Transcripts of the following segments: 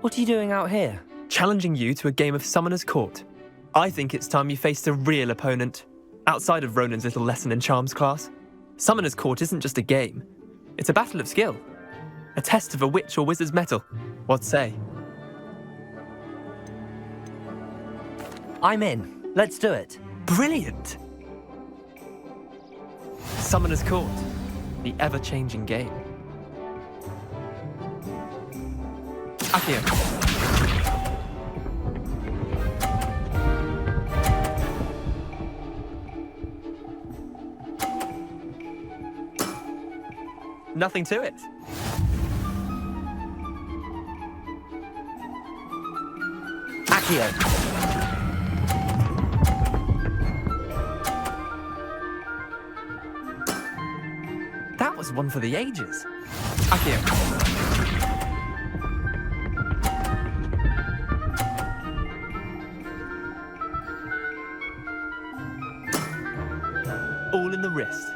What are you doing out here? Challenging you to a game of Summoner's Court. I think it's time you faced a real opponent, outside of Ronan's little lesson in charms class. Summoner's Court isn't just a game. It's a battle of skill. A test of a witch or wizard's mettle. What say? I'm in. Let's do it. Brilliant! Summoner's Court. The ever-changing game. Accio. Nothing to it. Accio. That was one for the ages. Accio. All in the wrist.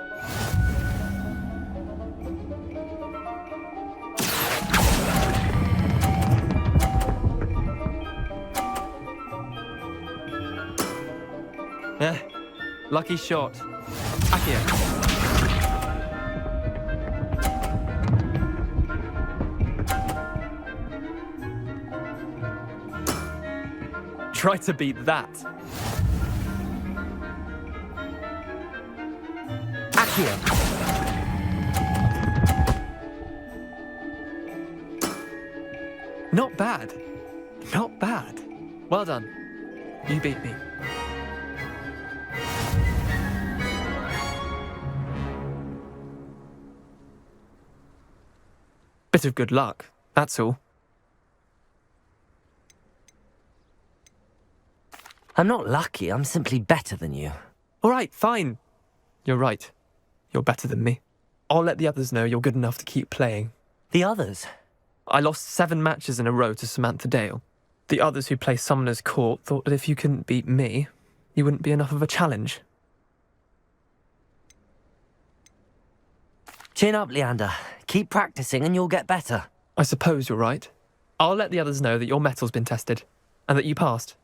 Lucky shot. Accio. Try to beat that. Accio. Not bad. Not bad. Well done. You beat me. Bit of good luck, that's all. I'm not lucky, I'm simply better than you. All right, fine. You're right. You're better than me. I'll let the others know you're good enough to keep playing. The others? I lost 7 matches in a row to Samantha Dale. The others who play Summoner's Court thought that if you couldn't beat me, you wouldn't be enough of a challenge. Chin up, Leander. Keep practicing and you'll get better. I suppose you're right. I'll let the others know that your metal's been tested, and that you passed.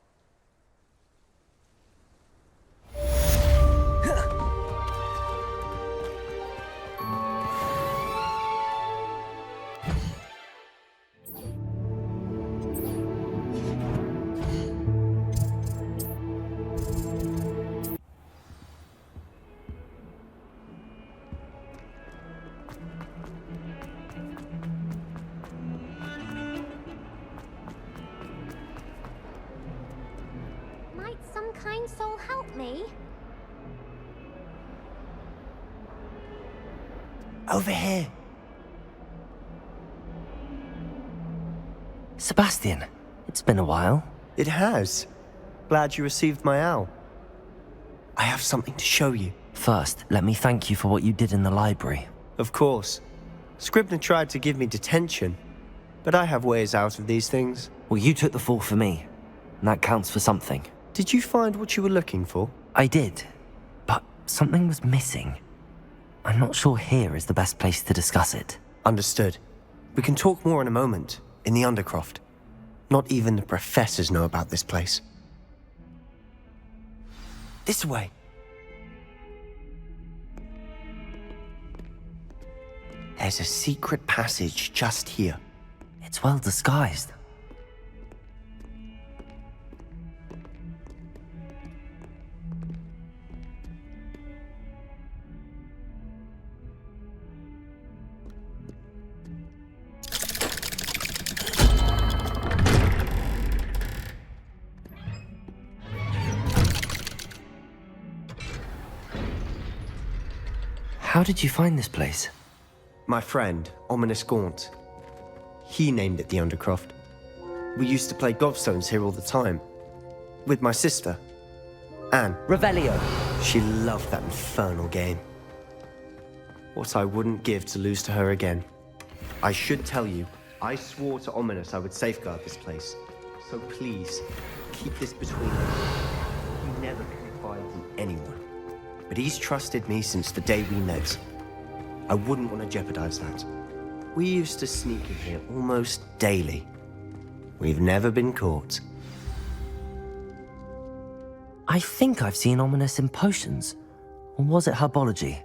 Kind soul help me? Over here. Sebastian, it's been a while. It has. Glad you received my owl. I have something to show you. First, let me thank you for what you did in the library. Of course. Scribner tried to give me detention, but I have ways out of these things. Well, you took the fall for me, and that counts for something. Did you find what you were looking for? I did, but something was missing. I'm not sure here is the best place to discuss it. Understood. We can talk more in a moment, in the Undercroft. Not even the professors know about this place. This way. There's a secret passage just here. It's well disguised. How did you find this place? My friend, Ominous Gaunt. He named it the Undercroft. We used to play gobstones here all the time. With my sister, Anne. Revelio. She loved that infernal game. What I wouldn't give to lose to her again. I should tell you, I swore to Ominous I would safeguard this place. So please, keep this between us. You never confide in anyone. But he's trusted me since the day we met. I wouldn't want to jeopardize that. We used to sneak in here almost daily. We've never been caught. I think I've seen Ominous in potions. Or was it herbology?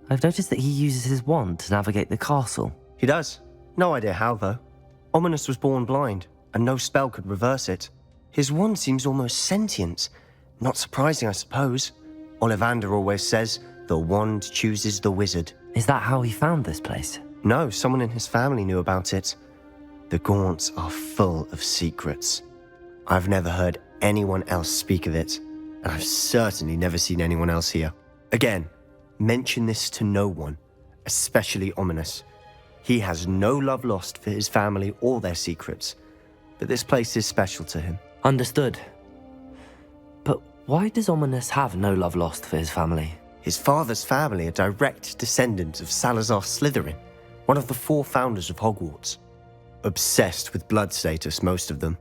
I've noticed that he uses his wand to navigate the castle. He does. No idea how, though. Ominous was born blind, and no spell could reverse it. His wand seems almost sentient. Not surprising, I suppose. Ollivander always says, the wand chooses the wizard. Is that how he found this place? No, someone in his family knew about it. The Gaunts are full of secrets. I've never heard anyone else speak of it, and I've certainly never seen anyone else here. Again, mention this to no one, especially Ominous. He has no love lost for his family or their secrets, but this place is special to him. Understood. But why does Ominous have no love lost for his family? His father's family are direct descendants of Salazar Slytherin, one of the 4 founders of Hogwarts. Obsessed with blood status, most of them.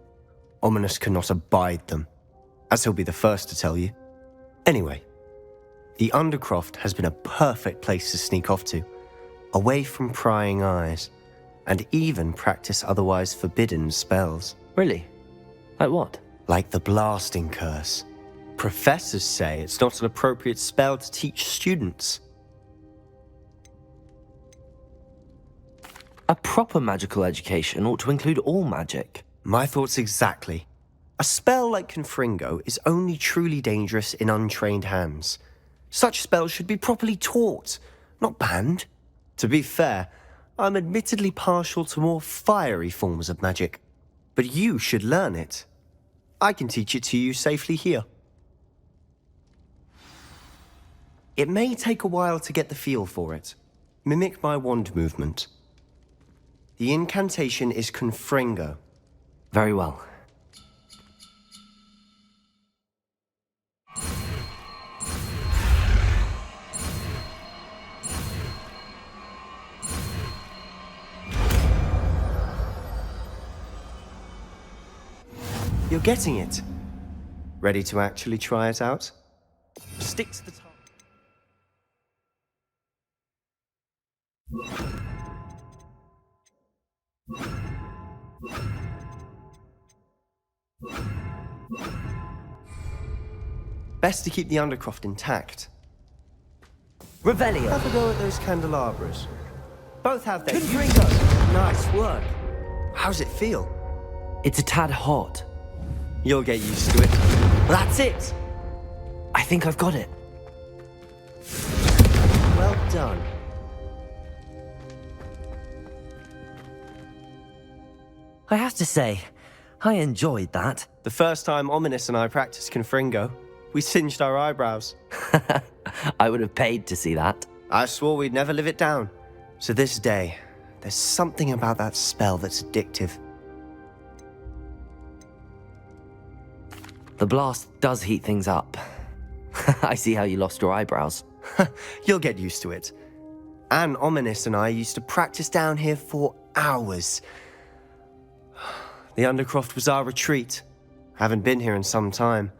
Ominous cannot abide them, as he'll be the first to tell you. Anyway, the Undercroft has been a perfect place to sneak off to, away from prying eyes, and even practice otherwise forbidden spells. Really? Like what? Like the blasting curse. Professors say it's not an appropriate spell to teach students. A proper magical education ought to include all magic. My thoughts exactly. A spell like Confringo is only truly dangerous in untrained hands. Such spells should be properly taught, not banned. To be fair, I'm admittedly partial to more fiery forms of magic. But you should learn it. I can teach it to you safely here. It may take a while to get the feel for it. Mimic my wand movement. The incantation is Confringo. Very well. You're getting it. Ready to actually try it out? Stick to the target. Best to keep the Undercroft intact. Revelio! Have a go at those candelabras. Both have their Confringo! Nice work. How's it feel? It's a tad hot. You'll get used to it. That's it! I think I've got it. Well done. I have to say, I enjoyed that. The first time Ominous and I practiced Confringo, we singed our eyebrows. I would have paid to see that. I swore we'd never live it down. So this day, there's something about that spell that's addictive. The blast does heat things up. I see how you lost your eyebrows. You'll get used to it. Anne, Ominous and I used to practice down here for hours. The Undercroft was our retreat. Haven't been here in some time.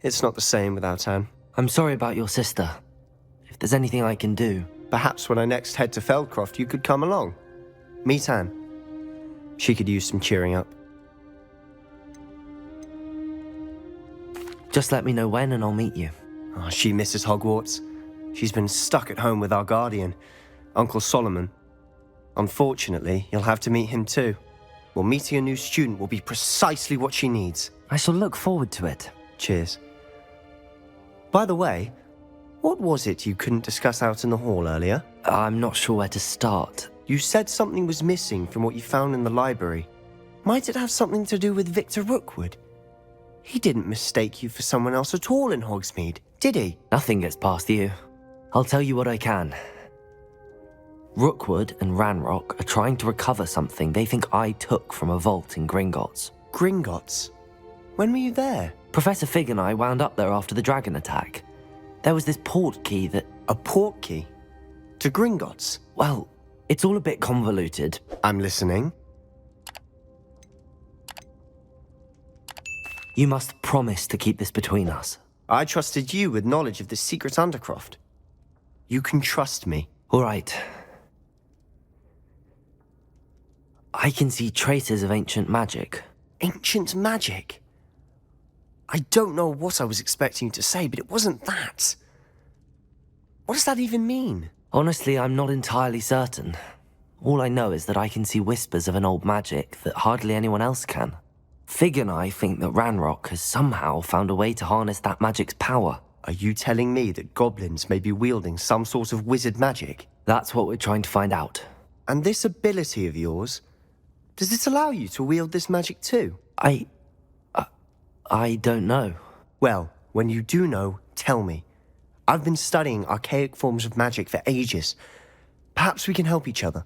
It's not the same without Anne. I'm sorry about your sister. If there's anything I can do... Perhaps when I next head to Feldcroft, you could come along. Meet Anne. She could use some cheering up. Just let me know when and I'll meet you. Oh, she misses Hogwarts. She's been stuck at home with our guardian, Uncle Solomon. Unfortunately, you'll have to meet him too. Well, meeting a new student will be precisely what she needs. I shall look forward to it. Cheers. By the way, what was it you couldn't discuss out in the hall earlier? I'm not sure where to start. You said something was missing from what you found in the library. Might it have something to do with Victor Rookwood? He didn't mistake you for someone else at all in Hogsmeade, did he? Nothing gets past you. I'll tell you what I can. Rookwood and Ranrock are trying to recover something they think I took from a vault in Gringotts. Gringotts? When were you there? Professor Fig and I wound up there after the dragon attack. There was this port key that... A port key? To Gringotts? Well, it's all a bit convoluted. I'm listening. You must promise to keep this between us. I trusted you with knowledge of this secret undercroft. You can trust me. All right. I can see traces of ancient magic. Ancient magic? I don't know what I was expecting you to say, but it wasn't that. What does that even mean? Honestly, I'm not entirely certain. All I know is that I can see whispers of an old magic that hardly anyone else can. Fig and I think that Ranrock has somehow found a way to harness that magic's power. Are you telling me that goblins may be wielding some sort of wizard magic? That's what we're trying to find out. And this ability of yours, does it allow you to wield this magic too? I don't know. Well, when you do know, tell me. I've been studying archaic forms of magic for ages. Perhaps we can help each other.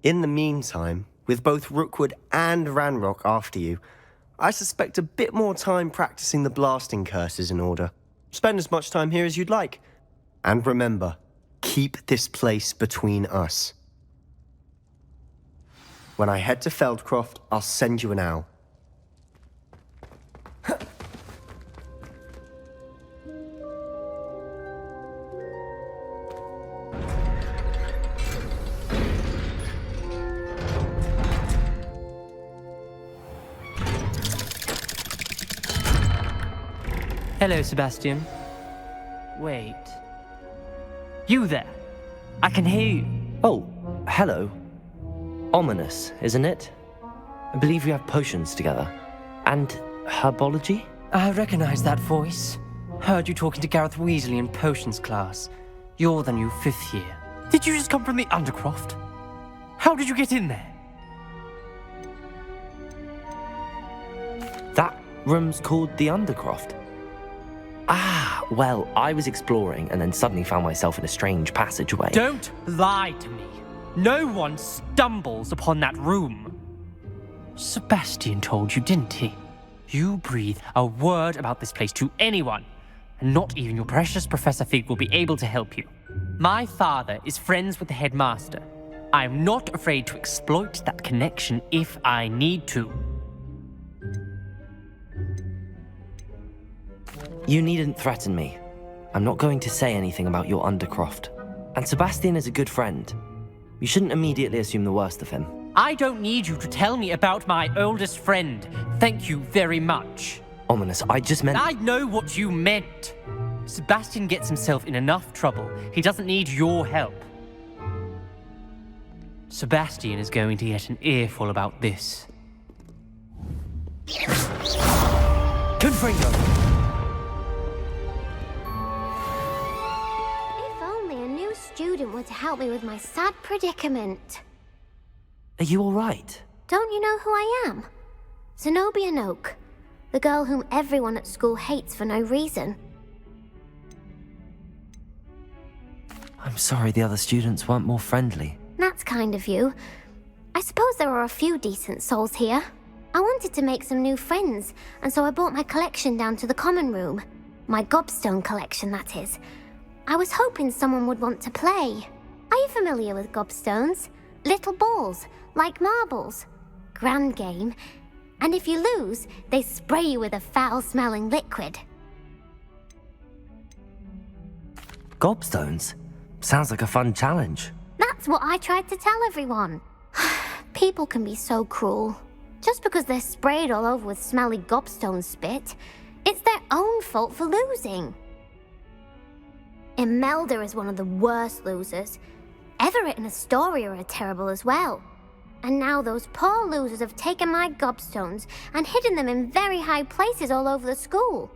In the meantime, with both Rookwood and Ranrock after you, I suspect a bit more time practicing the blasting curse is in order. Spend as much time here as you'd like. And remember, keep this place between us. When I head to Feldcroft, I'll send you an owl. Hello, Sebastian. Wait. You there? I can hear you. Oh, hello. Ominous, isn't it? I believe we have potions together. And herbology? I recognize that voice. Heard you talking to Gareth Weasley in potions class. You're the new 5th year. Did you just come from the Undercroft? How did you get in there? That room's called the Undercroft. Ah, well, I was exploring and then suddenly found myself in a strange passageway. Don't lie to me. No one stumbles upon that room. Sebastian told you, didn't he? You breathe a word about this place to anyone, and not even your precious Professor Fig will be able to help you. My father is friends with the headmaster. I'm not afraid to exploit that connection if I need to. You needn't threaten me. I'm not going to say anything about your Undercroft. And Sebastian is a good friend. You shouldn't immediately assume the worst of him. I don't need you to tell me about my oldest friend. Thank you very much. Ominous, I just meant... I know what you meant. Sebastian gets himself in enough trouble. He doesn't need your help. Sebastian is going to get an earful about this. Confringo! If only a new student were to help me with my sad predicament. Are you all right? Don't you know who I am? Zenobia Noak, the girl whom everyone at school hates for no reason. I'm sorry the other students weren't more friendly. That's kind of you. I suppose there are a few decent souls here. I wanted to make some new friends, and so I brought my collection down to the common room. My gobstone collection, that is. I was hoping someone would want to play. Are you familiar with gobstones? Little balls, like marbles. Grand game. And if you lose, they spray you with a foul-smelling liquid. Gobstones? Sounds like a fun challenge. That's what I tried to tell everyone. People can be so cruel. Just because they're sprayed all over with smelly gobstone spit, it's their own fault for losing. Imelda is one of the worst losers. Everett and Astoria are terrible as well. And now those poor losers have taken my gobstones and hidden them in very high places all over the school.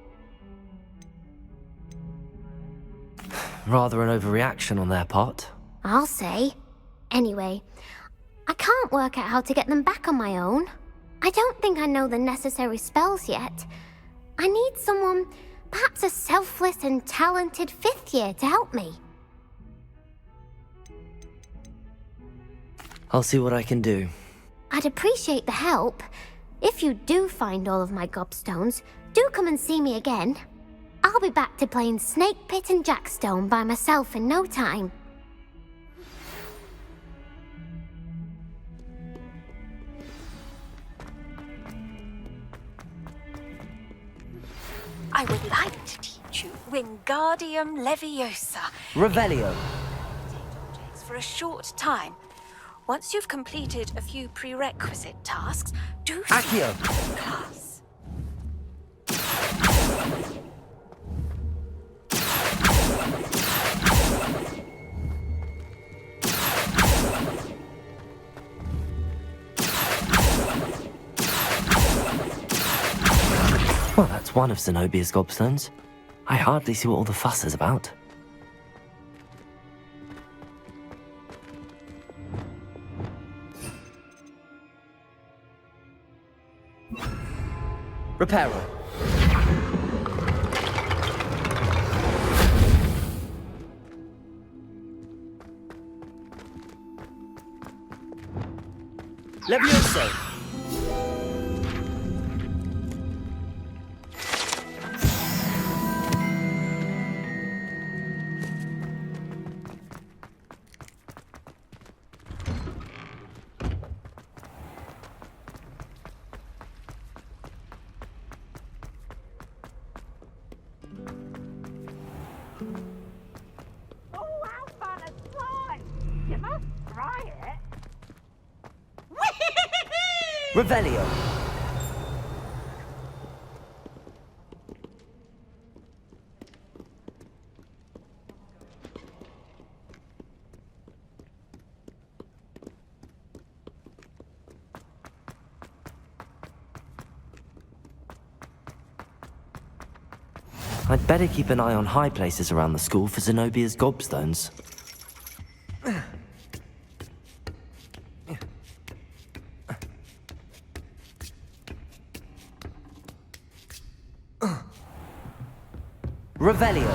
Rather an overreaction on their part. I'll say. Anyway, I can't work out how to get them back on my own. I don't think I know the necessary spells yet. I need someone, perhaps a selfless and talented 5th year to help me. I'll see what I can do. I'd appreciate the help. If you do find all of my gobstones, do come and see me again. I'll be back to playing Snake Pit and Jackstone by myself in no time. I would like to teach you Wingardium Leviosa Revelio. for a short time. Once you've completed a few prerequisite tasks, do Accio. class. Well, that's one of Zenobia's gobstones. I hardly see what all the fuss is about. Reparo. Levioso. Oh, how fun a slide! You must try it. Revelio. I'd better keep an eye on high places around the school for Zenobia's gobstones. Revelio.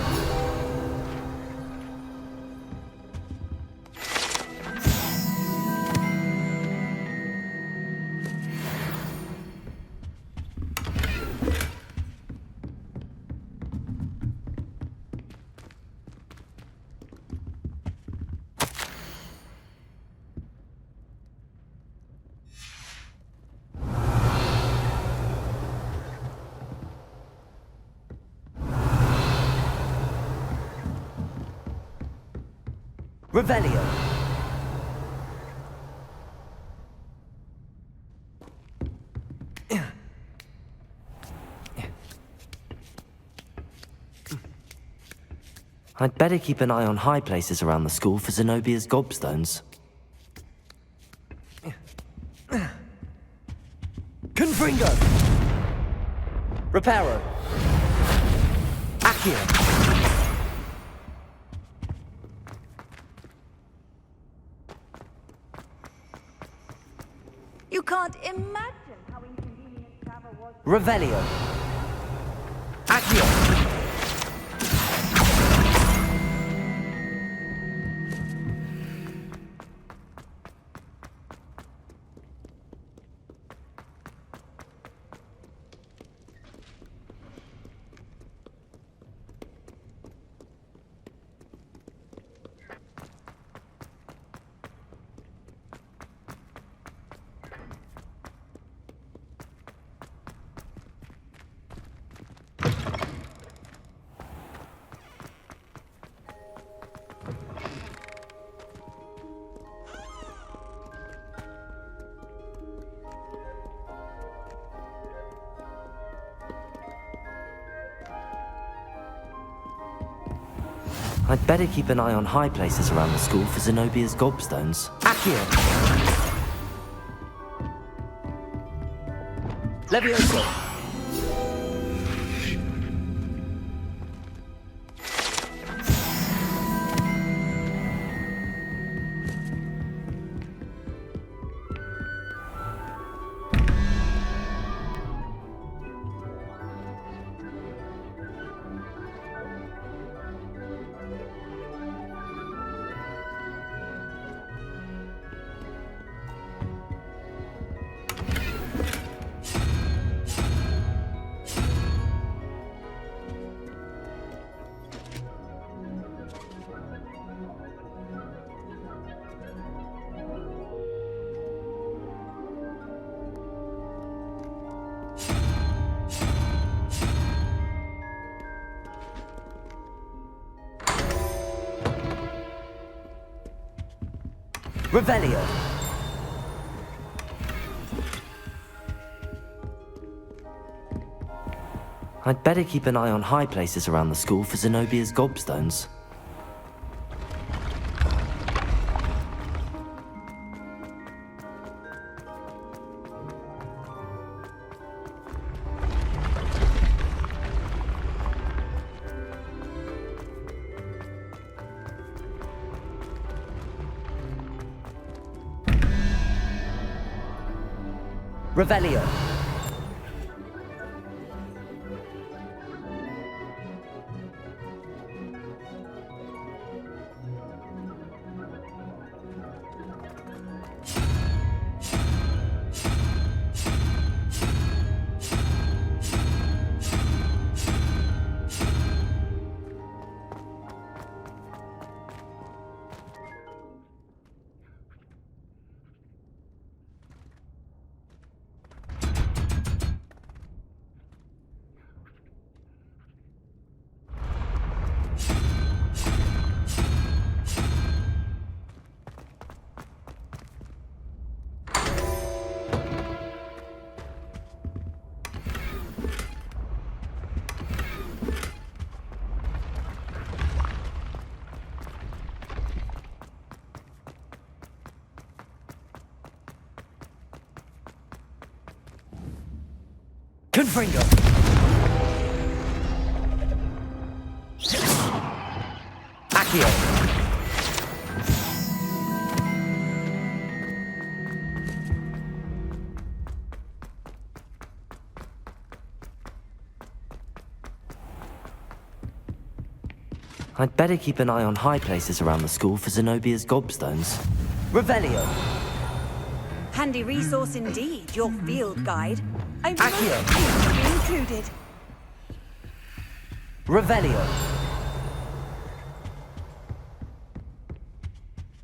Revelio. I'd better keep an eye on high places around the school for Zenobia's gobstones. Confringo! Reparo! Accio! You can't imagine how inconvenient travel was. Revelio! Accio! I'd better keep an eye on high places around the school for Zenobia's gobstones. Accio! Levioso! Revelio. I'd better keep an eye on high places around the school for Zenobia's gobstones. Revelio. Confringo! Accio! I'd better keep an eye on high places around the school for Zenobia's gobstones. Revelio! Handy resource indeed, your field guide. I'm Accio! most pleased to be included. Revelio!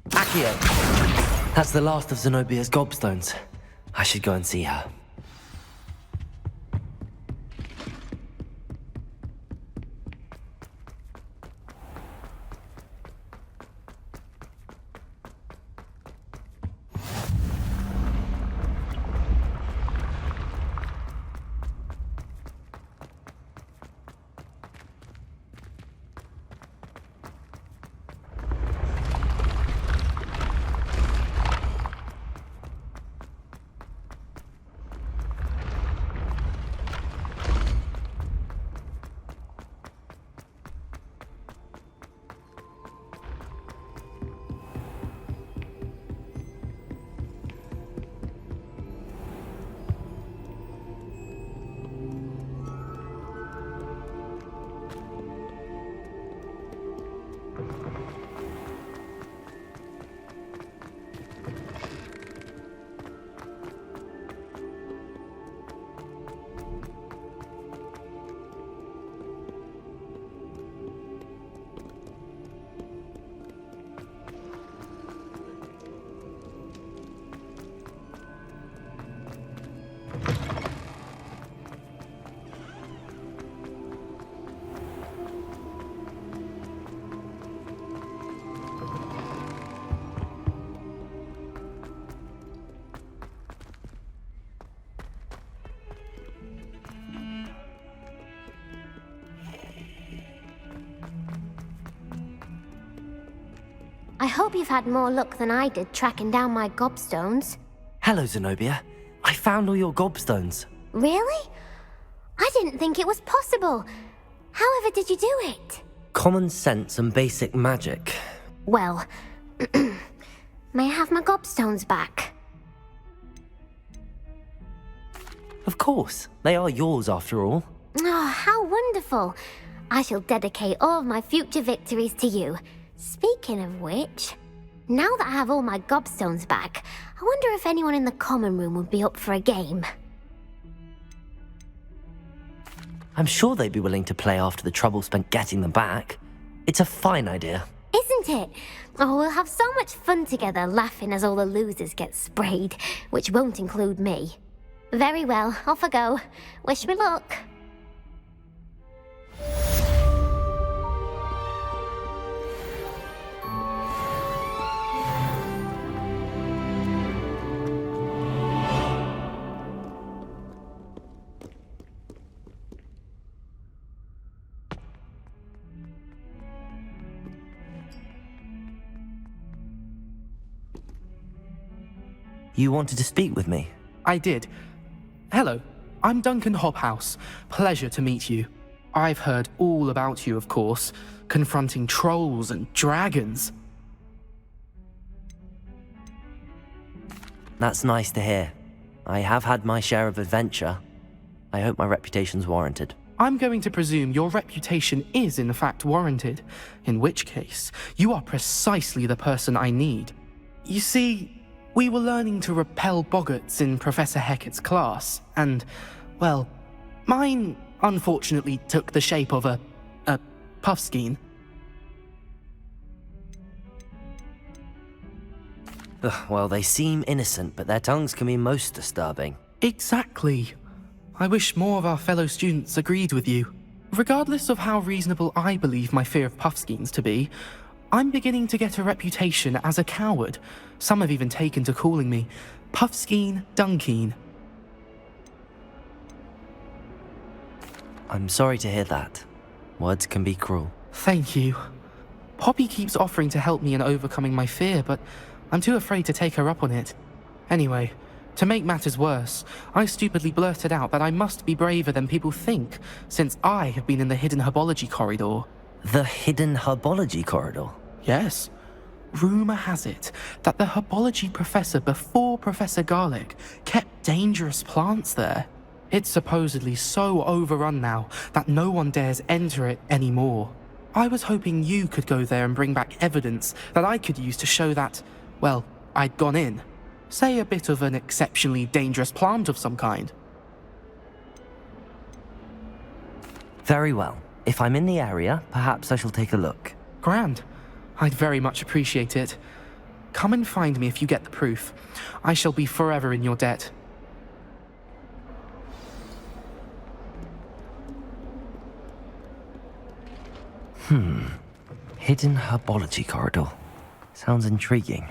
Accio! That's the last of Zenobia's gobstones. I should go and see her. I hope you've had more luck than I did tracking down my gobstones. Hello, Zenobia. I found all your gobstones. Really? I didn't think it was possible. However did you do it? Common sense and basic magic. Well, may I have my gobstones back? Of course. They are yours after all. Oh, how wonderful. I shall dedicate all of my future victories to you. Speaking of which, now that I have all my gobstones back, I wonder if anyone in the common room would be up for a game. I'm sure they'd be willing to play after the trouble spent getting them back. It's a fine idea. Isn't it? Oh, we'll have so much fun together laughing as all the losers get sprayed, which won't include me. Very well, off I go. Wish me luck. You wanted to speak with me? I did. Hello, I'm Duncan Hobhouse. Pleasure to meet you. I've heard all about you, of course, confronting trolls and dragons. That's nice to hear. I have had my share of adventure. I hope my reputation's warranted. I'm going to presume your reputation is in fact warranted, in which case, you are precisely the person I need. You see, we were learning to repel boggarts in Professor Hecat's class, and, well, mine unfortunately took the shape of a puffskein. Well, they seem innocent, but their tongues can be most disturbing. Exactly. I wish more of our fellow students agreed with you. Regardless of how reasonable I believe my fear of puffskeins to be, I'm beginning to get a reputation as a coward. Some have even taken to calling me Puffskeen Dunkeen. I'm sorry to hear that. Words can be cruel. Thank you. Poppy keeps offering to help me in overcoming my fear, but I'm too afraid to take her up on it. Anyway, to make matters worse, I stupidly blurted out that I must be braver than people think, since I have been in the hidden herbology corridor. The hidden herbology corridor? Yes. Rumour has it that the herbology professor before Professor Garlic kept dangerous plants there. It's supposedly so overrun now that no one dares enter it anymore. I was hoping you could go there and bring back evidence that I could use to show that, well, I'd gone in. Say a bit of an exceptionally dangerous plant of some kind. Very well. If I'm in the area, perhaps I shall take a look. Grand. I'd very much appreciate it. Come and find me if you get the proof. I shall be forever in your debt. Hidden herbology corridor. Sounds intriguing.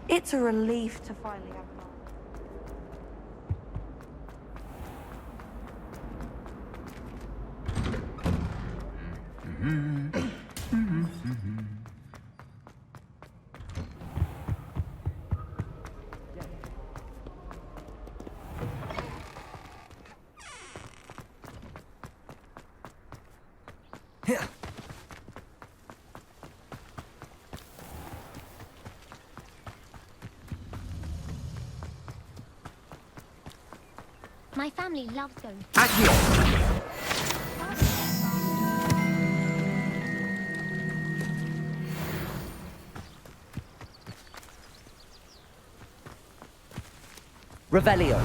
It's a relief to finally have an My family loves going. Revelio.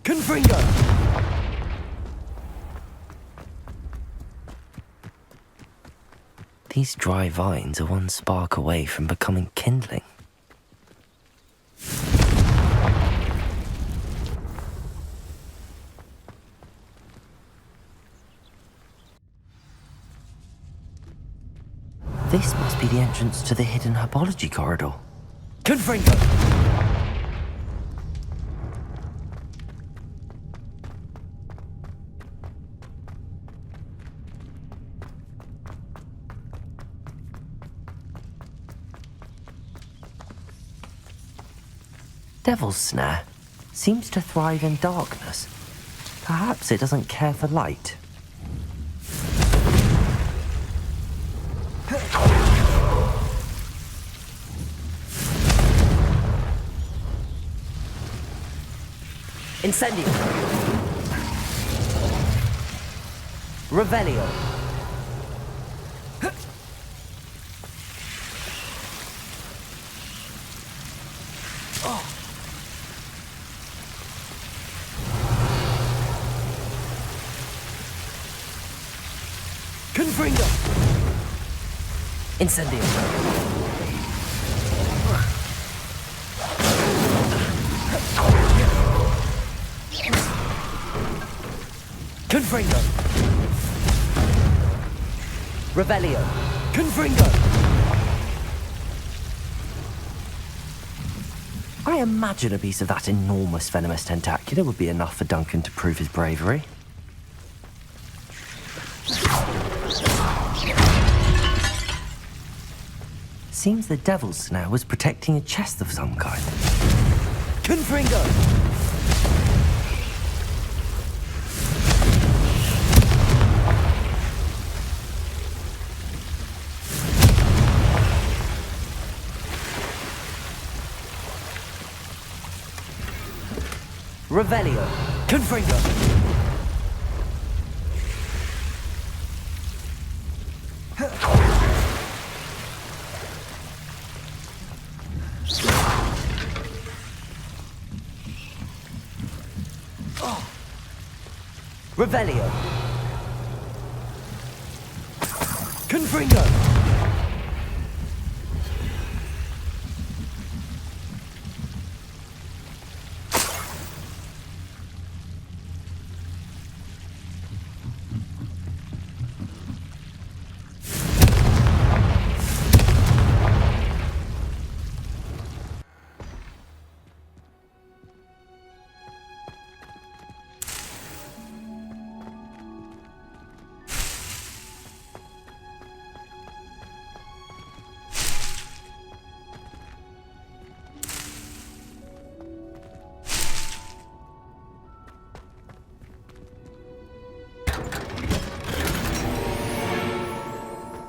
Confringo! These dry vines are one spark away from becoming kindling. This must be the entrance to the hidden herbology corridor. Confringo! Devil's Snare seems to thrive in darkness. Perhaps it doesn't care for light. Incendio. Revelio. Confringo. Incendio. Confringo! Revelio! Confringo! I imagine a piece of that enormous venomous tentacular would be enough for Duncan to prove his bravery. Seems the devil's snare was protecting a chest of some kind. Confringo! Revelio! Confringo! Revelio! Confringo!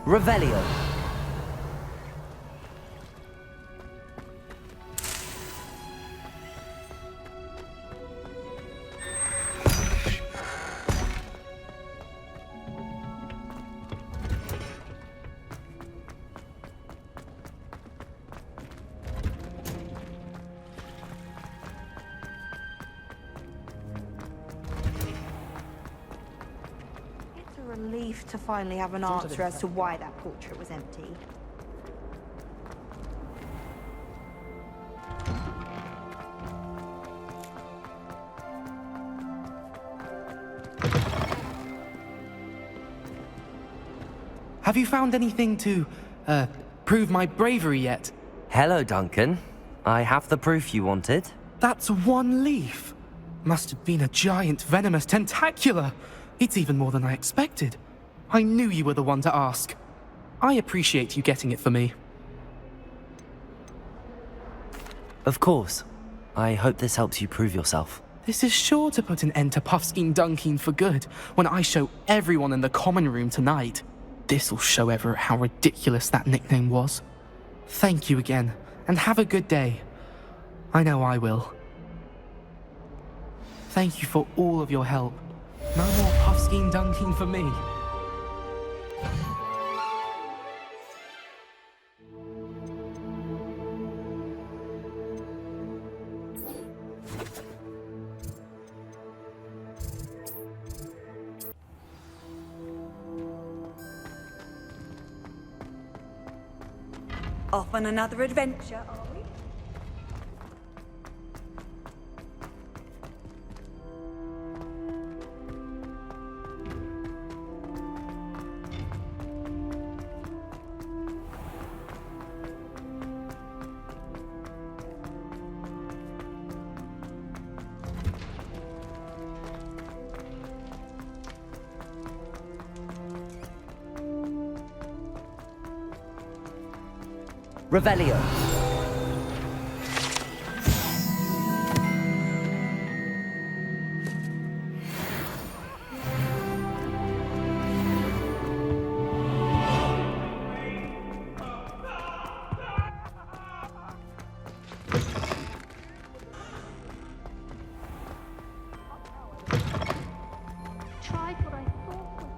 Revelio! Relief to finally have an answer as to why that portrait was empty. Have you found anything to, prove my bravery yet? Hello, Duncan. I have the proof you wanted. That's one leaf. Must have been a giant venomous tentacular. It's even more than I expected. I knew you were the one to ask. I appreciate you getting it for me. Of course. I hope this helps you prove yourself. This is sure to put an end to Puffskein Dunkeen for good when I show everyone in the common room tonight. This'll show Everett how ridiculous that nickname was. Thank you again, and have a good day. I know I will. Thank you for all of your help. No more Puffskein Dunkeen for me. Off on another adventure, are we? Revelio! Tried what I thought was...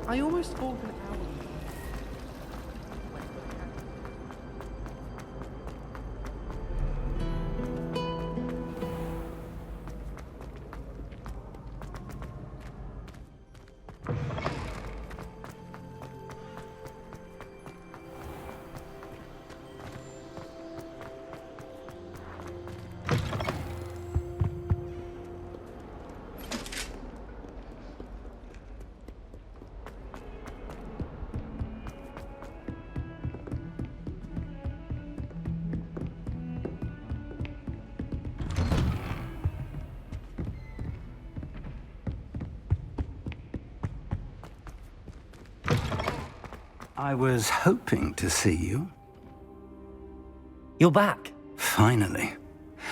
I almost thought an hour. I was hoping to see you. You're back. Finally.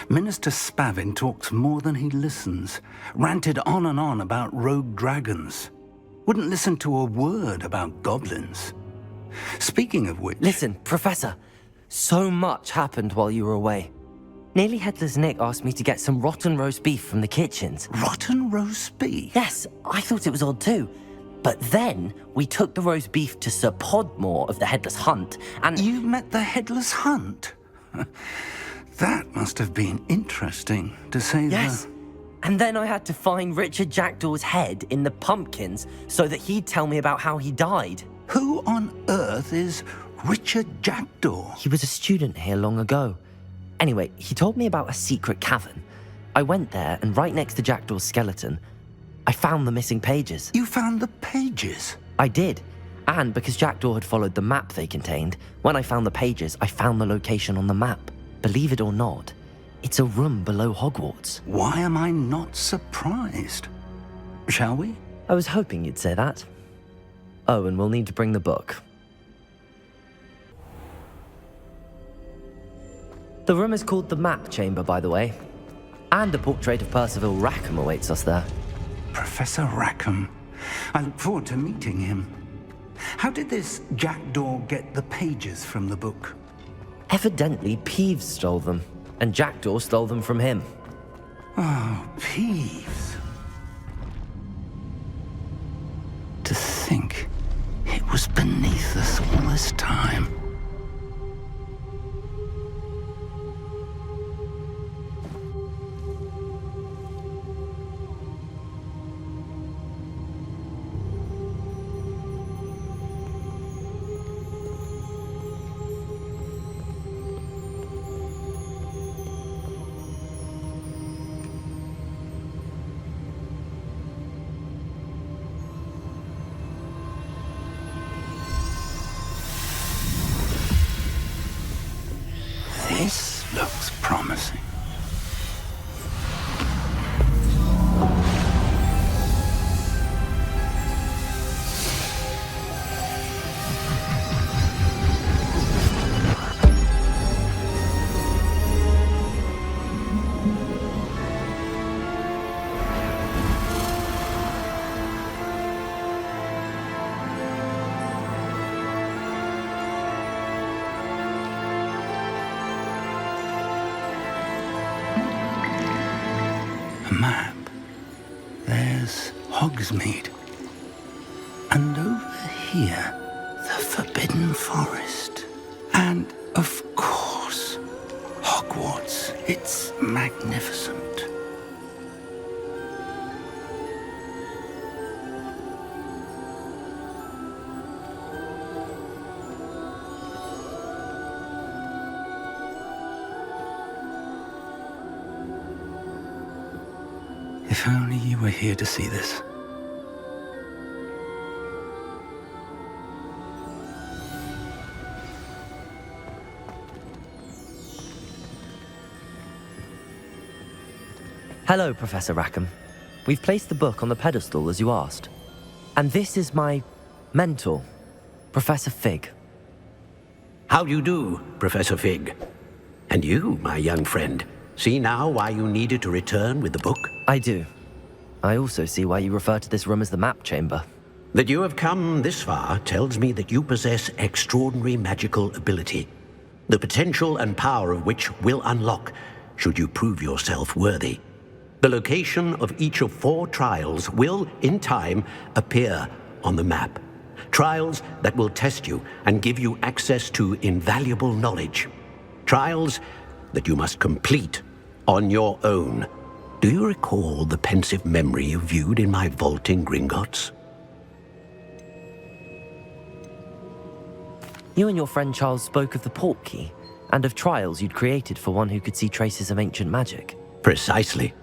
Minister Spavin talks more than he listens. Ranted on and on about rogue dragons. Wouldn't listen to a word about goblins. Speaking of which... Listen, Professor. So much happened while you were away. Nearly Headless Nick asked me to get some rotten roast beef from the kitchens. Rotten roast beef? Yes, I thought it was odd too. But then we took the roast beef to Sir Podmore of the Headless Hunt, and... You met the Headless Hunt? That must have been interesting, to say Yes. And then I had to find Richard Jackdaw's head in the pumpkins so that he'd tell me about how he died. Who on earth is Richard Jackdaw? He was a student here long ago. Anyway, he told me about a secret cavern. I went there, and right next to Jackdaw's skeleton, I found the missing pages. You found the pages? I did. And because Jackdaw had followed the map they contained, when I found the pages, I found the location on the map. Believe it or not, it's a room below Hogwarts. Why am I not surprised? Shall we? I was hoping you'd say that. Oh, and we'll need to bring the book. The room is called the Map Chamber, by the way. And a portrait of Percival Rackham awaits us there. Professor Rackham. I look forward to meeting him. How did this Jackdaw get the pages from the book? Evidently, Peeves stole them, and Jackdaw stole them from him. Oh, Peeves. To think it was beneath us all this time. This looks promising. Map. There's Hogsmeade. And over here, the Forbidden Forest. And, of course, Hogwarts. It's magnificent. If only you were here to see this. Hello, Professor Rackham. We've placed the book on the pedestal as you asked. And this is my mentor, Professor Fig. How do you do, Professor Fig? And you, my young friend, see now why you needed to return with the book? I do. I also see why you refer to this room as the Map Chamber. That you have come this far tells me that you possess extraordinary magical ability, the potential and power of which will unlock should you prove yourself worthy. The location of each of 4 trials will, in time, appear on the map. Trials that will test you and give you access to invaluable knowledge. Trials that you must complete on your own. Do you recall the pensive memory you viewed in my vault in Gringotts? You and your friend Charles spoke of the Portkey and of trials you'd created for one who could see traces of ancient magic. Precisely.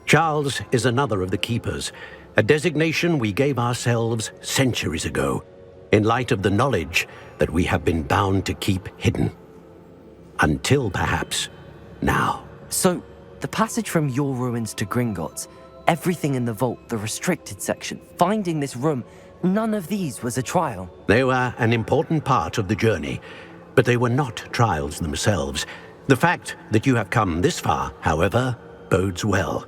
Charles is another of the Keepers, a designation we gave ourselves centuries ago, in light of the knowledge that we have been bound to keep hidden. Until perhaps now. So, the passage from your ruins to Gringotts, everything in the vault, the restricted section, finding this room, None of these was a trial. They were an important part of the journey, but they were not trials themselves. The fact that you have come this far, however, bodes well.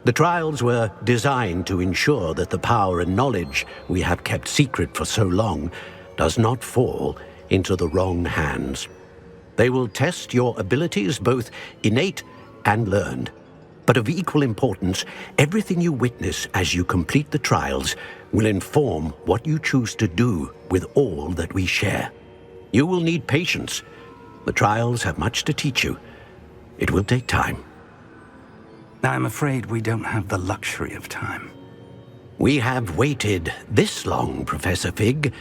The trials were designed to ensure that the power and knowledge we have kept secret for so long does not fall into the wrong hands. They will test your abilities, both innate and learned. But of equal importance, everything you witness as you complete the trials will inform what you choose to do with all that we share. You will need patience. The trials have much to teach you. It will take time. I'm afraid we don't have the luxury of time. We have waited this long, Professor Fig.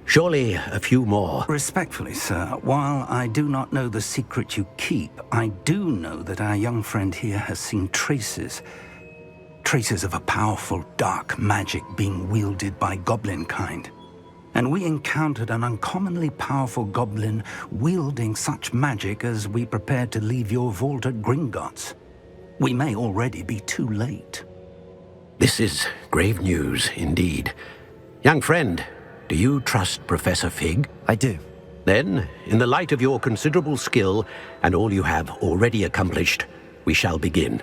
Surely a few more. Respectfully, sir, while I do not know the secret you keep, I do know that our young friend here has seen traces of a powerful dark magic being wielded by goblin kind. And we encountered an uncommonly powerful goblin wielding such magic as we prepared to leave your vault at Gringotts. We may already be too late. This is grave news indeed. Young friend, do you trust Professor Fig? I do. Then, in the light of your considerable skill and all you have already accomplished, we shall begin.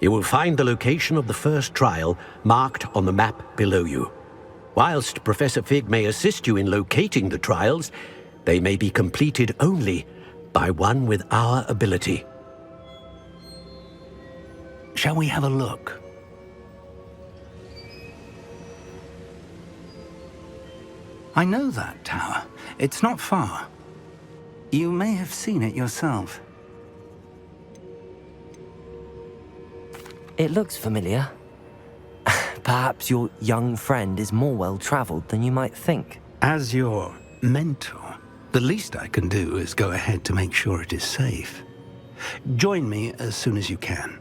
You will find the location of the first trial marked on the map below you. Whilst Professor Fig may assist you in locating the trials, they may be completed only by one with our ability. Shall we have a look? I know that tower. It's not far. You may have seen it yourself. It looks familiar. Perhaps your young friend is more well-traveled than you might think. As your mentor, the least I can do is go ahead to make sure it is safe. Join me as soon as you can.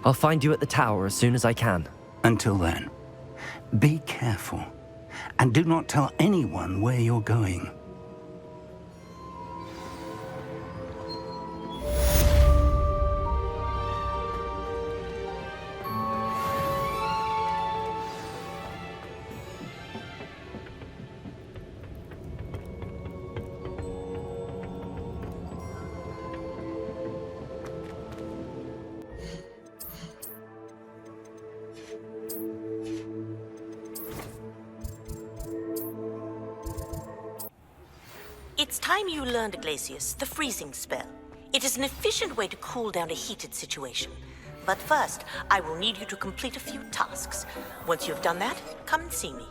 I'll find you at the tower as soon as I can. Until then, be careful, and do not tell anyone where you're going. It's time you learned, Glacius, the freezing spell. It is an efficient way to cool down a heated situation. But first, I will need you to complete a few tasks. Once you've done that, come and see me.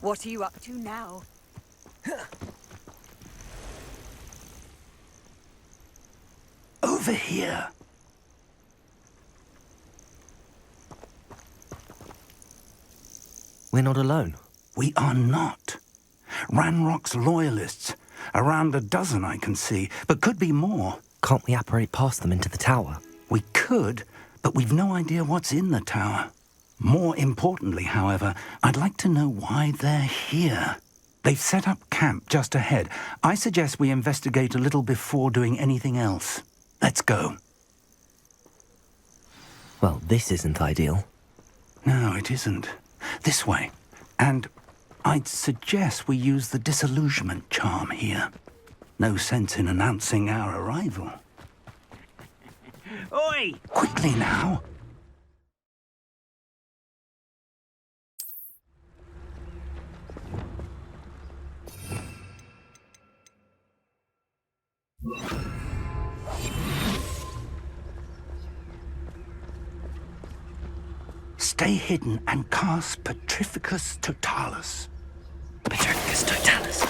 What are you up to now? Over here. We're not alone. We are not. Ranrock's loyalists. Around a dozen I can see, but could be more. Can't we apparate past them into the tower? We could, but we've no idea what's in the tower. More importantly, however, I'd like to know why they're here. They've set up camp just ahead. I suggest we investigate a little before doing anything else. Let's go. Well, this isn't ideal. No, it isn't. This way. And I'd suggest we use the disillusionment charm here. No sense in announcing our arrival. Oi! Quickly now. Stay hidden and cast Petrificus Totalis. Petrificus Totalis.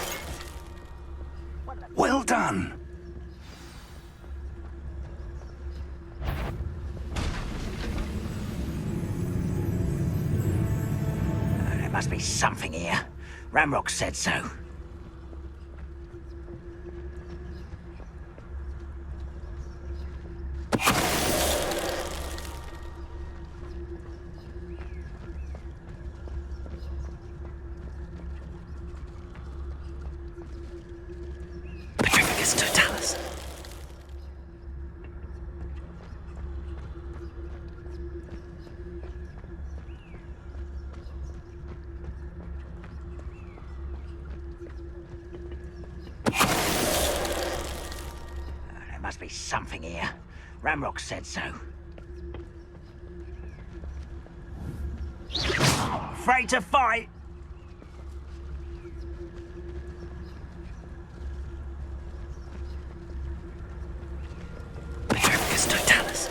Well done. There must be something here. Ranrock said so. Petrificus Totalis. There must be something here. Ranrock said so. Afraid to fight? Petrificus Totalis.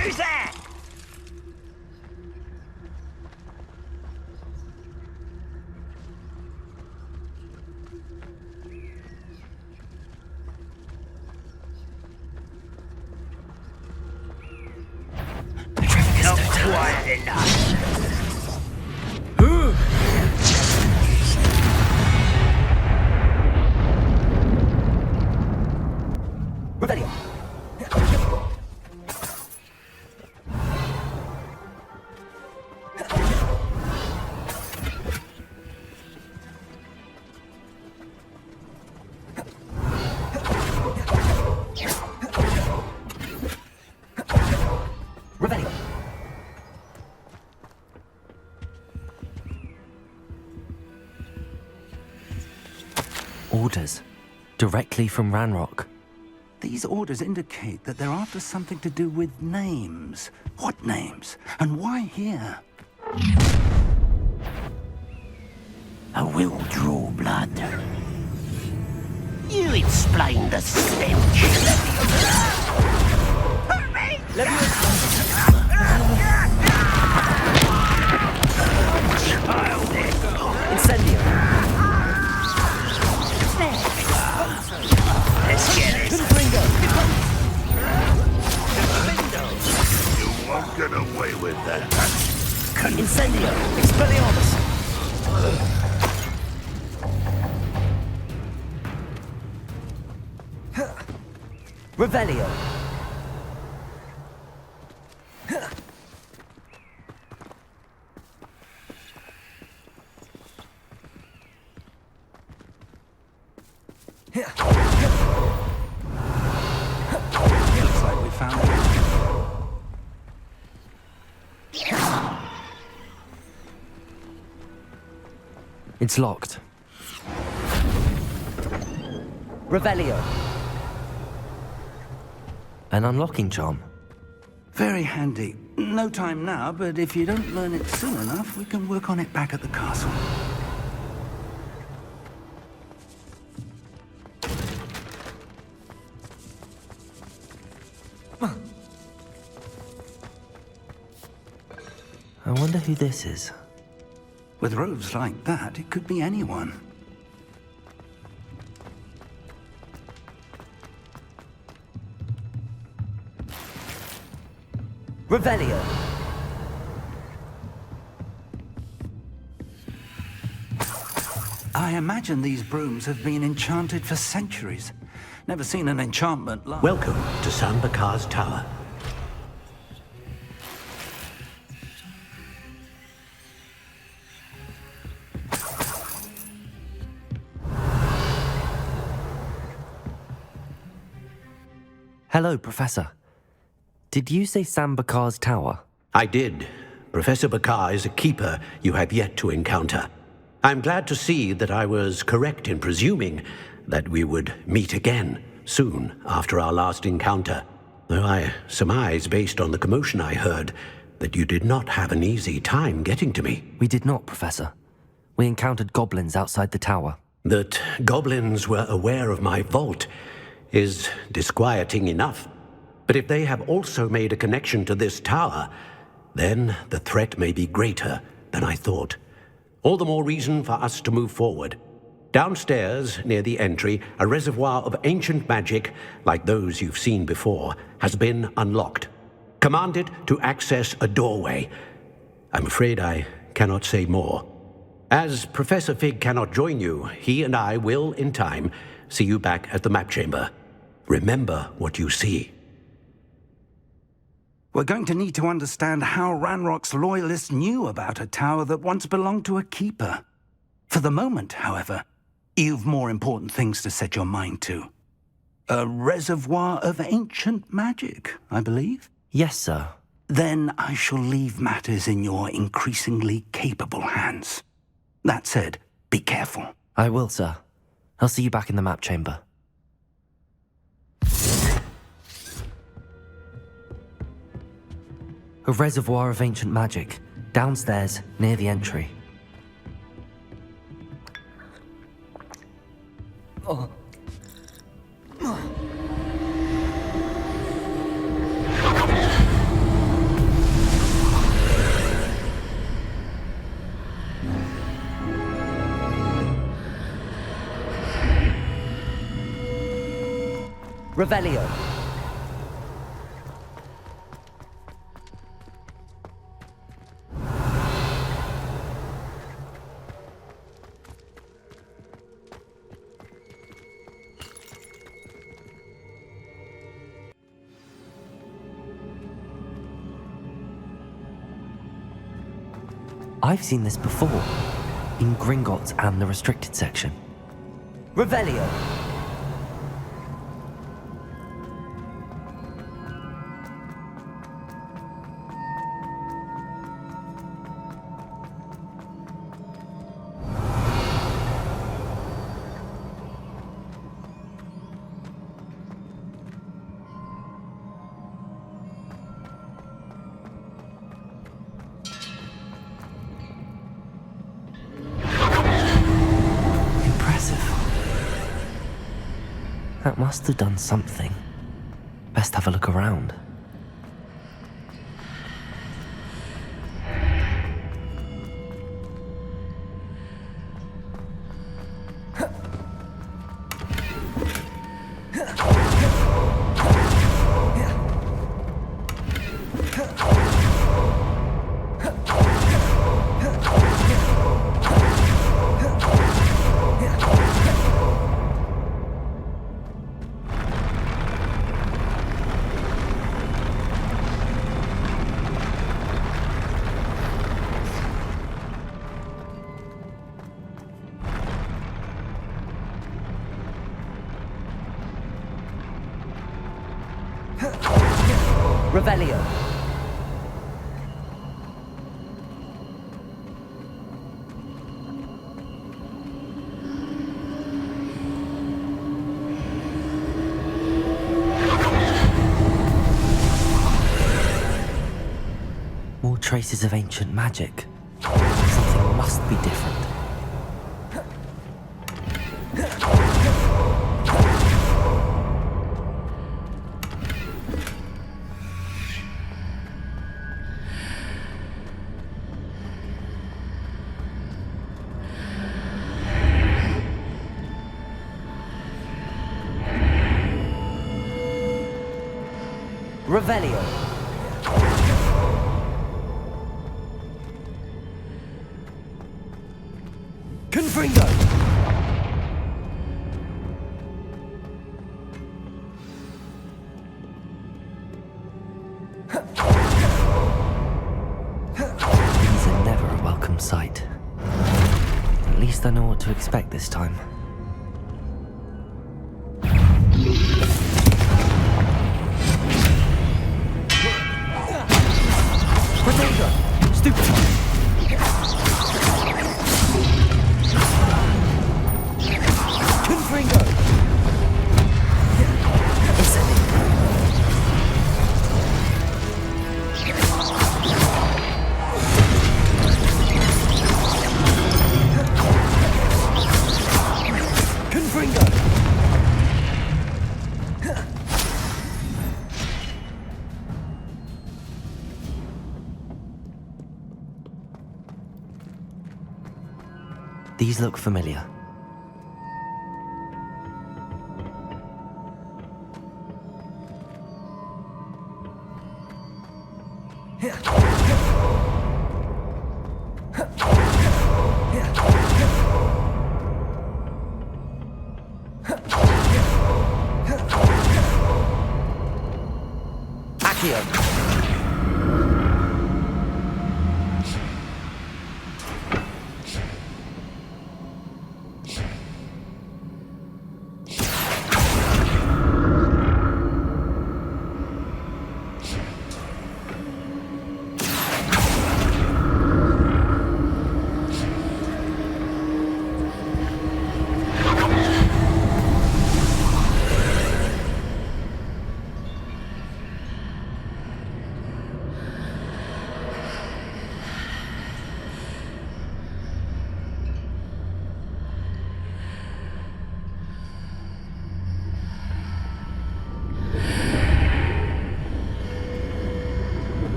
Who's that? Petrificus Not Totalis. quiet enough. Rebellion. Rebellion. Orders. Directly from Ranrock. These orders indicate that they're after something to do with names. What names? And why here? I will draw blood. You explain the stench. Hurt me! Incendio. Let's get it. You won't get away with that. Incendio. Expelliarmus. Revelio. Looks like we found it. It's locked. Revelio. An unlocking charm. Very handy. No time now, but if you don't learn it soon enough, we can work on it back at the castle. I wonder who this is. With robes like that, it could be anyone. Revelio. I imagine these brooms have been enchanted for centuries. Never seen an enchantment like... Welcome to San Bakar's Tower. Hello, Professor. Did you say San Bakar's Tower? I did. Professor Bakar is a keeper you have yet to encounter. I'm glad to see that I was correct in presuming that we would meet again soon after our last encounter, though I surmise, based on the commotion I heard, that you did not have an easy time getting to me. We did not, Professor. We encountered goblins outside the tower. That goblins were aware of my vault is disquieting enough. But if they have also made a connection to this tower, then the threat may be greater than I thought. All the more reason for us to move forward. Downstairs, near the entry, a reservoir of ancient magic, like those you've seen before, has been unlocked. Command it to access a doorway. I'm afraid I cannot say more. As Professor Fig cannot join you, he and I will, in time, see you back at the map chamber. Remember what you see. We're going to need to understand how Ranrock's loyalists knew about a tower that once belonged to a keeper. For the moment, however, you've more important things to set your mind to. A reservoir of ancient magic, I believe? Yes, sir. Then I shall leave matters in your increasingly capable hands. That said, be careful. I will, sir. I'll see you back in the map chamber. A reservoir of ancient magic, downstairs, near the entry. Revelio. I've seen this before, in Gringotts and the restricted section. Revelio. That must have done something. Best have a look around. Revelio. More traces of ancient magic. Something must be different. Revelio. least I know what to expect this time. Gryffindor! Stupid! Gryffindor! These look familiar.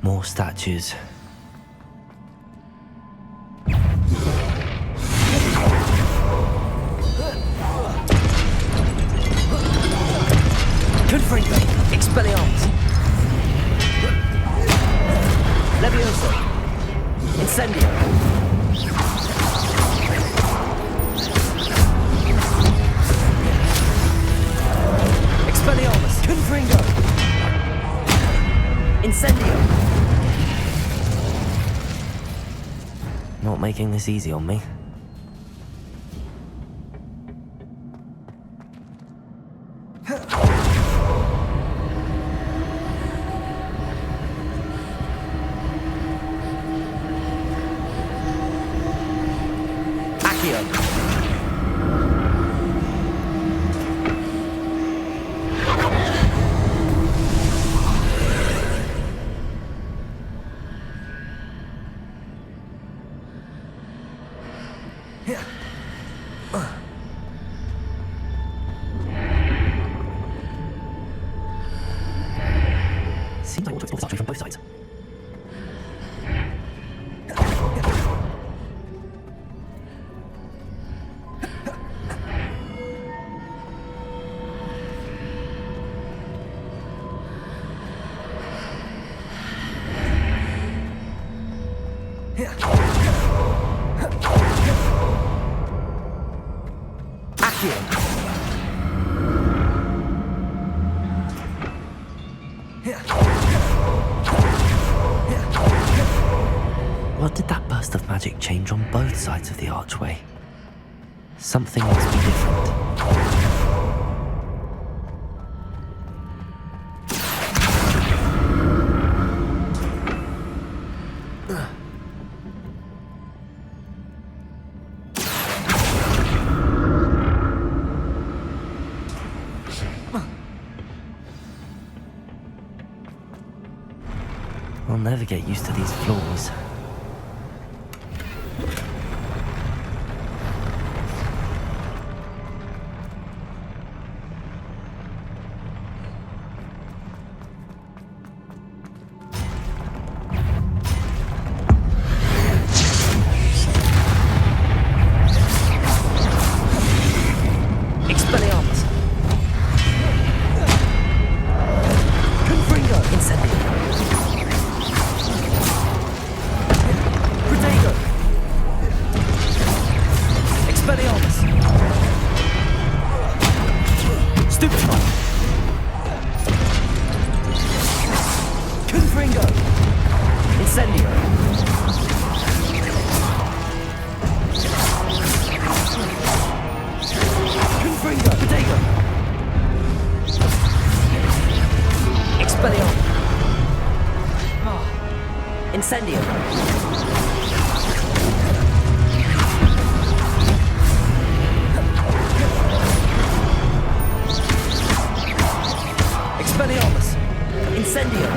More statues. Gryffindor! Expelliarmus! Levioso! Incendio! Expelliarmus! Gryffindor! Incendio! Not making this easy on me. Seems like I want to explore this archery from both sides. What did that burst of magic change on both sides of the archway? Something must be different. I'll never get used to these floors. Confringo! Incendio! Confringo! Potato! Expelliarmus! Incendio! Expelliarmus! Incendio!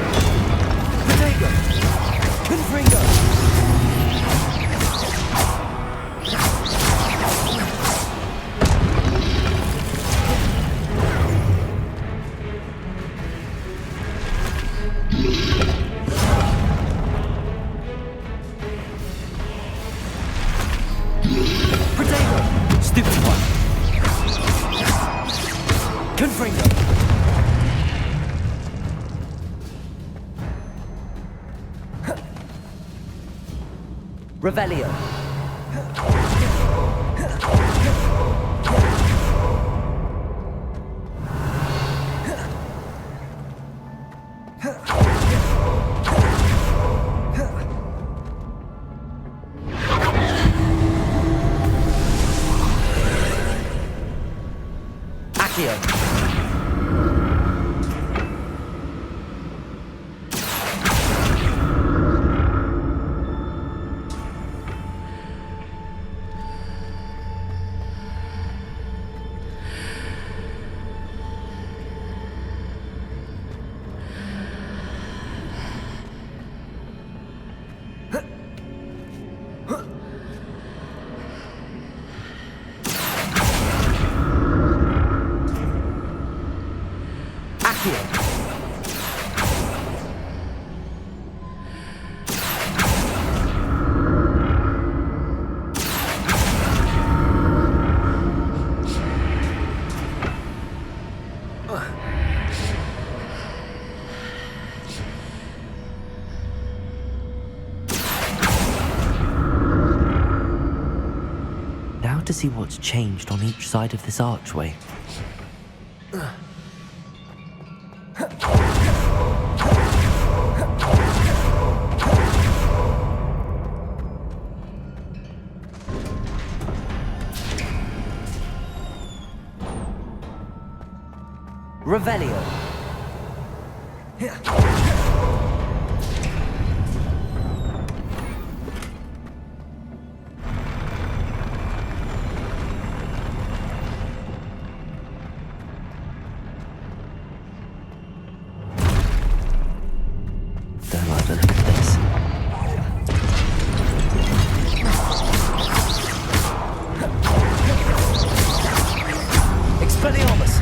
Potato! Confringo! Potato! Stupid one! Confringo! Revelio. Accio. Now to see what's changed on each side of this archway. Revelio. Don't like the look of this. Expelliarmus!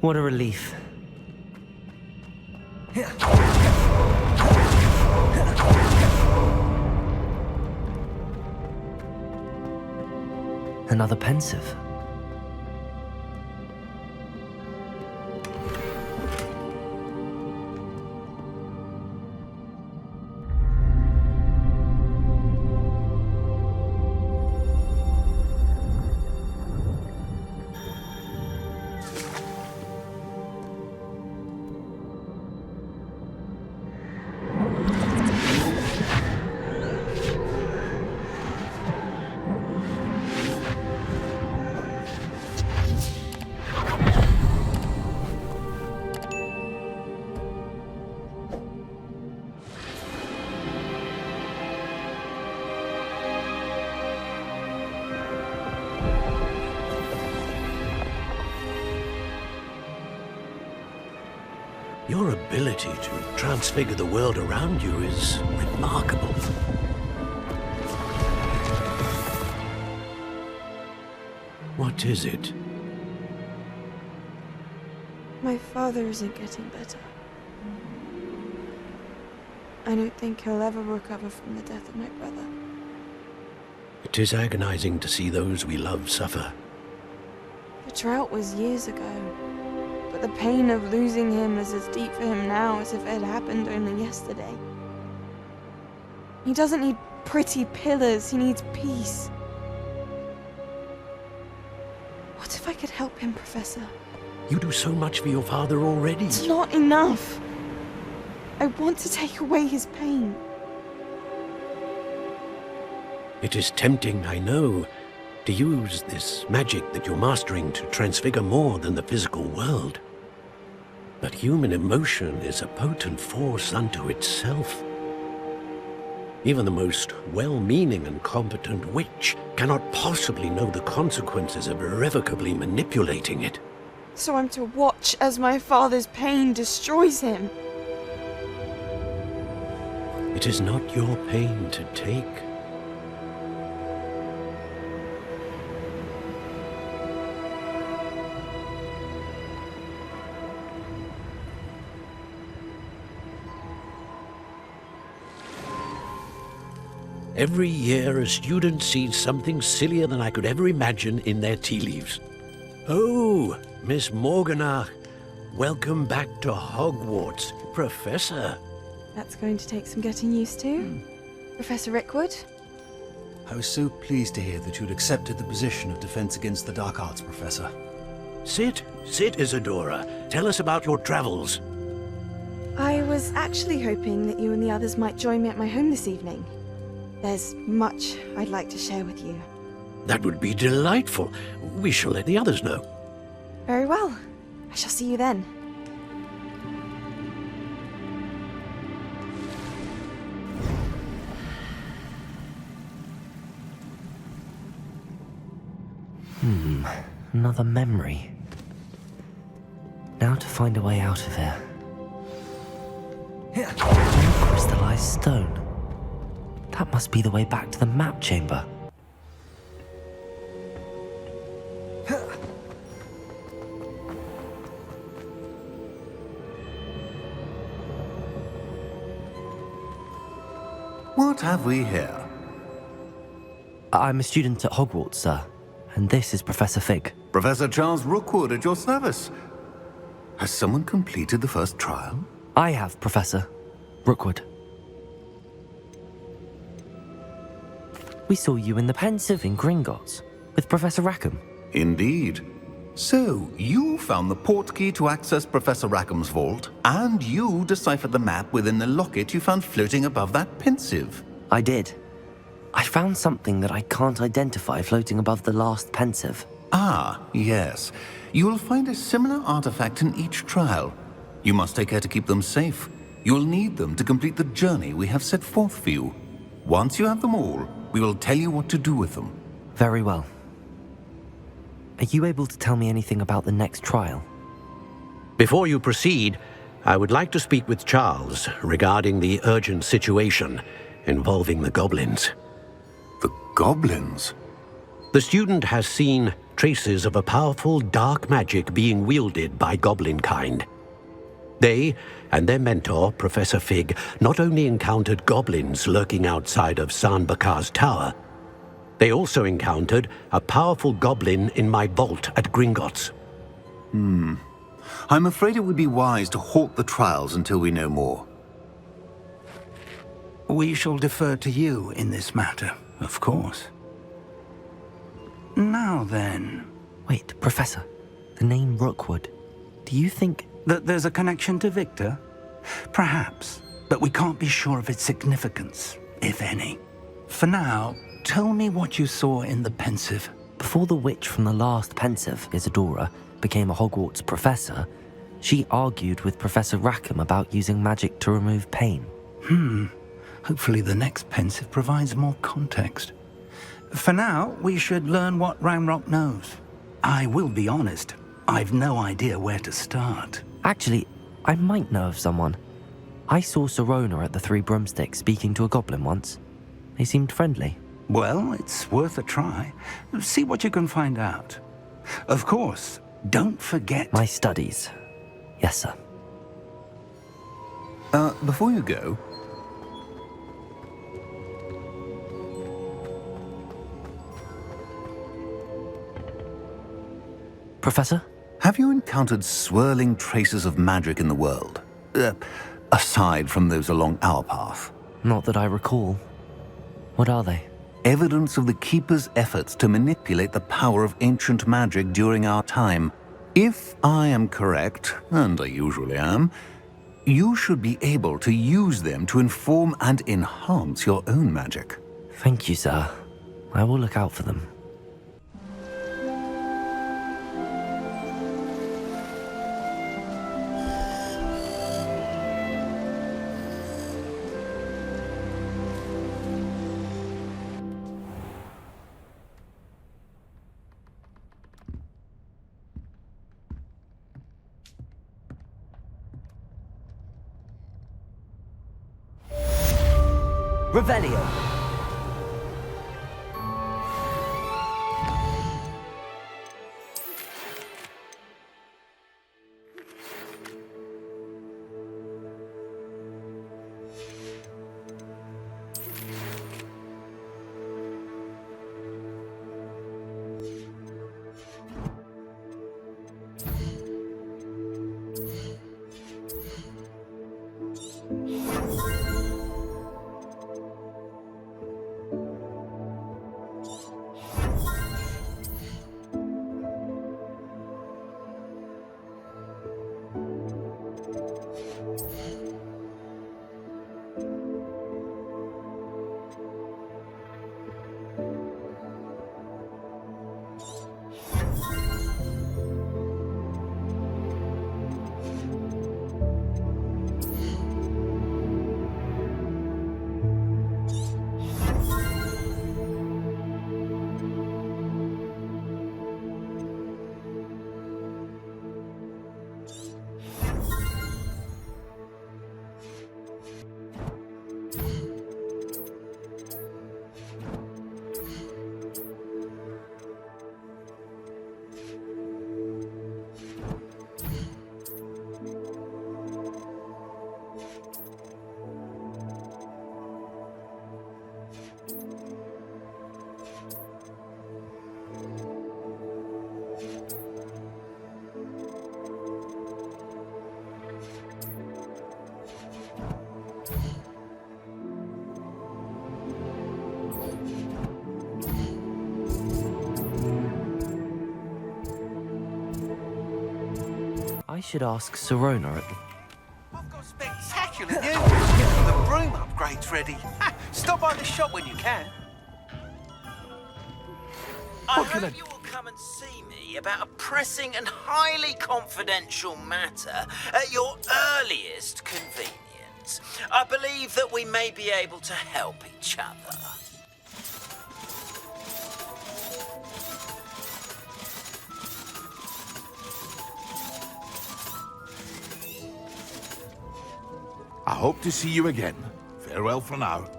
What a relief. Another pensive. Your ability to transfigure the world around you is remarkable. What is it? My father isn't getting better. I don't think he'll ever recover from the death of my brother. It is agonizing to see those we love suffer. The drought was years ago, but the pain of losing him is as deep for him now as if it had happened only yesterday. He doesn't need pretty pillars, he needs peace. What if I could help him, Professor? You do so much for your father already. It's not enough. I want to take away his pain. It is tempting, I know, to use this magic that you're mastering to transfigure more than the physical world. But human emotion is a potent force unto itself. Even the most well-meaning and competent witch cannot possibly know the consequences of irrevocably manipulating it. So I'm to watch as my father's pain destroys him. It is not your pain to take. Every year, a student sees something sillier than I could ever imagine in their tea leaves. Oh, Miss Morganach, welcome back to Hogwarts, Professor. That's going to take some getting used to. Professor Rickwood? I was so pleased to hear that you'd accepted the position of Defense Against the Dark Arts, Professor. Sit, Isadora. Tell us about your travels. I was actually hoping that you and the others might join me at my home this evening. There's much I'd like to share with you. That would be delightful. We shall let the others know. Very well. I shall see you then. Another memory. Now to find a way out of here. Crystallized stone. That must be the way back to the map chamber. What have we here? I'm a student at Hogwarts, sir. And this is Professor Fig. Professor Charles Rookwood at your service. Has someone completed the first trial? I have, Professor Rookwood. We saw you in the Pensive in Gringotts with Professor Rackham. Indeed. So, you found the portkey to access Professor Rackham's vault, and you deciphered the map within the locket you found floating above that Pensive. I did. I found something that I can't identify floating above the last Pensive. Ah, yes. You will find a similar artifact in each trial. You must take care to keep them safe. You will need them to complete the journey we have set forth for you. Once you have them all, we will tell you what to do with them. Very well. Are you able to tell me anything about the next trial? Before you proceed, I would like to speak with Charles regarding the urgent situation involving the goblins. The goblins? The student has seen traces of a powerful dark magic being wielded by goblin kind. They and their mentor, Professor Fig, not only encountered goblins lurking outside of Sanbakar's tower, they also encountered a powerful goblin in my vault at Gringotts. I'm afraid it would be wise to halt the trials until we know more. We shall defer to you in this matter, of course. Now then... Wait, Professor. The name Rookwood. Do you think... that there's a connection to Victor? Perhaps, but we can't be sure of its significance, if any. For now, tell me what you saw in the Pensive. Before the witch from the last Pensive, Isadora, became a Hogwarts professor, she argued with Professor Rackham about using magic to remove pain. Hopefully the next Pensive provides more context. For now, we should learn what Ranrock knows. I will be honest, I've no idea where to start. Actually, I might know of someone. I saw Sirona at the Three Broomsticks speaking to a goblin once. They seemed friendly. Well, it's worth a try. See what you can find out. Of course, don't forget... My studies. Yes, sir. Before you go... Professor? Have you encountered swirling traces of magic in the world? Aside from those along our path? Not that I recall. What are they? Evidence of the Keeper's efforts to manipulate the power of ancient magic during our time. If I am correct, and I usually am, you should be able to use them to inform and enhance your own magic. Thank you, sir. I will look out for them. Revelio. I should ask Sirona at the... I've got spectacular news! Getting the broom upgrades ready. Stop by the shop when you can. I hope you will come and see me about a pressing and highly confidential matter at your earliest convenience. I believe that we may be able to help each other. I hope to see you again. Farewell for now.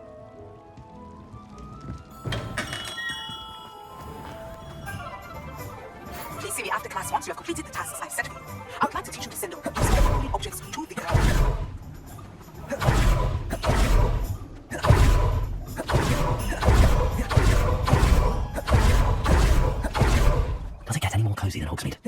Please see me after class once you have completed the tasks I've set for you. I would like to teach you to send useful holy objects to the earth. Does it get any more cozy than Hogsmeade?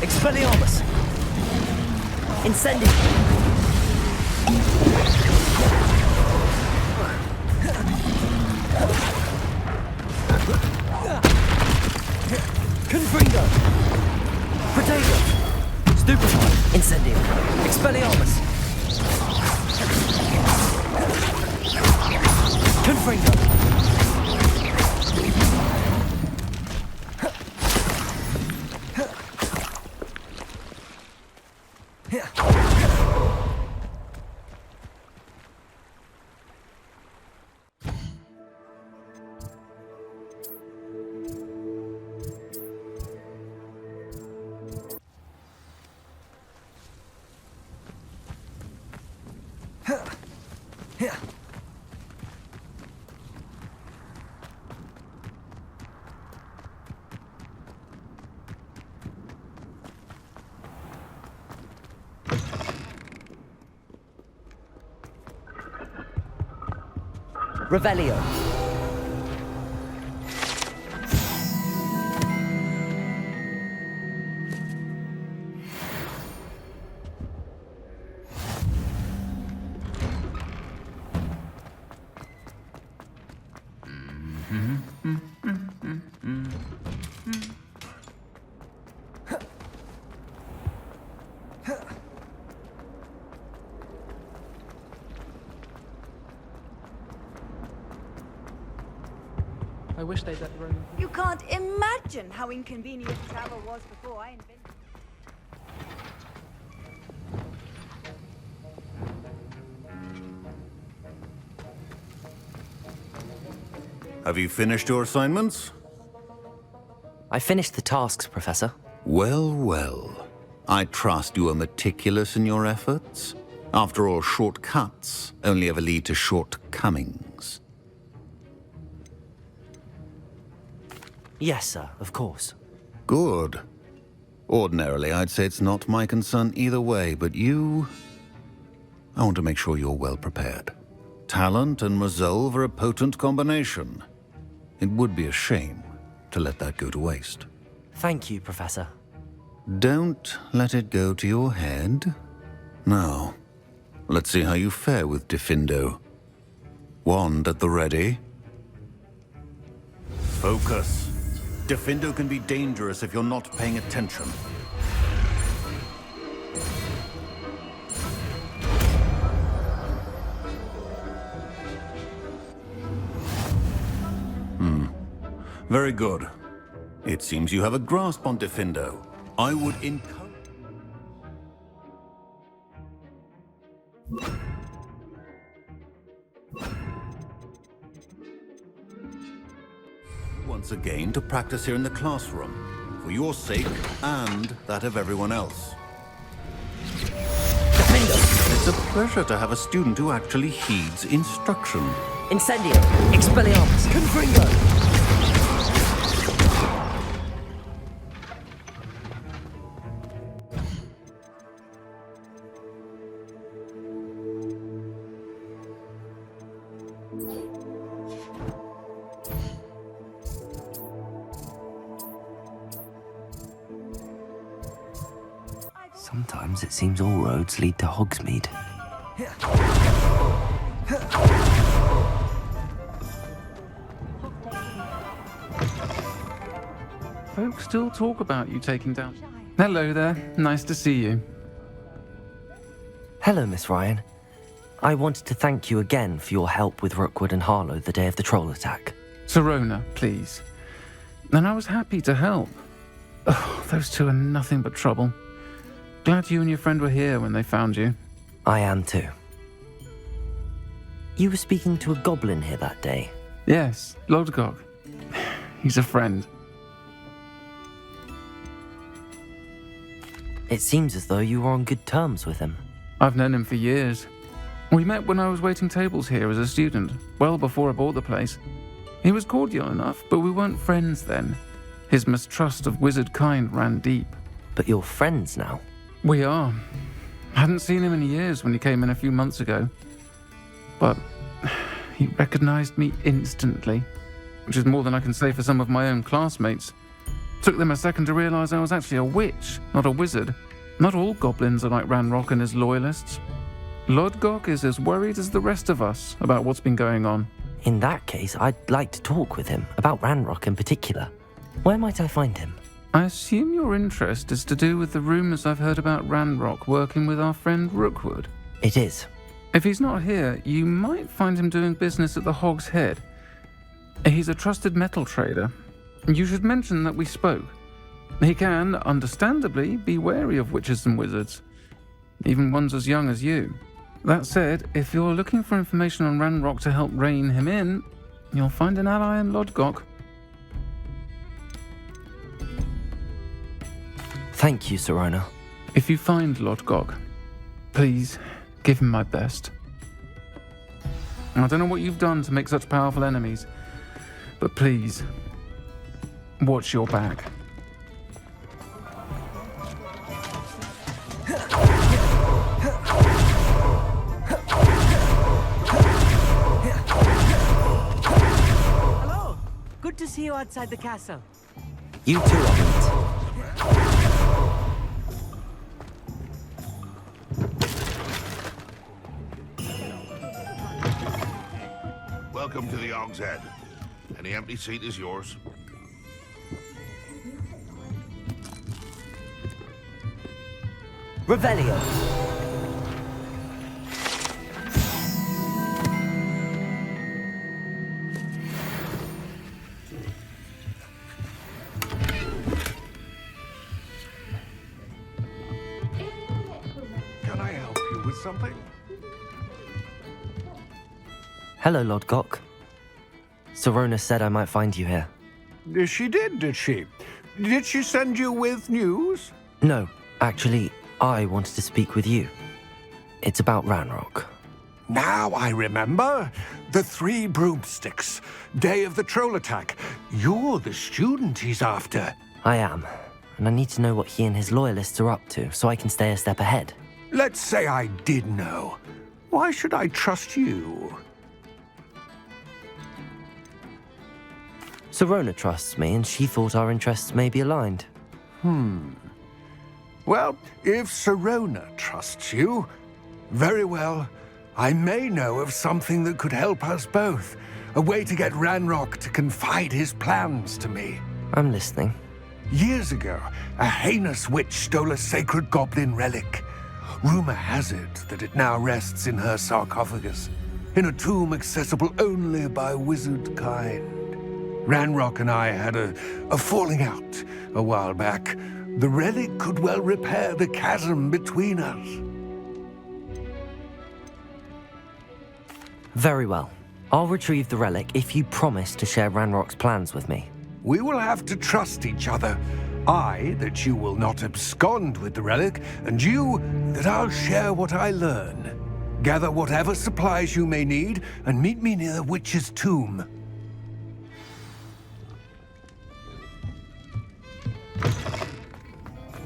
Expelliarmus! Incendium! Confringo! Protego! Stupefy! Incendium! Expelliarmus! Confringo! Revelio. I wish they'd let Ronan. You can't imagine how inconvenient travel was before I invented. Have you finished your assignments? I finished the tasks, Professor. Well, well. I trust you are meticulous in your efforts. After all, shortcuts only ever lead to shortcomings. Yes, sir, of course. Good. Ordinarily, I'd say it's not my concern either way, but you... I want to make sure you're well prepared. Talent and resolve are a potent combination. It would be a shame to let that go to waste. Thank you, Professor. Don't let it go to your head. Now, let's see how you fare with Diffindo. Wand at the ready. Focus. Diffindo can be dangerous if you're not paying attention. Very good. It seems you have a grasp on Diffindo. I would encourage... once again to practice here in the classroom, for your sake and that of everyone else. It's a pleasure to have a student who actually heeds instruction. Incendio! Expelliarmus! Confringo! Sometimes it seems all roads lead to Hogsmeade. Folks still talk about you taking down. Hello there. Nice to see you. Hello, Miss Ryan. I wanted to thank you again for your help with Rookwood and Harlow the day of the troll attack. Serona, please. And I was happy to help. Oh, those two are nothing but trouble. Glad you and your friend were here when they found you. I am too. You were speaking to a goblin here that day. Yes, Lodgok. He's a friend. It seems as though you were on good terms with him. I've known him for years. We met when I was waiting tables here as a student, well before I bought the place. He was cordial enough, but we weren't friends then. His mistrust of wizard kind ran deep. But you're friends now? We are. Hadn't seen him in years when he came in a few months ago. But he recognized me instantly, which is more than I can say for some of my own classmates. Took them a second to realize I was actually a witch, not a wizard. Not all goblins are like Ranrock and his loyalists. Lodgok is as worried as the rest of us about what's been going on. In that case, I'd like to talk with him, about Ranrock in particular. Where might I find him? I assume your interest is to do with the rumors I've heard about Ranrock working with our friend Rookwood. It is. If he's not here, you might find him doing business at the Hog's Head. He's a trusted metal trader. You should mention that we spoke. He can, understandably, be wary of witches and wizards, even ones as young as you. That said, if you're looking for information on Ranrock to help rein him in, you'll find an ally in Lodgok. Thank you, Serona. If you find Lodgok, please give him my best. I don't know what you've done to make such powerful enemies, but please, watch your back. Hello! Good to see you outside the castle. You too, Amit. Welcome to the Hog's Head. Any empty seat is yours. Revelio. Can I help you with something? Hello, Lodgok. Serona said I might find you here. She did she? Did she send you with news? No, actually, I wanted to speak with you. It's about Ranrock. Now I remember. The 3 broomsticks. Day of the troll attack. You're the student he's after. I am, and I need to know what he and his loyalists are up to so I can stay a step ahead. Let's say I did know. Why should I trust you? Serona trusts me, and she thought our interests may be aligned. Well, if Serona trusts you, very well. I may know of something that could help us both. A way to get Ranrock to confide his plans to me. I'm listening. Years ago, a heinous witch stole a sacred goblin relic. Rumor has it that it now rests in her sarcophagus, in a tomb accessible only by wizard kind. Ranrock and I had a falling out a while back. The relic could well repair the chasm between us. Very well. I'll retrieve the relic if you promise to share Ranrock's plans with me. We will have to trust each other. I, that you will not abscond with the relic, and you, that I'll share what I learn. Gather whatever supplies you may need, and meet me near the witch's tomb.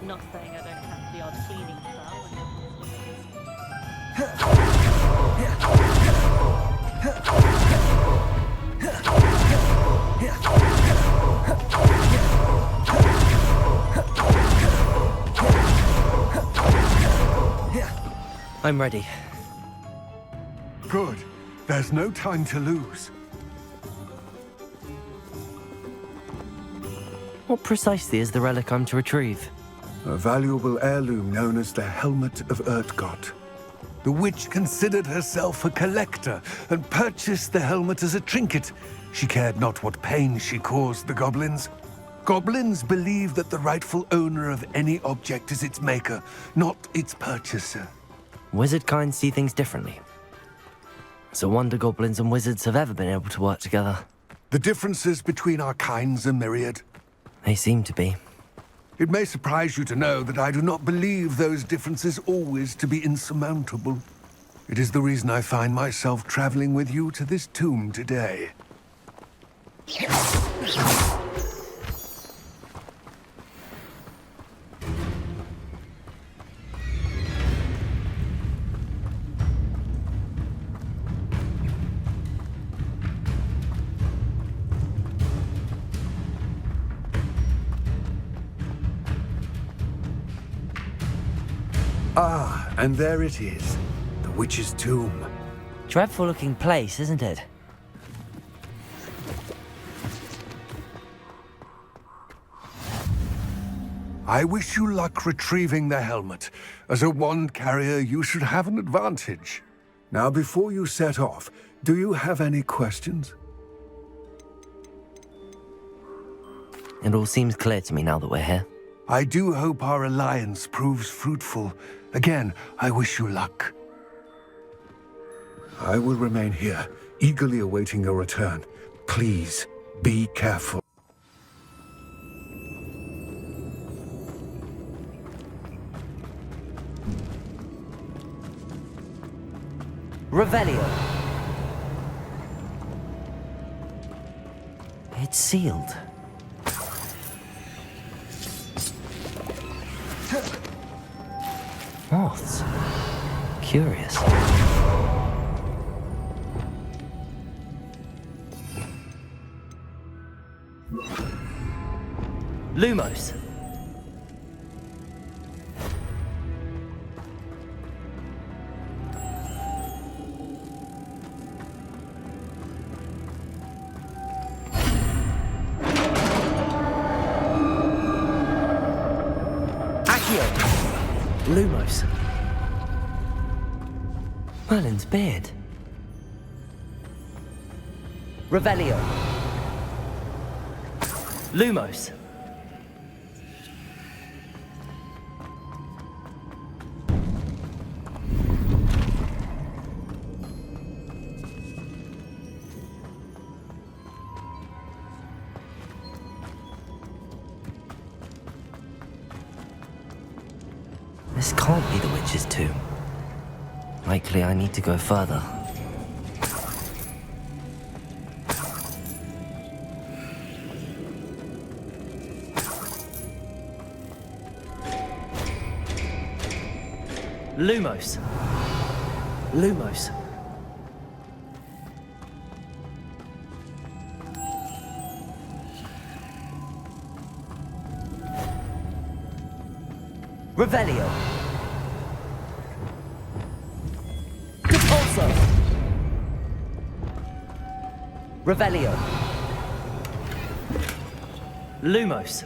Not saying I don't have the odd cleaning I'm ready. Good. There's no time to lose. What precisely is the relic I'm to retrieve? A valuable heirloom known as the Helmet of Urtgott. The witch considered herself a collector and purchased the helmet as a trinket. She cared not what pain she caused the goblins. Goblins believe that the rightful owner of any object is its maker, not its purchaser. Wizard kind see things differently. It's a wonder goblins and wizards have ever been able to work together. The differences between our kinds are myriad. They seem to be. It may surprise you to know that I do not believe those differences always to be insurmountable. It is the reason I find myself traveling with you to this tomb today. Ah, and there it is. The witch's tomb. Dreadful looking place, isn't it? I wish you luck retrieving the helmet. As a wand carrier, you should have an advantage. Now, before you set off, do you have any questions? It all seems clear to me now that we're here. I do hope our alliance proves fruitful. Again, I wish you luck. I will remain here, eagerly awaiting your return. Please, be careful. Revelio. It's sealed. Moths. Curious. Lumos. Lumos. Merlin's beard. Revelio. Lumos. This can't be the witch's tomb. Likely I need to go further. Lumos. Lumos. Revelio. Repulso. Revelio. Lumos.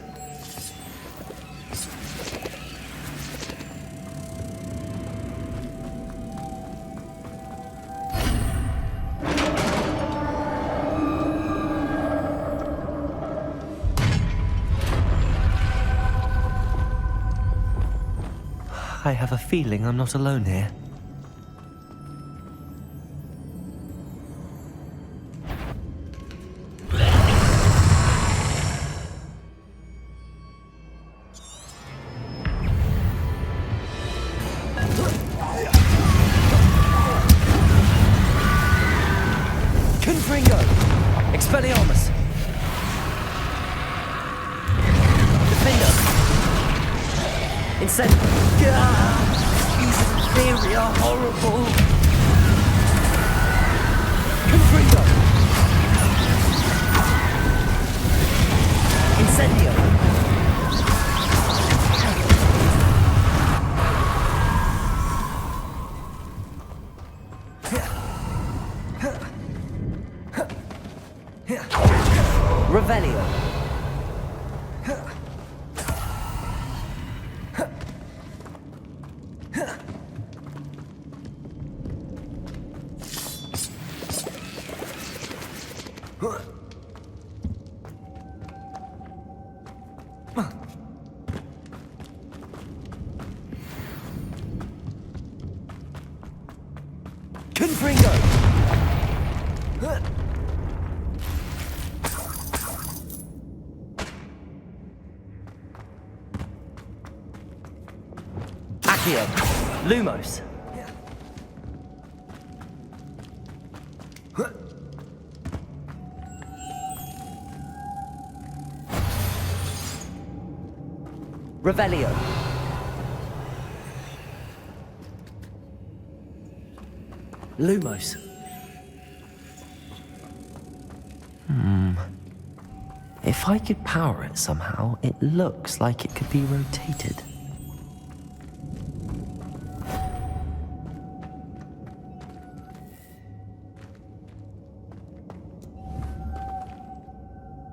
I have a feeling I'm not alone here. Confringo! Expelliarmus! Defender! Incendio! These in theory are horrible! Confringo! Incendio! Revelio. Accio. Lumos. Revelio. Lumos. If I could power it somehow, it looks like it could be rotated.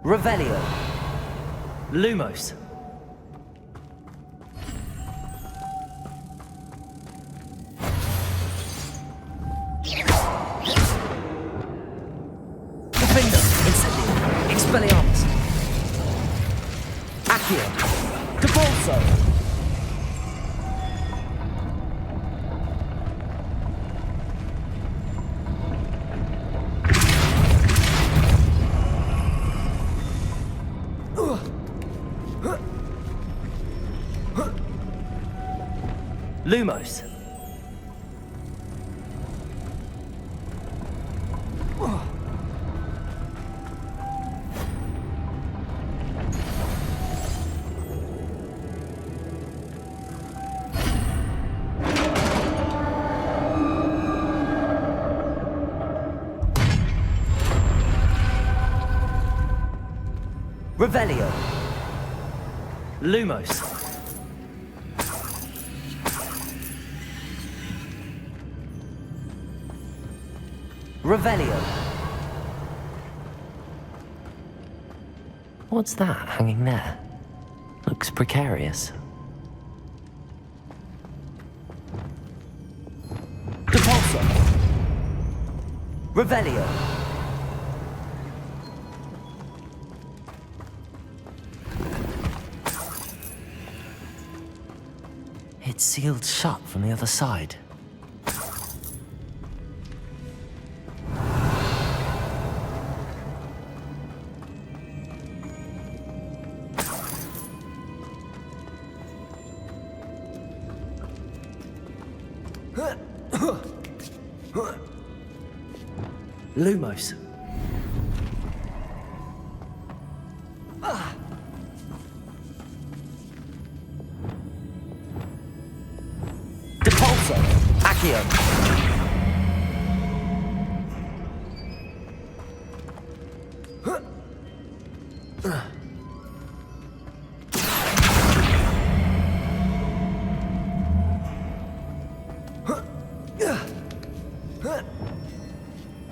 Revelio. Lumos. Defender. Incendio. Expelliarmus. Accio. Debolso. Lumos. Revelio. Lumos. Revelio. What's that hanging there? Looks precarious. Depulso. Revelio. It's sealed shut from the other side. Lumos. Depulso. Accio.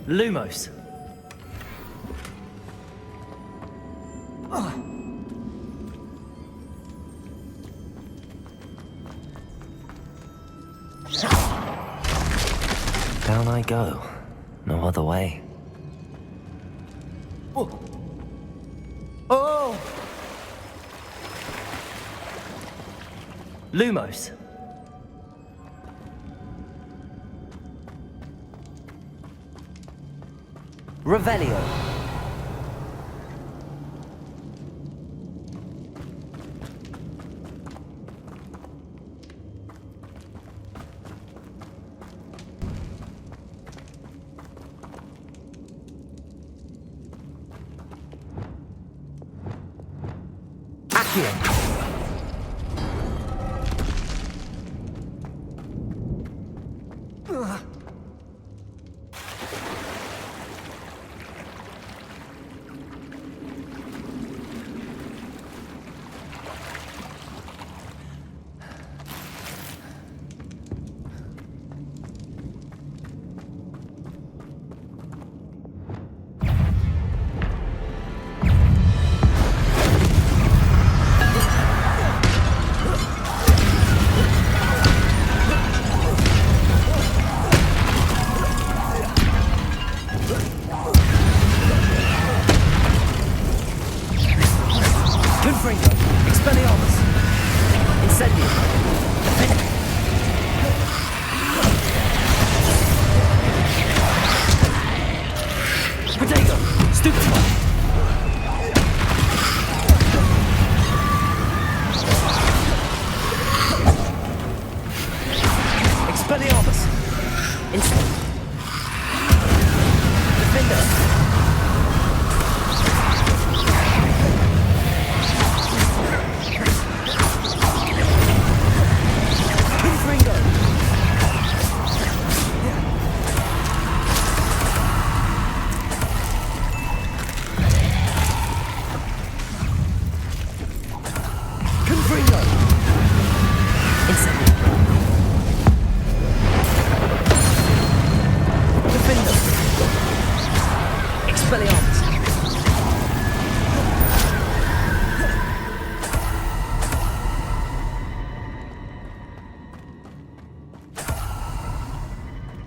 Lumos. Down I go. No other way. Oh! Lumos. Revelio. Accio.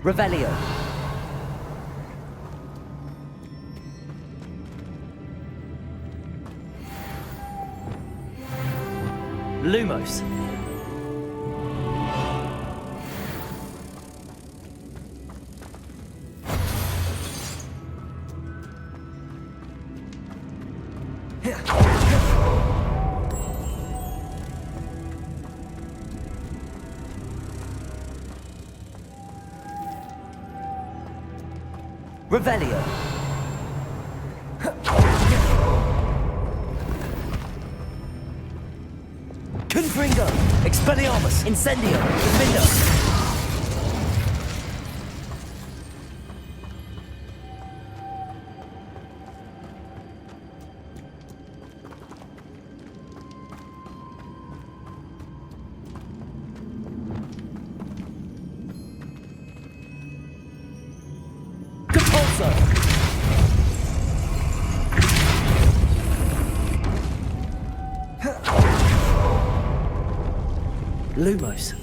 Revelio. Lumos. Revelio. Confringo. Expelliarmus. Incendio. Defendo. Lumos.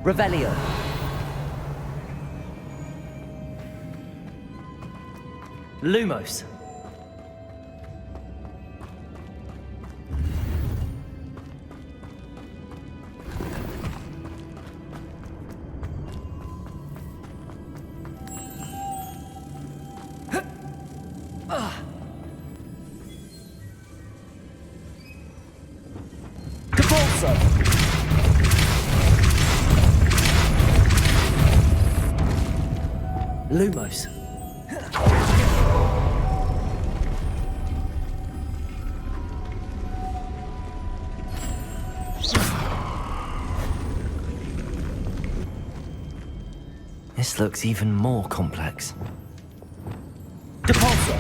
Revelio. Lumos. Lumos. This looks even more complex. Depulso.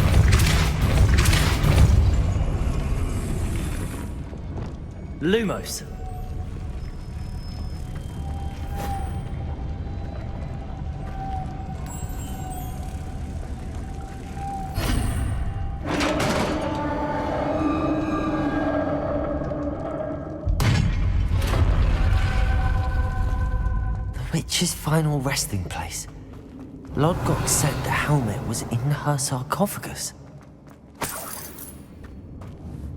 Lumos. Witch's final resting place. Lodgok said the helmet was in her sarcophagus.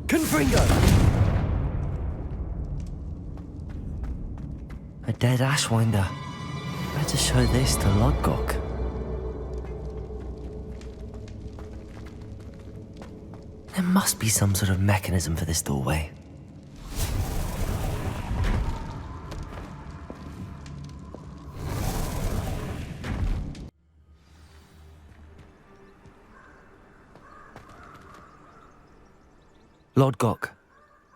Confringo! A dead Ashwinder. Better show this to Lodgok. There must be some sort of mechanism for this doorway. Lodgok,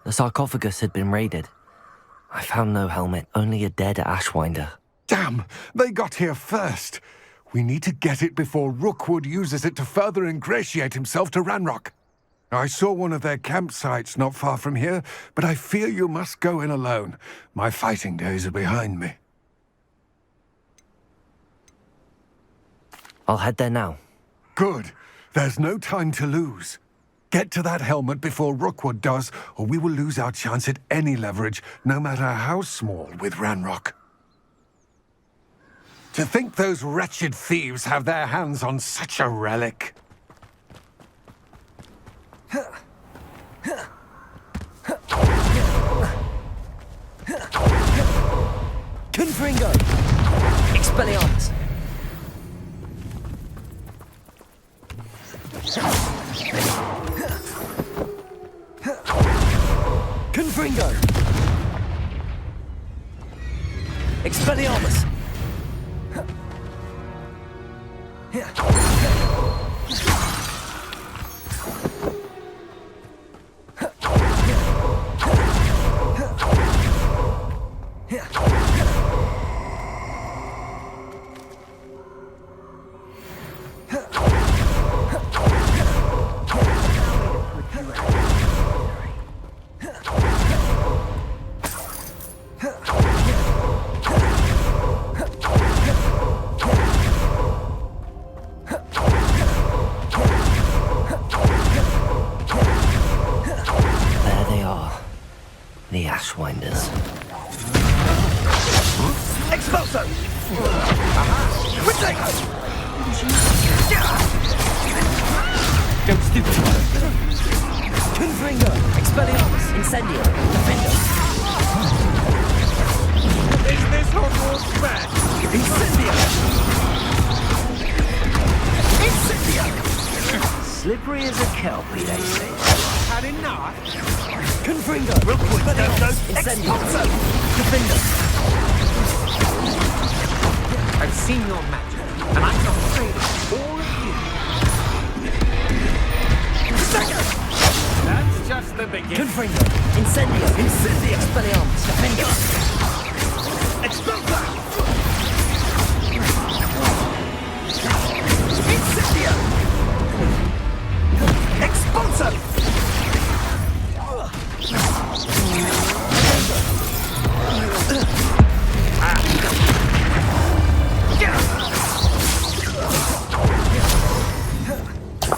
the sarcophagus had been raided. I found no helmet, only a dead Ashwinder. Damn! They got here first! We need to get it before Rookwood uses it to further ingratiate himself to Ranrock. I saw one of their campsites not far from here, but I fear you must go in alone. My fighting days are behind me. I'll head there now. Good. There's no time to lose. Get to that helmet before Rookwood does, or we will lose our chance at any leverage, no matter how small, with Ranrock. To think those wretched thieves have their hands on such a relic. Confringo! Expelliarmus! Confringo! Expelliarmus! Don't stupefy. Confringo. Expelliarmus. Incendio. Defender. Is this Hogwarts bad? Incendio. Incendio! Slippery as a kelpie, they say. Had enough? Confringo. Real quick, Incendio. Defender. I've seen your magic, and I'm not afraid of all of you. That's just the beginning. Confringo. Incendio. Incendio. Expelliarmus. Defender. Expulsa! Incendio! Expulsa!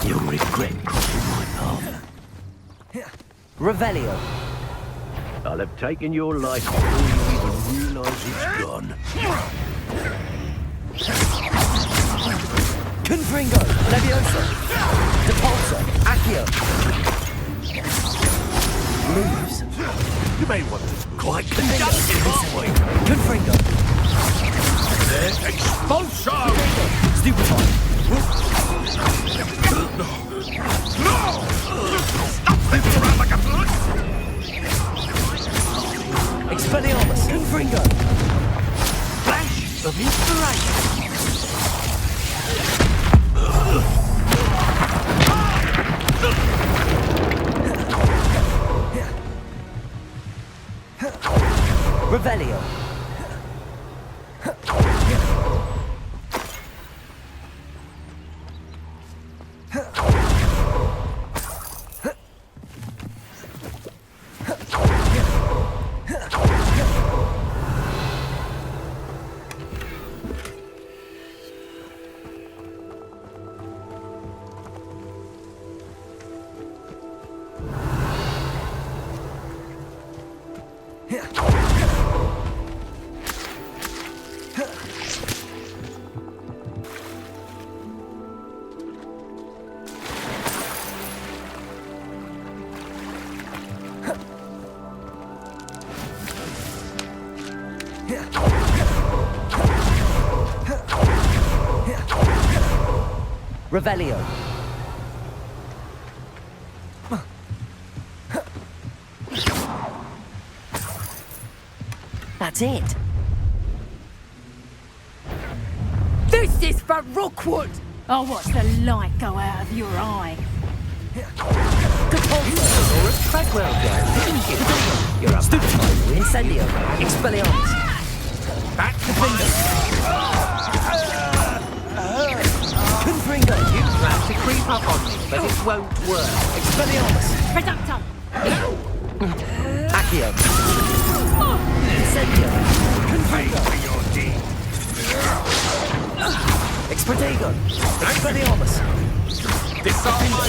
You'll regret crossing my path. Revelio. I'll have taken your life before you even realize it's gone. Confringo. Leviosa. Depulso. Accio. Lose. You may want to quite conductive, aren't we? Confringo. Expulso! Stupefy. No! Stop flipping around like a blood! Expelliarmus. Confringo. Flash of inspiration! Revelio. Revelio. That's it. This is for Rookwood! I'll watch the light go out of your eye. Bagwell, you're up. Stupefy. Incendio. Expelliarmus. Back to Defender. Confringo. You plan to creep up on me, but it won't work. Expelliarmus. Reductor! Accio. Incendio. Confringo. Your deed. Expedego. Expelliarmus. Disarm my...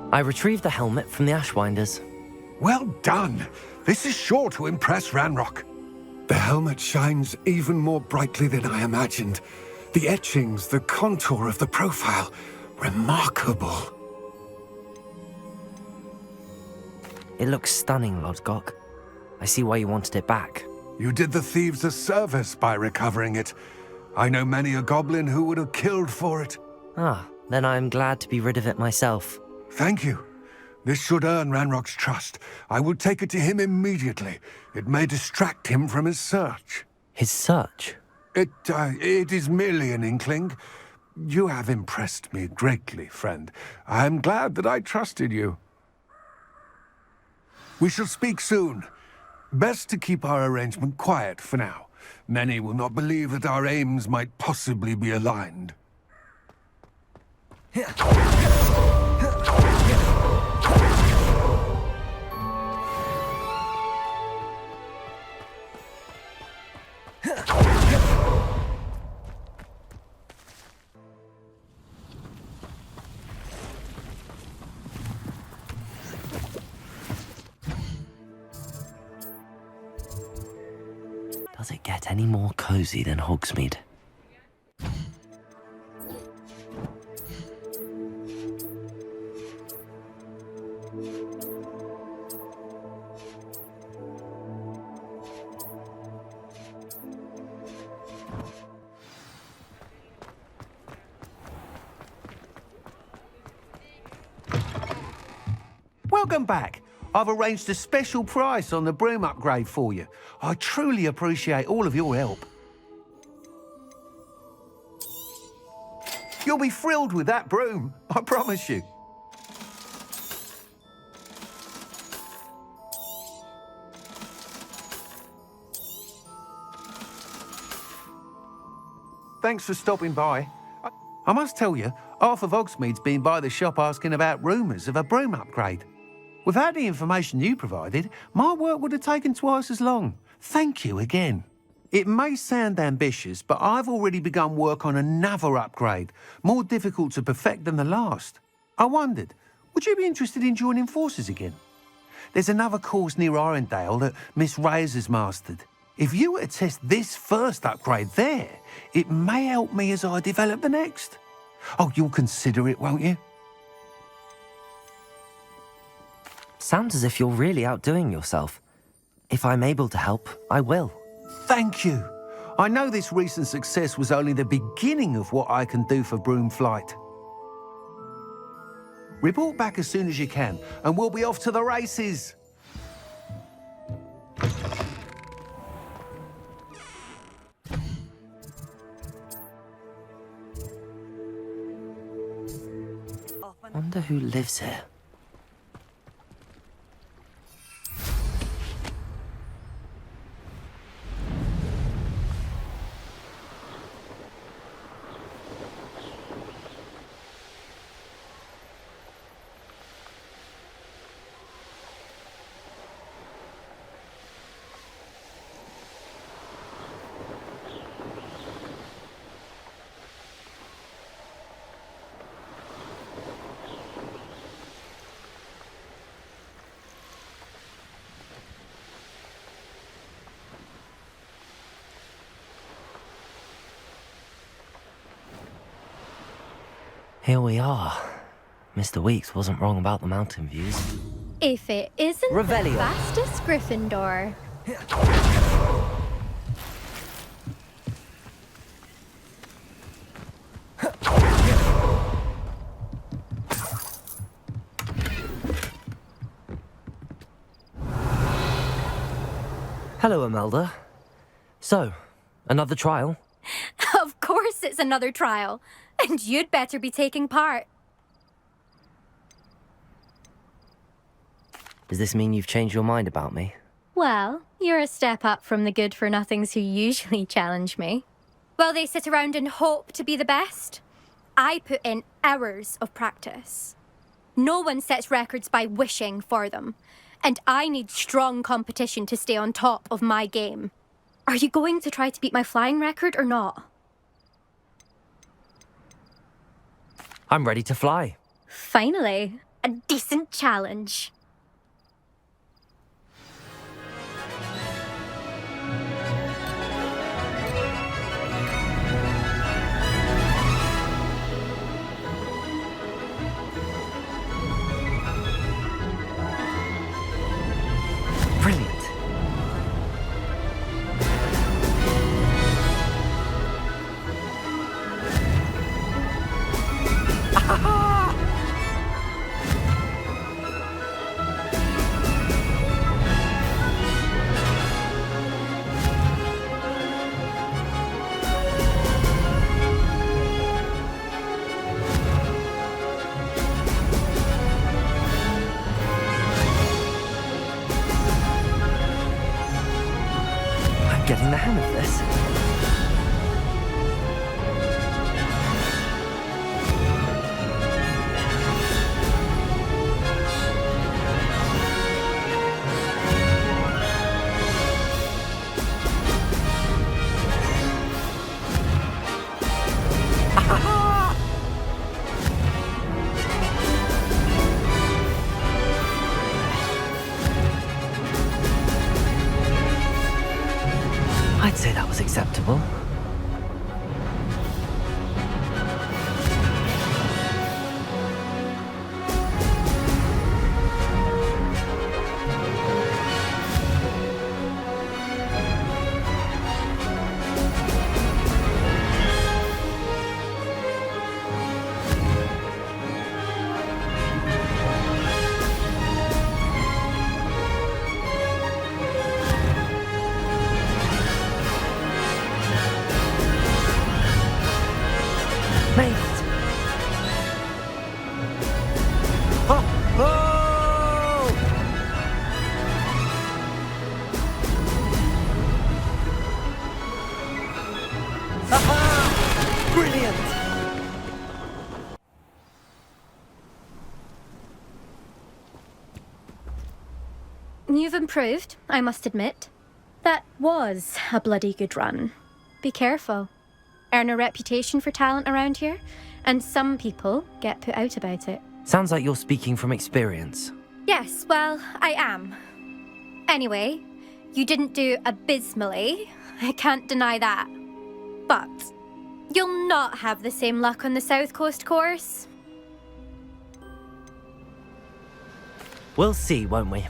I retrieved the helmet from the Ashwinders. Well done. This is sure to impress Ranrock. The helmet shines even more brightly than I imagined. The etchings, the contour of the profile, remarkable. It looks stunning, Lodgok. I see why you wanted it back. You did the thieves a service by recovering it. I know many a goblin who would have killed for it. Ah, then I am glad to be rid of it myself. Thank you. This should earn Ranrock's trust. I will take it to him immediately. It may distract him from his search. His search? It is merely an inkling. You have impressed me greatly, friend. I am glad that I trusted you. We shall speak soon. Best to keep our arrangement quiet for now. Many will not believe that our aims might possibly be aligned. Does it get any more cozy than Hogsmeade? Welcome back. I've arranged a special price on the broom upgrade for you. I truly appreciate all of your help. You'll be thrilled with that broom, I promise you. Thanks for stopping by. I must tell you, half of Hogsmeade's been by the shop asking about rumours of a broom upgrade. Without the information you provided, my work would have taken twice as long. Thank you again. It may sound ambitious, but I've already begun work on another upgrade, more difficult to perfect than the last. I wondered, would you be interested in joining forces again? There's another course near Arendelle that Miss Reyes has mastered. If you were to test this first upgrade there, it may help me as I develop the next. Oh, you'll consider it, won't you? Sounds as if you're really outdoing yourself. If I'm able to help, I will. Thank you. I know this recent success was only the beginning of what I can do for Broom Flight. Report back as soon as you can, and we'll be off to the races. Wonder who lives here. Here we are. Mr. Weeks wasn't wrong about the mountain views. If it isn't Revelio. the fastest Gryffindor. Hello, Imelda. So, another trial? Of course it's another trial. And you'd better be taking part. Does this mean you've changed your mind about me? Well, you're a step up from the good-for-nothings who usually challenge me. While they sit around and hope to be the best, I put in hours of practice. No one sets records by wishing for them, and I need strong competition to stay on top of my game. Are you going to try to beat my flying record or not? I'm ready to fly. Finally, a decent challenge. Brilliant. I'm getting the hang of this. I'd say that was acceptable. Made it. Brilliant! You've improved, I must admit. That was a bloody good run. Be careful. Earn a reputation for talent around here, and some people get put out about it. Sounds like you're speaking from experience. Yes, well, I am. Anyway, you didn't do abysmally. I can't deny that. But you'll not have the same luck on the South Coast course. We'll see, won't we?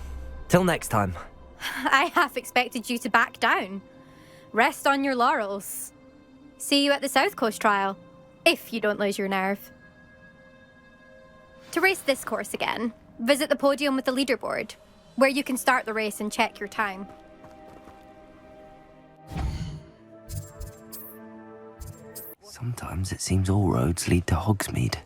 Till next time. I half expected you to back down. Rest on your laurels. See you at the South Coast trial, if you don't lose your nerve. To race this course again, visit the podium with the leaderboard, where you can start the race and check your time. Sometimes it seems all roads lead to Hogsmeade.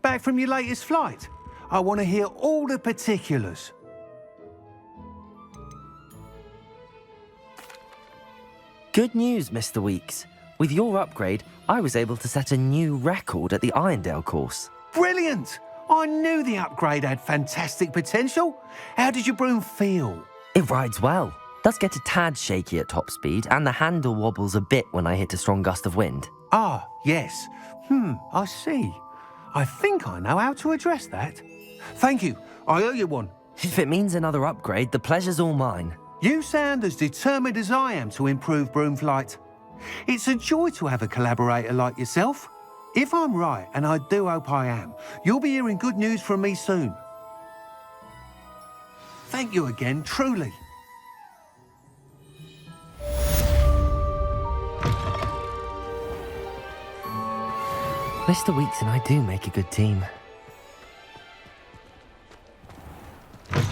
Back from your latest flight? I want to hear all the particulars. Good news, Mr. Weeks. With your upgrade, I was able to set a new record at the Irondale course. Brilliant! I knew the upgrade had fantastic potential. How did your broom feel? It rides well. Does get a tad shaky at top speed, and the handle wobbles a bit when I hit a strong gust of wind. Ah, yes. I see. I think I know how to address that. Thank you. I owe you one. If it means another upgrade, the pleasure's all mine. You sound as determined as I am to improve broom flight. It's a joy to have a collaborator like yourself. If I'm right, and I do hope I am, you'll be hearing good news from me soon. Thank you again, truly. Mr. Weeks and I do make a good team. Wish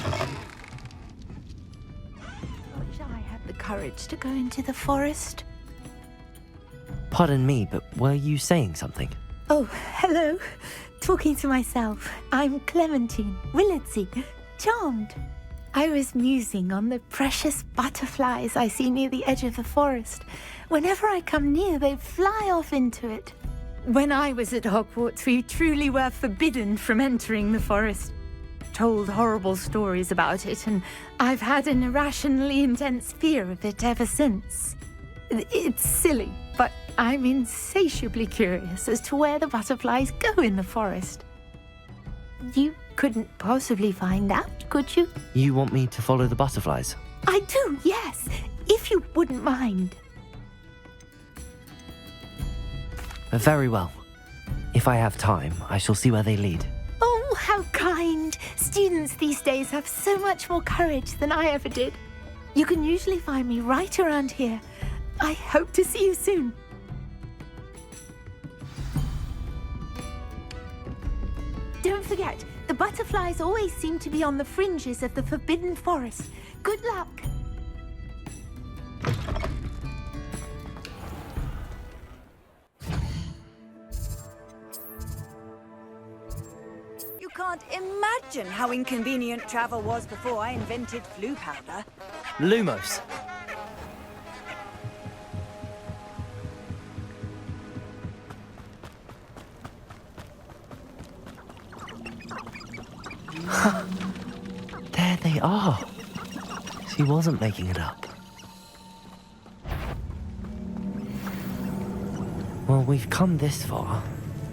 I had the courage to go into the forest. Pardon me, but were you saying something? Oh, hello. Talking to myself. I'm Clementine, Willardsey, charmed. I was musing on the precious butterflies I see near the edge of the forest. Whenever I come near, they fly off into it. When I was at Hogwarts, we truly were forbidden from entering the forest. Told horrible stories about it, and I've had an irrationally intense fear of it ever since. It's silly, but I'm insatiably curious as to where the butterflies go in the forest. You couldn't possibly find out, could you? You want me to follow the butterflies? I do, yes, if you wouldn't mind. Very well. If I have time, I shall see where they lead. Oh, how kind. Students these days have so much more courage than I ever did. You can usually find me right around here. I hope to see you soon. Don't forget, the butterflies always seem to be on the fringes of the Forbidden Forest. Good luck. You can't imagine how inconvenient travel was before I invented flu powder. Lumos. There they are. She wasn't making it up. Well, we've come this far.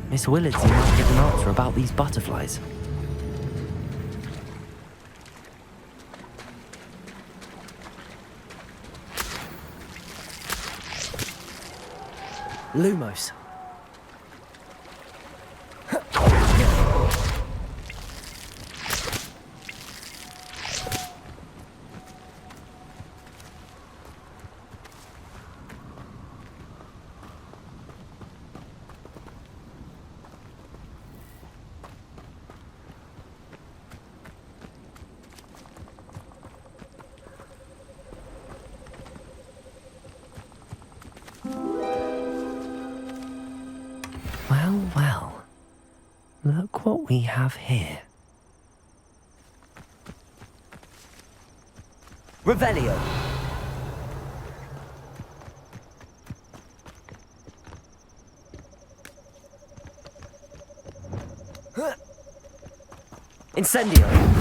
Miss Willardsy might give an answer about these butterflies. Lumos. Well, well. Look what we have here. Revelio. Incendio.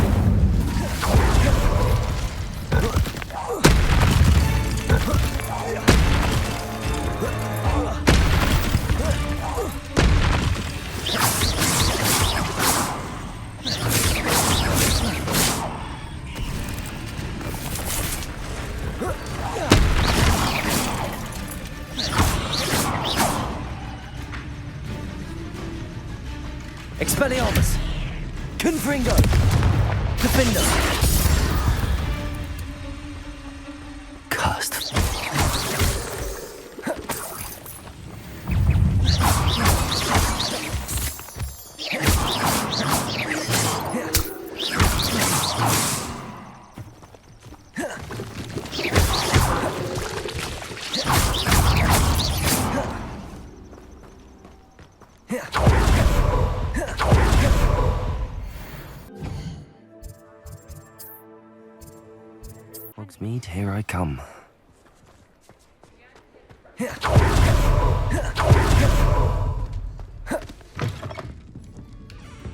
Expelliarmus! Confringo! Defender! Cursed. Hogsmeade, here I come.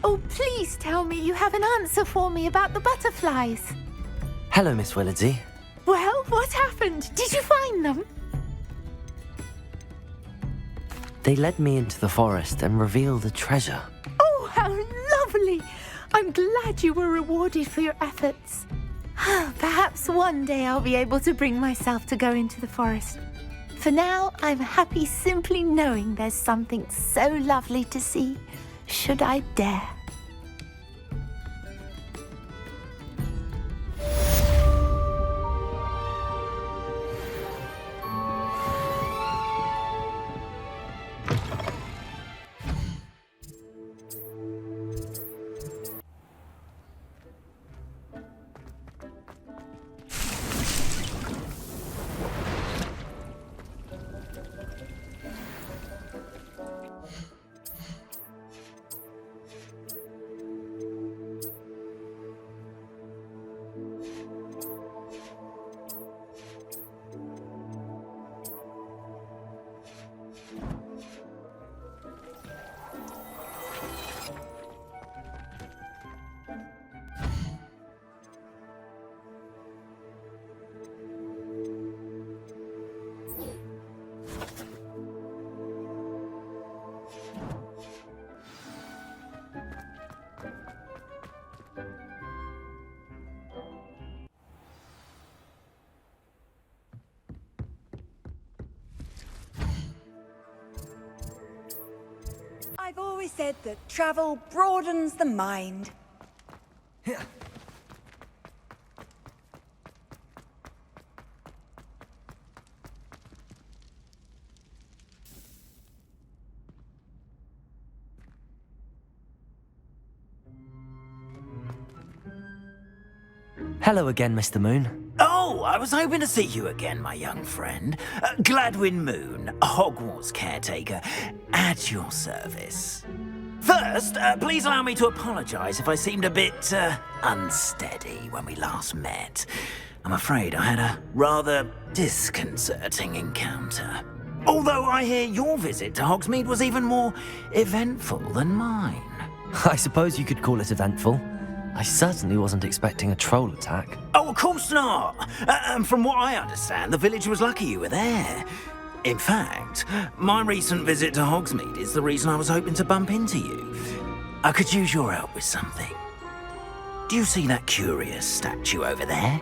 Oh, please tell me you have an answer for me about the butterflies. Hello, Miss Willardsy. Well, what happened? Did you find them? They led me into the forest and revealed a treasure. Oh, how lovely! I'm glad you were rewarded for your efforts. Perhaps one day I'll be able to bring myself to go into the forest. For now, I'm happy simply knowing there's something so lovely to see, should I dare. I've always said that travel broadens the mind. Hello again, Mr. Moon. Oh, I was hoping to see you again, my young friend. Gladwin Moon, Hogwarts caretaker, at your service. First, please allow me to apologize if I seemed a bit unsteady when we last met. I'm afraid I had a rather disconcerting encounter. Although I hear your visit to Hogsmeade was even more eventful than mine. I suppose you could call it eventful. I certainly wasn't expecting a troll attack. Oh, of course not. And from what I understand, the village was lucky you were there. In fact, my recent visit to Hogsmeade is the reason I was hoping to bump into you. I could use your help with something. Do you see that curious statue over there?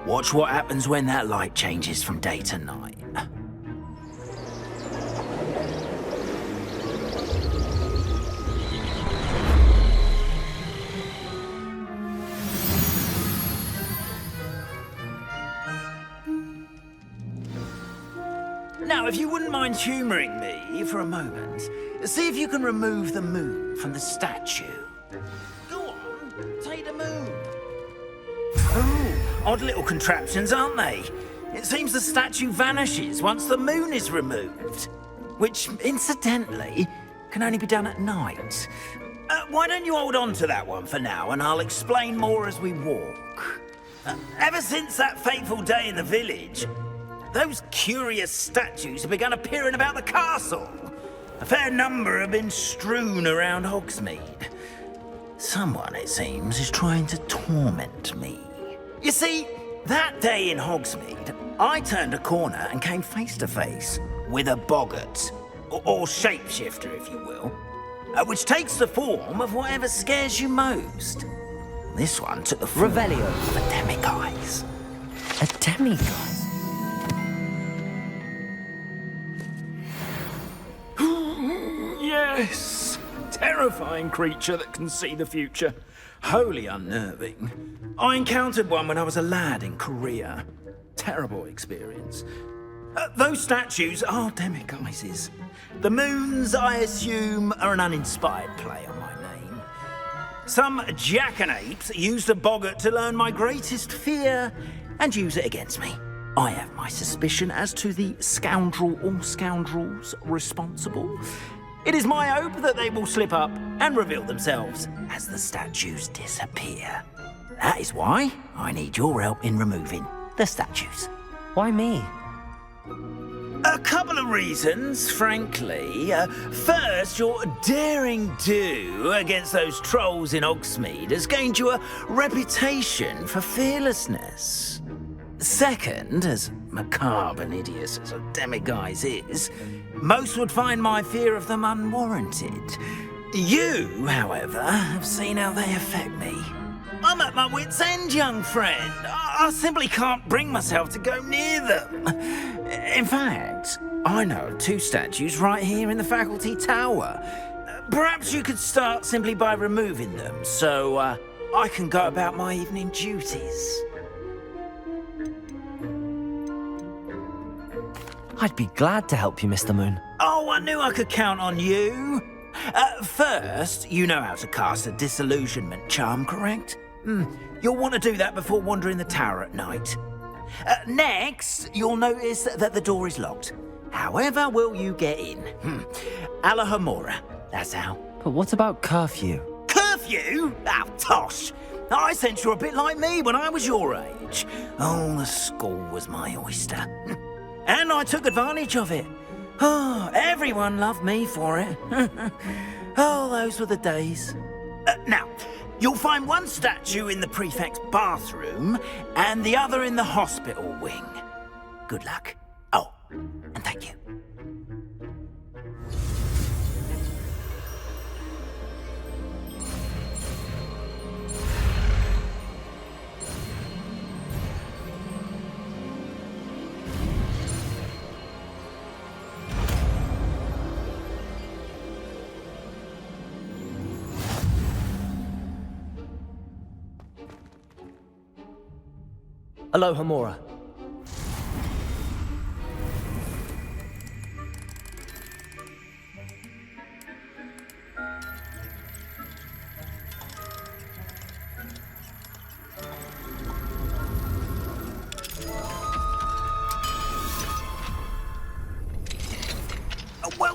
Watch what happens when that light changes from day to night. Now, if you wouldn't mind humouring me for a moment, see if you can remove the moon from the statue. Go on, take the moon. Oh, odd little contraptions, aren't they? It seems the statue vanishes once the moon is removed. Which, incidentally, can only be done at night. Why don't you hold on to that one for now, and I'll explain more as we walk. Ever since that fateful day in the village, those curious statues have begun appearing about the castle. A fair number have been strewn around Hogsmeade. Someone, it seems, is trying to torment me. You see, that day in Hogsmeade, I turned a corner and came face to face with a boggart, or shapeshifter, if you will, which takes the form of whatever scares you most. This one took the form of a demiguise. A demiguise? Yes! Terrifying creature that can see the future. Wholly unnerving. I encountered one when I was a lad in Korea. Terrible experience. Those statues are demiguises. The moons, I assume, are an uninspired play on my name. Some jackanapes used a boggart to learn my greatest fear and use it against me. I have my suspicion as to the scoundrel or scoundrels responsible. It is my hope that they will slip up and reveal themselves as the statues disappear. That is why I need your help in removing the statues. Why me? A couple of reasons, frankly. First, your daring do against those trolls in Hogsmeade has gained you a reputation for fearlessness. Second, as macabre and hideous as a demiguise is, most would find my fear of them unwarranted. You, however, have seen how they affect me. I'm at my wit's end, young friend. I simply can't bring myself to go near them. In fact, I know of two statues right here in the faculty tower. Perhaps you could start simply by removing them, so I can go about my evening duties. I'd be glad to help you, Mr. Moon. Oh, I knew I could count on you. First, you know how to cast a disillusionment charm, correct? You'll want to do that before wandering the tower at night. Next, you'll notice that the door is locked. However will you get in? Alahomora, that's how. But what about curfew? Curfew? Oh, tosh. I sense you're a bit like me when I was your age. Oh, the school was my oyster. And I took advantage of it. Oh, everyone loved me for it. Oh, those were the days. Now, you'll find one statue in the prefect's bathroom and the other in the hospital wing. Good luck. Oh, and thank you. Alohomora.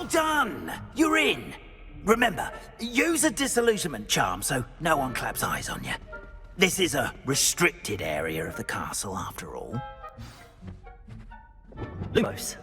done! You're in! Remember, use a disillusionment charm so no one claps eyes on you. This is a restricted area of the castle, after all. Lumos.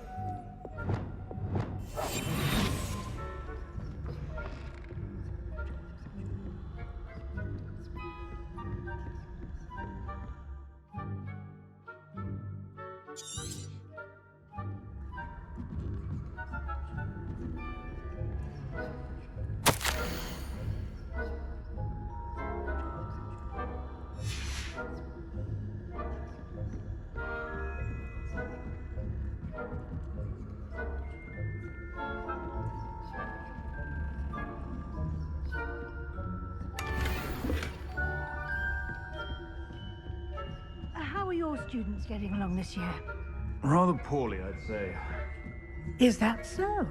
How are your students getting along this year? Rather poorly, I'd say. Is that so?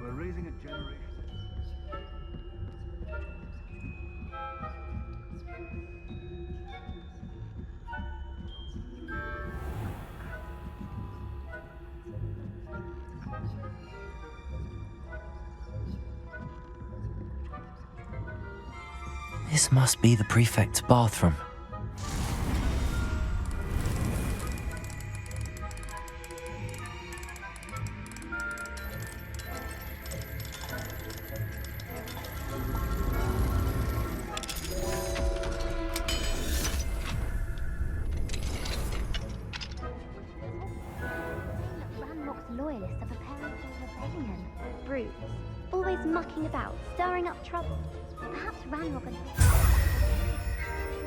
We're raising a generation. This must be the prefect's bathroom. Loyalists are preparing for rebellion. Brutes, always mucking about, stirring up trouble. Perhaps Ranrock and the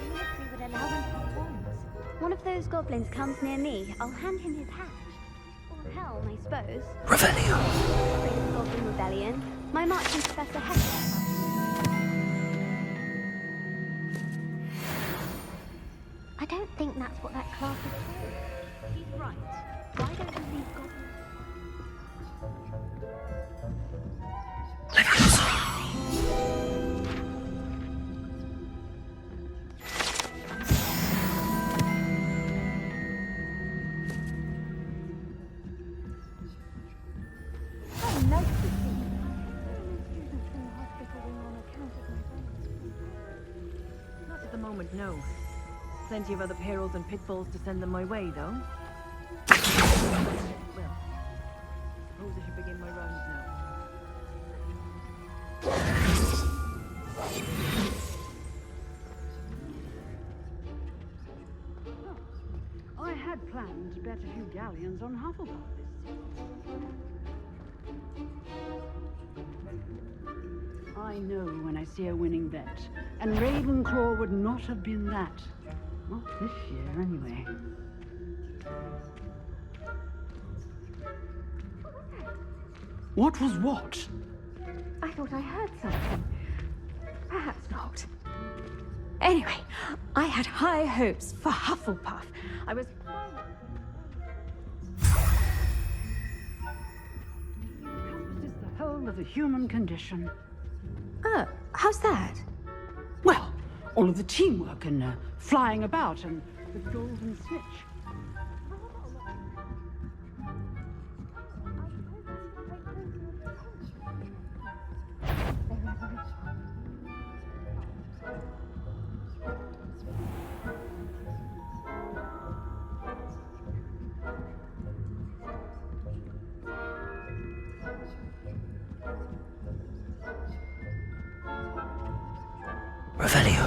military would allow them to have wands. One of those goblins comes near me, I'll hand him his hatch. Or helm, I suppose. Revelio. Great Goblin Rebellion. My marching professor Hector. I don't think that's what that class is for. He's right. Why don't we leave goblins? Not at the moment, no. Plenty of other perils and pitfalls to send them my way, though. Well, suppose I should begin my rounds now. I had planned to bet a few galleons on Hufflepuff this season. I know when I see a winning bet, and Ravenclaw would not have been that. Not this year, anyway. What was what? I thought I heard something. Perhaps not. Anyway, I had high hopes for Hufflepuff. I was... This is the whole of the human condition. Oh, how's that? Well, all of the teamwork and flying about and the golden snitch. Revelio.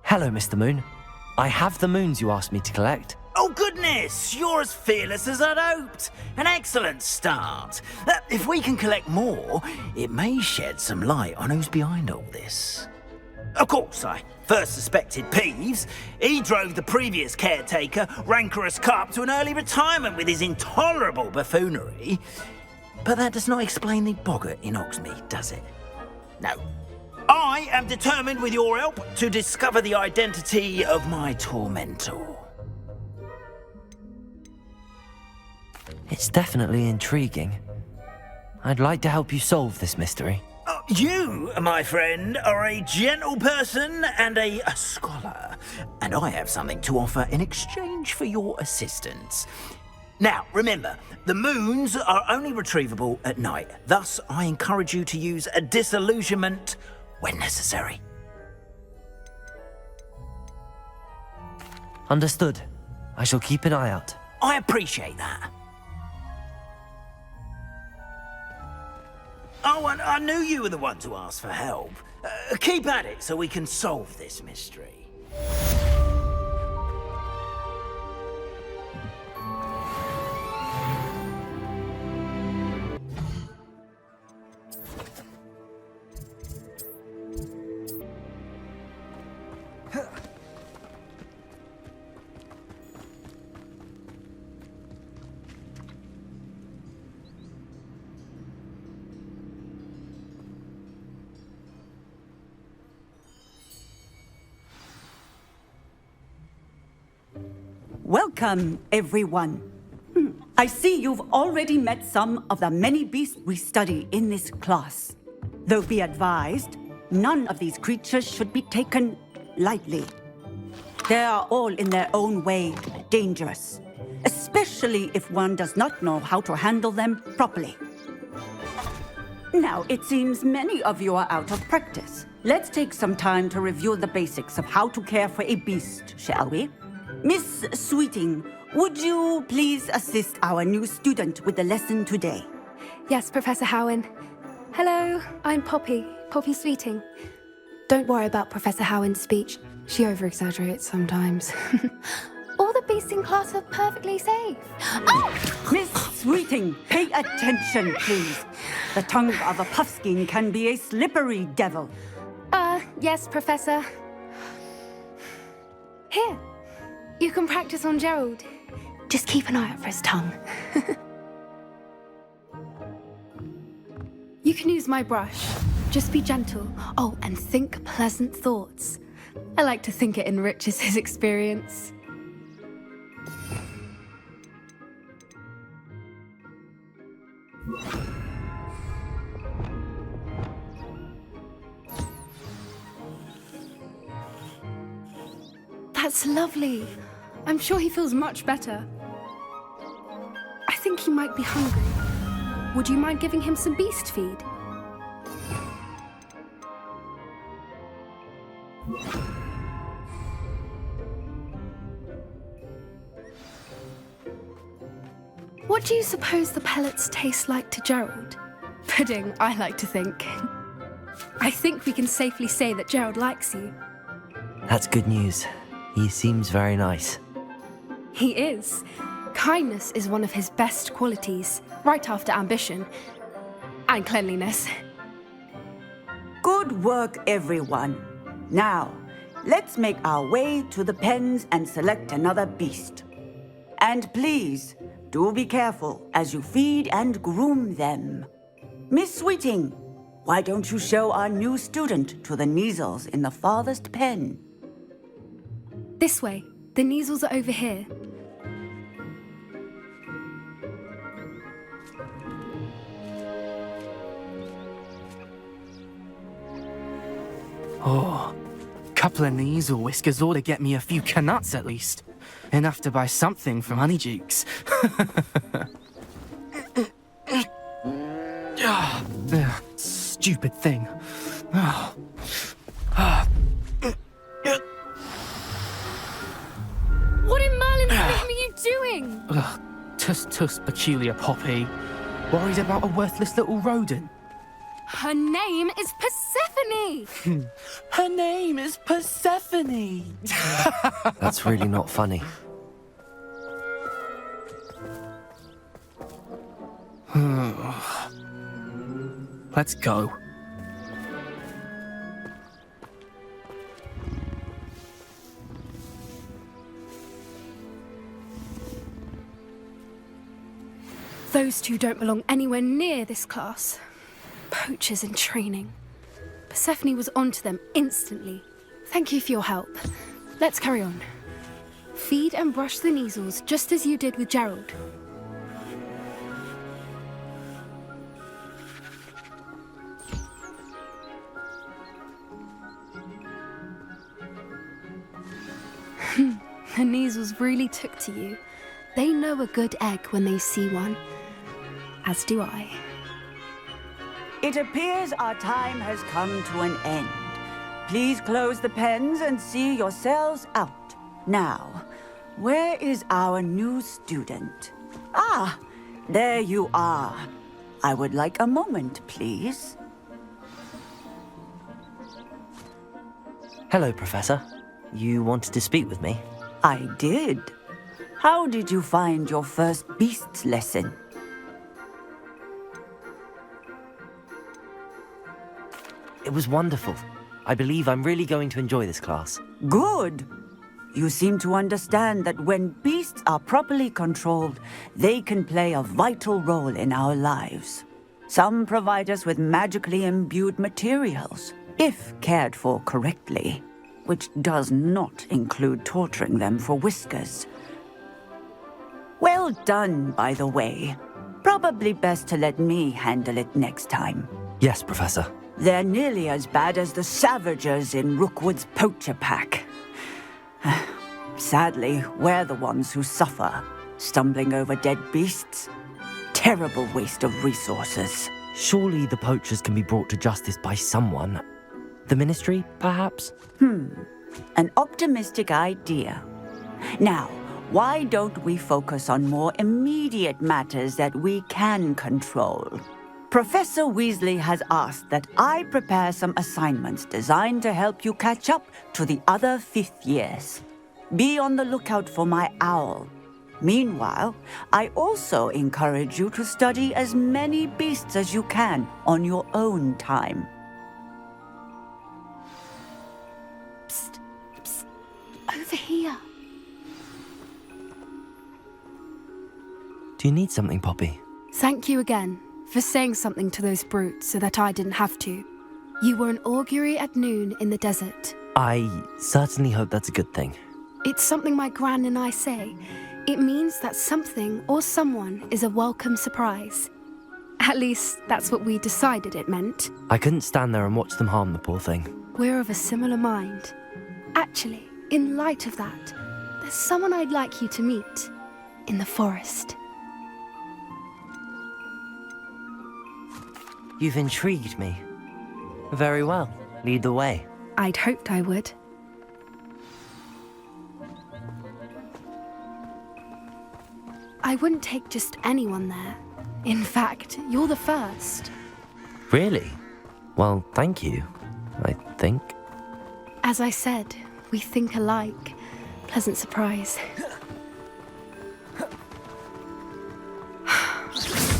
Hello, Mr. Moon. I have the moons you asked me to collect. Oh, goodness! You're as fearless as I'd hoped. An excellent start. If we can collect more, it may shed some light on who's behind all this. Of course, I first suspected Peeves, he drove the previous caretaker, rancorous Carp, to an early retirement with his intolerable buffoonery. But that does not explain the boggart in Hogsmeade, does it? No. I am determined, with your help, to discover the identity of my tormentor. It's definitely intriguing. I'd like to help you solve this mystery. You, my friend, are a gentle person and a scholar, and I have something to offer in exchange for your assistance. Now, remember, the moons are only retrievable at night. Thus, I encourage you to use a disillusionment when necessary. Understood. I shall keep an eye out. I appreciate that. Oh, and I knew you were the one to ask for help. Keep at it so we can solve this mystery. Welcome, everyone. I see you've already met some of the many beasts we study in this class. Though be advised, none of these creatures should be taken lightly. They are all in their own way dangerous, especially if one does not know how to handle them properly. Now, it seems many of you are out of practice. Let's take some time to review the basics of how to care for a beast, shall we? Miss Sweeting, would you please assist our new student with the lesson today? Yes, Professor Howen. Hello, I'm Poppy Sweeting. Don't worry about Professor Howen's speech. She over-exaggerates sometimes. All the beasts in class are perfectly safe. Oh! Miss Sweeting, pay attention, please. The tongue of a puffskein can be a slippery devil. Yes, Professor. Here. You can practice on Gerald. Just keep an eye out for his tongue. You can use my brush. Just be gentle. Oh, and think pleasant thoughts. I like to think it enriches his experience. That's lovely. I'm sure he feels much better. I think he might be hungry. Would you mind giving him some beast feed? What do you suppose the pellets taste like to Gerald? Pudding, I like to think. I think we can safely say that Gerald likes you. That's good news. He seems very nice. He is. Kindness is one of his best qualities, right after ambition. And cleanliness. Good work, everyone. Now, let's make our way to the pens and select another beast. And please, do be careful as you feed and groom them. Miss Sweeting, why don't you show our new student to the Neasels in the farthest pen? This way. The Neasels are over here. Oh, couple of Neasel whiskers ought to get me a few canuts at least. Enough to buy something from Honeydukes. Stupid thing. What in Merlin's name are you doing? Tuss, peculiar Poppy. Worried about a worthless little rodent. Her name is Persephone! Her name is Persephone! That's really not funny. Let's go. Those two don't belong anywhere near this class. Poachers in training. Persephone was onto them instantly. Thank you for your help. Let's carry on. Feed and brush the measles just as you did with Gerald. The measles really took to you. They know a good egg when they see one. As do I. It appears our time has come to an end. Please close the pens and see yourselves out. Now, where is our new student? Ah, there you are. I would like a moment, please. Hello, Professor. You wanted to speak with me? I did. How did you find your first beasts lesson? It was wonderful. I believe I'm really going to enjoy this class. Good. You seem to understand that when beasts are properly controlled, they can play a vital role in our lives. Some provide us with magically imbued materials, if cared for correctly, which does not include torturing them for whiskers. Well done, by the way. Probably best to let me handle it next time. Yes, Professor. They're nearly as bad as the Savagers in Rookwood's poacher pack. Sadly, we're the ones who suffer, stumbling over dead beasts. Terrible waste of resources. Surely the poachers can be brought to justice by someone. The Ministry, perhaps? An optimistic idea. Now, why don't we focus on more immediate matters that we can control? Professor Weasley has asked that I prepare some assignments designed to help you catch up to the other 5th years. Be on the lookout for my owl. Meanwhile, I also encourage you to study as many beasts as you can on your own time. Psst, psst. Over here. Do you need something, Poppy? Thank you again for saying something to those brutes so that I didn't have to. You were an augury at noon in the desert. I certainly hope that's a good thing. It's something my gran and I say. It means that something or someone is a welcome surprise. At least, that's what we decided it meant. I couldn't stand there and watch them harm the poor thing. We're of a similar mind. Actually, in light of that, there's someone I'd like you to meet. In the forest. You've intrigued me. Very well. Lead the way. I'd hoped I would. I wouldn't take just anyone there. In fact, you're the first. Really? Well, thank you, I think. As I said, we think alike. Pleasant surprise.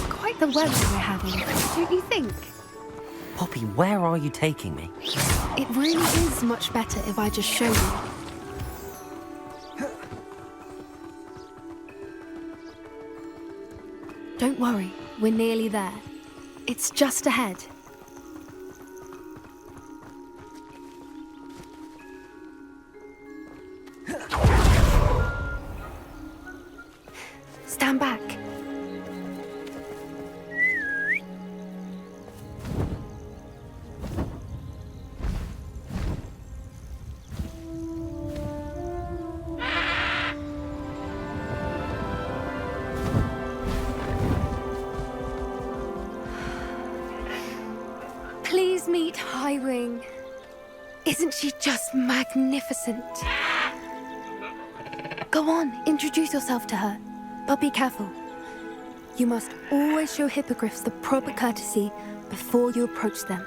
Quite the weather we're having, don't you think? Poppy, where are you taking me? It really is much better if I just show you. Don't worry, we're nearly there. It's just ahead. Stand back. Please meet Highwing. Isn't she just magnificent? Go on, introduce yourself to her. But be careful. You must always show hippogriffs the proper courtesy before you approach them.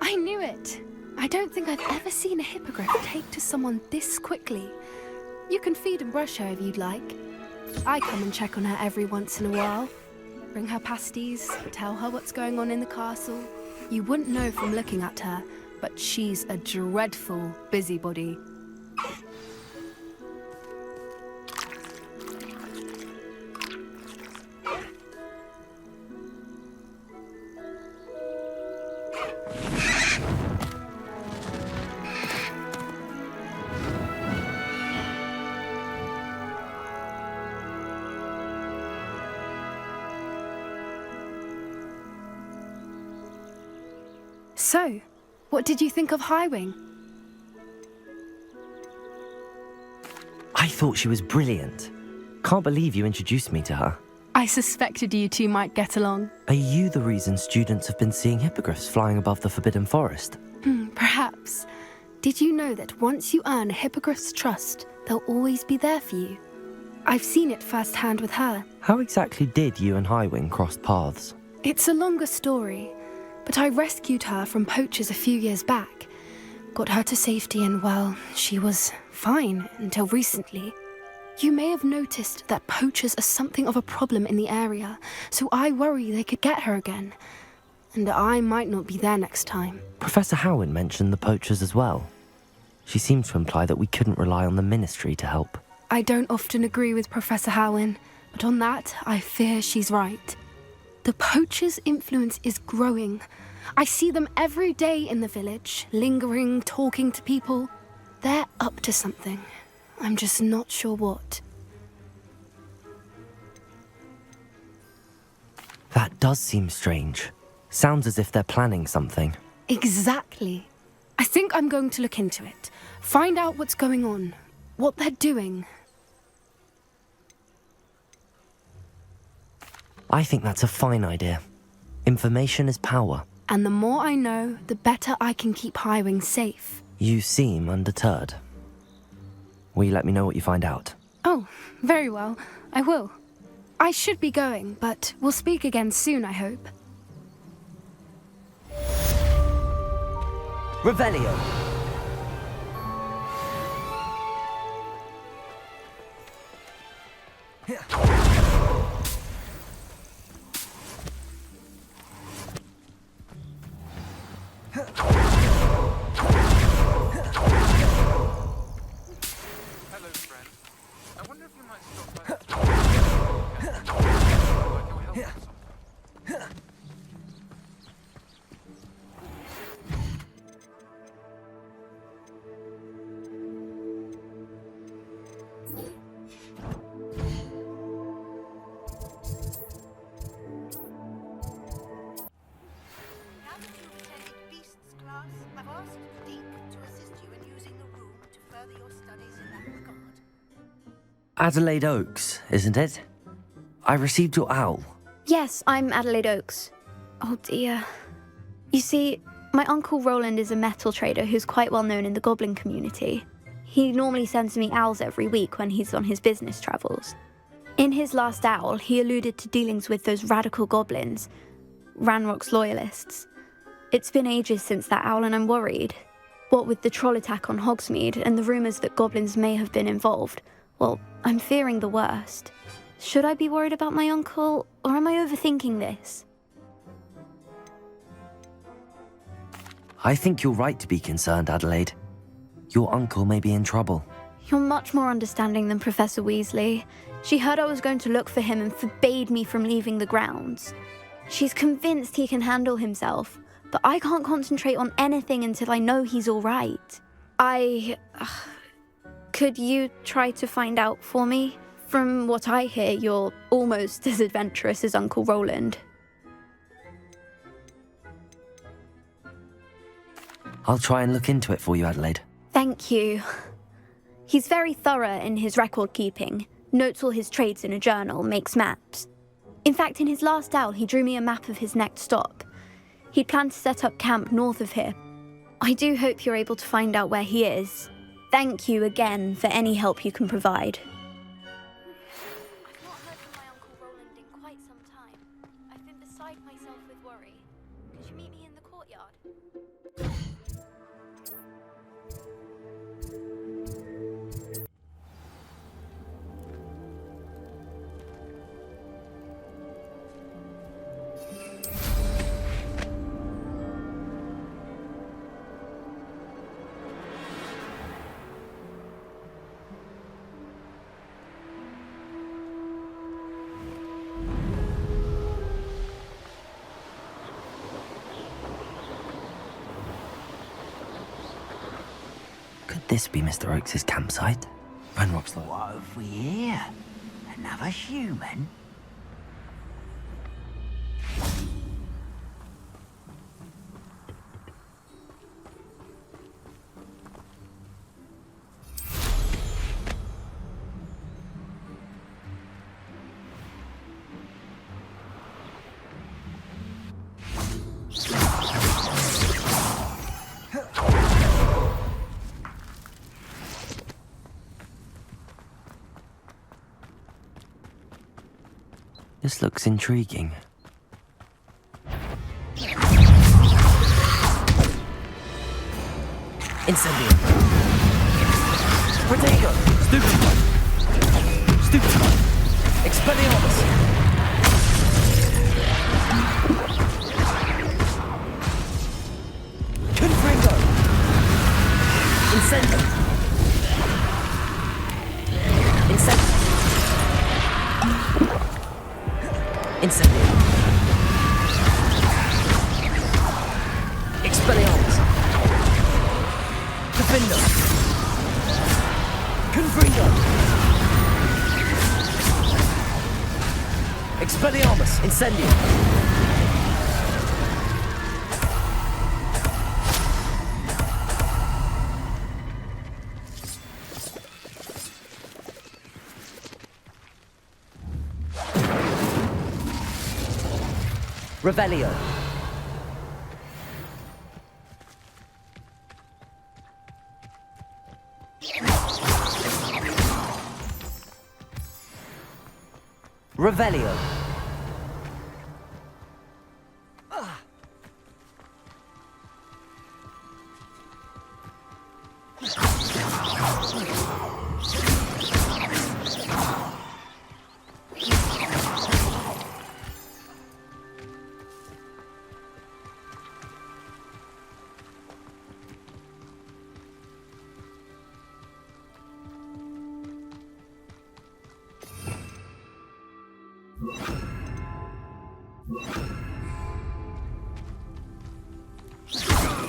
I knew it! don't think I've ever seen a hippogriff take to someone this quickly. You can feed and brush her if you'd like. I come and check on her every once in a while. Bring her pasties, tell her what's going on in the castle. You wouldn't know from looking at her, but she's a dreadful busybody. So, what did you think of Highwing? I thought she was brilliant. Can't believe you introduced me to her. I suspected you two might get along. Are you the reason students have been seeing hippogriffs flying above the Forbidden Forest? Perhaps. Did you know that once you earn a hippogriff's trust, they'll always be there for you? I've seen it firsthand with her. How exactly did you and Highwing cross paths? It's a longer story, but I rescued her from poachers a few years back. Got her to safety and, well, she was fine until recently. You may have noticed that poachers are something of a problem in the area, so I worry they could get her again. And I might not be there next time. Professor Howin mentioned the poachers as well. She seemed to imply that we couldn't rely on the Ministry to help. I don't often agree with Professor Howin, but on that, I fear she's right. The poachers' influence is growing. I see them every day in the village, lingering, talking to people. They're up to something. I'm just not sure what. That does seem strange. Sounds as if they're planning something. Exactly. I think I'm going to look into it. Find out what's going on, what they're doing. I think that's a fine idea. Information is power. And the more I know, the better I can keep Highwing safe. You seem undeterred. Will you let me know what you find out? Oh, very well. I will. I should be going, but we'll speak again soon, I hope. Revelio. Adelaide Oaks, isn't it? I received your owl. Yes, I'm Adelaide Oaks. Oh dear. You see, my Uncle Roland is a metal trader who's quite well known in the goblin community. He normally sends me owls every week when he's on his business travels. In his last owl, he alluded to dealings with those radical goblins, Ranrock's loyalists. It's been ages since that owl and I'm worried. What with the troll attack on Hogsmeade and the rumours that goblins may have been involved, well, I'm fearing the worst. Should I be worried about my uncle, or am I overthinking this? I think you're right to be concerned, Adelaide. Your uncle may be in trouble. You're much more understanding than Professor Weasley. She heard I was going to look for him and forbade me from leaving the grounds. She's convinced he can handle himself, but I can't concentrate on anything until I know he's all right. Could you try to find out for me? From what I hear, you're almost as adventurous as Uncle Roland. I'll try and look into it for you, Adelaide. Thank you. He's very thorough in his record keeping, notes all his trades in a journal, makes maps. In fact, in his last owl, he drew me a map of his next stop. He'd planned to set up camp north of here. I do hope you're able to find out where he is. Thank you again for any help you can provide. I've not heard from my Uncle Roland in quite some time. I've been beside myself with worry. Could you meet me in the courtyard? this be Mr. Oakes' campsite? Ranrock's like... What have we here? Another human? This looks intriguing. Incendio. Protego. Stupefy. Stupefy. Expelliarmus. Confringo. Incendio. Incendio. Incendio. Expelliarmus. Gryffindor. Confringo. Expelliarmus. Incendio. Revelio. Revelio.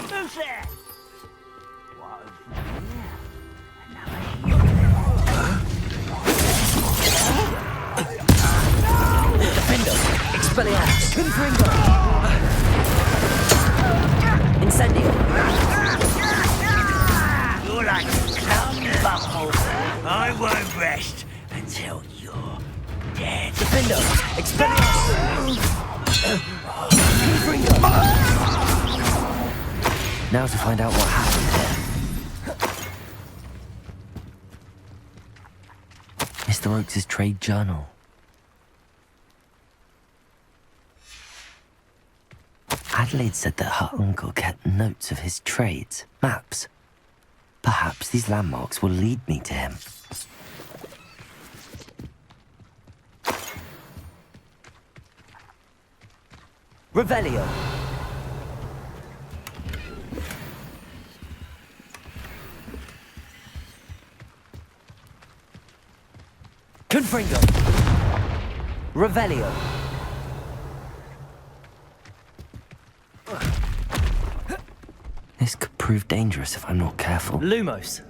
Who's there? What have we here? Another human? Defendo. Expelliarmus. Confringo. Incendio. You're like a dumb bumble. I won't rest until you're dead. Defendo. Expelliarmus. Confringo. Now to find out what happened here. Mr. Oakes' trade journal. Adelaide said that her uncle kept notes of his trades, maps. Perhaps these landmarks will lead me to him. Revelio. Confringo. Revelio. This could prove dangerous if I'm not careful. Lumos.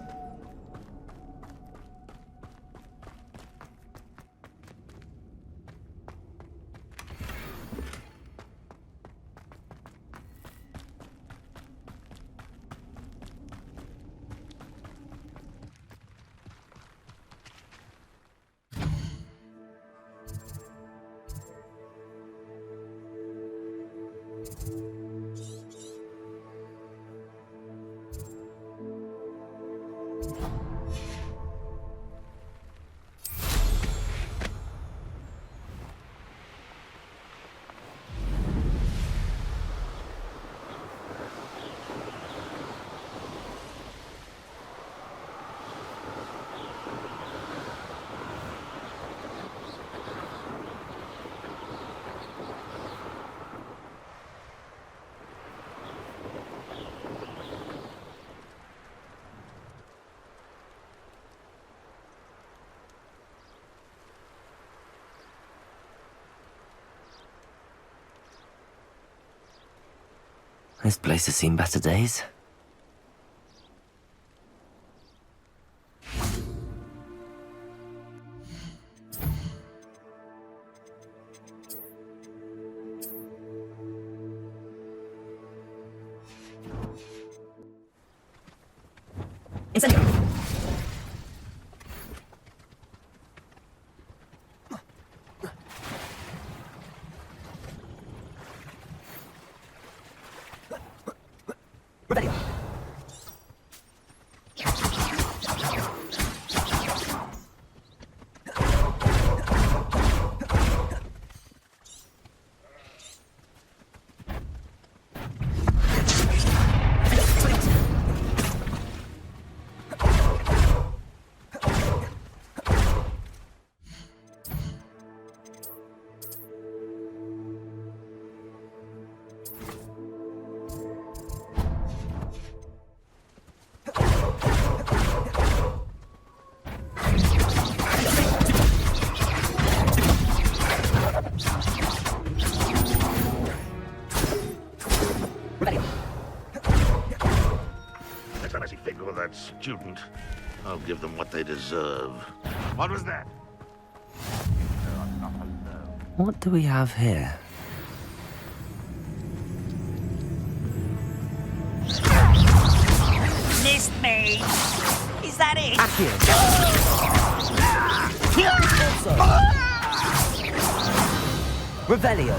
This place has seen better days. Incendio. Revelio. Next time I see Figure with that student, I'll give them what they deserve. What was that? What do we have here? Missed me! Is that it? Revelio.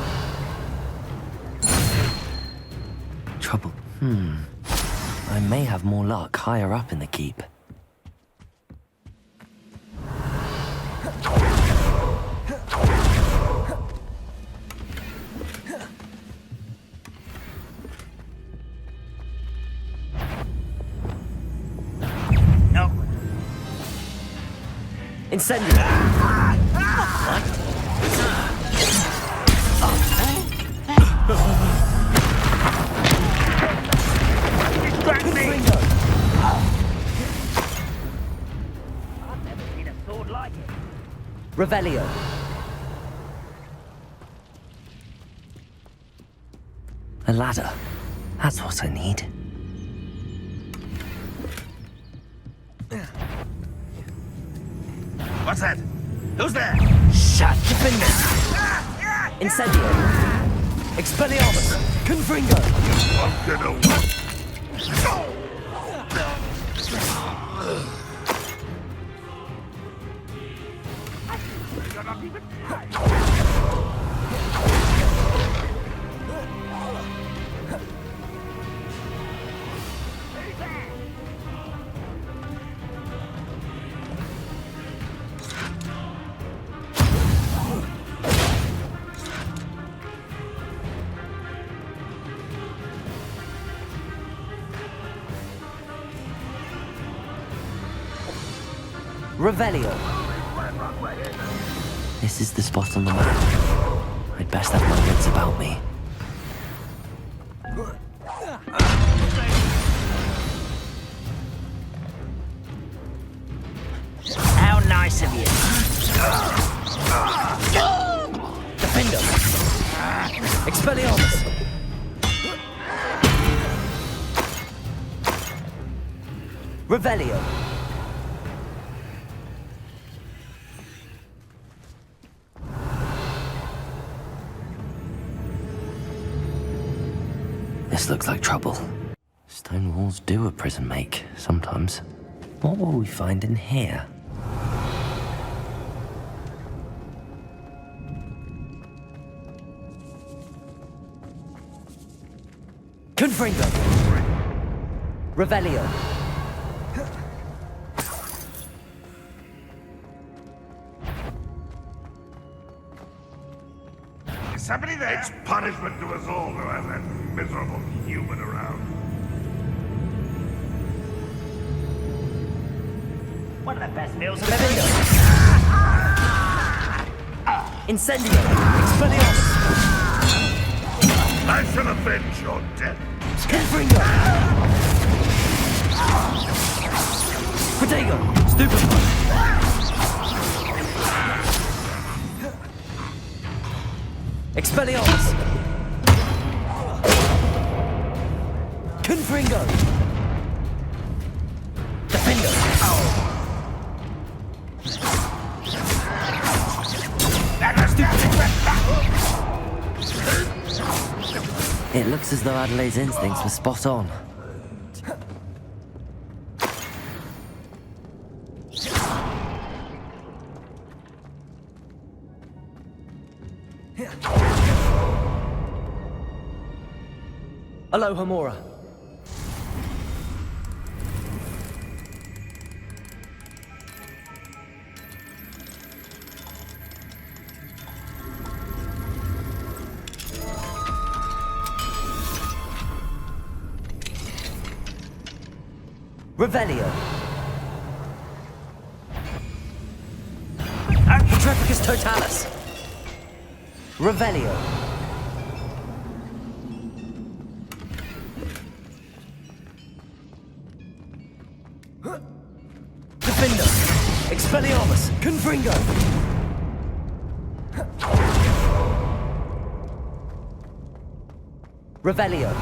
Trouble. I may have more luck higher up in the keep. No. Incendio. Distract me! I've never seen a sword like it. Revelio. A ladder. That's what I need. What's that? Who's there? Shut your fingers. Incendio. Expelliarmus. Confringo. I'm gonna... You're not even Revelio. This is the spot on the map. I'd best have my wits about me. How nice of you. Defendo. Expelliarmus. Revelio. This looks like trouble. Stone walls do a prison make, sometimes. What will we find in here? Confringo. Revelio. Is somebody there? It's punishment to us all to have that miserable human around. One of the best meals I've Revelio. Incendio. Expelliarmus. I shall avenge your death. Confringo. Protego. Stupefy. Expelliarmus. Confringo. Defendo. It looks as though Adelaide's instincts were spot on. Aloha, Mora. Revelio. Petrificus Totalis. Revelio. Defender. Expelliarmus. Confringo. Revelio.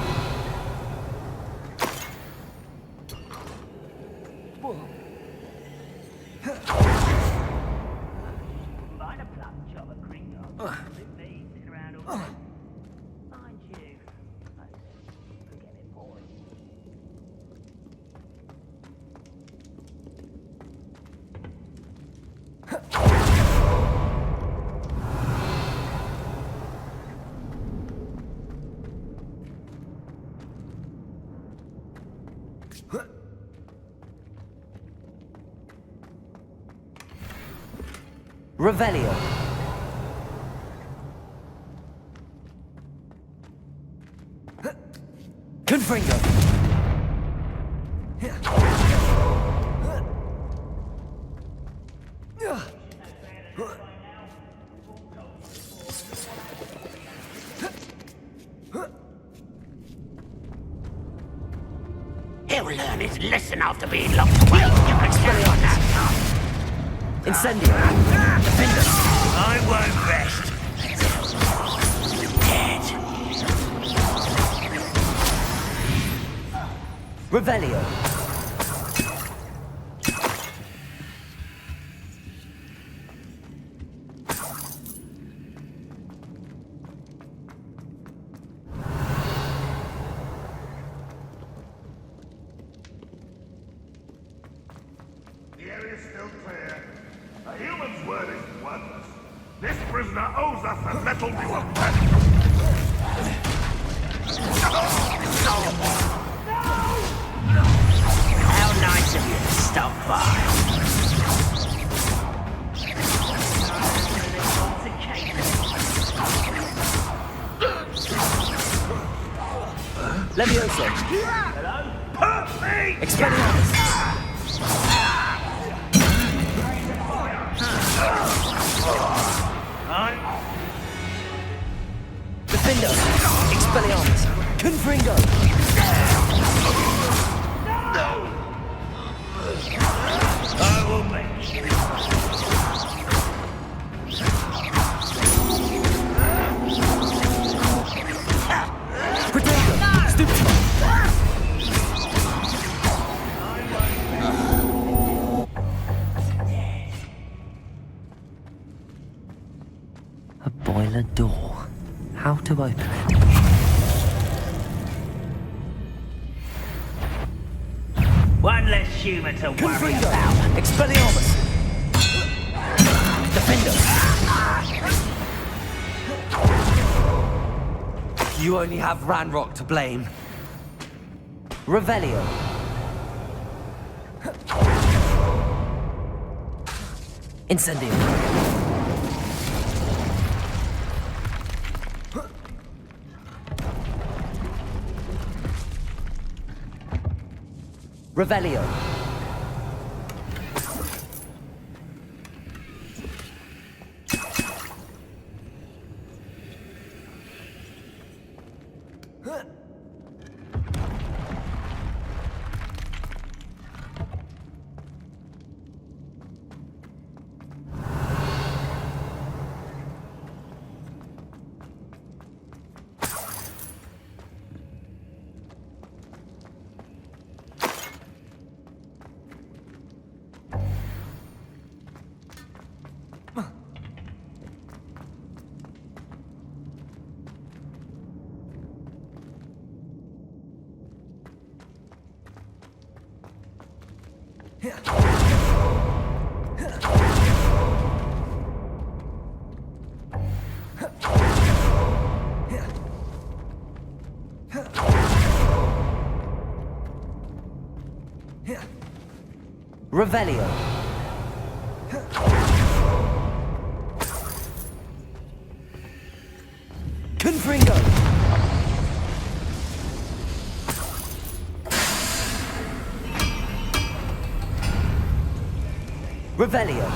Revelio. Confringo. He'll learn his lesson after being locked away. You can count on that. Incendio. Defender. I won't rest until you're dead. Revelio. The area's still clear. A human's word is worthless. This prisoner owes us a metal reward. How nice of you to stop by. Levioso. Hello? Put me! Expelliarmus. Defender. Expelliarmus. Confringo. I will make you. Protego. Stupefy. A boiler door. How to open it? One less human to worry Confringo. about. Expelliarmus. Defender. You only have Ranrock to blame. Revelio. Incendio. Revelio. Revelio. Confringo. Revelio.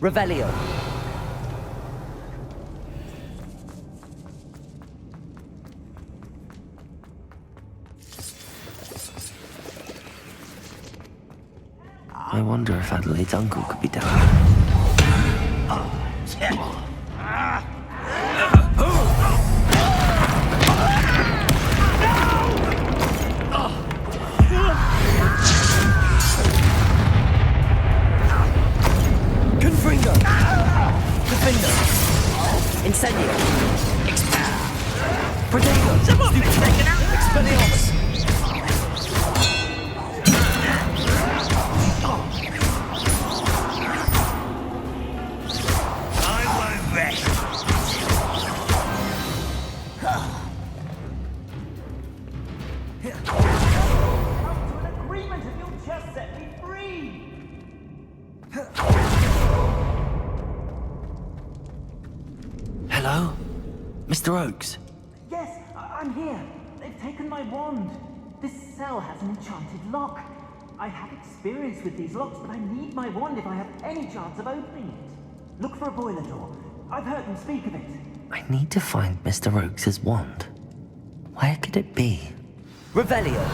Revelio. I wonder if Adelaide's uncle could be down. Confringo! Gryffindor! Incendio! Protego! Someone been taken out! Expelliarmus! I won't rest. Come to an agreement if you'll just set me free! Hello? Mr. Oakes? Yes, I'm here. They've taken my wand. This cell has an enchanted lock. I have experience with these locks, but I need my wand if I have any chance of opening it. Look for a boiler door. I've heard them speak of it. I need to find Mr. Oakes' wand. Where could it be? Revelio!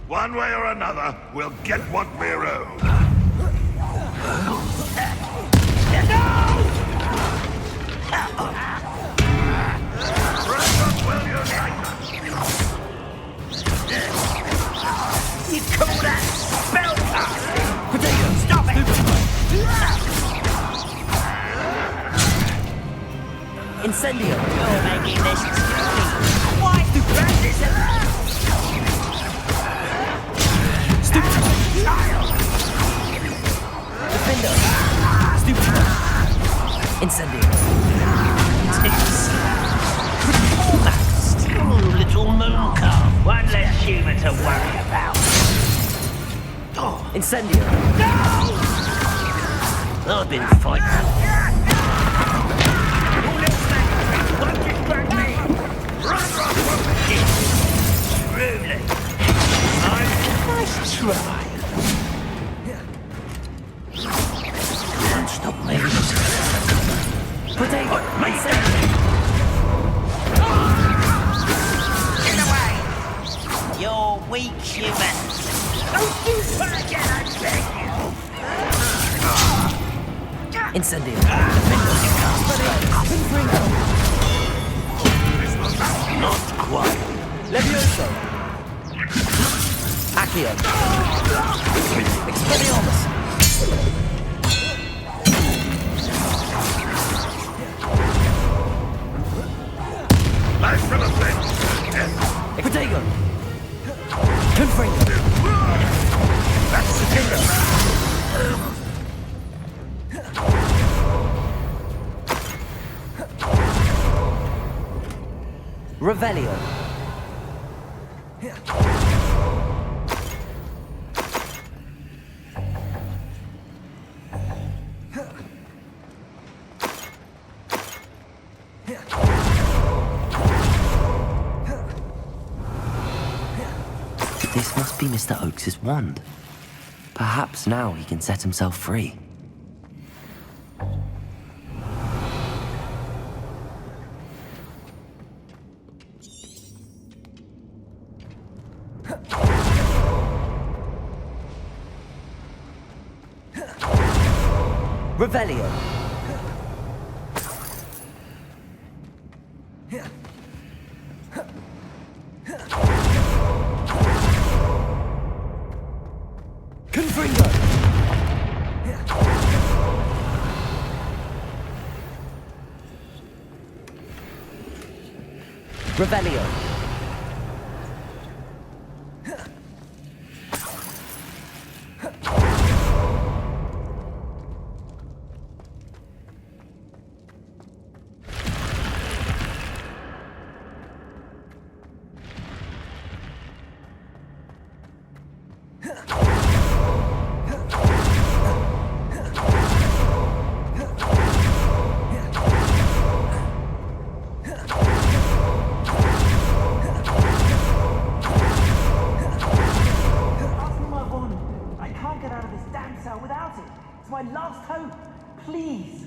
One way or another, we'll get what we're owed. You call that spellcasting? Potato, stop it! Incendio! You're making this stupid. Why do practice? Defender! Stupid! Incendio! Tips. Oh, little moon calf. One less human to worry about. Incendio! No! I've been fighting. Your little man won't distract me. Run, Truly. Nice try. Don't stop me. Potato! Get away! You're weak, human. Don't you try again, I beg you. Incendio! Not quite. Levioso! Accio! Expelliarmus! Life from a flint. Protego! Confringo! That's the kingdom. Revelio! This must be Mr. Oakes' wand. Perhaps now he can set himself free. Revelio. Confringo. Revelio. My last hope, please.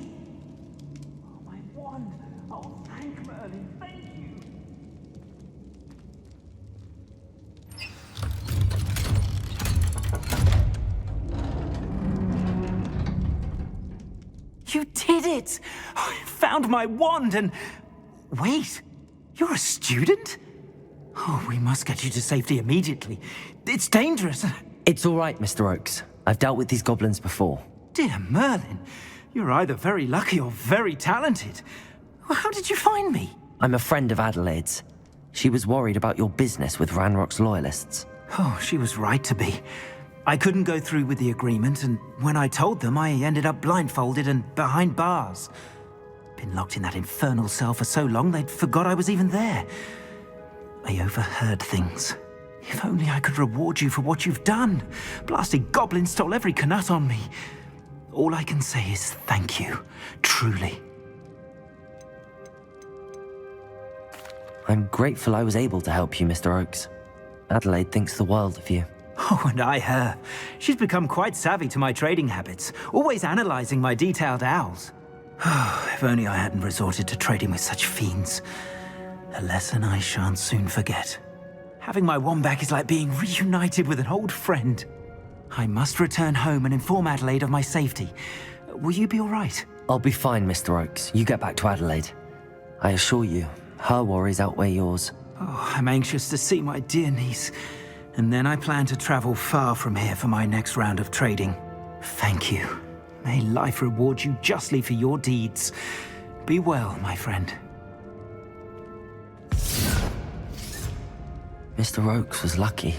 Oh, my wand. Oh, thank Merlin, thank you. You did it! I found my wand and... Wait, you're a student? Oh, we must get you to safety immediately. It's dangerous. It's all right, Mr. Oakes. I've dealt with these goblins before. Dear Merlin, you're either very lucky or very talented. How did you find me? I'm a friend of Adelaide's. She was worried about your business with Ranrock's loyalists. Oh, she was right to be. I couldn't go through with the agreement, and when I told them, I ended up blindfolded and behind bars. Been locked in that infernal cell for so long, they'd forgot I was even there. I overheard things. If only I could reward you for what you've done. Blasted goblins stole every Knut on me. All I can say is thank you, truly. I'm grateful I was able to help you, Mr. Oakes. Adelaide thinks the world of you. Oh, and I her. She's become quite savvy to my trading habits, always analyzing my detailed owls. If only I hadn't resorted to trading with such fiends. A lesson I shan't soon forget. Having my wand back is like being reunited with an old friend. I must return home and inform Adelaide of my safety. Will you be all right? I'll be fine, Mr. Oakes. You get back to Adelaide. I assure you, her worries outweigh yours. Oh, I'm anxious to see my dear niece. And then I plan to travel far from here for my next round of trading. Thank you. May life reward you justly for your deeds. Be well, my friend. Mr. Oakes was lucky.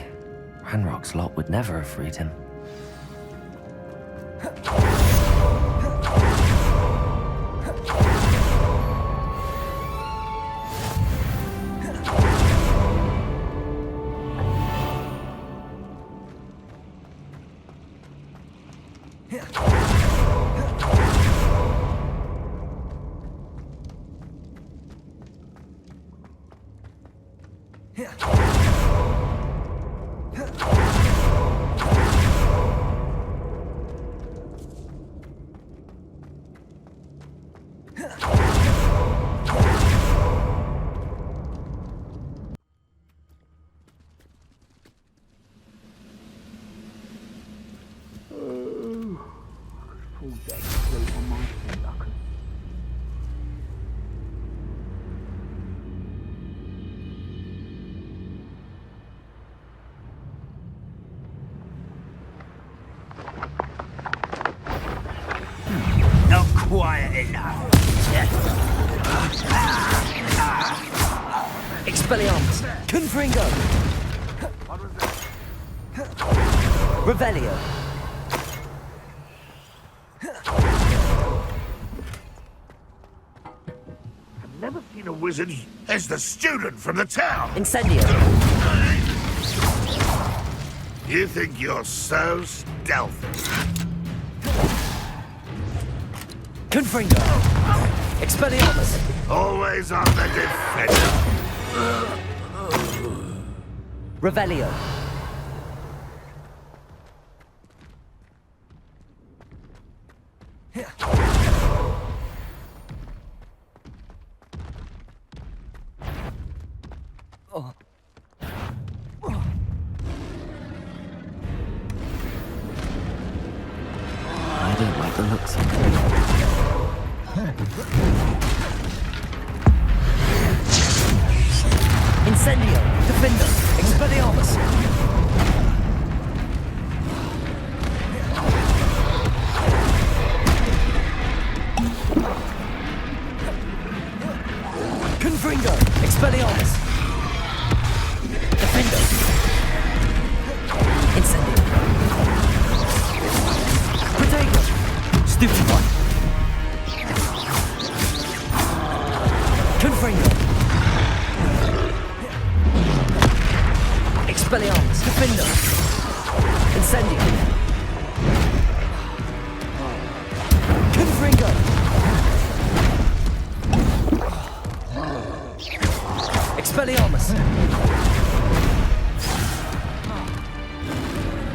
Ranrock's lot would never have freed him. Not quiet enough. Expelliarmus! Confringo! Revelio! I've never seen a wizard as the student from the town. Incendio! You think you're so stealthy? Confringo! Expelliarmus! Always on the defensive. Revelio! I don't like the looks of it. Incendio! Defender! Expelliarmus! Confringo! Expelliarmus! Defender! Incendio! Protego! Stupefy! Confringo! Expelliarmus! Defender! Incendio! Confringo! Expelliarmus!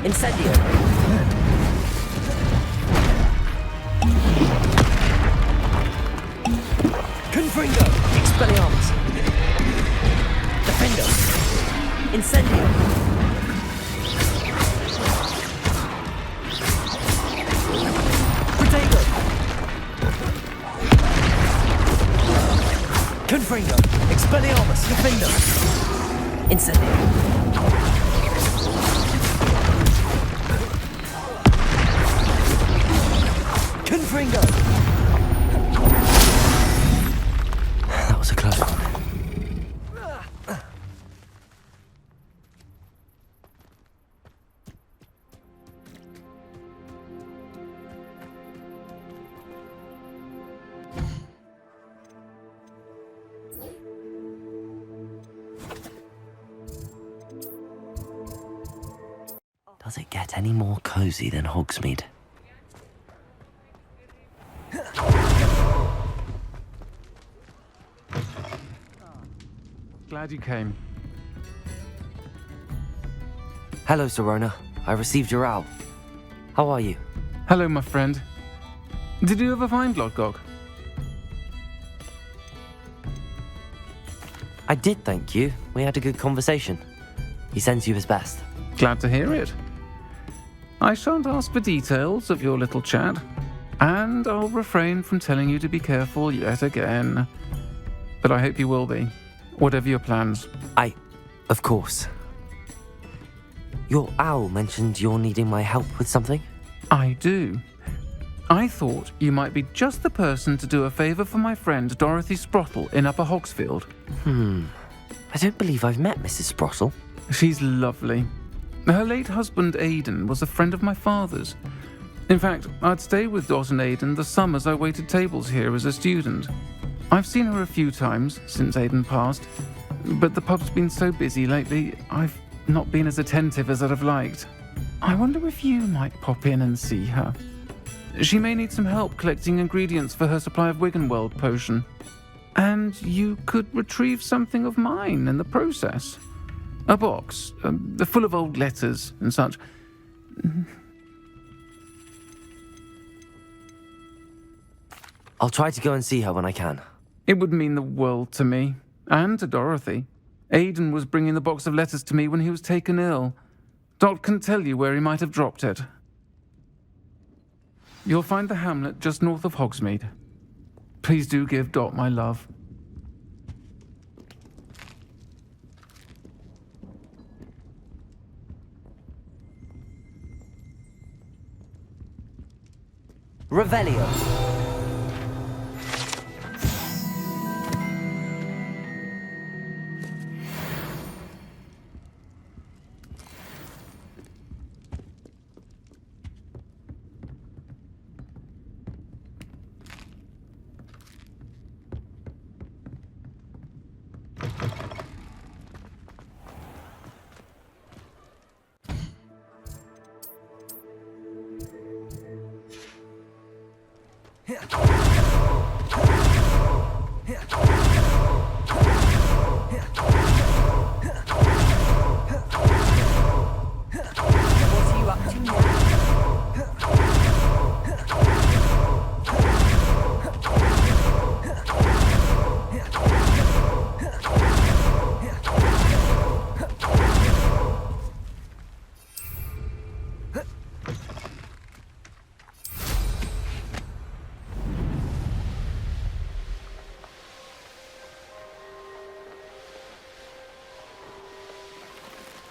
Incendio! Confringo! Expelliarmus! Defendo! Incendio! Protego! Confringo! Expelliarmus! Defendo! Incendio! Confringo! That was a close one. Does it get any more cozy than Hogsmeade? Glad you came. Hello, Serona. I received your owl. How are you? Hello, my friend. Did you ever find Lodgok? I did, thank you. We had a good conversation. He sends you his best. Glad to hear it. I shan't ask for details of your little chat, and I'll refrain from telling you to be careful yet again. But I hope you will be, whatever your plans. Of course. Your owl mentioned you're needing my help with something? I do. I thought you might be just the person to do a favour for my friend Dorothy Sprottle in Upper Hogsfield. I don't believe I've met Mrs. Sprottle. She's lovely. Her late husband Aidan was a friend of my father's. In fact, I'd stay with Dot and Aidan the summers I waited tables here as a student. I've seen her a few times since Aidan passed, but the pub's been so busy lately, I've not been as attentive as I'd have liked. I wonder if you might pop in and see her. She may need some help collecting ingredients for her supply of Wiggenweld potion. And you could retrieve something of mine in the process. A box, full of old letters and such. I'll try to go and see her when I can. It would mean the world to me, and to Dorothy. Aidan was bringing the box of letters to me when he was taken ill. Dot can tell you where he might have dropped it. You'll find the hamlet just north of Hogsmeade. Please do give Dot my love. Revelio.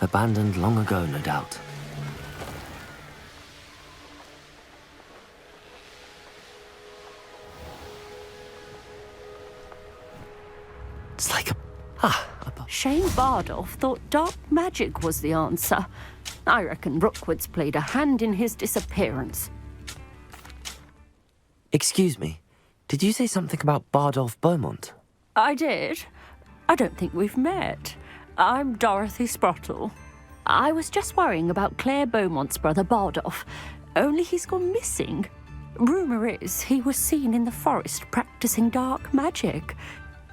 Abandoned long ago, no doubt. It's like a... Shane Bardolph thought dark magic was the answer. I reckon Rookwood's played a hand in his disappearance. Excuse me, did you say something about Bardolph Beaumont? I did. I don't think we've met. I'm Dorothy Sprottle. I was just worrying about Claire Beaumont's brother Bardolph, only he's gone missing. Rumour is he was seen in the forest practicing dark magic.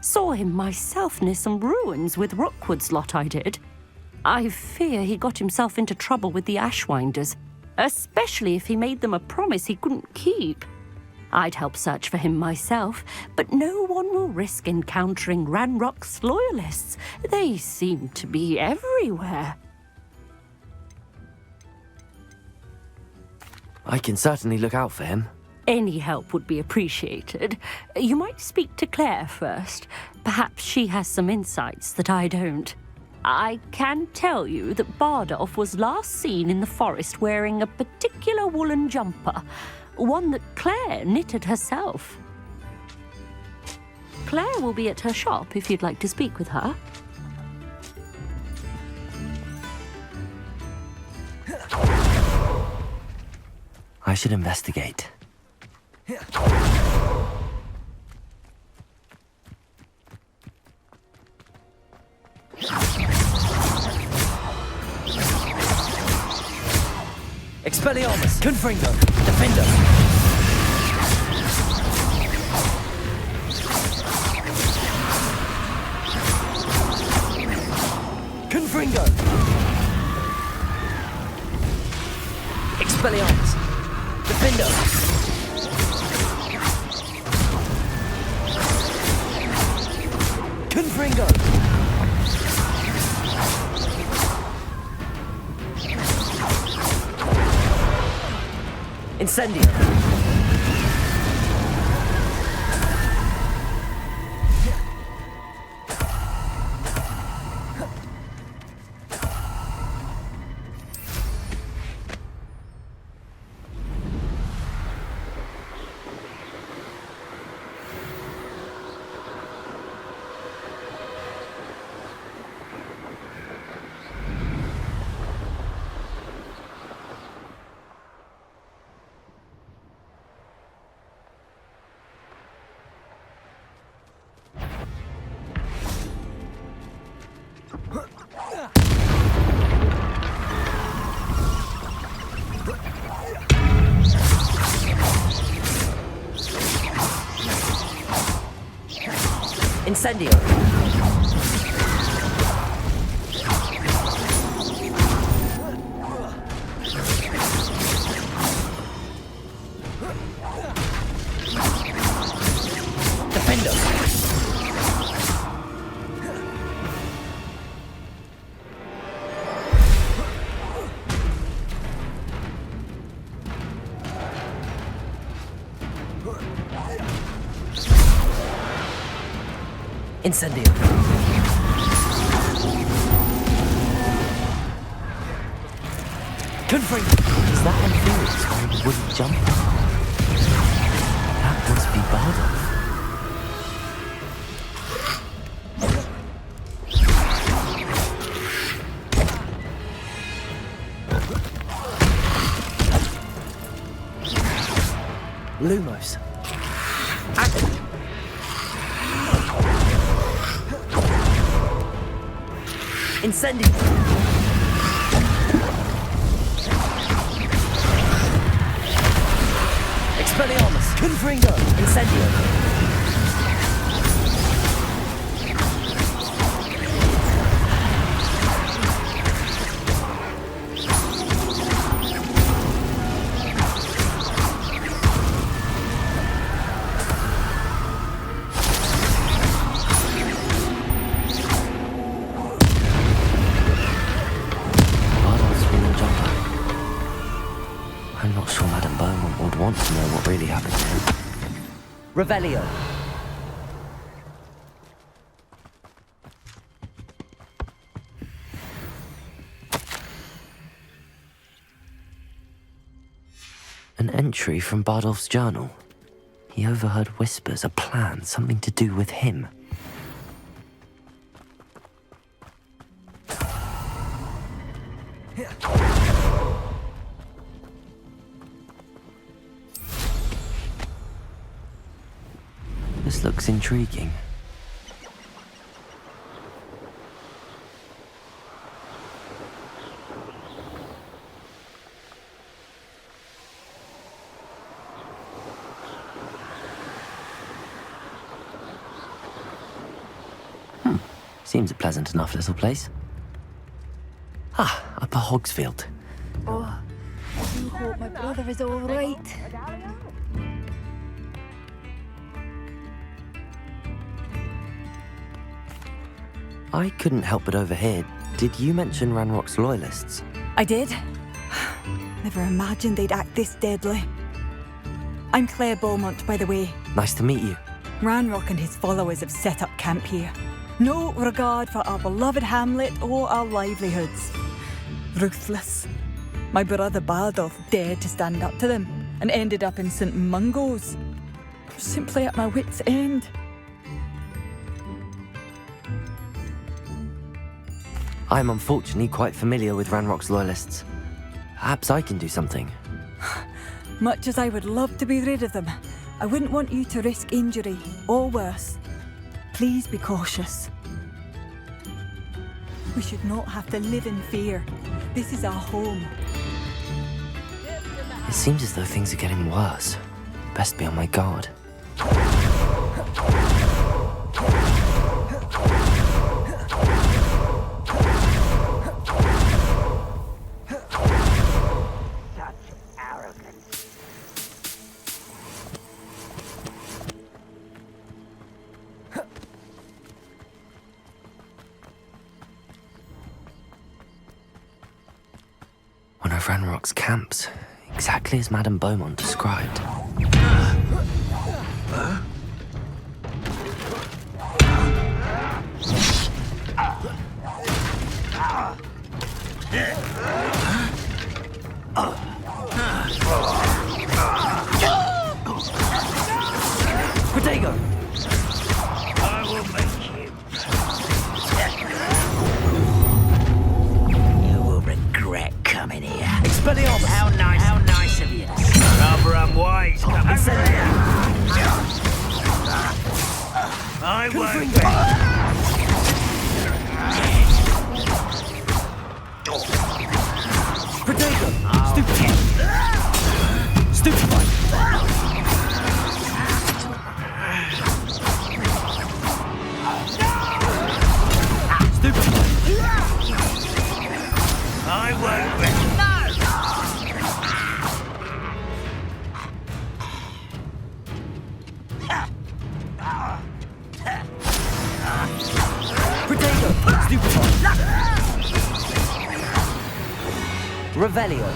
Saw him myself near some ruins with Rookwood's lot I did. I fear he got himself into trouble with the Ashwinders, especially if he made them a promise he couldn't keep. I'd help search for him myself, but no one will risk encountering Ranrock's loyalists. They seem to be everywhere. I can certainly look out for him. Any help would be appreciated. You might speak to Claire first. Perhaps she has some insights that I don't. I can tell you that Bardolph was last seen in the forest wearing a particular woolen jumper, one that Claire knitted herself. Claire will be at her shop if you'd like to speak with her. I should investigate. Expelliarmus! Confringo! Defender! Confringo! Expelliarmus! Defender! Confringo! Incendio! Incendio! Defender! Incendio! Confringo! Is that Amphibious wearing a wooden jumper? That must be Bardolph. Lumos! Incendio! Expelliarmus! Confringo! Incendio! I'm not sure Madame Beaumont would want to know what really happened to him. Revelio! entry from Bardolph's journal. He overheard whispers, a plan, something to do with him. This looks intriguing. Seems a pleasant enough little place. Ah, Upper Hogsfield. Oh, I do hope my brother is all right. I couldn't help but overhear. Did you mention Ranrock's loyalists? I did. Never imagined they'd act this deadly. I'm Claire Beaumont, by the way. Nice to meet you. Ranrock and his followers have set up camp here. No regard for our beloved hamlet or our livelihoods. Ruthless. My brother Bardolph dared to stand up to them and ended up in St. Mungo's. I'm simply at my wit's end. I'm unfortunately quite familiar with Ranrock's loyalists. Perhaps I can do something. Much as I would love to be rid of them, I wouldn't want you to risk injury or worse. Please be cautious. We should not have to live in fear. This is our home. It seems as though things are getting worse. Best be on my guard. One of Ranrock's camps, exactly as Madame Beaumont described. Protego! I will make him. You will regret coming here. Expelliarmus! How nice of you. Rather unwise. Come over here. I won't Protego! Stupefy! I won't rest. Protego! Stupefy! Revelio!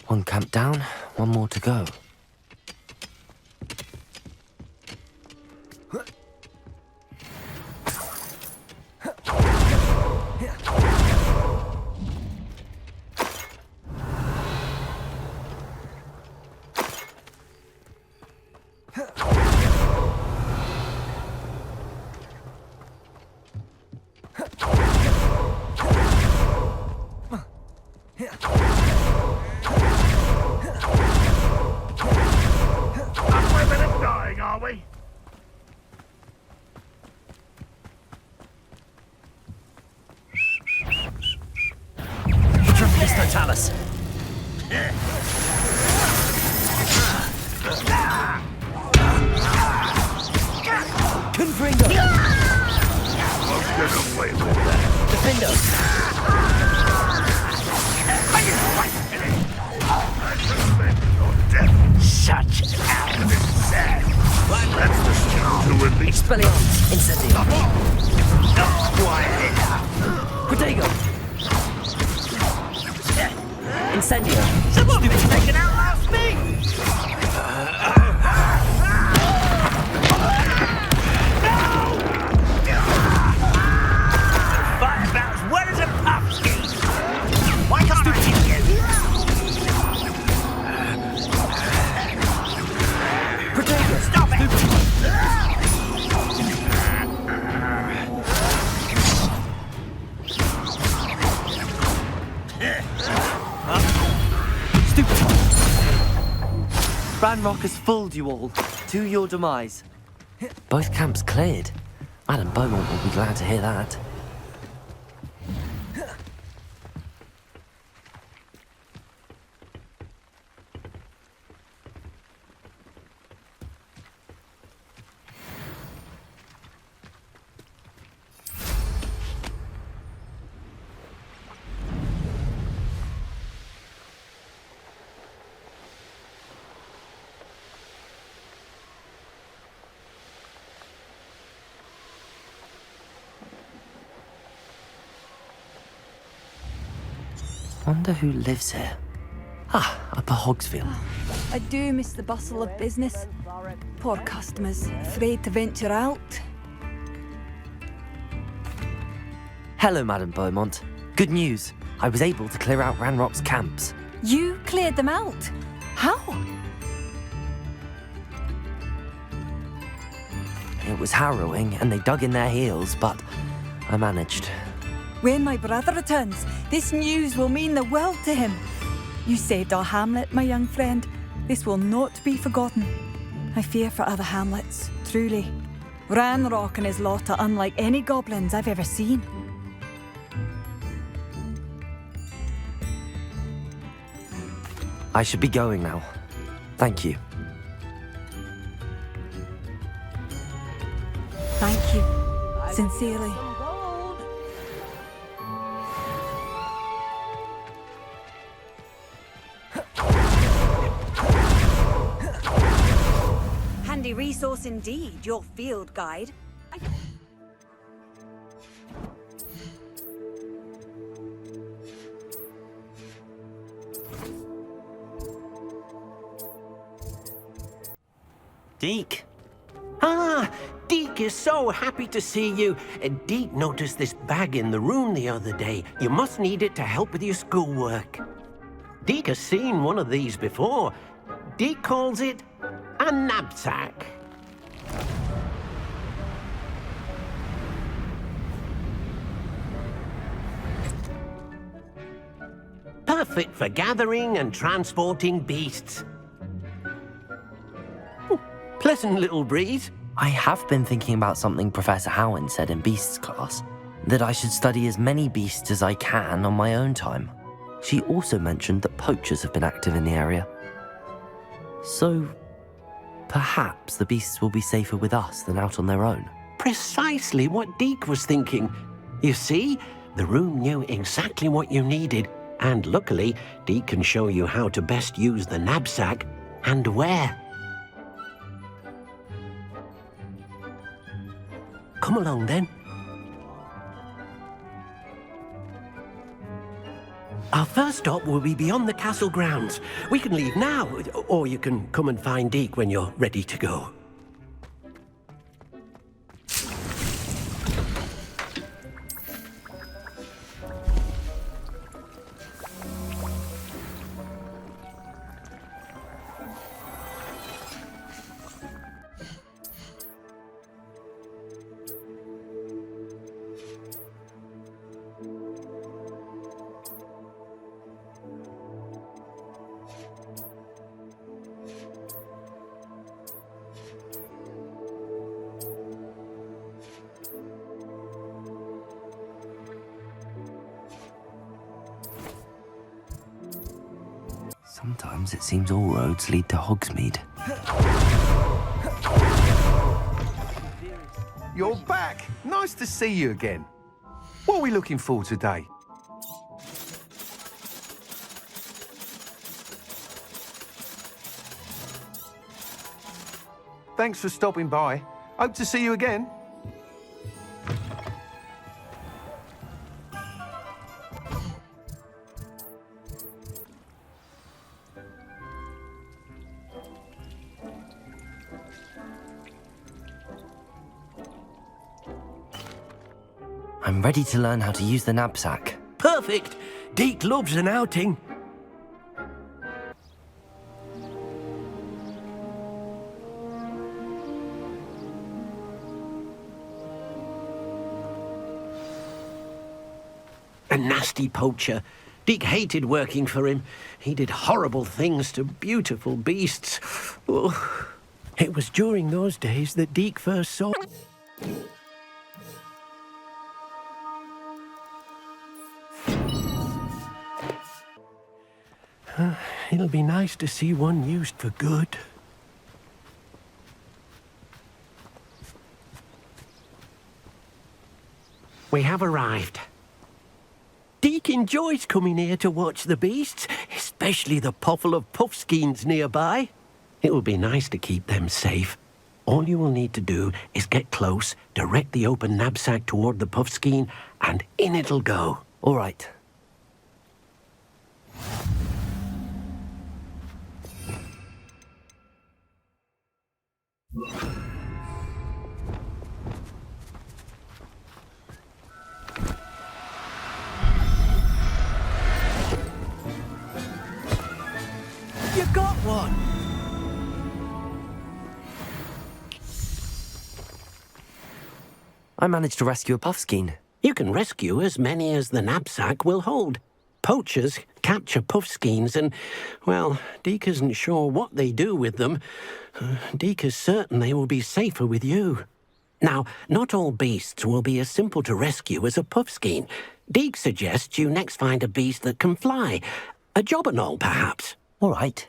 One camp down, one more to go. Totalis. Confringo! Won't get away with that. Defendo! Such arrogance. That's the skill to release. Expelliarmus! Incendio! Not quiet enough. Protego! Incendio! Someone been taken out last me! No! Fight about as well as a pumpkin! Why can't I hit Ranrock has fooled you all. To your demise. Both camps cleared. Madam Beaumont will be glad to hear that. Wonder who lives here. Ah, Upper Hogsfield. I do miss the bustle of business. Poor customers, afraid to venture out. Hello, Madam Beaumont. Good news. I was able to clear out Ranrock's camps. You cleared them out? How? It was harrowing, and they dug in their heels, but I managed. When my brother returns, this news will mean the world to him. You saved our hamlet, my young friend. This will not be forgotten. I fear for other hamlets, truly. Ranrock and his lot are unlike any goblins I've ever seen. I should be going now. Thank you. Thank you. Sincerely. Handy resource indeed, your field guide. Deke. Ah, Deke is so happy to see you. Deke noticed this bag in the room the other day. You must need it to help with your schoolwork. Deke has seen one of these before. Deke calls it a knapsack. Perfect for gathering and transporting beasts. Pleasant little breeze. I have been thinking about something Professor Howin said in Beasts class, that I should study as many beasts as I can on my own time. She also mentioned that poachers have been active in the area. So, perhaps the beasts will be safer with us than out on their own. Precisely what Deke was thinking. You see, the room knew exactly what you needed, and luckily, Deke can show you how to best use the knapsack and where. Come along, then. Our first stop will be beyond the castle grounds. We can leave now, or you can come and find Deke when you're ready to go. Sometimes it seems all roads lead to Hogsmeade. You're back. Nice to see you again. What are we looking for today? Thanks for stopping by. Hope to see you again. I'm ready to learn how to use the knapsack. Perfect! Deke loves an outing. A nasty poacher. Deke hated working for him. He did horrible things to beautiful beasts. Oh, it was during those days that Deke first saw... It'll be nice to see one used for good. We have arrived. Deke enjoys coming here to watch the beasts, especially the poffle of puffskeins nearby. It will be nice to keep them safe. All you will need to do is get close, direct the open knapsack toward the puffskein, and in it'll go. All right. You got one! I managed to rescue a puffskein. You can rescue as many as the knapsack will hold. Poachers capture puffskeins and, well, Deke isn't sure what they do with them. Deke is certain they will be safer with you. Now, not all beasts will be as simple to rescue as a puffskein. Deke suggests you next find a beast that can fly. A jobberknoll, perhaps. All right.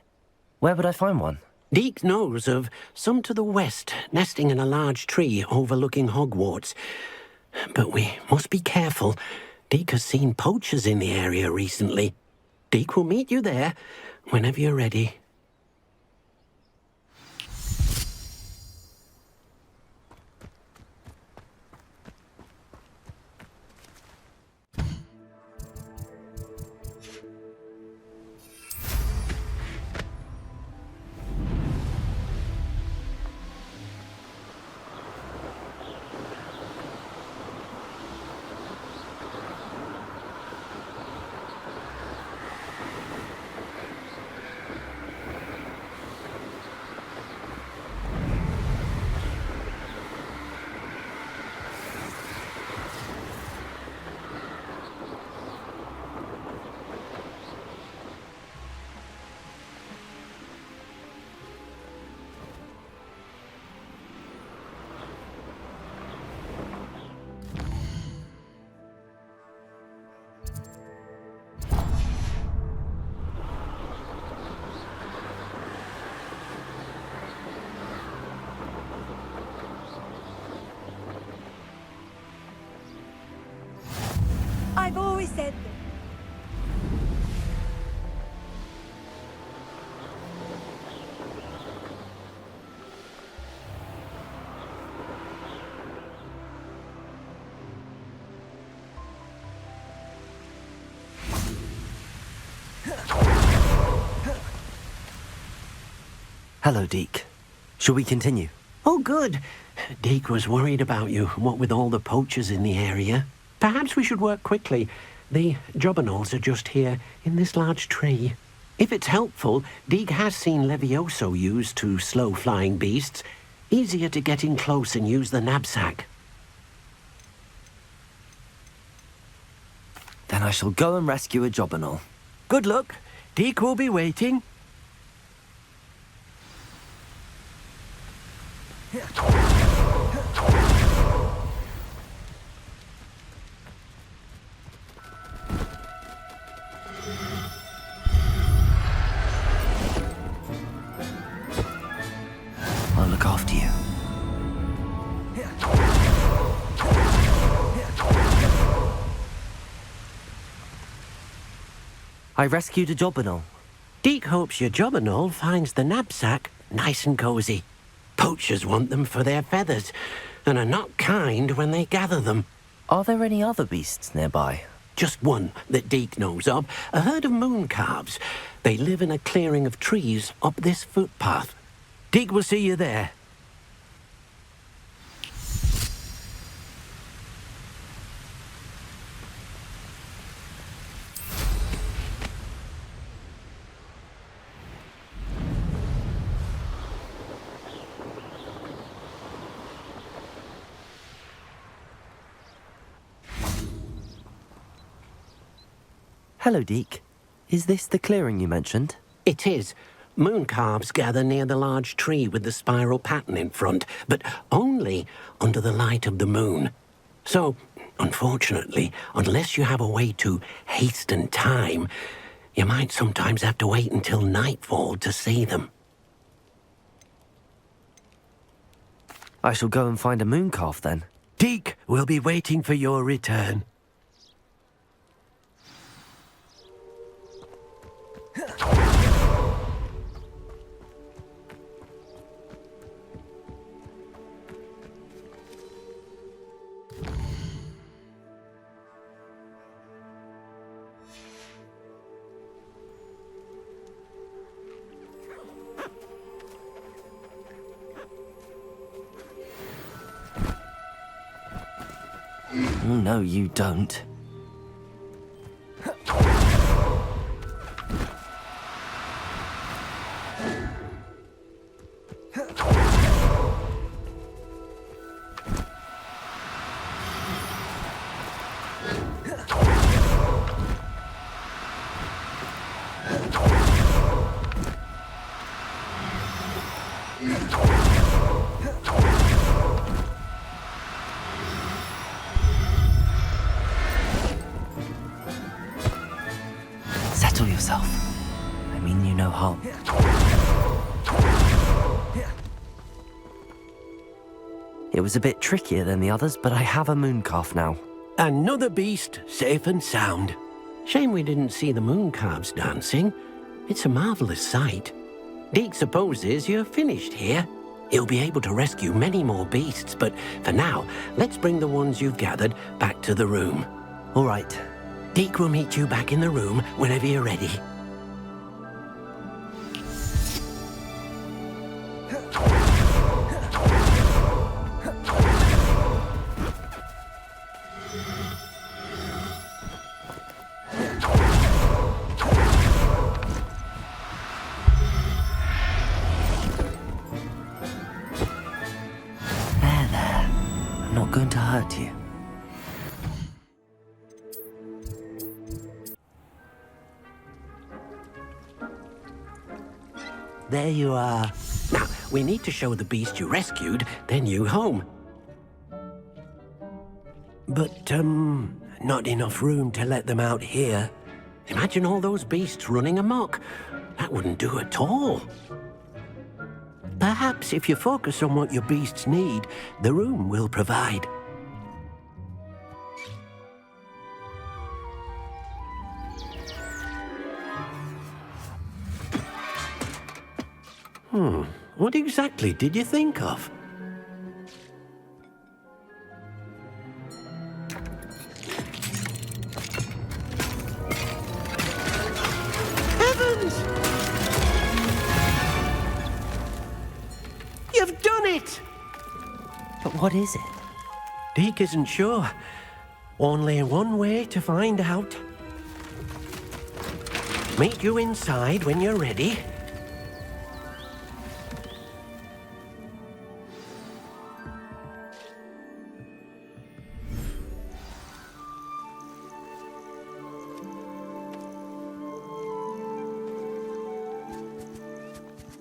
Where would I find one? Deke knows of some to the west, nesting in a large tree overlooking Hogwarts. But we must be careful. Deke has seen poachers in the area recently. Deke will meet you there whenever you're ready. I've always said that. Hello, Deke. Shall we continue? Oh, good. Deke was worried about you, what with all the poachers in the area. Perhaps we should work quickly. The jobberknolls are just here, in this large tree. If it's helpful, Deke has seen Levioso used to slow flying beasts. Easier to get in close and use the knapsack. Then I shall go and rescue a jobberknoll. Good luck. Deke will be waiting. I'll look after you. I rescued a jobberknoll. Deke hopes your jobberknoll finds the knapsack nice and cozy. Poachers want them for their feathers, and are not kind when they gather them. Are there any other beasts nearby? Just one that Deke knows of, a herd of moon calves. They live in a clearing of trees up this footpath. Deke will see you there. Hello, Deke. Is this the clearing you mentioned? It is. Moon calves gather near the large tree with the spiral pattern in front, but only under the light of the moon. So, unfortunately, unless you have a way to hasten time, you might sometimes have to wait until nightfall to see them. I shall go and find a moon calf then. Deke will be waiting for your return. No, you don't. Settle yourself. I mean you no harm. It was a bit trickier than the others, but I have a moon calf now. Another beast, safe and sound. Shame we didn't see the moon calves dancing. It's a marvelous sight. Deke supposes you're finished here. He'll be able to rescue many more beasts, but for now, let's bring the ones you've gathered back to the room. All right. Deke will meet you back in the room whenever you're ready. There. I'm not going to hurt you. There you are. Now, we need to show the beast you rescued their new home. But, not enough room to let them out here. Imagine all those beasts running amok. That wouldn't do at all. Perhaps if you focus on what your beasts need, the room will provide. What exactly did you think of? Heavens! You've done it! But what is it? Deke isn't sure. Only one way to find out. Meet you inside when you're ready.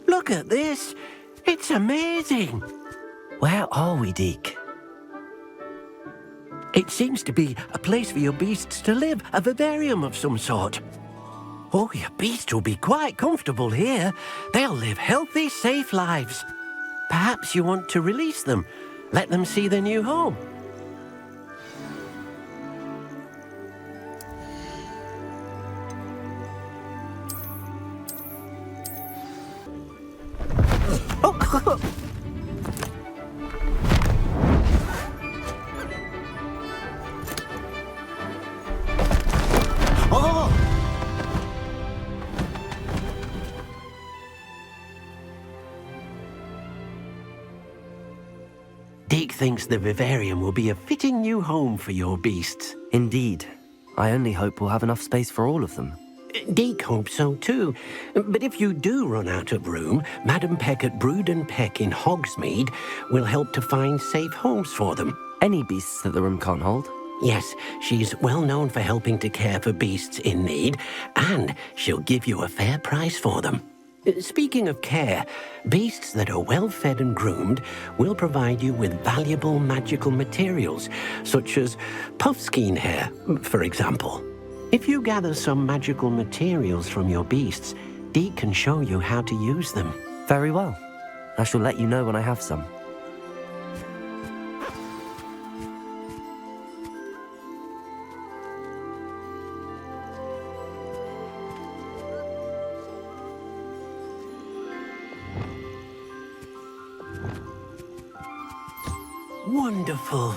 Look at this. It's amazing. Where are we, Deke? It seems to be a place for your beasts to live, a vivarium of some sort. Oh, your beasts will be quite comfortable here. They'll live healthy, safe lives. Perhaps you want to release them, let them see their new home. Deke thinks the vivarium will be a fitting new home for your beasts. Indeed. I only hope we'll have enough space for all of them. Deke hopes so too. But if you do run out of room, Madam Peck at Brood and Peck in Hogsmeade will help to find safe homes for them. Any beasts that the room can't hold? Yes, she's well known for helping to care for beasts in need, and she'll give you a fair price for them. Speaking of care, beasts that are well fed and groomed will provide you with valuable magical materials, such as puffskein hair, for example. If you gather some magical materials from your beasts, Deke can show you how to use them. Very well. I shall let you know when I have some. Wonderful.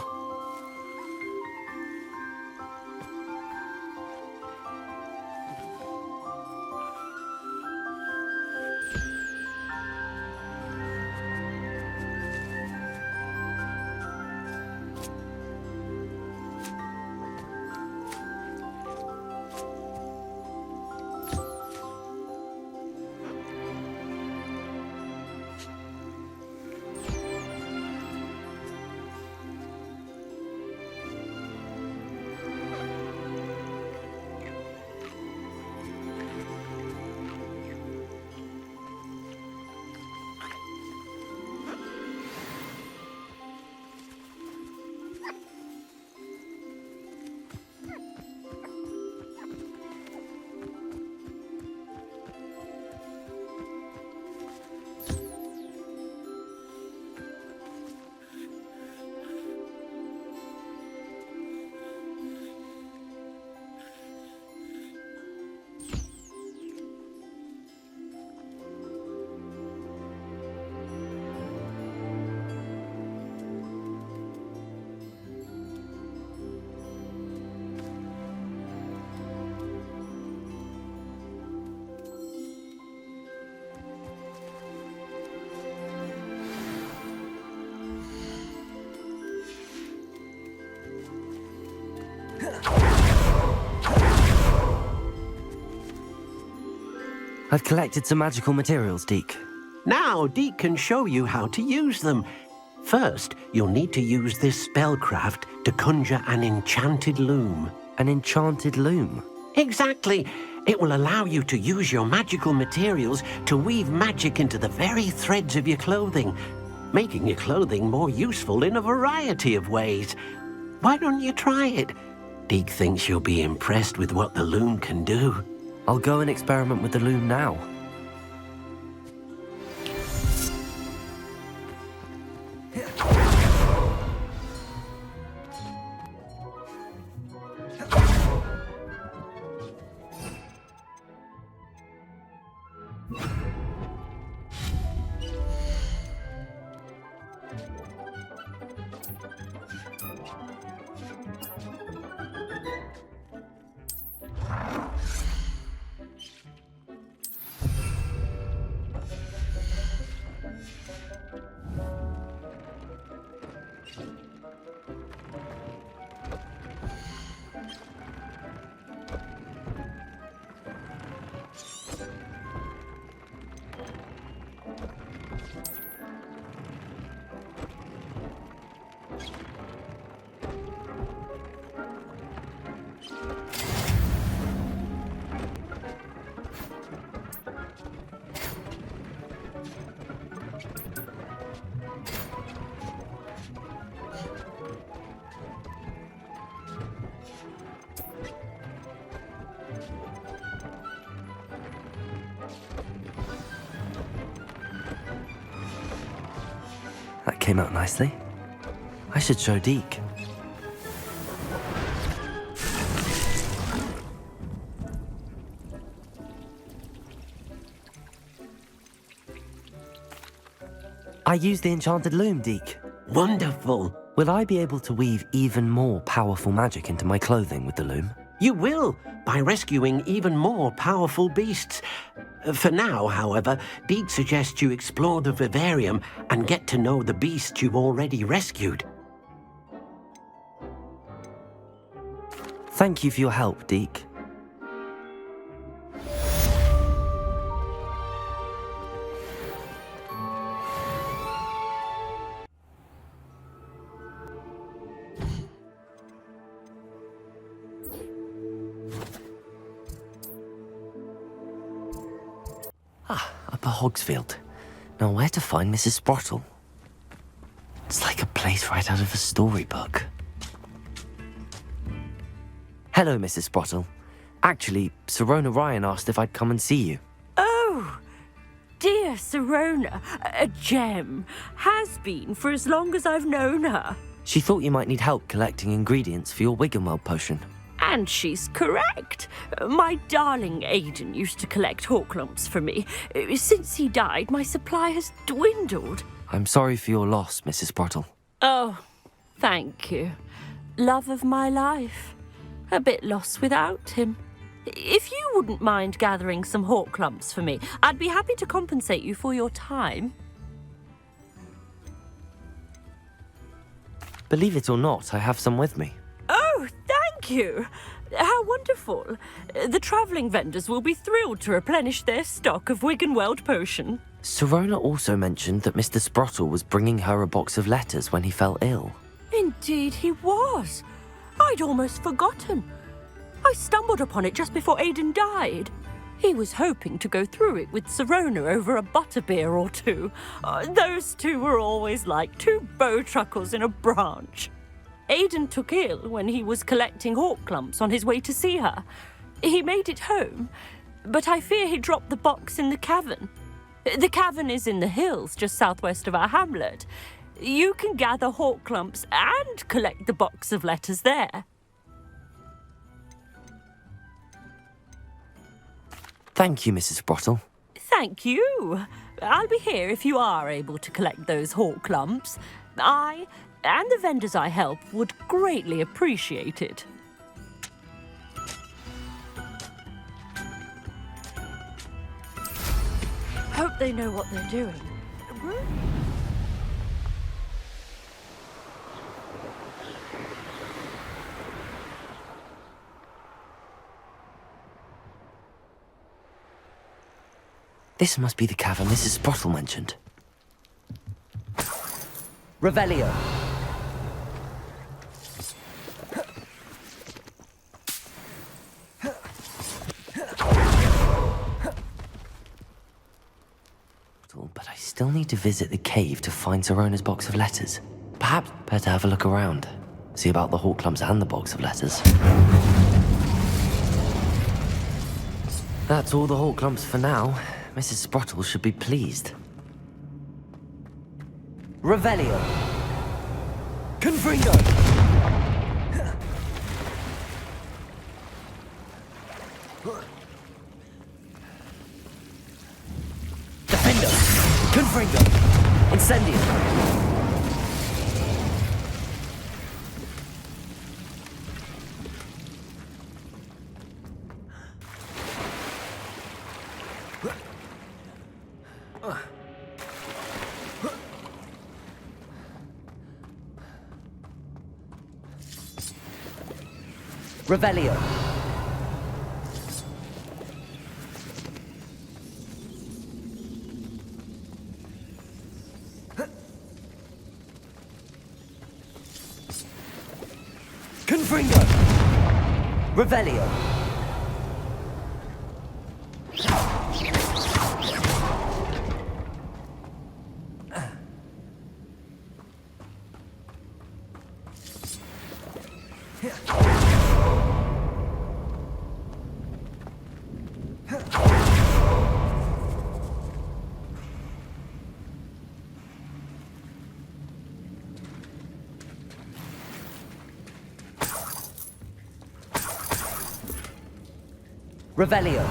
I've collected some magical materials, Deke. Now, Deke can show you how to use them. First, you'll need to use this spellcraft to conjure an enchanted loom. An enchanted loom? Exactly. It will allow you to use your magical materials to weave magic into the very threads of your clothing, making your clothing more useful in a variety of ways. Why don't you try it? Deke thinks you'll be impressed with what the loom can do. I'll go and experiment with the loom now. That came out nicely. I should show Deke. I used the enchanted loom, Deke. Wonderful. Will I be able to weave even more powerful magic into my clothing with the loom? You will, by rescuing even more powerful beasts. For now, however, Deke suggests you explore the vivarium and get to know the beasts you've already rescued. Thank you for your help, Deke. Upper Hogsfield. Now where to find Mrs. Sprottle? It's like a place right out of a storybook. Hello, Mrs. Sprottle. Actually, Sirona Ryan asked if I'd come and see you. Oh, dear Sirona, a gem. Has been for as long as I've known her. She thought you might need help collecting ingredients for your Wiggenweld potion. And she's correct. My darling Aidan used to collect Horklumps for me. Since he died, my supply has dwindled. I'm sorry for your loss, Mrs. Sprottle. Oh, thank you. Love of my life. A bit lost without him. If you wouldn't mind gathering some Horklumps for me, I'd be happy to compensate you for your time. Believe it or not, I have some with me. Oh, thank you. How wonderful. The travelling vendors will be thrilled to replenish their stock of Wiggenweld potion. Sirona also mentioned that Mr. Sprottle was bringing her a box of letters when he fell ill. Indeed he was. I'd almost forgotten. I stumbled upon it just before Aidan died. He was hoping to go through it with Sirona over a butterbeer or two. Those two were always like two bowtruckles in a branch. Aidan took ill when he was collecting Horklumps on his way to see her. He made it home, but I fear he dropped the box in the cavern. The cavern is in the hills just southwest of our hamlet. You can gather Horklumps and collect the box of letters there. Thank you, Mrs. Sprottle. Thank you. I'll be here if you are able to collect those Horklumps. I and the vendors I help would greatly appreciate it. Hope they know what they're doing. This must be the cavern Mrs. Sprottle mentioned. Revelio. But I still need to visit the cave to find Sirona's box of letters. Perhaps better have a look around. See about the Horklumps and the box of letters. That's all the Horklumps for now. Mrs. Sprottle should be pleased. Revelio. Confringo. Defendo. Confringo. Incendio. Revelio. Confringo. Revelio. Revelio.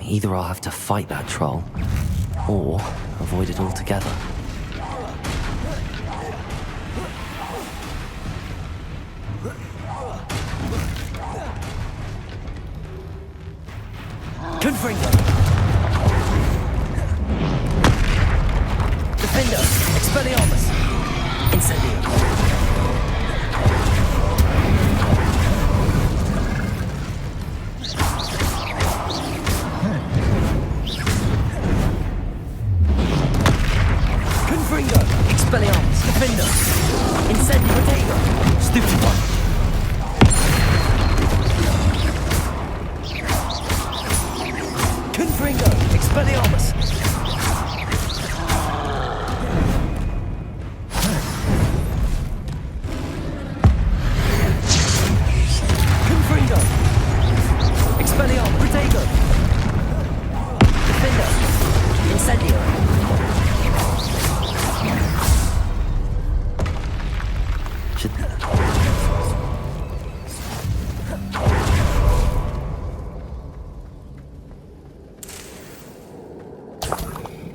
Either I'll have to fight that troll, or avoid it altogether. Confringo. Defendo. Expelliarmus. Incendio.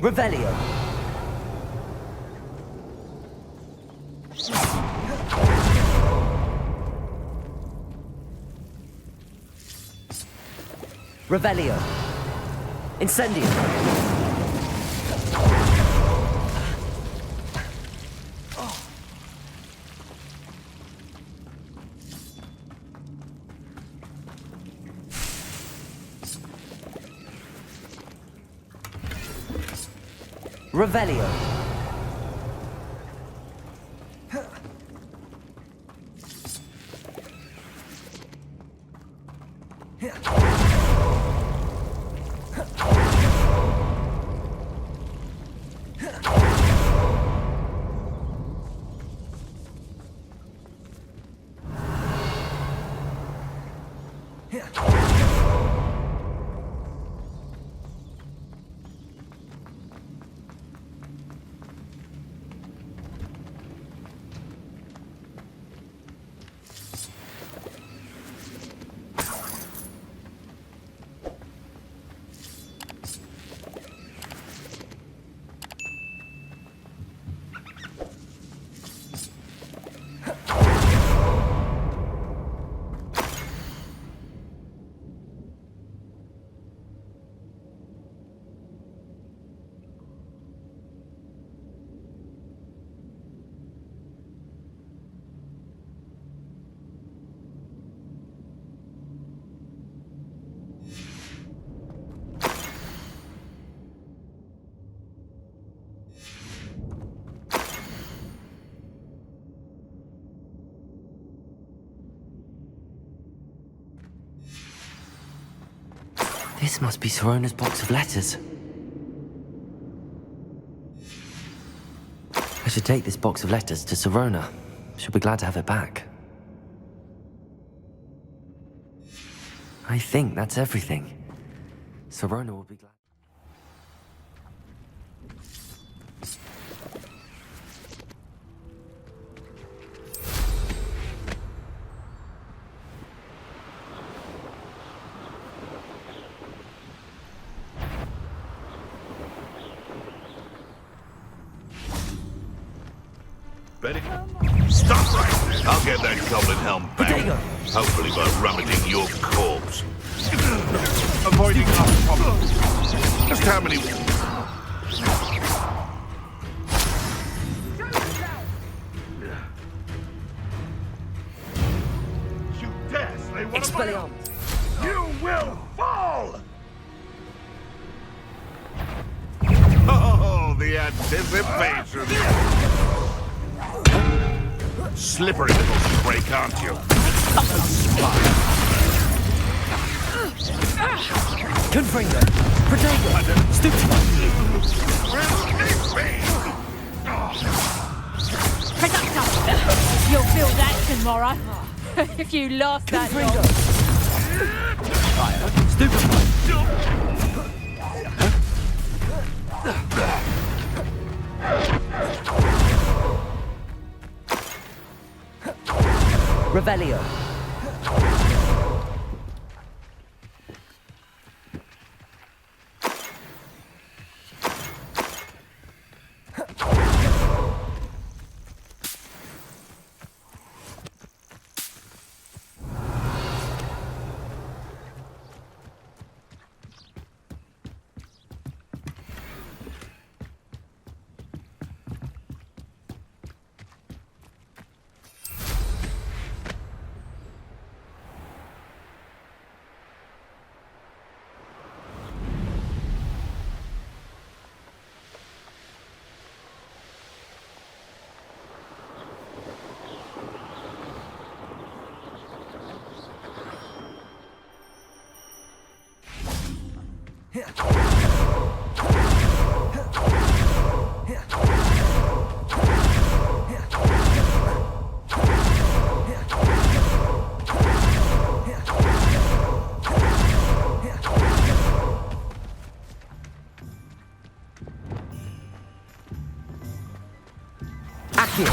Revelio. Revelio. Incendio. Revelio. This must be Sorona's box of letters. I should take this box of letters to Sorona. She'll be glad to have it back. I think that's everything. Sorona will be glad. Ready? Stop right there! I'll get that goblin helm back. Hopefully by rummaging your corpse. Avoiding our problem. Just how many... You dare slay one of my own! You will fall! Oh, the anticipation! Slippery little stray, aren't you? Confringo! Protego! Stupid! Release me! You'll feel that tomorrow. If you last that long. Revelio. Accio.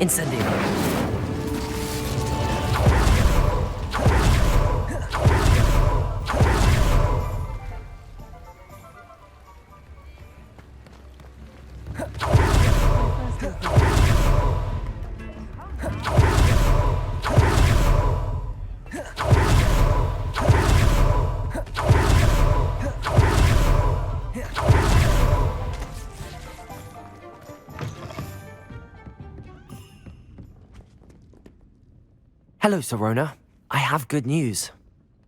Incendio. Hello, Serona. I have good news.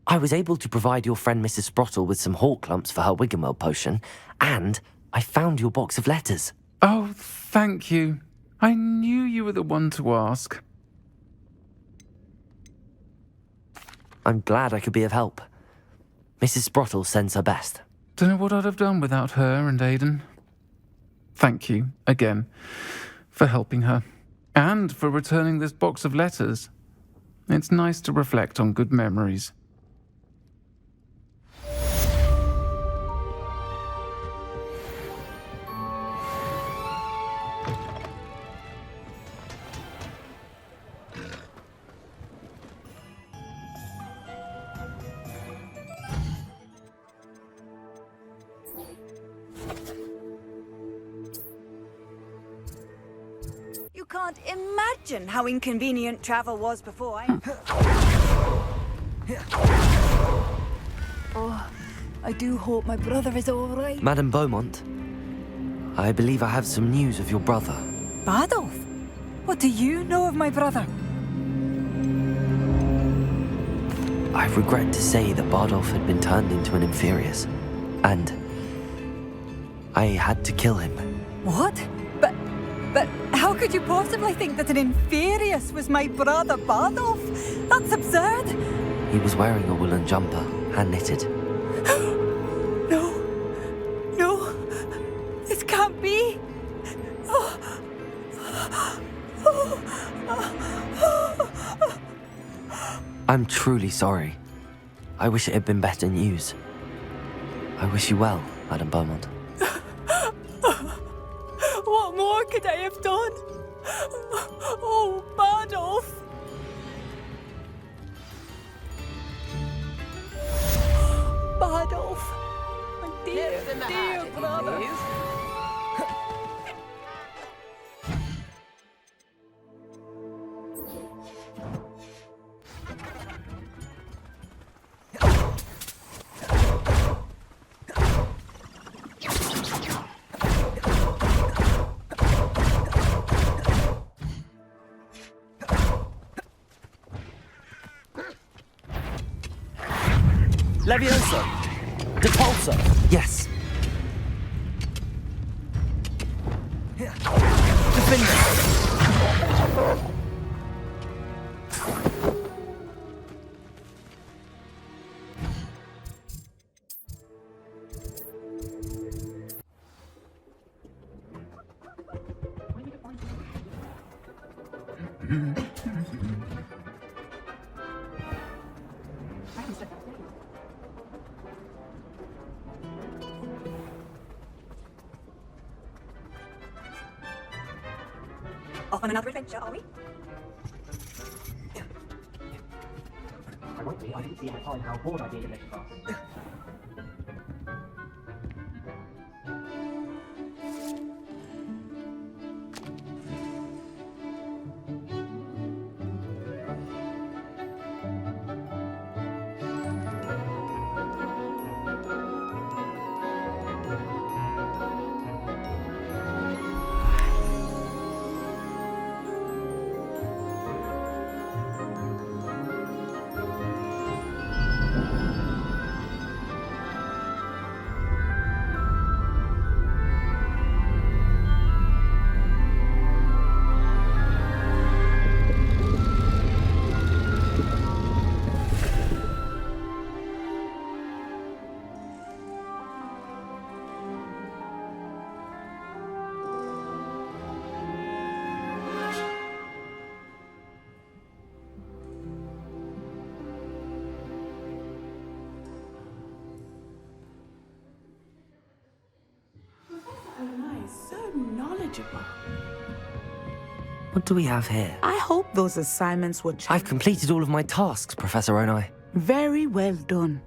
I was able to provide your friend Mrs. Sprottle with some hawk lumps for her Wiggenweld potion, and I found your box of letters. Oh, thank you. I knew you were the one to ask. I'm glad I could be of help. Mrs. Sprottle sends her best. Don't know what I'd have done without her and Aiden. Thank you, again, for helping her, and for returning this box of letters. It's nice to reflect on good memories. You can't imagine how inconvenient travel was before I... Oh, I do hope my brother is all right. Madame Beaumont, I believe I have some news of your brother. Bardolph? What do you know of my brother? I regret to say that Bardolph had been turned into an Inferius, and I had to kill him. What? But how could you possibly think that an Inferius was my brother Bardolph? That's absurd. He was wearing a woolen jumper, hand-knitted. No, this can't be. I'm truly sorry. I wish it had been better news. I wish you well, Madame Beaumont. What more could I have done? Oh, Bardolph! Bardolph! My dear brother! Leviosa! Depulsor! Yes. Defender! Off on another adventure, are we? Ironically, I didn't see at the time how bored I'd be in this class. What do we have here? I hope those assignments were I've completed all of my tasks, Professor Onai. very well done.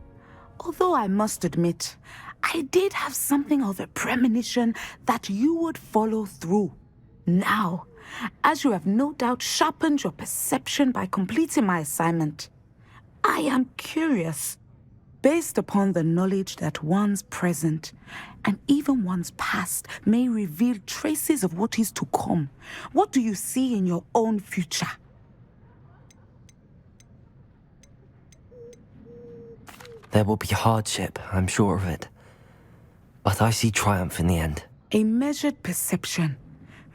Although I must admit, I did have something of a premonition that you would follow through. Now, as you have no doubt sharpened your perception by completing my assignment, I am curious. Based upon the knowledge that one's present and even one's past may reveal traces of what is to come, what do you see in your own future? There will be hardship, I'm sure of it. But I see triumph in the end. A measured perception.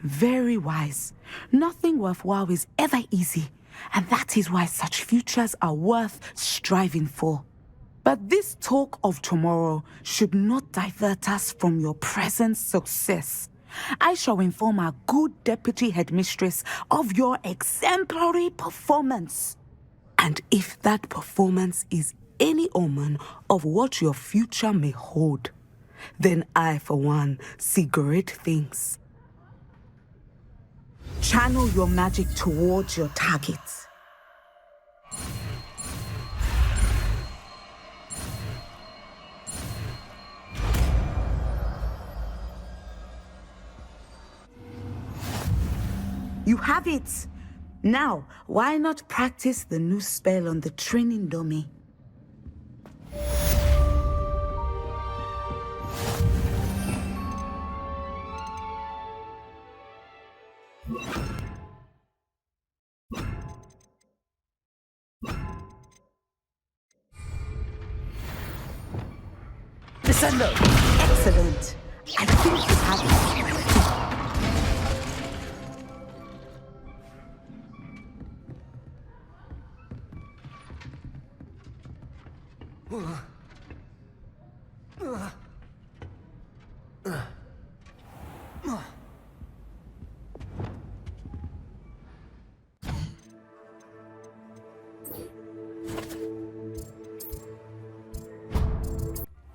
Very wise. Nothing worthwhile is ever easy, and that is why such futures are worth striving for. But this talk of tomorrow should not divert us from your present success. I shall inform our good deputy headmistress of your exemplary performance. And if that performance is any omen of what your future may hold, then I, for one, see great things. Channel your magic towards your targets. You have it! Now, why not practice the new spell on the training dummy? Descendo! Excellent! I think you have it.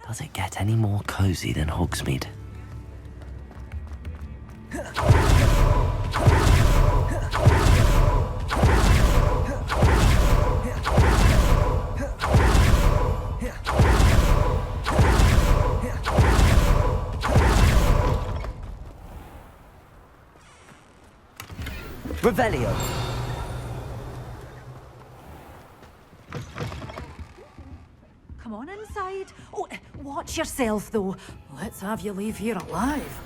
Does it get any more cozy than Hogsmeade? Revelio. Come on inside. Oh, watch yourself, though. Let's have you leave here alive.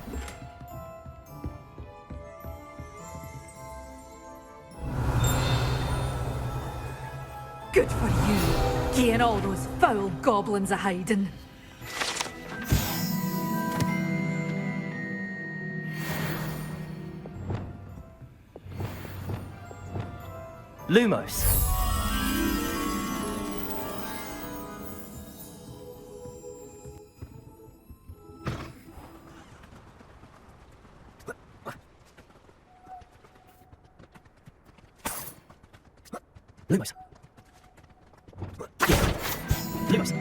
Good for you, getting all those foul goblins a-hiding. Lumos. Lumos. Lumos.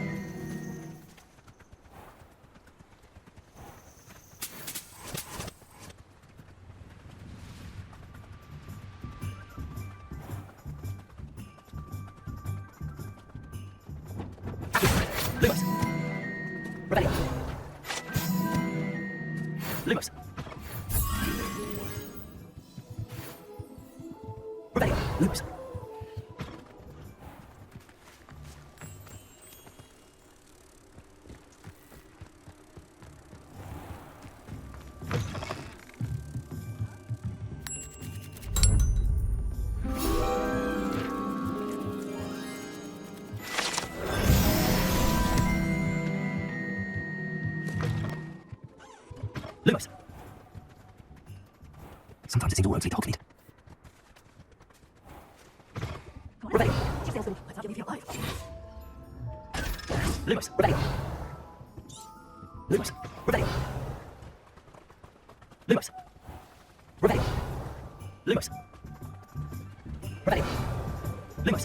Lumos. Revelio. Lumos. Revelio. Lumos. Lumos. Sometimes it seems all roads lead to Hogsmeade. Revelio. Let's have you leave here alive. Lumos. Revelio. Lumos. Revelio. Lumos. Revelio. Lumos. Revelio. Lumos.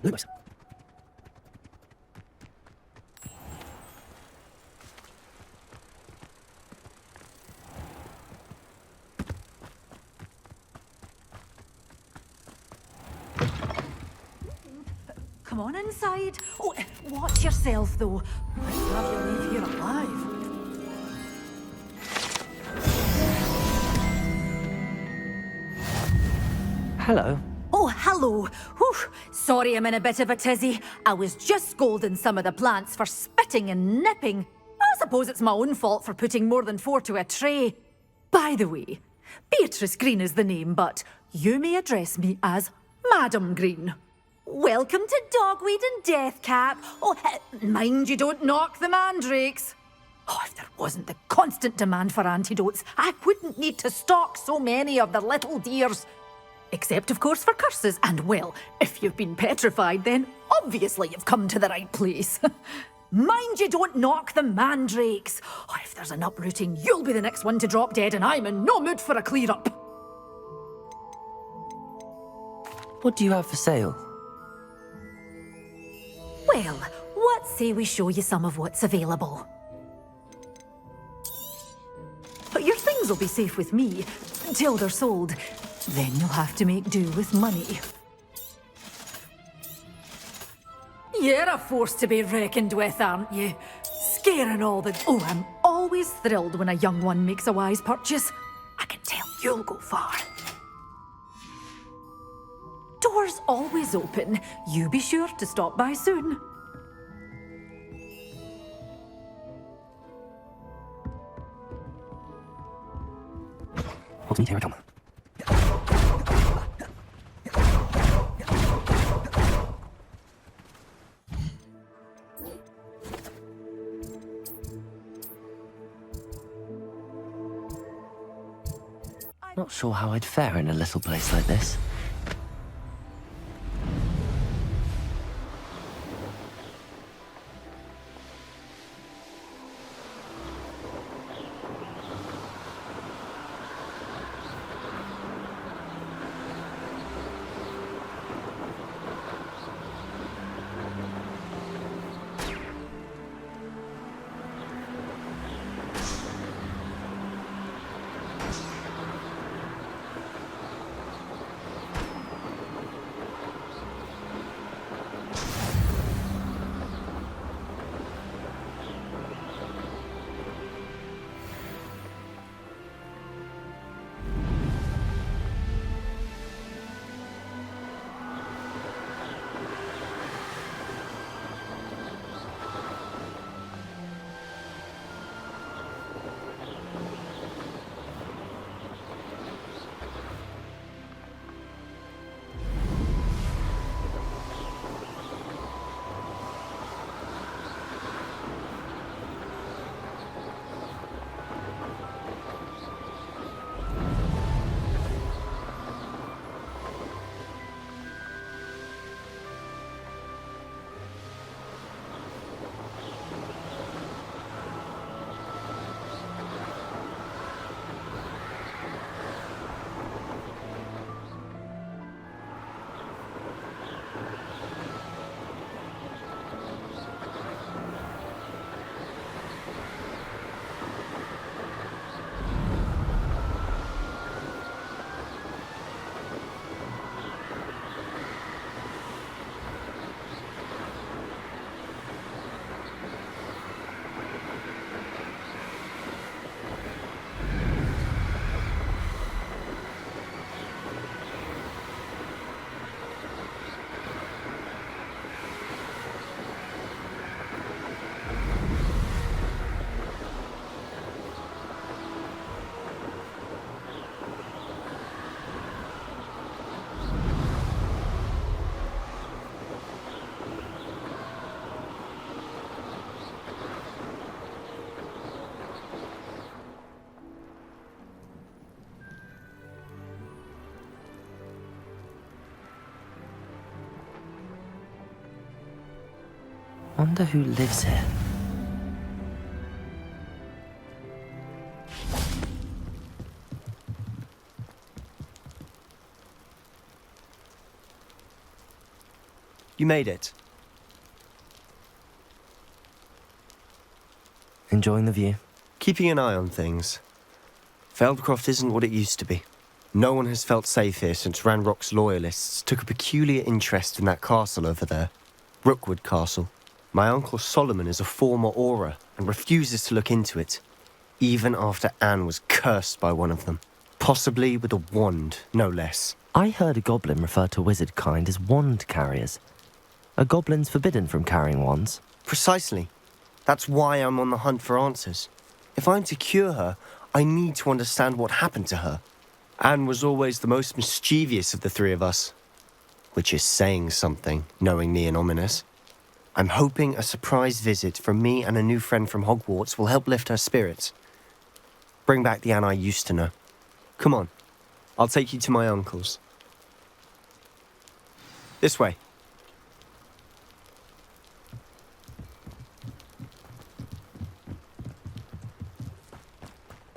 Lumos. come on inside. Oh, watch yourself, though. Let's have you leave here alive. Hello. Oh, hello. Whew. Sorry I'm in a bit of a tizzy. I was just scolding some of the plants for spitting and nipping. I suppose it's my own fault for putting more than 4 to a tray. By the way, Beatrice Green is the name, but you may address me as Madam Green. Welcome to Dogweed and Deathcap. Oh, mind you don't knock the mandrakes. Oh, if there wasn't the constant demand for antidotes, I wouldn't need to stock so many of the little dears. Except, of course, for curses. And, well, if you've been petrified, then obviously you've come to the right place. Mind you don't knock the mandrakes. Oh, if there's an uprooting, you'll be the next one to drop dead, and I'm in no mood for a clear-up. What do you have for sale? Well, what say we show you some of what's available? But your things will be safe with me until they're sold. Then you'll have to make do with money. You're a force to be reckoned with, aren't you? Scaring all the... Oh, I'm always thrilled when a young one makes a wise purchase. I can tell you'll go far. Doors always open. You be sure to stop by soon. Hogsmeade, here I come. Not sure how I'd fare in a little place like this. Wonder who lives here. You made it. Enjoying the view? Keeping an eye on things. Feldcroft isn't what it used to be. No one has felt safe here since Ranrock's loyalists took a peculiar interest in that castle over there. Rookwood Castle. My Uncle Solomon is a former Auror and refuses to look into it, even after Anne was cursed by one of them. Possibly with a wand, no less. I heard a goblin refer to wizard kind as wand carriers. Are goblins forbidden from carrying wands? Precisely. That's why I'm on the hunt for answers. If I'm to cure her, I need to understand what happened to her. Anne was always the most mischievous of the three of us. Which is saying something, knowing me and ominous. I'm hoping a surprise visit from me and a new friend from Hogwarts will help lift her spirits. Bring back the Anne I used to know. Come on, I'll take you to my uncle's. This way.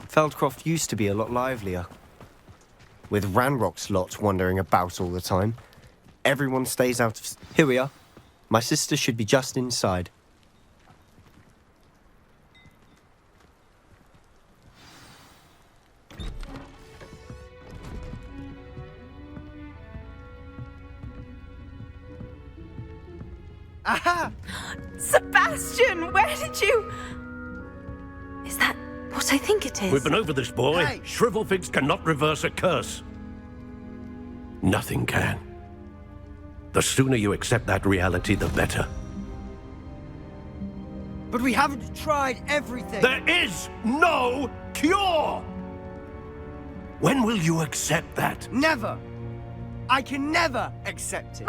Feldcroft used to be a lot livelier. With Ranrock's lot wandering about all the time. Everyone stays out of... Here we are. My sister should be just inside. Aha! Sebastian, where did you... Is that what I think it is? We've been over this, boy. Hey. Shrivelfigs cannot reverse a curse. Nothing can. The sooner you accept that reality, the better. But we haven't tried everything. There is no cure! When will you accept that? Never. I can never accept it.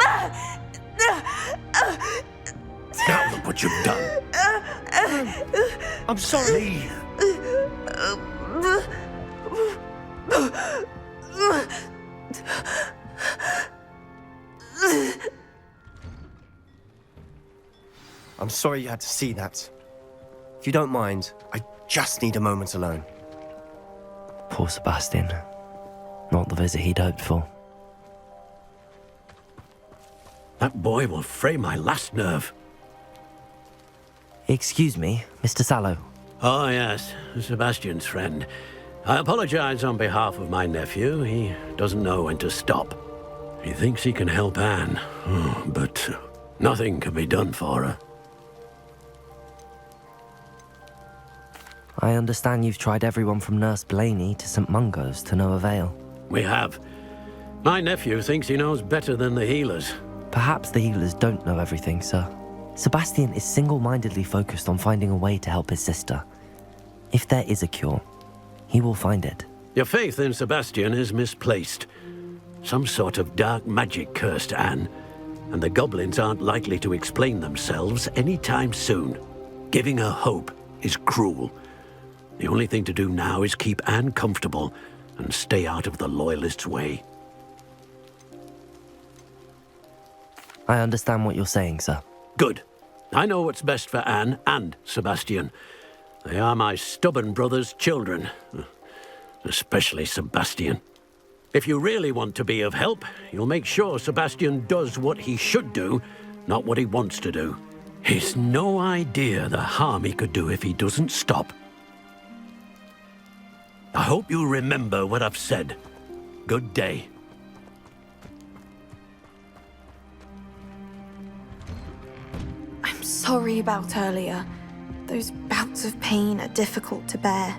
Now look what you've done. I'm sorry. I'm sorry you had to see that. If you don't mind, I just need a moment alone. Poor Sebastian. Not the visit he'd hoped for. That boy will fray my last nerve. Excuse me, Mr. Sallow. Oh, yes, Sebastian's friend. I apologize on behalf of my nephew. He doesn't know when to stop. He thinks he can help Anne, but nothing can be done for her. I understand you've tried everyone from Nurse Blaney to St. Mungo's to no avail. We have. My nephew thinks he knows better than the healers. Perhaps the healers don't know everything, sir. Sebastian is single-mindedly focused on finding a way to help his sister. If there is a cure, he will find it. Your faith in Sebastian is misplaced. Some sort of dark magic cursed Anne, and the goblins aren't likely to explain themselves anytime soon. Giving her hope is cruel. The only thing to do now is keep Anne comfortable and stay out of the Loyalists' way. I understand what you're saying, sir. Good. I know what's best for Anne and Sebastian. They are my stubborn brother's children. Especially Sebastian. If you really want to be of help, you'll make sure Sebastian does what he should do, not what he wants to do. He's no idea the harm he could do if he doesn't stop. I hope you'll remember what I've said. Good day. I'm sorry about earlier. Those bouts of pain are difficult to bear.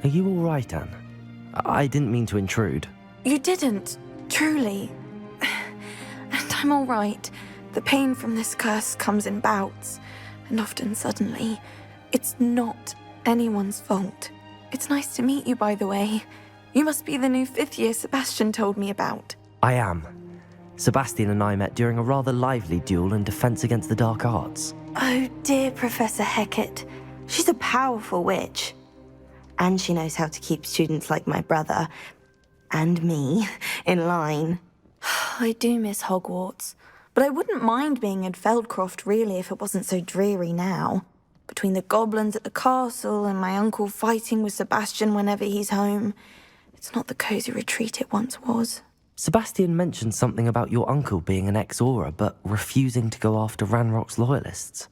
Are you all right, Anne? I didn't mean to intrude. You didn't, truly. And I'm all right. The pain from this curse comes in bouts, and often suddenly. It's not anyone's fault. It's nice to meet you, by the way. You must be the new 5th year Sebastian told me about. I am. Sebastian and I met during a rather lively duel in defense against the dark arts. Oh dear, Professor Hecat. She's a powerful witch. And she knows how to keep students like my brother, and me, in line. I do miss Hogwarts, but I wouldn't mind being in Feldcroft, really, if it wasn't so dreary now. Between the goblins at the castle and my uncle fighting with Sebastian whenever he's home, it's not the cozy retreat it once was. Sebastian mentioned something about your uncle being an ex-Auror, but refusing to go after Ranrock's Loyalists.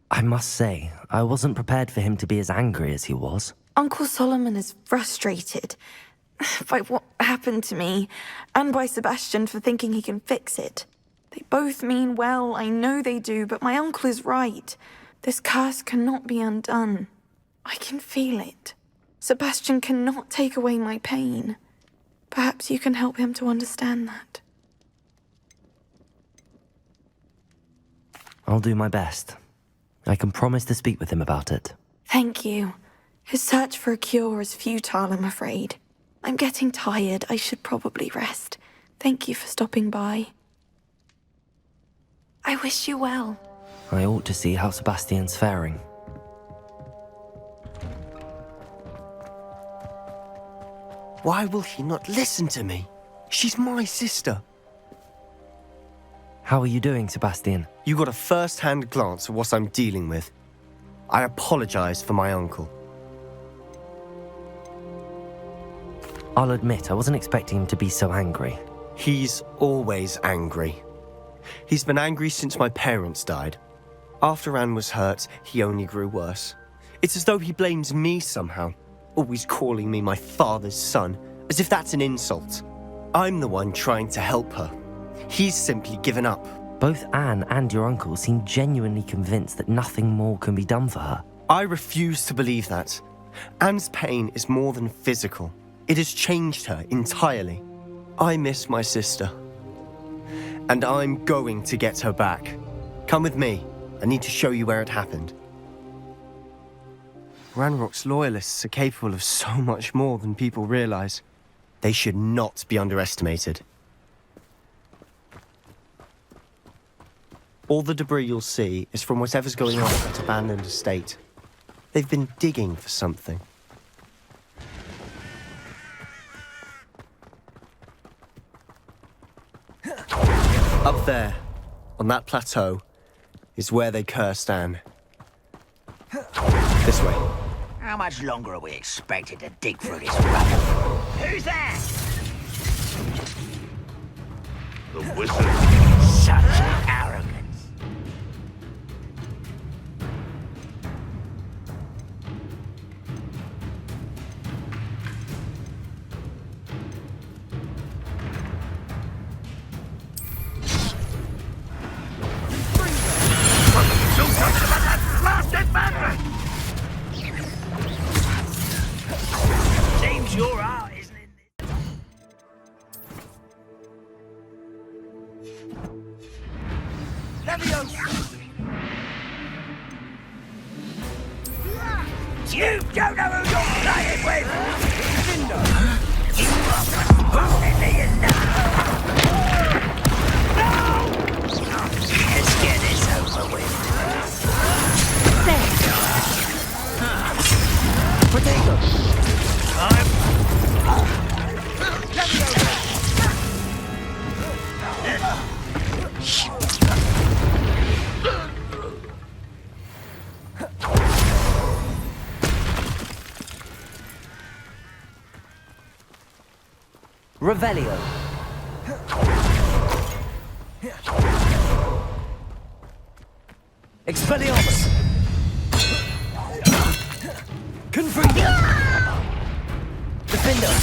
I must say, I wasn't prepared for him to be as angry as he was. Uncle Solomon is frustrated by what happened to me, and by Sebastian for thinking he can fix it. They both mean well, I know they do, but my uncle is right. This curse cannot be undone. I can feel it. Sebastian cannot take away my pain. Perhaps you can help him to understand that. I'll do my best. I can promise to speak with him about it. Thank you. His search for a cure is futile, I'm afraid. I'm getting tired. I should probably rest. Thank you for stopping by. I wish you well. I ought to see how Sebastian's faring. Why will he not listen to me? She's my sister. How are you doing, Sebastian? You got a first-hand glance at what I'm dealing with. I apologize for my uncle. I'll admit, I wasn't expecting him to be so angry. He's always angry. He's been angry since my parents died. After Anne was hurt, he only grew worse. It's as though he blames me somehow, always calling me my father's son, as if that's an insult. I'm the one trying to help her. He's simply given up. Both Anne and your uncle seem genuinely convinced that nothing more can be done for her. I refuse to believe that. Anne's pain is more than physical. It has changed her entirely. I miss my sister. And I'm going to get her back. Come with me. I need to show you where it happened. Ranrock's loyalists are capable of so much more than people realize. They should not be underestimated. All the debris you'll see is from whatever's going on at that abandoned estate. They've been digging for something. Up there, on that plateau, is where they cursed Anne. This way. How much longer are we expected to dig through this rubble? Who's that? The wizard. Such arrogance. Seems your art isn't in this. You don't know who you're playing with! You are possibly enough! No! Let's get this over with. Potato! Revelio. Expelliarmus. Confringo. Defender.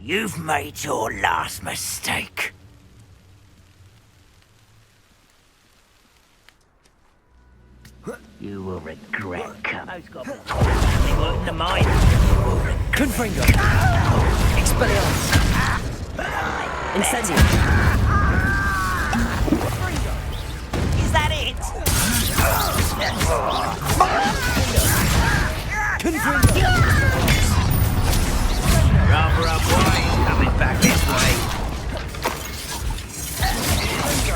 You've made your last mistake. You will regret coming. Family work in the mine. Confringo. Expelliarmus. Incendio. Is that it? Confringo. Rather up wide, coming back this way.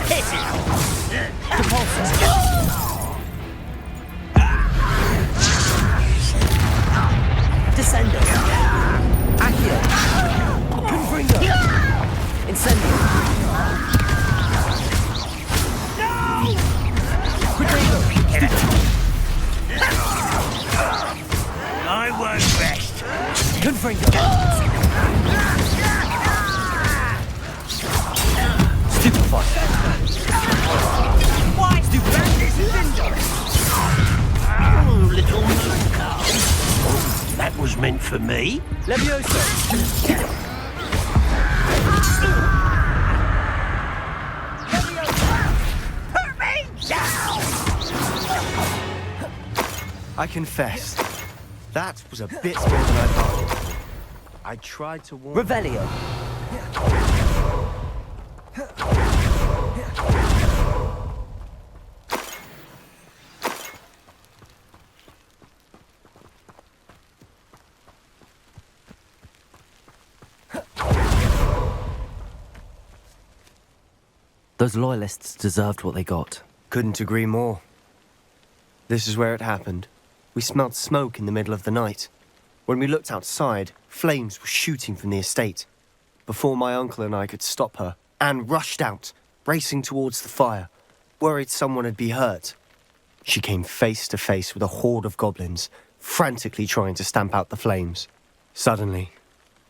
Hit it! Depulsus. Descendo. Accio. Confringo. Incendio. No! Potato. I won't rest. Confringo. Stupefy. Why stupid? This is oh, little mooncar. That was meant for me. Levioso. I confess, that was a bit more than I thought. I tried to warn... Revelio. Those loyalists deserved what they got. Couldn't agree more. This is where it happened. We smelled smoke in the middle of the night. When we looked outside, flames were shooting from the estate. Before my uncle and I could stop her, Anne rushed out, racing towards the fire, worried someone had been hurt. She came face to face with a horde of goblins, frantically trying to stamp out the flames. Suddenly,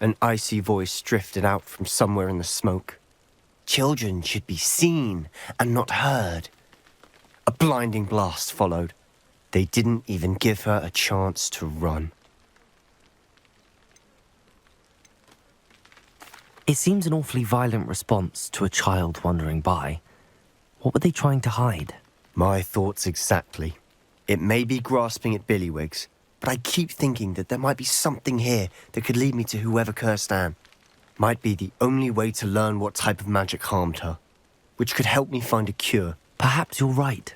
an icy voice drifted out from somewhere in the smoke. Children should be seen and not heard. A blinding blast followed. They didn't even give her a chance to run. It seems an awfully violent response to a child wandering by. What were they trying to hide? My thoughts exactly. It may be grasping at Billywigs, but I keep thinking that there might be something here that could lead me to whoever cursed Anne. Might be the only way to learn what type of magic harmed her, which could help me find a cure. Perhaps you're right.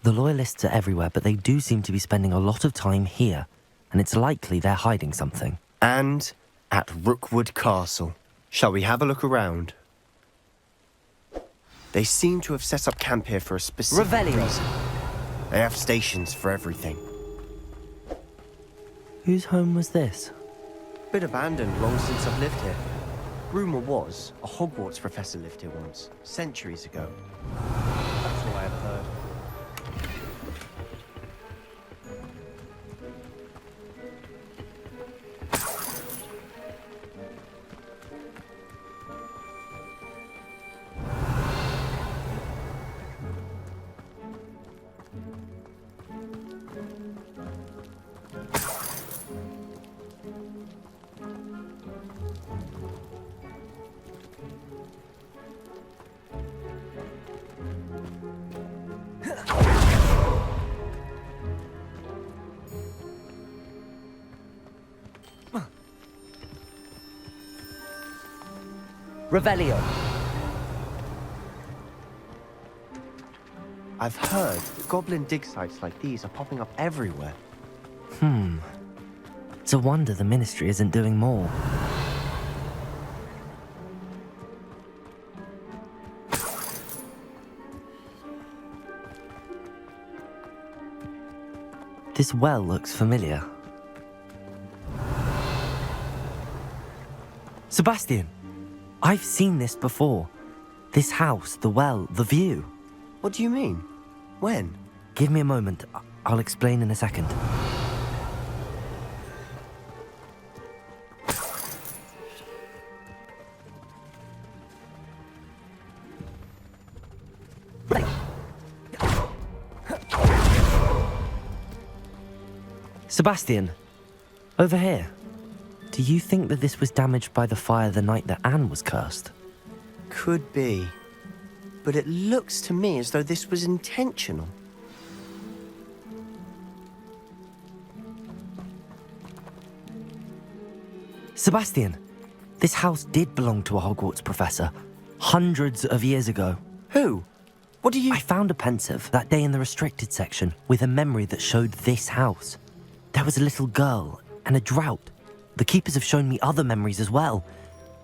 The Loyalists are everywhere, but they do seem to be spending a lot of time here, and it's likely they're hiding something. And at Rookwood Castle. Shall we have a look around? They seem to have set up camp here for a specific reason. They have stations for everything. Whose home was this? Bit abandoned long since I've lived here. Rumour was a Hogwarts professor lived here once, centuries ago. That's all I have heard. Revelio. I've heard that goblin dig sites like these are popping up everywhere. It's a wonder the Ministry isn't doing more. This well looks familiar. Sebastian! I've seen this before. This house, the well, the view. What do you mean? When? Give me a moment. I'll explain in a second. Sebastian, over here. Do you think that this was damaged by the fire the night that Anne was cursed? Could be. But it looks to me as though this was intentional. Sebastian, this house did belong to a Hogwarts professor, hundreds of years ago. Who? What do you... I found a pensive that day in the restricted section with a memory that showed this house. There was a little girl and a drought. The keepers have shown me other memories as well.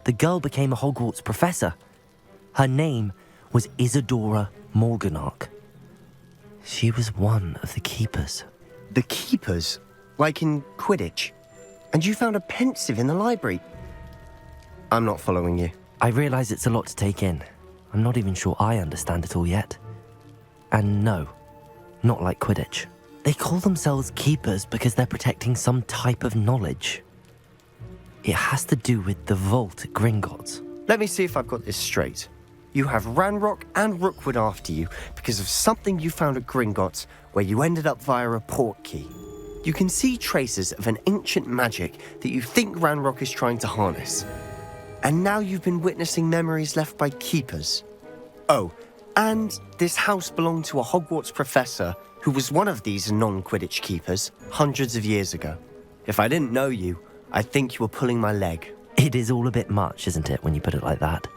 The girl became a Hogwarts professor. Her name was Isadora Morganach. She was one of the keepers. The keepers? Like in Quidditch? And you found a pensive in the library? I'm not following you. I realise it's a lot to take in. I'm not even sure I understand it all yet. And no, not like Quidditch. They call themselves keepers because they're protecting some type of knowledge. It has to do with the vault at Gringotts. Let me see if I've got this straight. You have Ranrock and Rookwood after you because of something you found at Gringotts where you ended up via a port key. You can see traces of an ancient magic that you think Ranrock is trying to harness. And now you've been witnessing memories left by keepers. Oh, And this house belonged to a Hogwarts professor who was one of these non-Quidditch keepers hundreds of years ago. If I didn't know you, I'd think you were pulling my leg. It is all a bit much, isn't it, when you put it like that?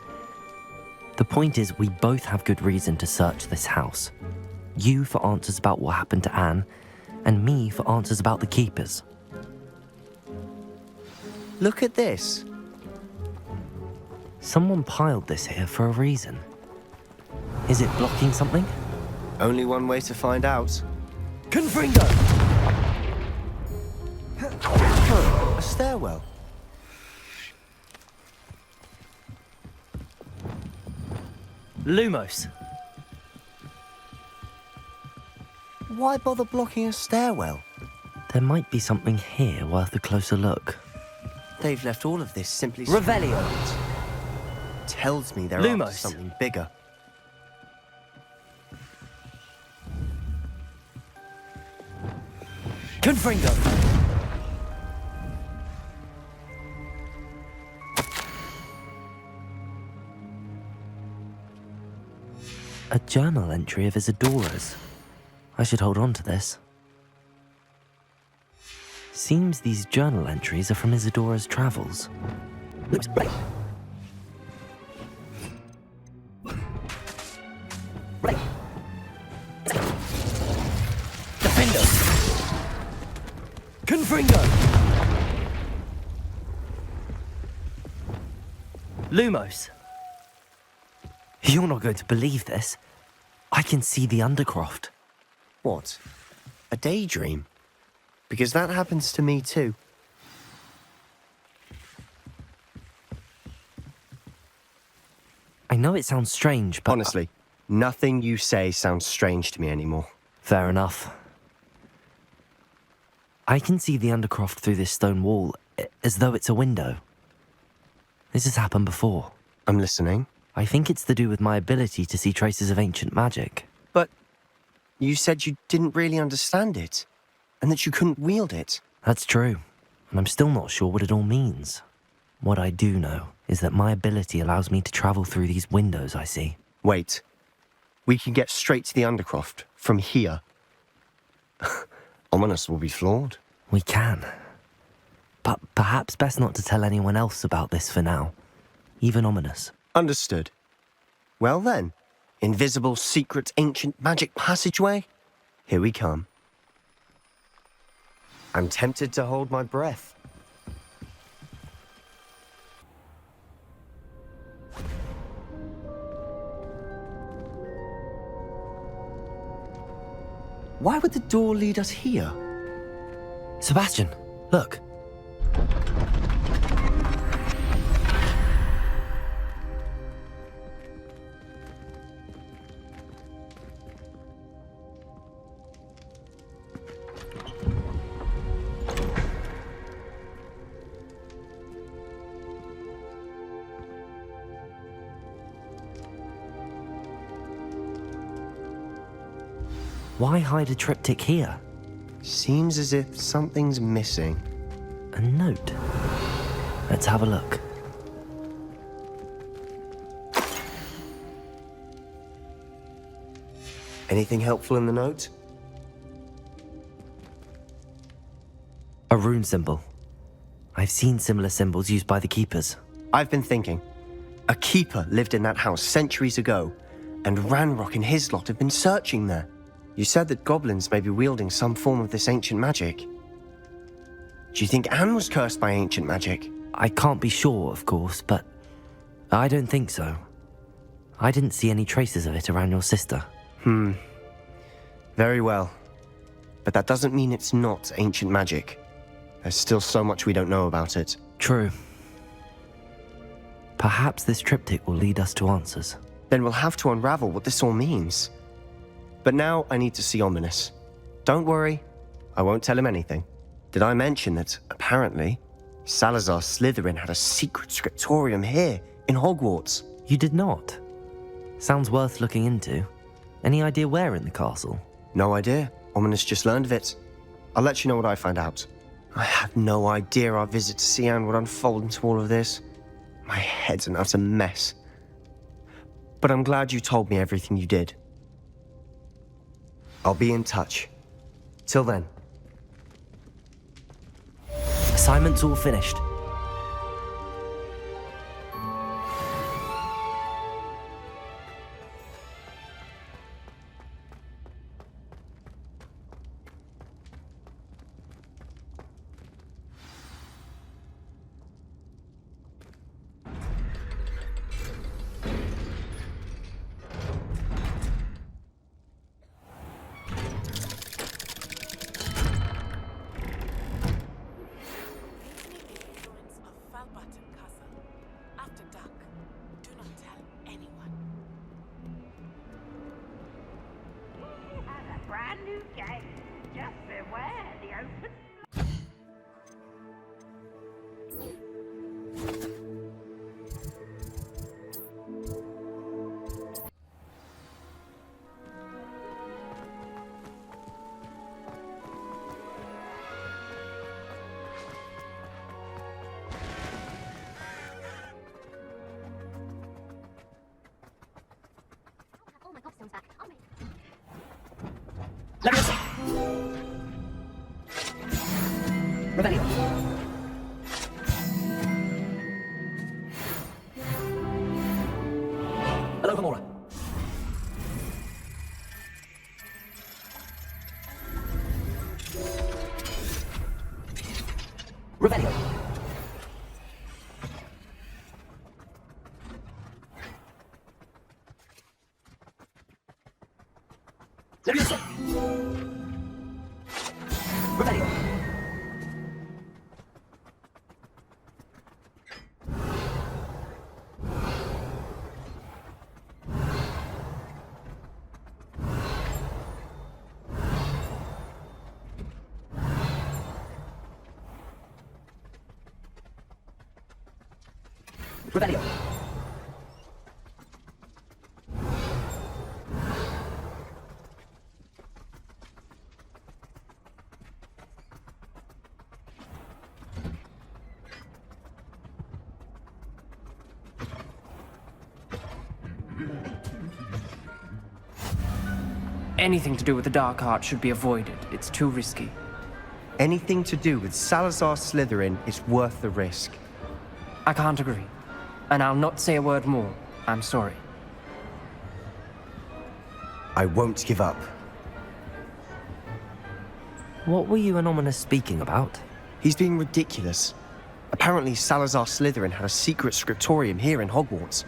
The point is, we both have good reason to search this house. You for answers about what happened to Anne, and me for answers about the keepers. Look at this. Someone piled this here for a reason. Is it blocking something? Only one way to find out. Confringo! A stairwell. Lumos. Why bother blocking a stairwell? There might be something here worth a closer look. They've left all of this simply... Revelio. Tells me they're Lumos. after something bigger. Confringo! A journal entry of Isadora's. I should hold on to this. Seems these journal entries are from Isadora's travels. Looks right. Right. Defender! Confringo! Lumos. You're not going to believe this. I can see the Undercroft. What? A daydream? Because that happens to me too. I know it sounds strange, but... Honestly, nothing you say sounds strange to me anymore. Fair enough. I can see the Undercroft through this stone wall, as though it's a window. This has happened before. I'm listening. I think it's to do with my ability to see traces of ancient magic. But you said you didn't really understand it, and that you couldn't wield it. That's true, and I'm still not sure what it all means. What I do know is that my ability allows me to travel through these windows I see. Wait. We can get straight to the Undercroft from here. Ominous will be flawed. We can. But perhaps best not to tell anyone else about this for now. Even Ominous. Understood. Well then, invisible, secret, ancient magic passageway? Here we come. I'm tempted to hold my breath. Why would the door lead us here? Sebastian, look. Why hide a triptych here? Seems as if something's missing. A note. Let's have a look. Anything helpful in the note? A rune symbol. I've seen similar symbols used by the keepers. I've been thinking. A keeper lived in that house centuries ago, and Ranrock and his lot have been searching there. You said that goblins may be wielding some form of this ancient magic. Do you think Anne was cursed by ancient magic? I can't be sure, of course, but I don't think so. I didn't see any traces of it around your sister. Very well. But that doesn't mean it's not ancient magic. There's still so much we don't know about it. True. Perhaps this triptych will lead us to answers. Then we'll have to unravel what this all means. But now I need to see Ominous. Don't worry, I won't tell him anything. Did I mention that, apparently, Salazar Slytherin had a secret scriptorium here, in Hogwarts? You did not? Sounds worth looking into. Any idea where in the castle? No idea. Ominous just learned of it. I'll let you know what I find out. I had no idea our visit to see Anne would unfold into all of this. My head's an utter mess. But I'm glad you told me everything you did. I'll be in touch. Till then. Assignment's all finished. Brand new game. Just beware the open. All my gobstones back. I'll make. Revelio. Hello, Gamora. Revelio. Leviosa. Revelio. Revelio. Anything to do with the dark art should be avoided. It's too risky. Anything to do with Salazar Slytherin is worth the risk. I can't agree. And I'll not say a word more. I'm sorry. I won't give up. What were you and Ominous speaking about? He's being ridiculous. Apparently Salazar Slytherin had a secret scriptorium here in Hogwarts.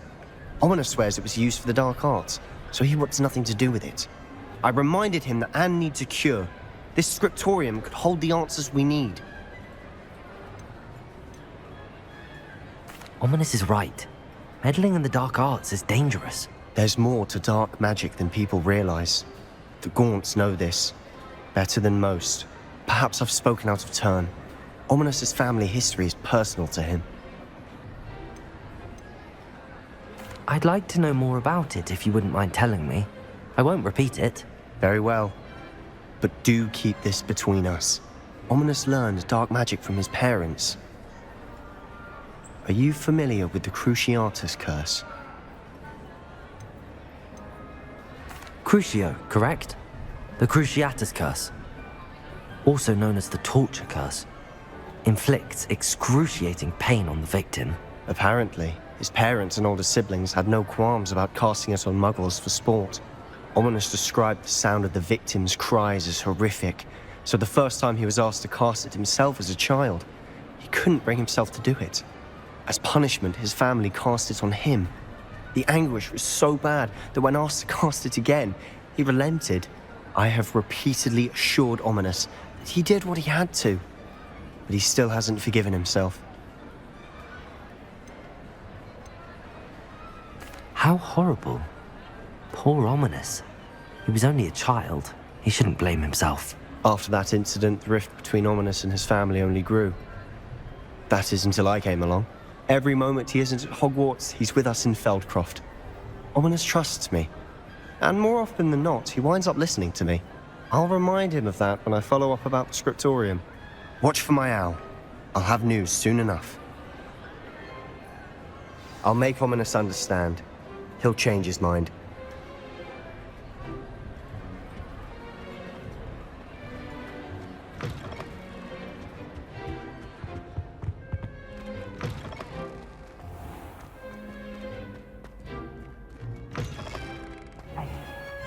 Ominous swears it was used for the dark arts, so he wants nothing to do with it. I reminded him that Anne needs a cure. This scriptorium could hold the answers we need. Ominous is right. Meddling in the dark arts is dangerous. There's more to dark magic than people realize. The Gaunts know this. Better than most. Perhaps I've spoken out of turn. Ominous's family history is personal to him. I'd like to know more about it if you wouldn't mind telling me. I won't repeat it. Very well. But do keep this between us. Ominous learned dark magic from his parents. Are you familiar with the Cruciatus curse? Crucio, correct? The Cruciatus curse. Also known as the torture curse. Inflicts excruciating pain on the victim. Apparently, his parents and older siblings had no qualms about casting it on muggles for sport. Ominous described the sound of the victim's cries as horrific, so the first time he was asked to cast it himself as a child, he couldn't bring himself to do it. As punishment, his family cast it on him. The anguish was so bad that when asked to cast it again, he relented. I have repeatedly assured Ominous that he did what he had to, but he still hasn't forgiven himself. How horrible. Poor Ominous. He was only a child. He shouldn't blame himself. After that incident, the rift between Ominous and his family only grew. That is until I came along. Every moment he isn't at Hogwarts, he's with us in Feldcroft. Ominous trusts me. And more often than not, he winds up listening to me. I'll remind him of that when I follow up about the scriptorium. Watch for my owl. I'll have news soon enough. I'll make Ominous understand. He'll change his mind.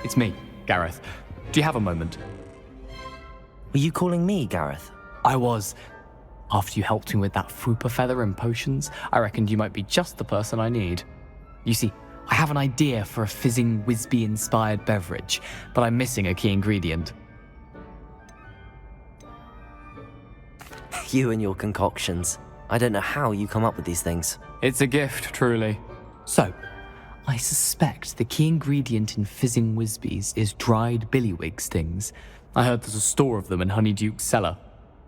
It's me, Gareth. Do you have a moment? Were you calling me, Gareth? I was. After you helped me with that Fupa feather and potions, I reckoned you might be just the person I need. You see, I have an idea for a fizzing Whizbee-inspired beverage, but I'm missing a key ingredient. You and your concoctions. I don't know how you come up with these things. It's a gift, truly. So, I suspect the key ingredient in fizzing Whizbees is dried billywig stings. I heard there's a store of them in Honeyduke's cellar.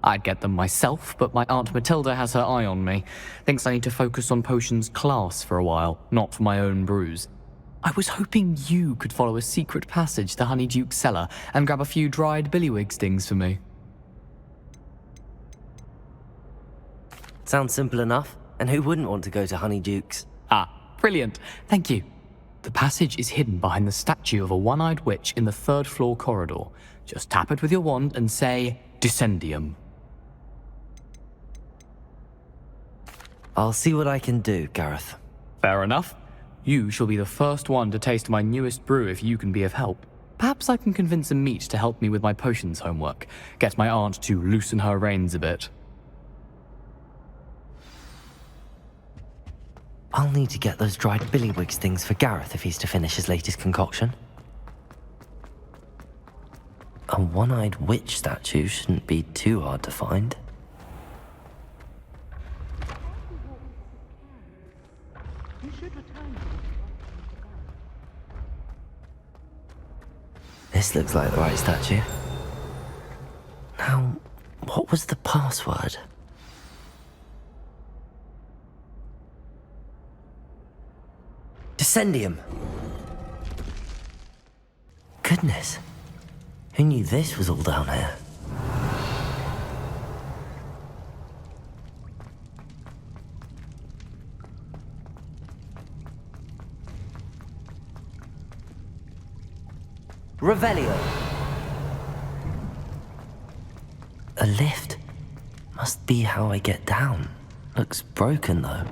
I'd get them myself, but my Aunt Matilda has her eye on me. Thinks I need to focus on potions class for a while, not for my own brews. I was hoping you could follow a secret passage to Honeyduke's cellar and grab a few dried billywig stings for me. Sounds simple enough, and who wouldn't want to go to Honeyduke's? Ah, brilliant. Thank you. The passage is hidden behind the statue of a one-eyed witch in the 3rd floor corridor. Just tap it with your wand and say, Descendium. I'll see what I can do, Gareth. Fair enough. You shall be the first one to taste my newest brew if you can be of help. Perhaps I can convince a meat to help me with my potions homework. Get my aunt to loosen her reins a bit. I'll need to get those dried billywig things for Gareth if he's to finish his latest concoction. A one-eyed witch statue shouldn't be too hard to find. This looks like the right statue. Now, what was the password? Descendium. Goodness. Who knew this was all down here? Revelio. A lift. Must be how I get down. Looks broken though.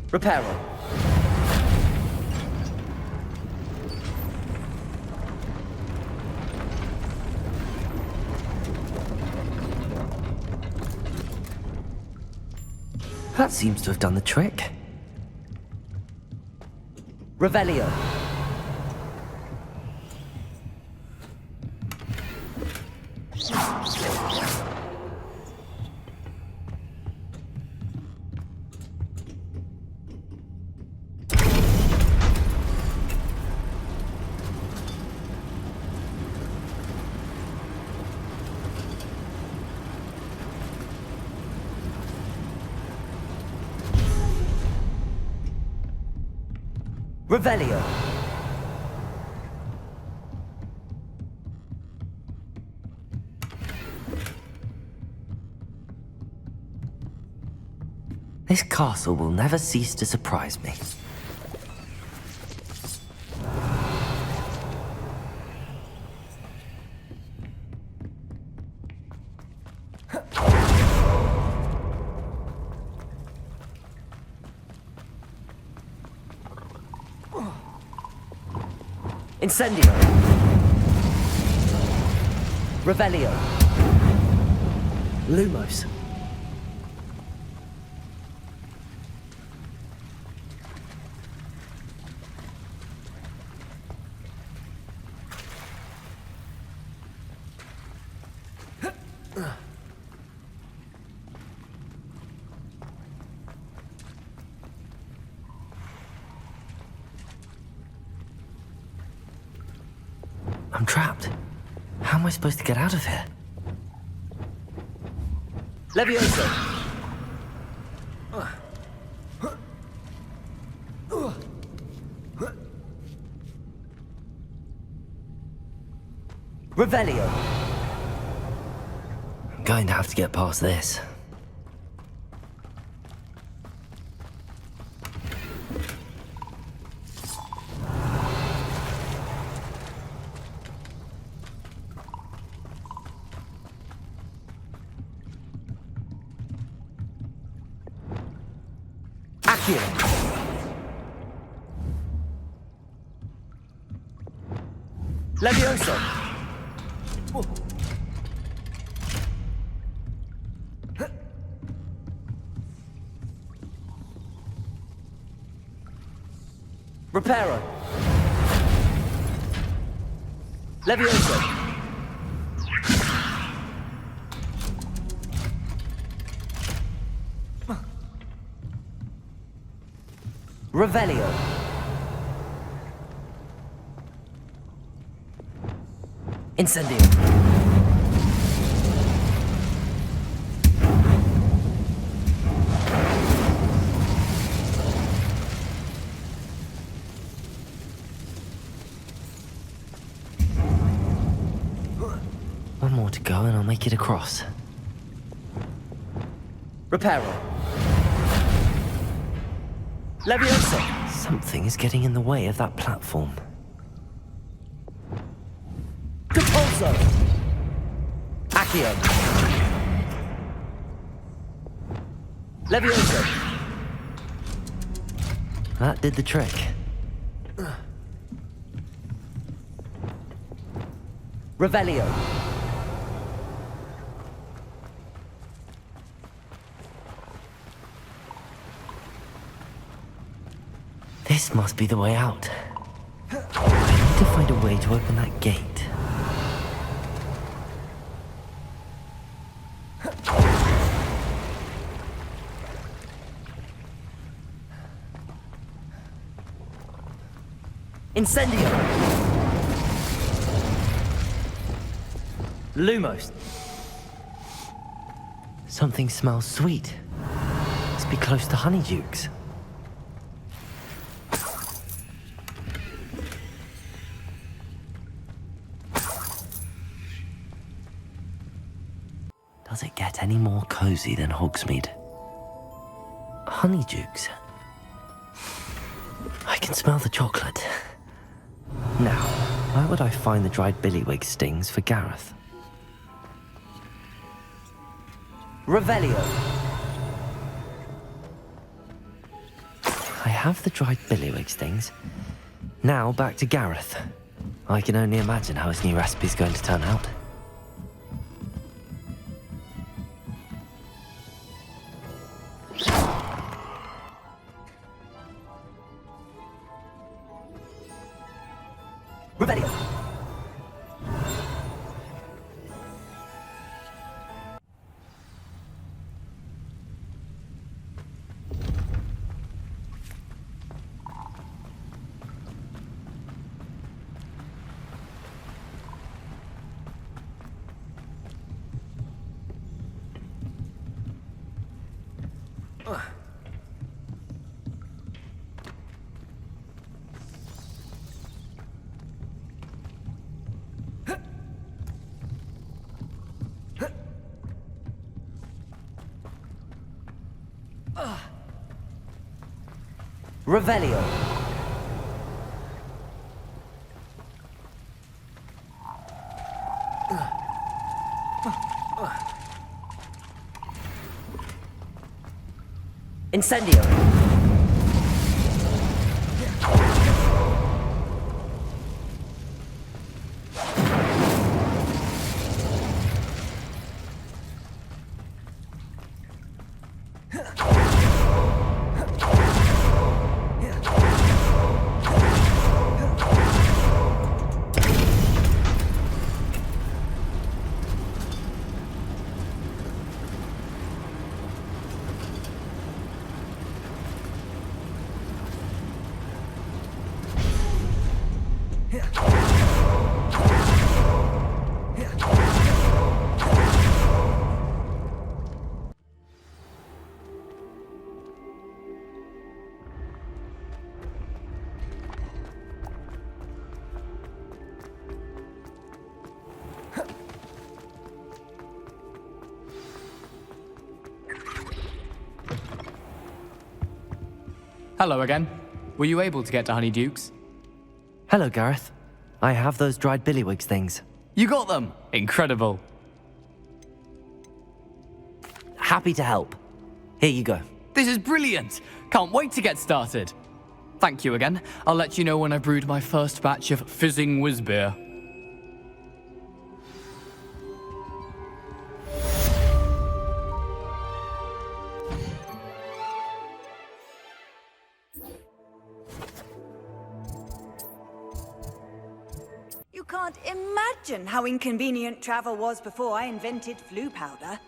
Reparo. That seems to have done the trick. Revelio. Revelio. This castle will never cease to surprise me. Incendio. Revelio. Lumos. I'm trapped. How am I supposed to get out of here? Levioso! Revelio! going to have to get past this. Levioso! Reparo! Levioso! Revelio! Incendio! One more to go and I'll make it across. Reparo! Levioso! Something is getting in the way of that platform. Capulso! Accio! Levioso! That did the trick. Revelio! This must be the way out. I need to find a way to open that gate. Incendio! Lumos! Something smells sweet. Must be close to Honeydukes. Does it get any more cozy than Hogsmeade? Honeydukes. I can smell the chocolate. Now, where would I find the dried billywig stings for Gareth? Revelio! I have the dried billywig stings. Now back to Gareth. I can only imagine how his new recipe's going to turn out. Revelio! Revelio! Incendio! Hello again. Were you able to get to Honeydukes? Hello, Gareth. I have those dried billywigs things. You got them! Incredible. Happy to help. Here you go. This is brilliant! Can't wait to get started. Thank you again. I'll let you know when I brewed my first batch of fizzing whizbeer. You can't imagine how inconvenient travel was before I invented flu powder.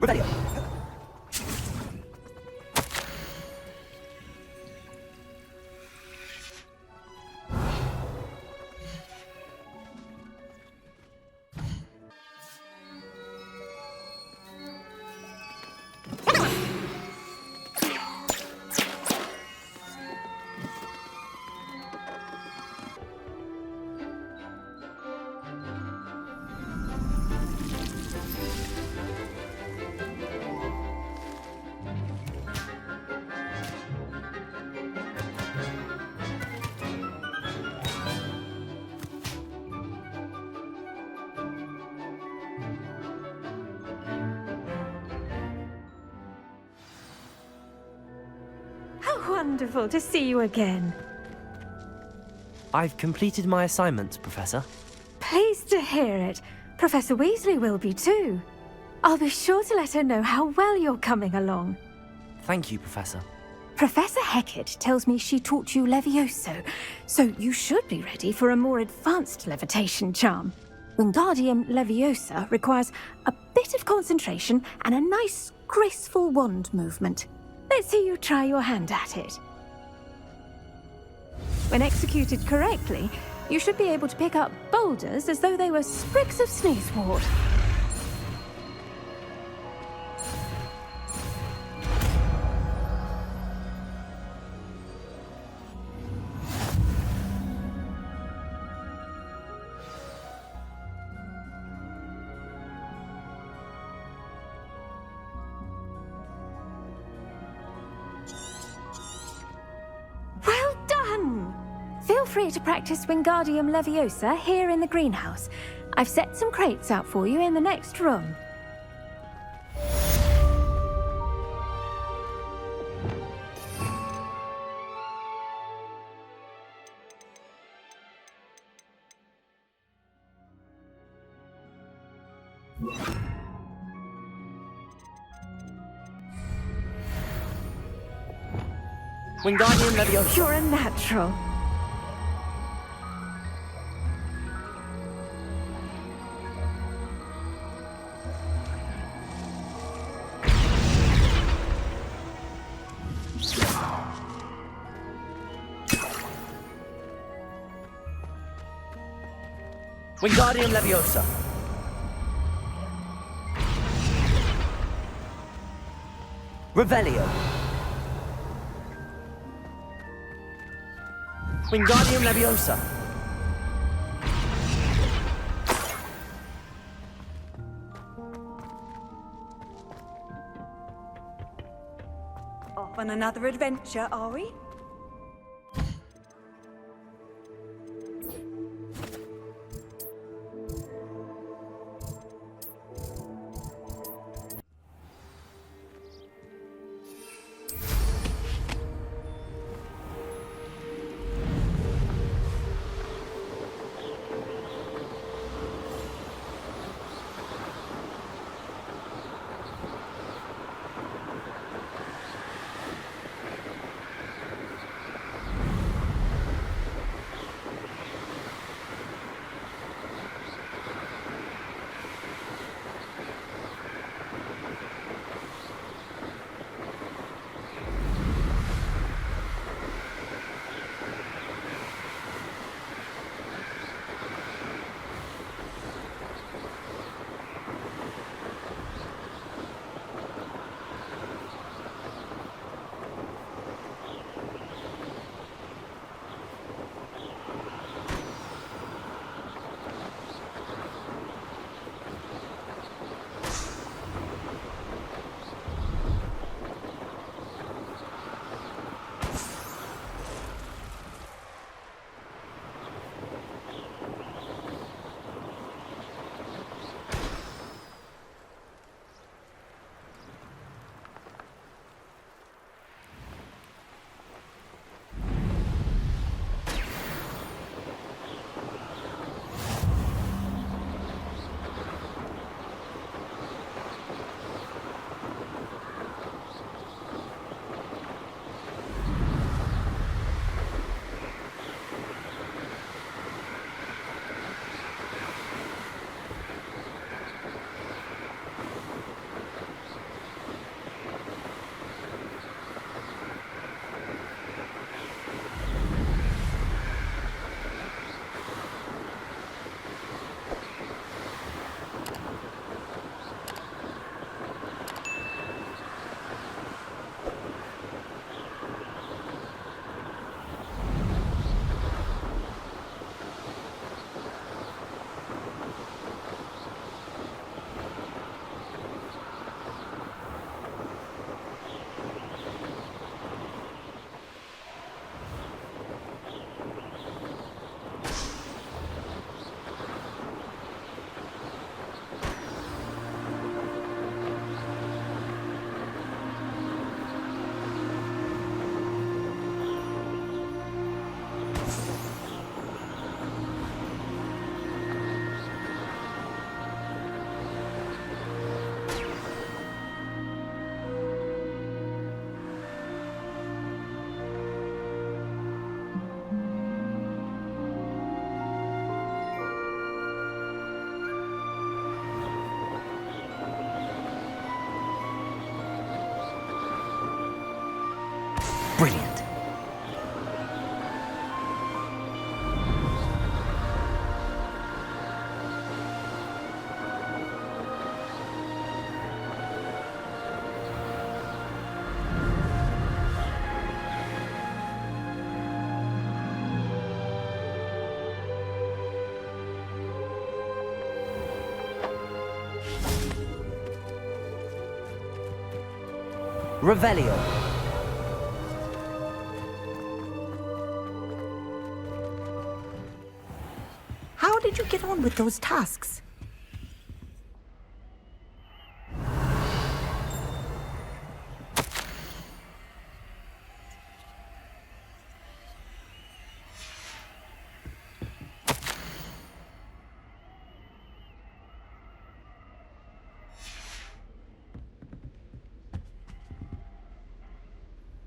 Revelio. Wonderful to see you again. I've completed my assignment, Professor. Pleased to hear it. Professor Weasley will be too. I'll be sure to let her know how well you're coming along. Thank you, Professor. Professor Hecat tells me she taught you Levioso, so you should be ready for a more advanced levitation charm. Wingardium Leviosa requires a bit of concentration and a nice, graceful wand movement. Let's see you try your hand at it. When executed correctly, you should be able to pick up boulders as though they were sprigs of sneezewort. Feel free to practice Wingardium Leviosa here in the greenhouse. I've set some crates out for you in the next room. Wingardium Leviosa. You're a natural. Wingardium Leviosa. Revelio. Wingardium Leviosa. Off on another adventure, are we? Revelio. How did you get on with those tasks?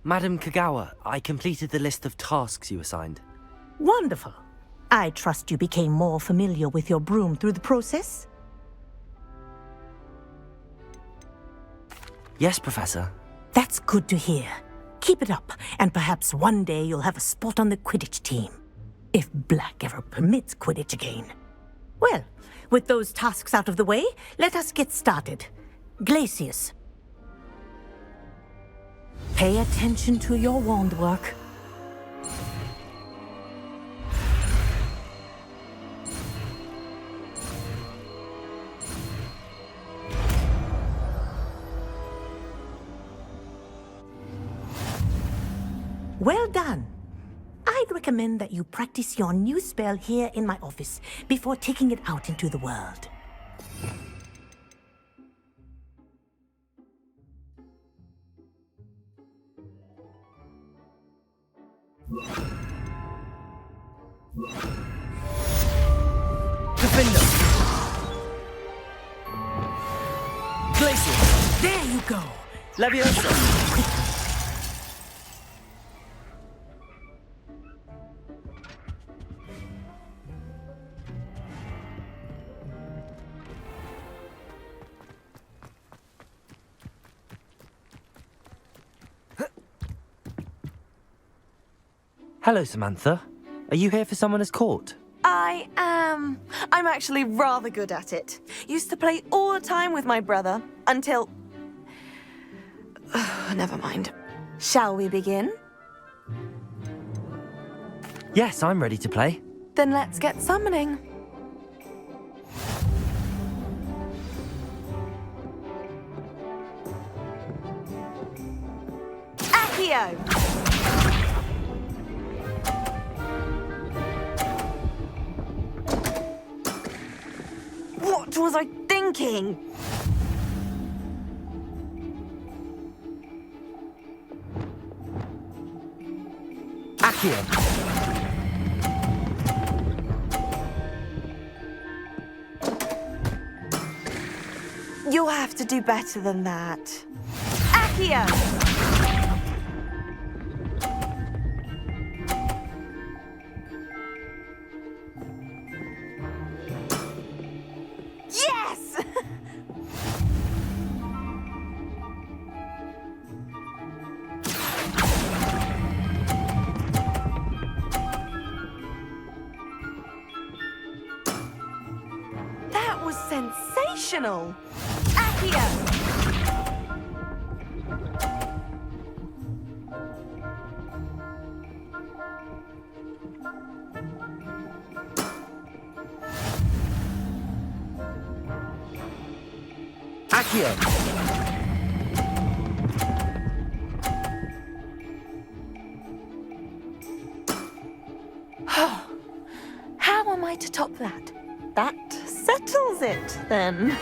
Madam Kagawa, I completed the list of tasks you assigned. Wonderful. I trust you became more familiar with your broom through the process? Yes, Professor. That's good to hear. Keep it up, and perhaps one day you'll have a spot on the Quidditch team. If Black ever permits Quidditch again. Well, with those tasks out of the way, let us get started. Glacius. Pay attention to your wand work. Well done. I'd recommend that you practice your new spell here in my office before taking it out into the world. Gryffindor. Glacius. There you go. Leviosa. Hello, Samantha. Are you here for Summoner's Court? I am. I'm actually rather good at it. Used to play all the time with my brother, until... Never mind. Shall we begin? Yes, I'm ready to play. Then let's get summoning. Accio! What was I thinking? Accio. You'll have to do better than that. Accio! Yes! That was sensational! Accio! Accio. How am I to top that? That settles it, then.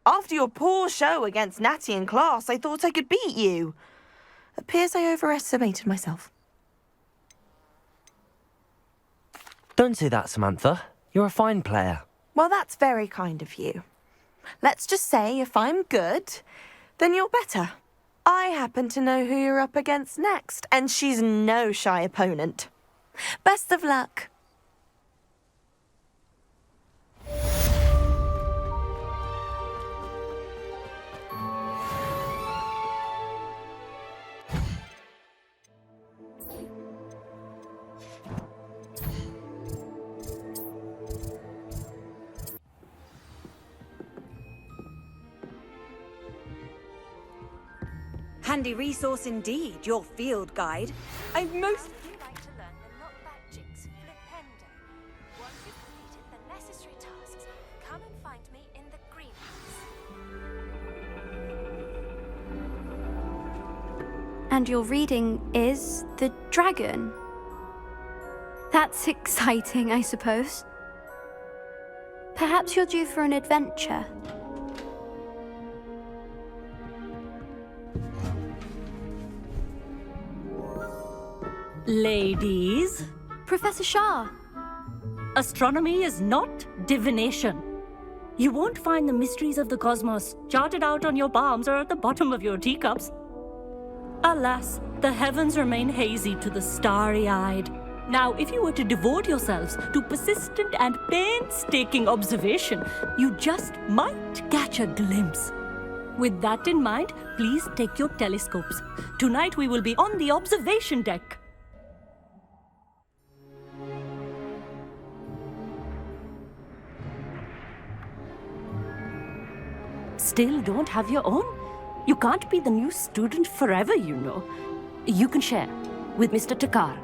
After your poor show against Natty in class, I thought I could beat you. Appears I overestimated myself. Don't say that, Samantha. You're a fine player. Well, that's very kind of you. Let's just say if I'm good, then you're better. I happen to know who you're up against next, and she's no shy opponent. Best of luck. Handy resource indeed, your field guide. I'd most... And your reading is the dragon. That's exciting, I suppose. Perhaps you're due for an adventure. Ladies. Professor Shah. Astronomy is not divination. You won't find the mysteries of the cosmos charted out on your palms or at the bottom of your teacups. Alas, the heavens remain hazy to the starry-eyed. Now, if you were to devote yourselves to persistent and painstaking observation, you just might catch a glimpse. With that in mind, please take your telescopes. Tonight we will be on the observation deck. Still don't have your own? You can't be the new student forever, you know. You can share with Mr. Takar.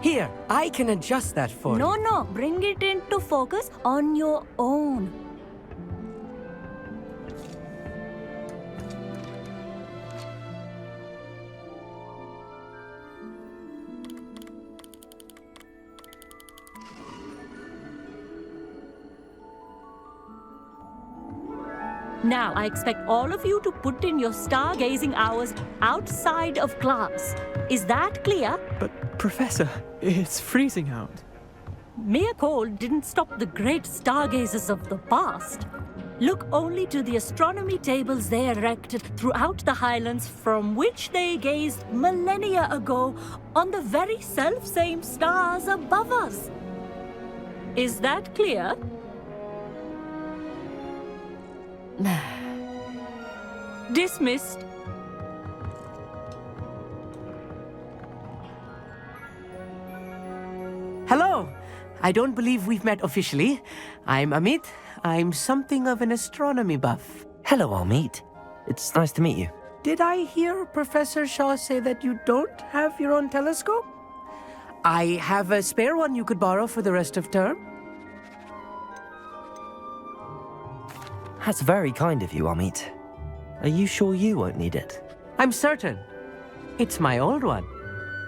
Here, I can adjust that for you. No, bring it into focus on your own. Now, I expect all of you to put in your stargazing hours outside of class. Is that clear? But, Professor, it's freezing out. Mere cold didn't stop the great stargazers of the past. Look only to the astronomy tables they erected throughout the highlands from which they gazed millennia ago on the very self-same stars above us. Is that clear? Dismissed. Hello. I don't believe we've met officially. I'm Amit. I'm something of an astronomy buff. Hello, Amit. It's nice to meet you. Did I hear Professor Shaw say that you don't have your own telescope? I have a spare one you could borrow for the rest of term. That's very kind of you, Amit. Are you sure you won't need it? I'm certain. It's my old one.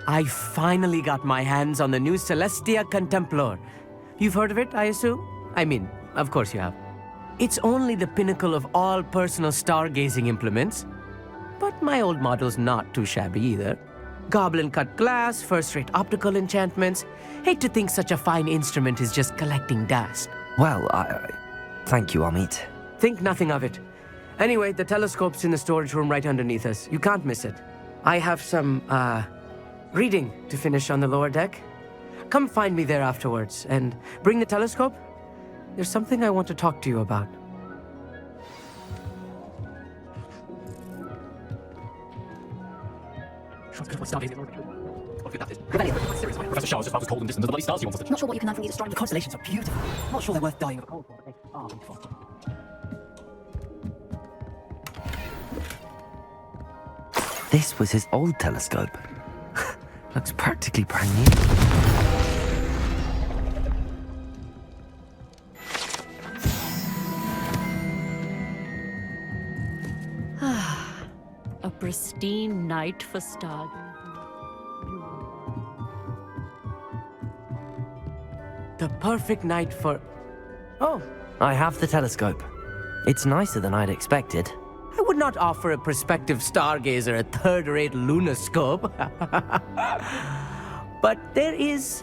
I finally got my hands on the new Celestia Contemplar. You've heard of it, I assume? I mean, of course you have. It's only the pinnacle of all personal stargazing implements. But my old model's not too shabby either. Goblin-cut glass, first-rate optical enchantments. Hate to think such a fine instrument is just collecting dust. Well, thank you, Amit. Think nothing of it. Anyway, the telescope's in the storage room right underneath us. You can't miss it. I have some, reading to finish on the lower deck. Come find me there afterwards, and bring the telescope. There's something I want to talk to you about. Professor Shaw is just about as cold and distant as the bloody stars he wants us to. Not sure what you can learn from these astronomy. The constellations are beautiful. I'm not sure they're worth dying of a cold for, but they are beautiful. This was his old telescope. Looks practically brand new. A pristine night for stargazing. The perfect night for... Oh. I have the telescope. It's nicer than I'd expected. I would not offer a prospective stargazer a third-rate lunoscope. But there is,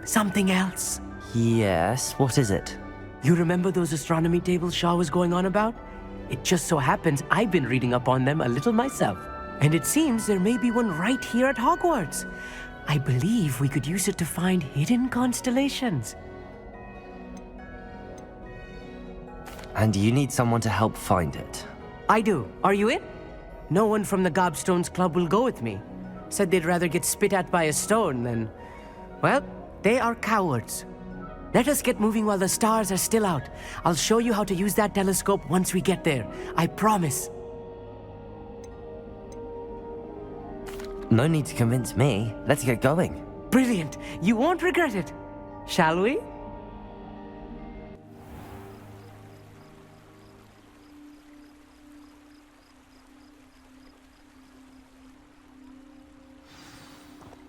something else. Yes, what is it? You remember those astronomy tables Shaw was going on about? It just so happens I've been reading up on them a little myself. And it seems there may be one right here at Hogwarts. I believe we could use it to find hidden constellations. And you need someone to help find it. I do. Are you in? No one from the Gobstones Club will go with me. Said they'd rather get spit at by a stone than... Well, they are cowards. Let us get moving while the stars are still out. I'll show you how to use that telescope once we get there. I promise. No need to convince me. Let's get going. Brilliant. You won't regret it. Shall we?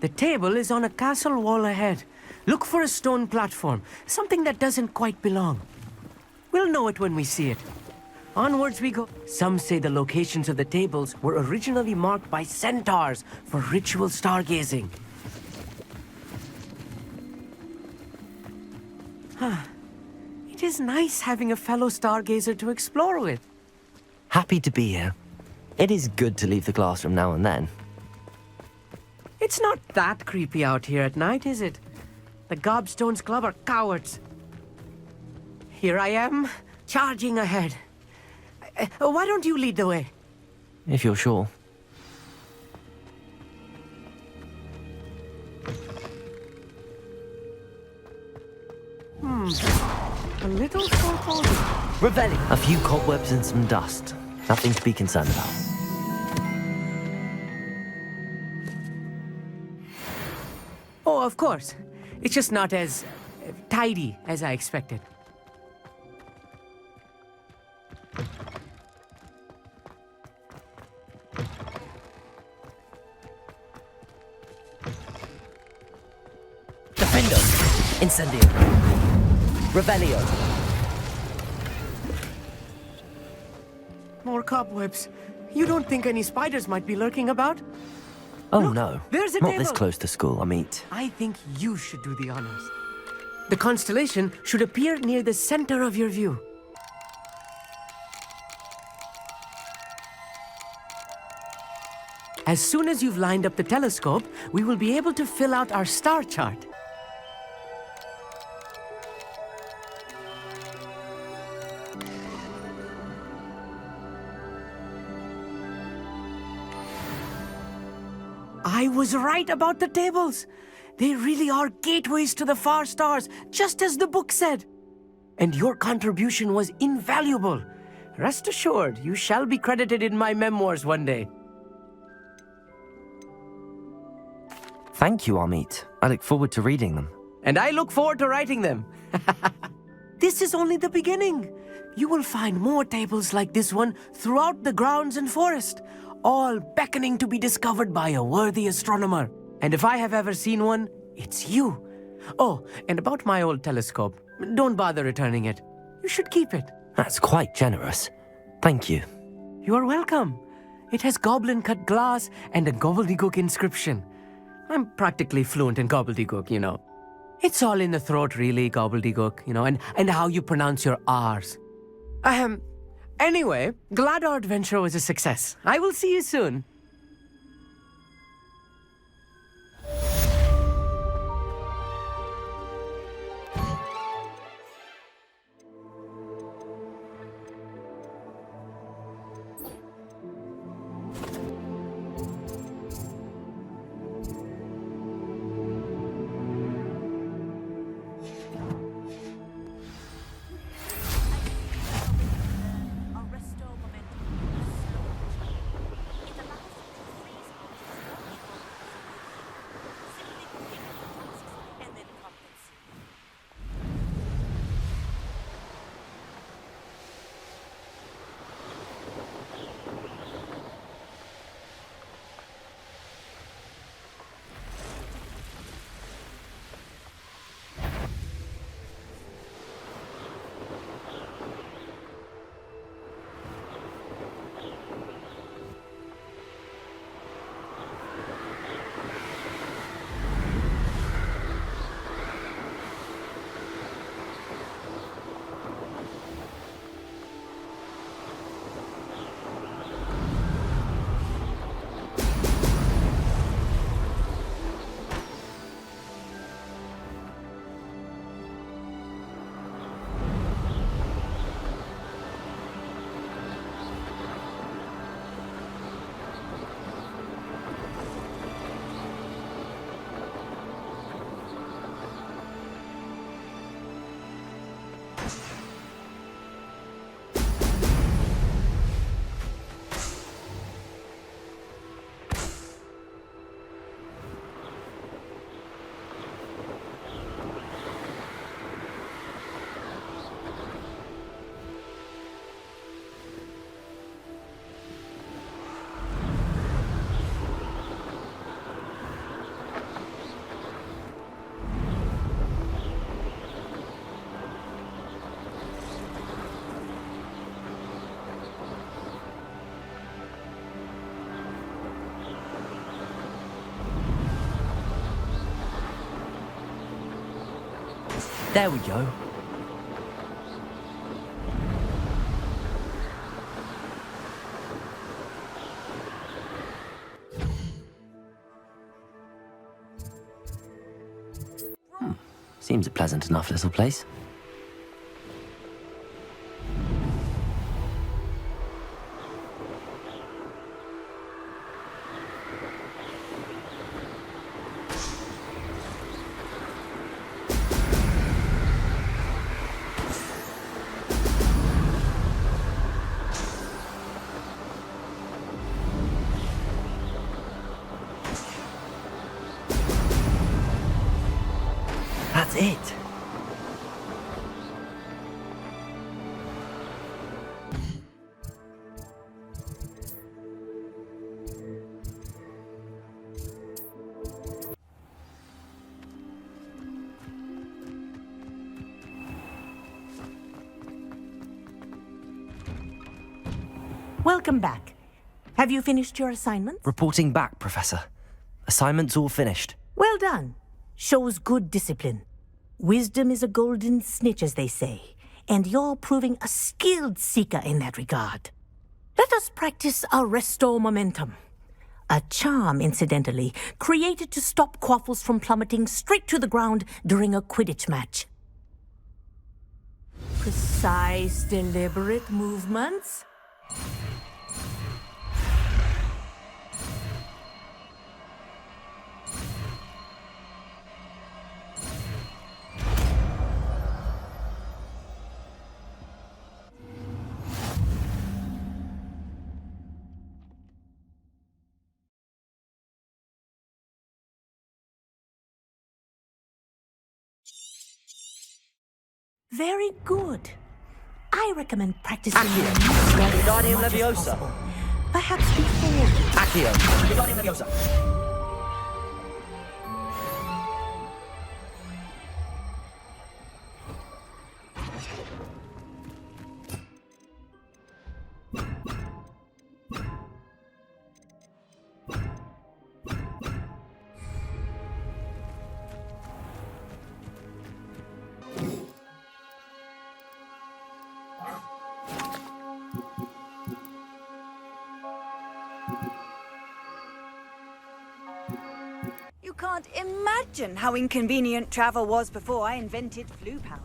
The table is on a castle wall ahead. Look for a stone platform, something that doesn't quite belong. We'll know it when we see it. Onwards we go. Some say the locations of the tables were originally marked by centaurs for ritual stargazing. It is nice having a fellow stargazer to explore with. Happy to be here. It is good to leave the classroom now and then. It's not that creepy out here at night, is it? The Gobstones Club are cowards. Here I am, charging ahead. Why don't you lead the way? If you're sure. A little foreboding. Revelli. A few cobwebs and some dust. Nothing to be concerned about. Oh, of course. It's just not as tidy as I expected. Defender! Incendio! Revelio! More cobwebs. You don't think any spiders might be lurking about? Oh Look, no. there's a Not table. this close to school, Amit. I think you should do the honors. The constellation should appear near the center of your view. As soon as you've lined up the telescope, we will be able to fill out our star chart. I was right about the tables. They really are gateways to the far stars, just as the book said. And your contribution was invaluable. Rest assured, you shall be credited in my memoirs one day. Thank you, Amit. I look forward to reading them. And I look forward to writing them. This is only the beginning. You will find more tables like this one throughout the grounds and forest, all beckoning to be discovered by a worthy astronomer. And if I have ever seen one, it's you. Oh, and about my old telescope, don't bother returning it. You should keep it. That's quite generous. Thank you. You're welcome. It has goblin-cut glass and a gobbledygook inscription. I'm practically fluent in gobbledygook, you know. It's all in the throat, really, gobbledygook, you know, and how you pronounce your R's. Anyway, glad our adventure was a success. I will see you soon. There we go. Seems a pleasant enough little place. That's it. Welcome back. Have you finished your assignments? Reporting back, Professor. Assignment's all finished. Well done. Shows good discipline. Wisdom is a golden snitch, as they say, and you're proving a skilled seeker in that regard. Let us practice our Restore Momentum. A charm, incidentally, created to stop quaffles from plummeting straight to the ground during a Quidditch match. Precise, deliberate movements. Very good. I recommend practicing Wingardium Leviosa. Perhaps before. Accio. Wingardium Leviosa. You can't imagine how inconvenient travel was before I invented flu powder.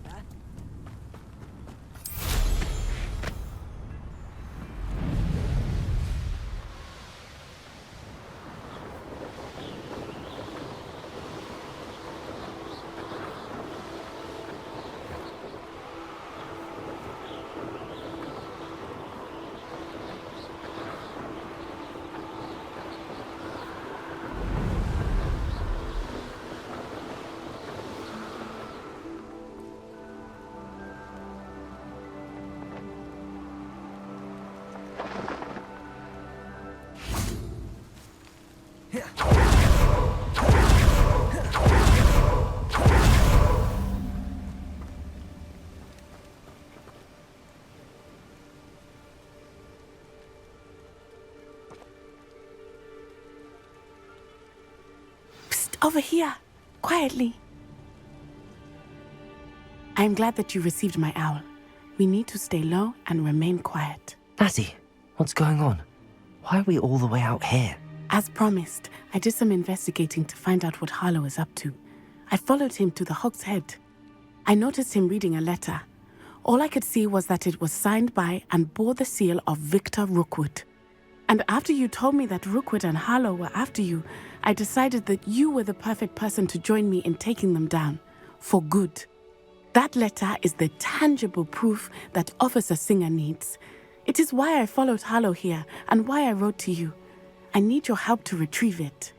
Over here, quietly. I'm glad that you received my owl. We need to stay low and remain quiet. Natty, what's going on? Why are we all the way out here? As promised, I did some investigating to find out what Harlow is up to. I followed him to the Hog's Head. I noticed him reading a letter. All I could see was that it was signed by and bore the seal of Victor Rookwood. And after you told me that Rookwood and Harlow were after you, I decided that you were the perfect person to join me in taking them down. For good. That letter is the tangible proof that Officer Singer needs. It is why I followed Harlow here and why I wrote to you. I need your help to retrieve it.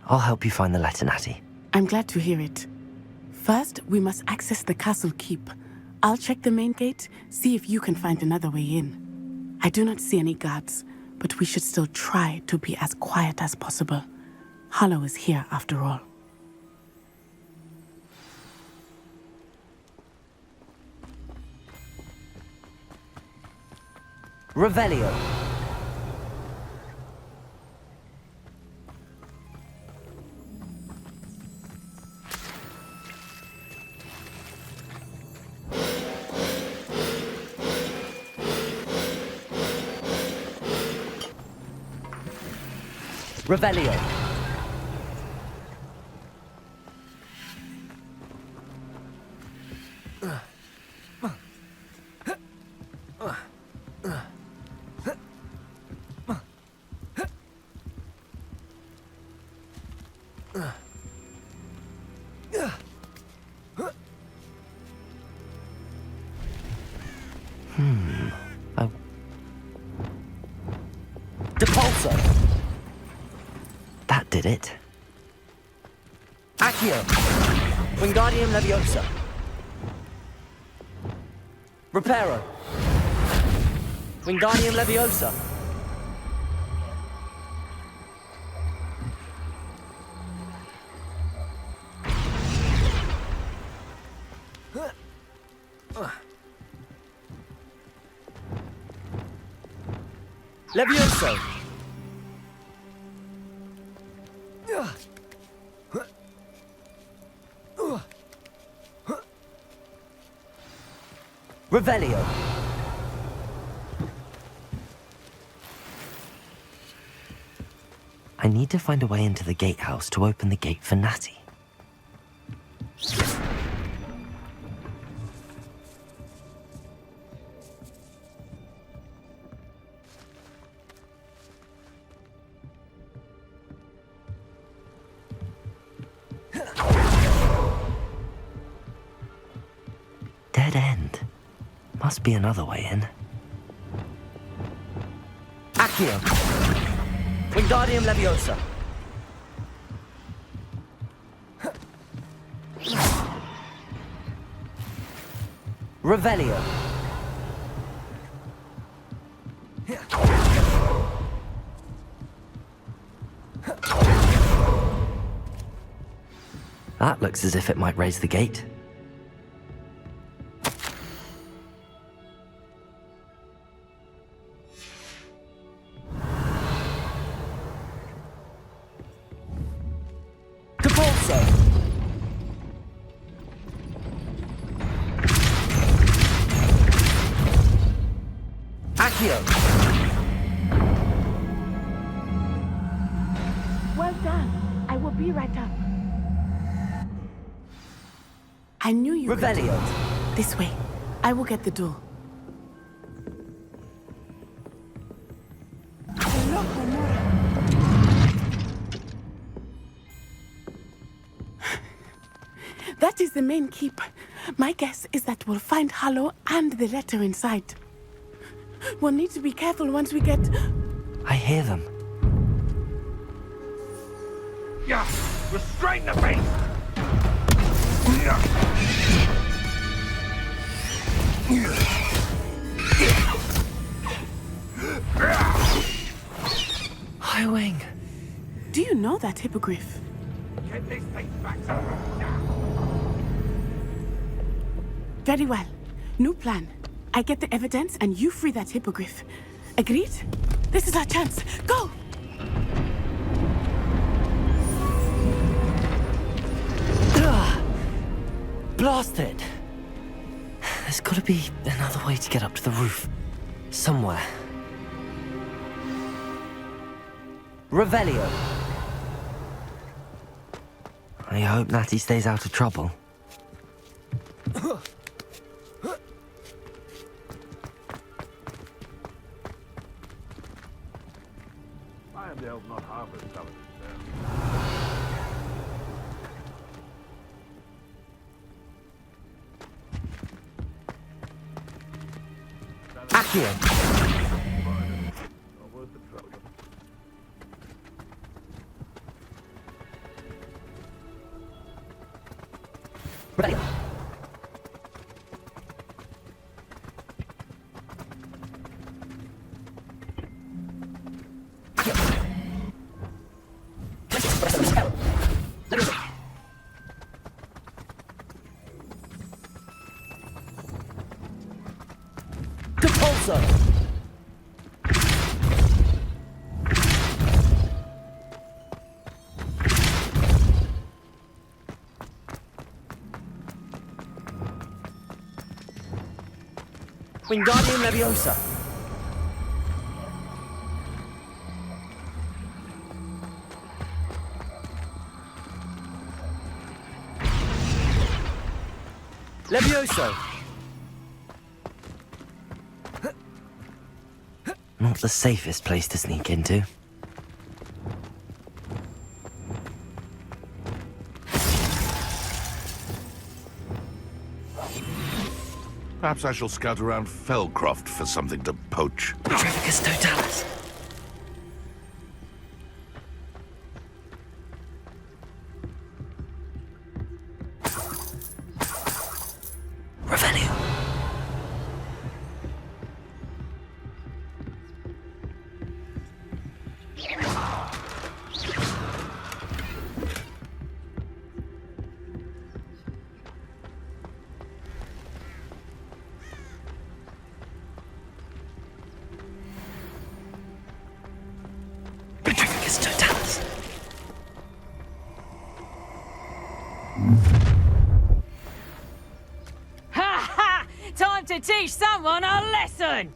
I'll help you find the letter, Natty. I'm glad to hear it. First, we must access the castle keep. I'll check the main gate, see if you can find another way in. I do not see any guards, but we should still try to be as quiet as possible. Harlow is here after all. Revelio. Revelio. Depulso. That did it. Accio. Wingardium Leviosa. Reparo. Wingardium Leviosa. Levioso. Revelio. I need to find a way into the gatehouse to open the gate for Natty. Dead end. Must be another way in. Accio. Wingardium Leviosa. Revelio. That looks as if it might raise the gate. Well done. I will be right up. I knew you Revelio. could. This way. I will get the door. That is the main keep. My guess is that we'll find Harlow and the letter inside. We'll need to be careful once we get... I hear them. Yeah, restrain the beast! High Wing. Do you know that hippogriff? Get this thing back to me now. Very well. New plan. I get the evidence and you free that hippogriff. Agreed? This is our chance. Go! Blast it! There's gotta be another way to get up to the roof. Somewhere. Revelio. I hope Natty stays out of trouble. I am the elf, not half as talented. Accio. Revelio. Depulso. Wingardium Leviosa. Levioso! Not the safest place to sneak into. Perhaps I shall scout around Felcroft for something to poach. Trevicus Totalis. Revelio. Trevicus Totalis. Ha ha! Time to teach someone a lesson!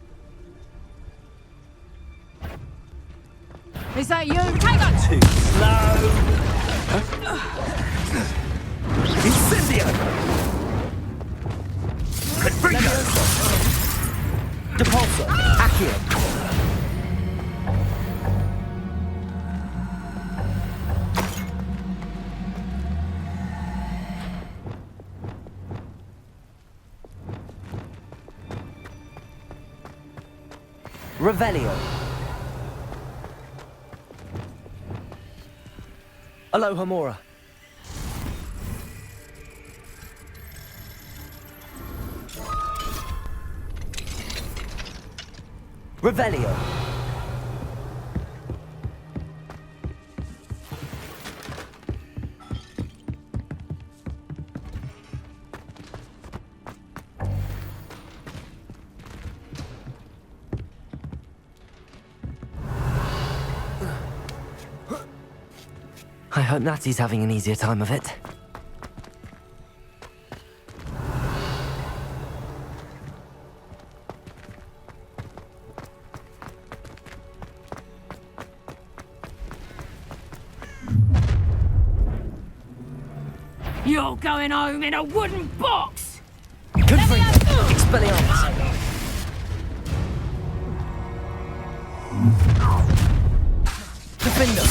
Is that you? Hang on! Too slow! Incendio! Confringo! Depulso! Accio! Revelio. Aloha Mora. Revelio. I hope Natty's having an easier time of it. You're going home in a wooden box! Confringo! Expelliarmus! Defender!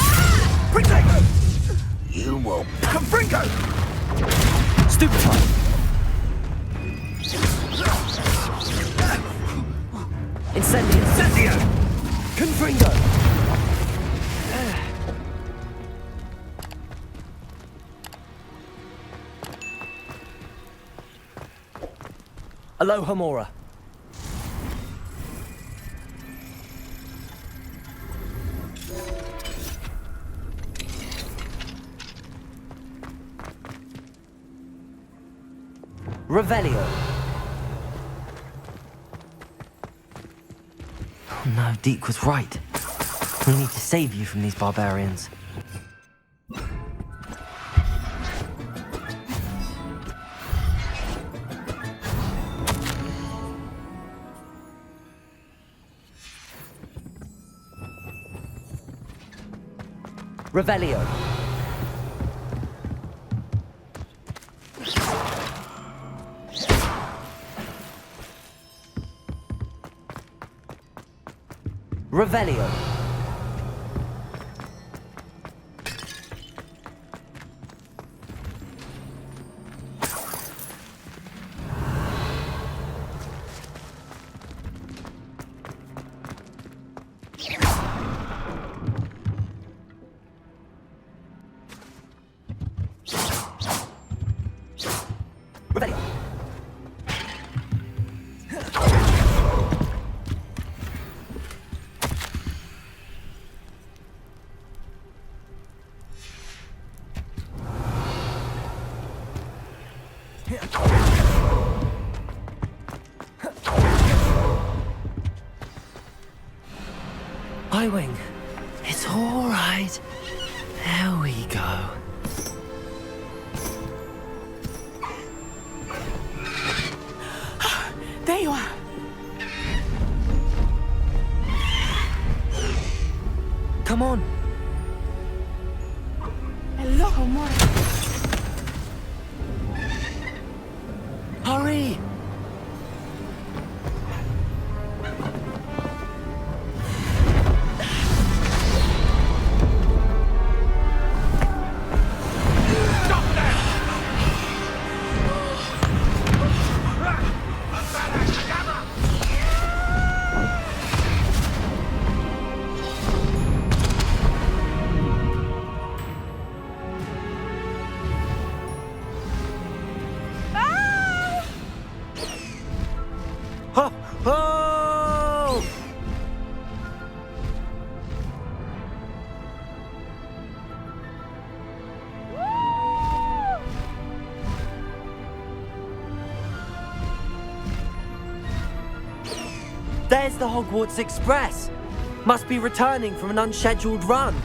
Protego! You will... Confringo! Stupefy! Incendio! Incendio! Confringo! Aloha Mora. Revelio. Oh no, Deke was right. We need to save you from these barbarians. Revelio. Revelio. Revelio. Wing. It's all right. There we go. There you are. Come on. Hello, Mora. Hurry! There's the Hogwarts Express. Must be returning from an unscheduled run.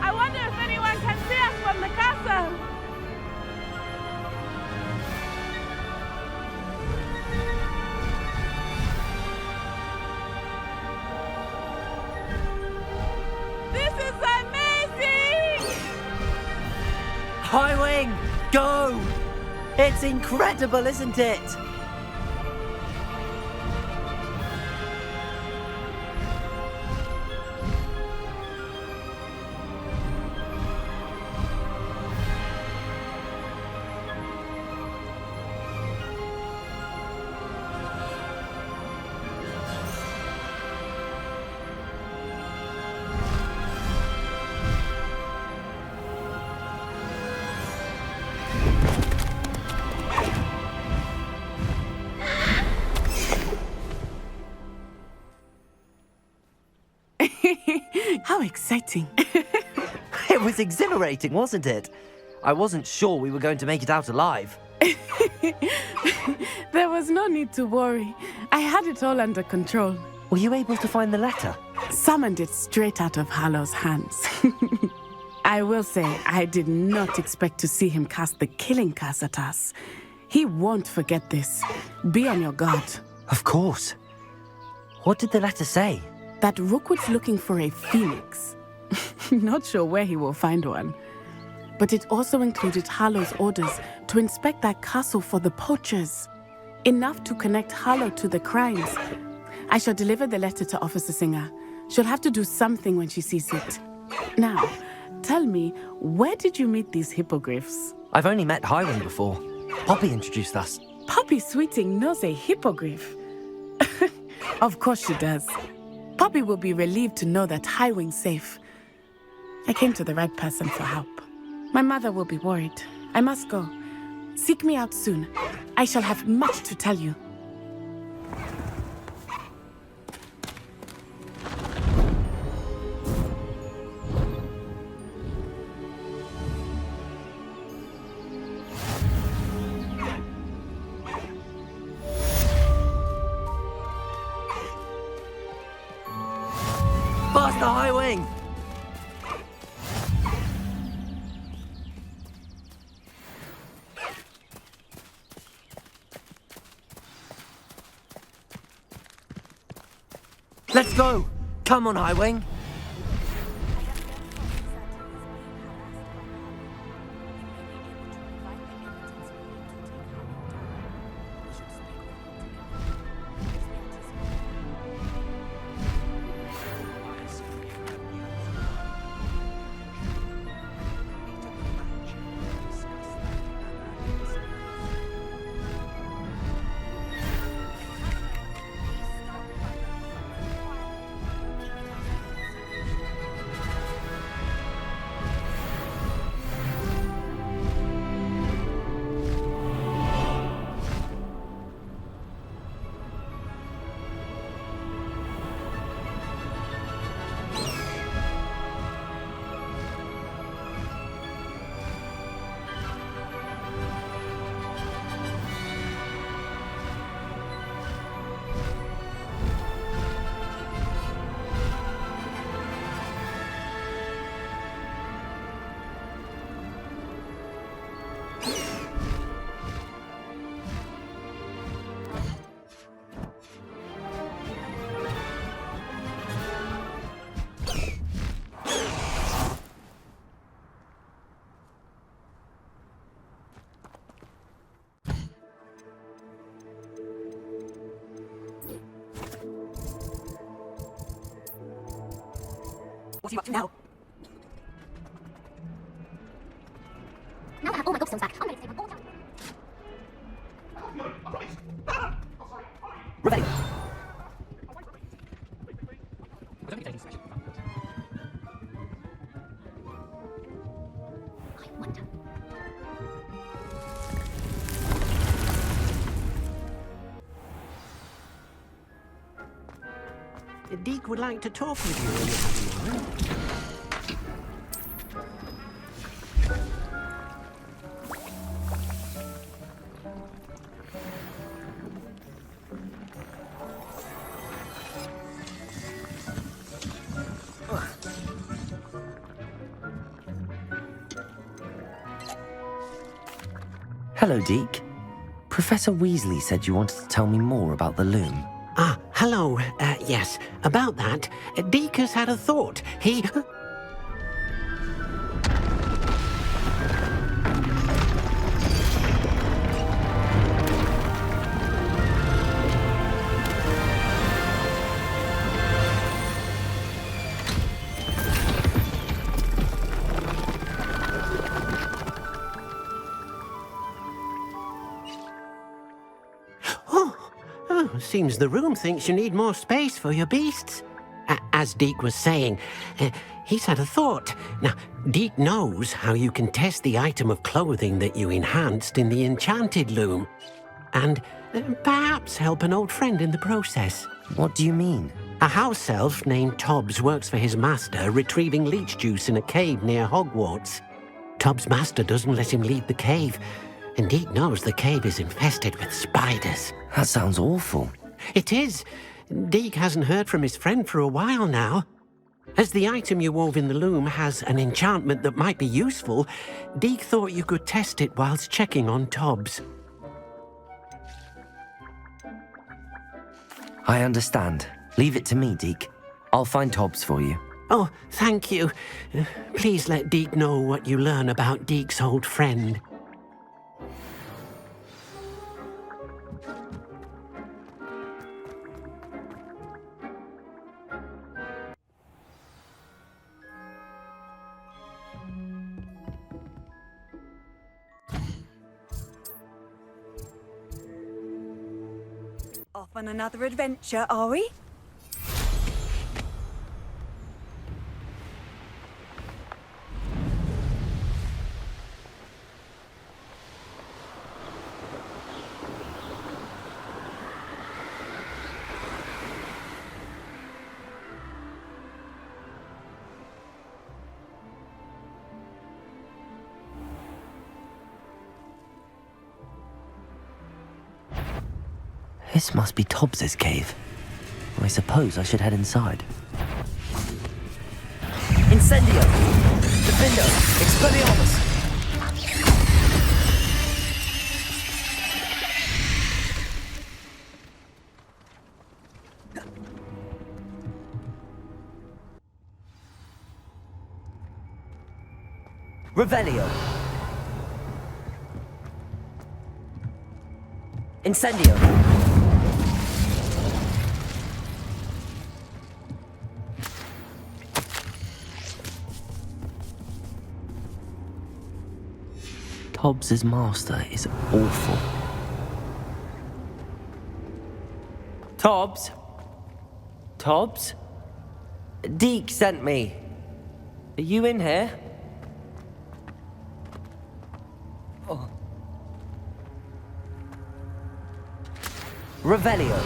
I wonder if anyone can see us from the castle. This is amazing! Highwing, go! It's incredible, isn't it? How exciting. It was exhilarating, wasn't it? I wasn't sure we were going to make it out alive. There was no need to worry. I had it all under control. Were you able to find the letter? Summoned it straight out of Harlow's hands. I will say, I did not expect to see him cast the killing curse at us. He won't forget this. Be on your guard. Of course. What did the letter say? That Rookwood's looking for a phoenix. Not sure where he will find one. But it also included Harlow's orders to inspect that castle for the poachers. Enough to connect Harlow to the crimes. I shall deliver the letter to Officer Singer. She'll have to do something when she sees it. Now, tell me, where did you meet these hippogriffs? I've only met Highwing before. Poppy introduced us. Poppy Sweeting knows a hippogriff. Of course she does. Poppy will be relieved to know that Highwing's safe. I came to the right person for help. My mother will be worried. I must go. Seek me out soon. I shall have much to tell you. Faster, Highwing! Let's go! Come on, Highwing! What are you up to now? Now that I have all my gobstones back, I'm ready to take them all down. Ready. Deke would like to talk with you a little more. Hello, Deke. Professor Weasley said you wanted to tell me more about the loom. Ah, hello. Yes, about that. Deke has had a thought. He... Seems the room thinks you need more space for your beasts. As Deke was saying, he's had a thought. Now, Deke knows how you can test the item of clothing that you enhanced in the enchanted loom. And perhaps help an old friend in the process. What do you mean? A house elf named Tobbs works for his master retrieving leech juice in a cave near Hogwarts. Tobbs' master doesn't let him leave the cave. And Deke knows the cave is infested with spiders. That sounds awful. It is. Deke hasn't heard from his friend for a while now. As the item you wove in the loom has an enchantment that might be useful, Deke thought you could test it whilst checking on Tobbs. I understand. Leave it to me, Deke. I'll find Tobbs for you. Oh, thank you. Please let Deke know what you learn about Deke's old friend. Off on another adventure, are we? This must be Tobbs's cave. I suppose I should head inside. Incendio! Defendo! Expelliarmus! Revelio! Incendio! Tobbs's master is awful. Tobbs? Tobbs? Deke sent me. Are you in here? Oh. Revelio.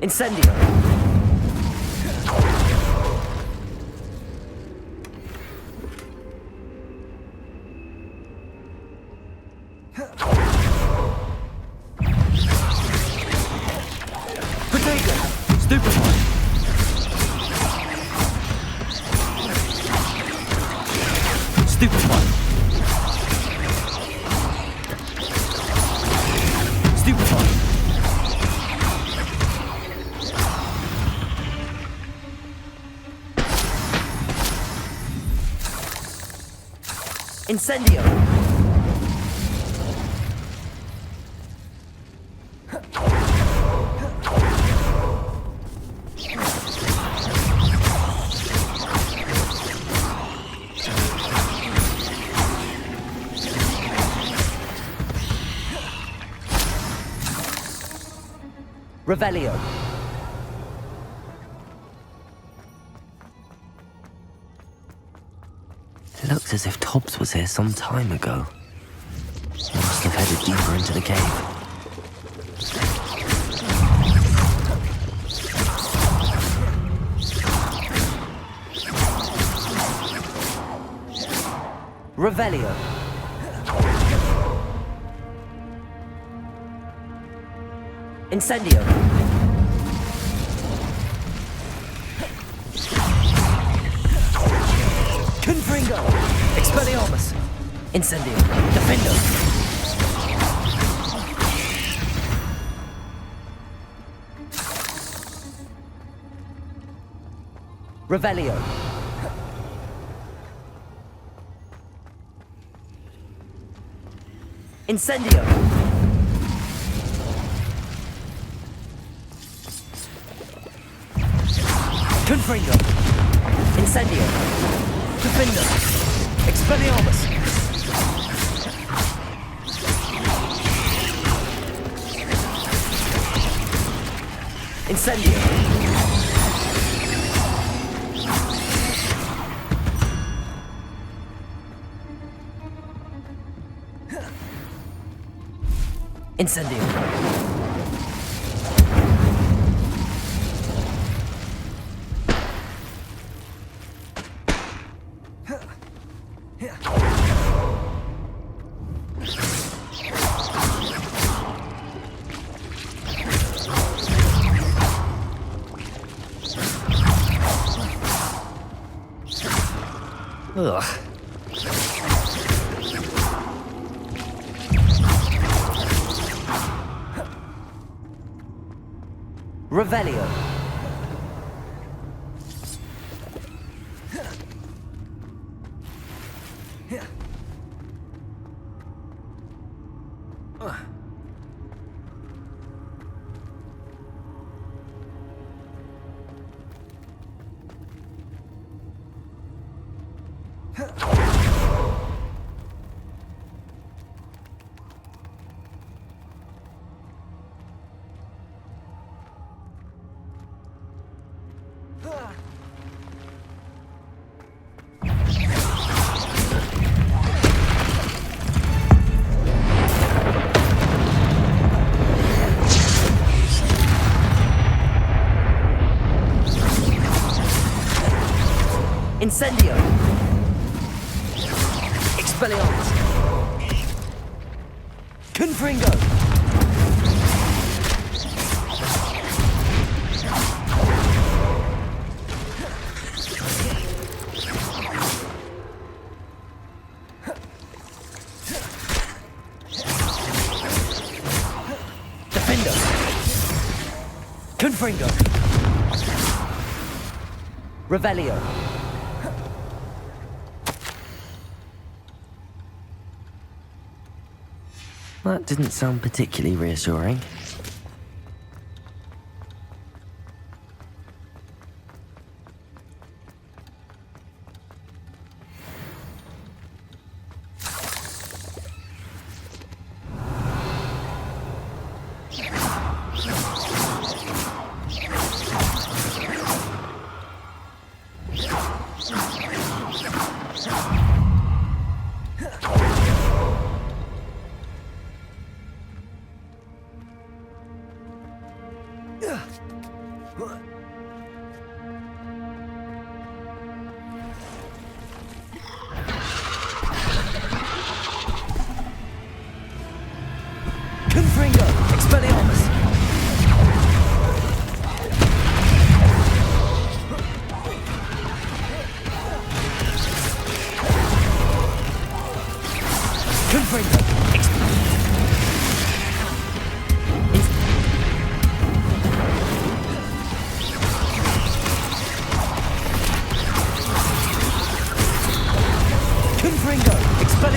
Incendio! Potato! Stupefy! Stupefy! Incendio! Revelio. It looks as if Tobbs was here some time ago. He must have headed deeper into the cave. Revelio. Incendio. Confringo. Expelliarmus. Incendio. Defendo. Revelio. Incendio. Confringo. Incendio. Defendo. Expelliarmus. Incendio. Incendio. Ugh. Revelio. Incendio. Expelliarmus. Confringo. Defendo. Confringo. Revelio. That didn't sound particularly reassuring. Confringo. Expelliarmus. Confringo. Confringo. Expelliarmus.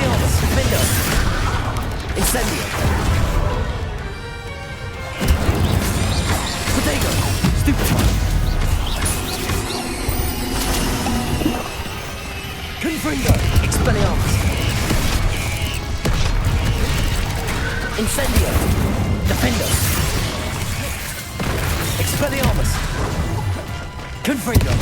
Incendio! Potato! Stupefy! Confringo! Expelliarmus! Incendio! Defendo! Expelliarmus! Confringo!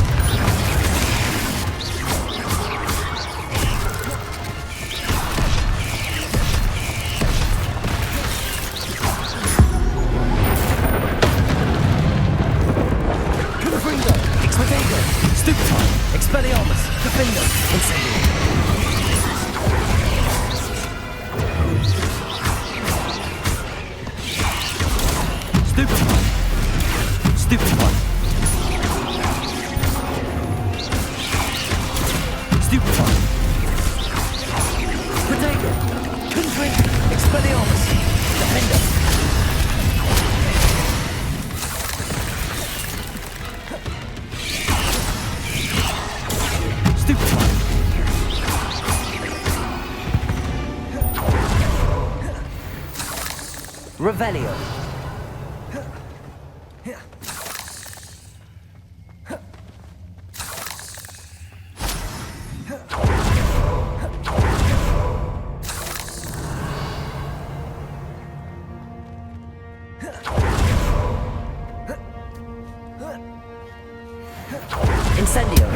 Confringo! Expedego! Stupefy! Expelliarmus! Defendo! Incendio! Stupefy! Stupefy! Stupefy! Potato! Confringo! Expelliarmus! Defendo! Stupefy! Revelio! Incendio!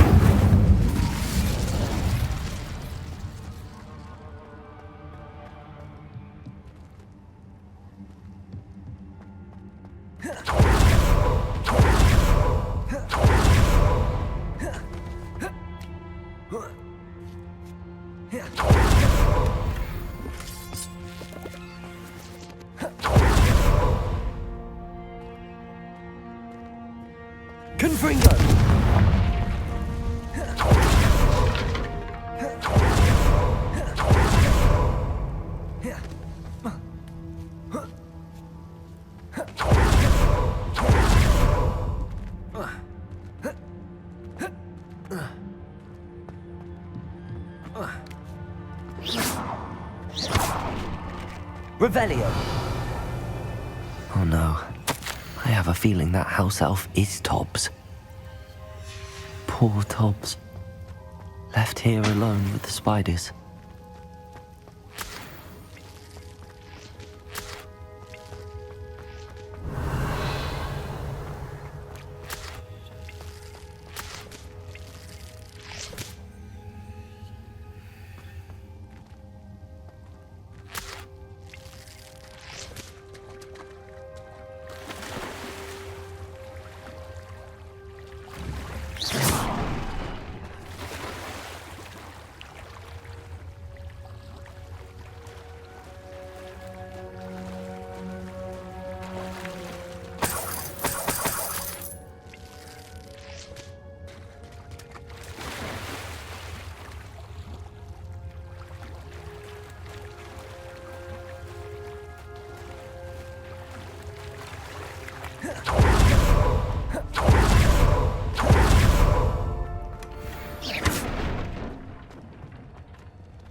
Confringo! Revelio! Oh no. I have a feeling that house elf is Tobbs. Poor Tobbs. Left here alone with the spiders.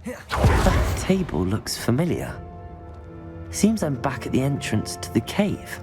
That table looks familiar. Seems I'm back at the entrance to the cave.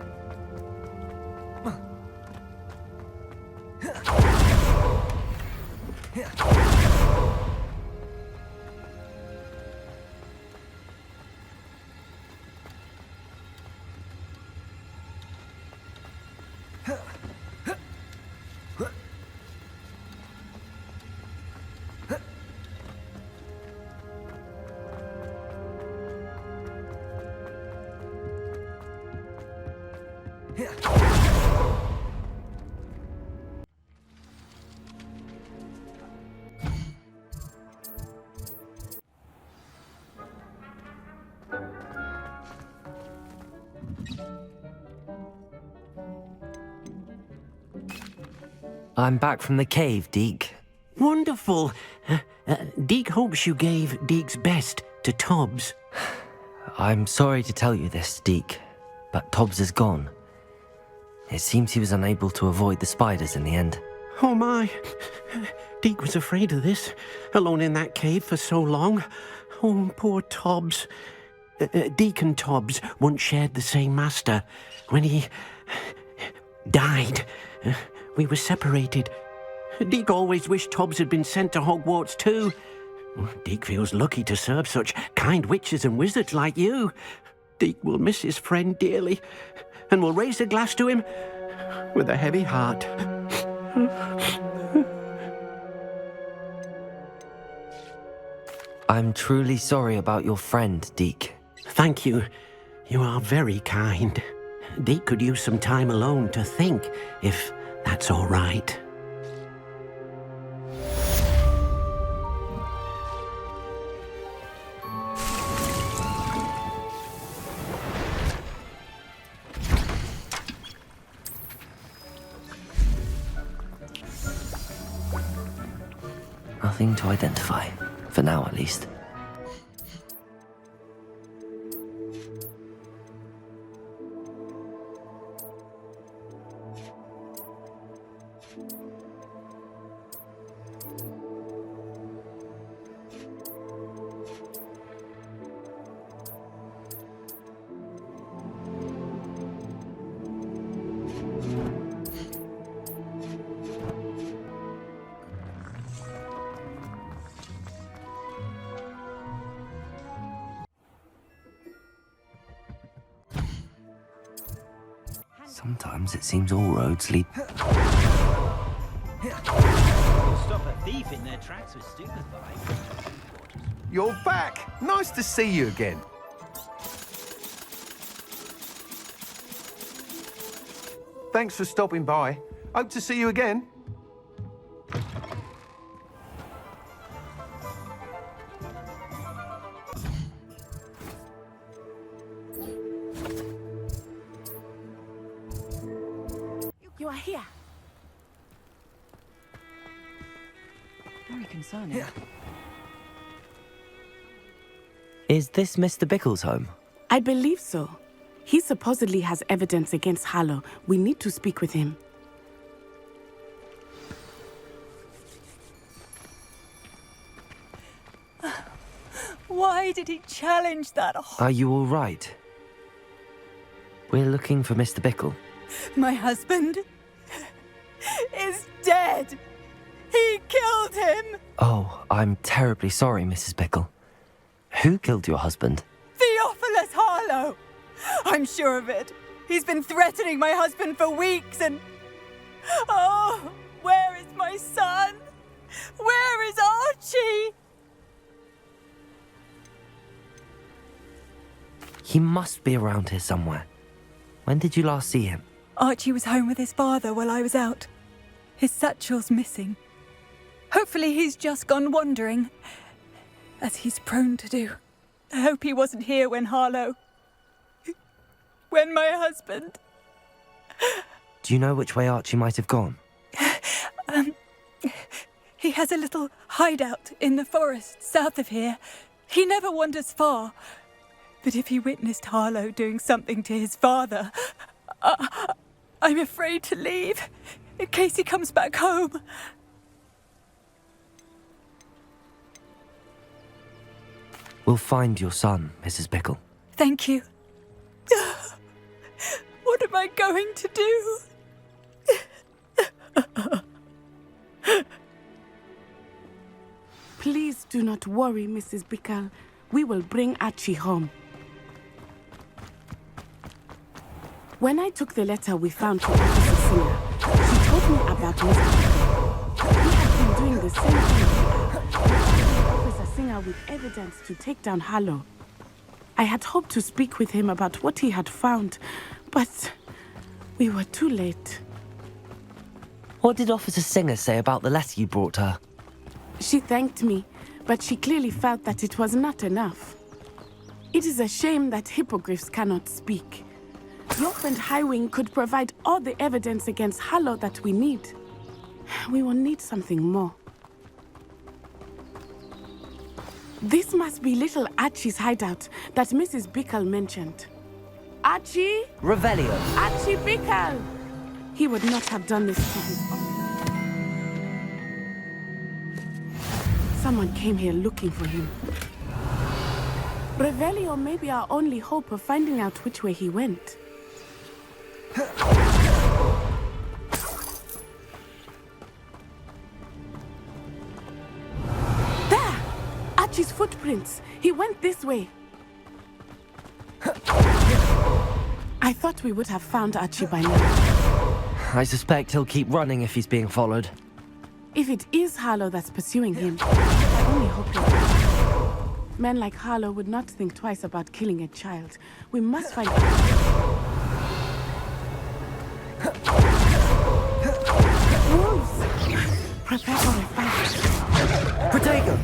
I'm back from the cave, Deke. Wonderful. Deke hopes you gave Deke's best to Tobbs. I'm sorry to tell you this, Deke, but Tobbs is gone. It seems he was unable to avoid the spiders in the end. Oh my. Deke was afraid of this, alone in that cave for so long. Oh, poor Tobbs. Deacon Tobbs once shared the same master. When he died, we were separated. Deke always wished Tobbs had been sent to Hogwarts too. Deke feels lucky to serve such kind witches and wizards like you. Deke will miss his friend dearly, and will raise a glass to him with a heavy heart. I'm truly sorry about your friend, Deke. Thank you. You are very kind. Deke could use some time alone to think, if that's all right. Nothing to identify, for now at least. Sometimes it seems all roads lead... You'll stop a thief in their tracks with stupid bike. You're back! Nice to see you again. Thanks for stopping by. Hope to see you again. You are here. Very concerning. Is this Mr. Bickle's home? I believe so. He supposedly has evidence against Harlow. We need to speak with him. Why did he challenge that? Are you all right? We're looking for Mr. Bickle. My husband is dead. He killed him. Oh, I'm terribly sorry, Mrs. Bickle. Who killed your husband? Theophilus Harlow. I'm sure of it. He's been threatening my husband for weeks and... Oh, where is my son? Where is Archie? He must be around here somewhere. When did you last see him? Archie was home with his father while I was out. His satchel's missing. Hopefully he's just gone wandering, as he's prone to do. I hope he wasn't here when Harlow... when my husband... Do you know which way Archie might have gone? He has a little hideout in the forest south of here. He never wanders far. But if he witnessed Harlow doing something to his father, I'm afraid to leave, in case he comes back home. We'll find your son, Mrs. Bickle. Thank you. What am I going to do? Please do not worry, Mrs. Bickle. We will bring Archie home. When I took the letter we found to Officer Singer, she told me about Mr. Bickle. He had been doing the same thing. Officer Singer with evidence to take down Harlow. I had hoped to speak with him about what he had found, but we were too late. What did Officer Singer say about the letter you brought her? She thanked me, but she clearly felt that it was not enough. It is a shame that hippogriffs cannot speak. Your friend Highwing could provide all the evidence against Harlow that we need. We will need something more. This must be little Archie's hideout that Mrs. Bickle mentioned. Archie? Revelio. Archie Bickle! He would not have done this to his own. Someone came here looking for him. Revelio may be our only hope of finding out which way he went. There! Archie's footprints. He went this way. I thought we would have found Archie by now. I suspect he'll keep running if he's being followed. If it is Harlow that's pursuing him, I only hope that men like Harlow would not think twice about killing a child. We must find wolves! Prepare for a fight. Protego!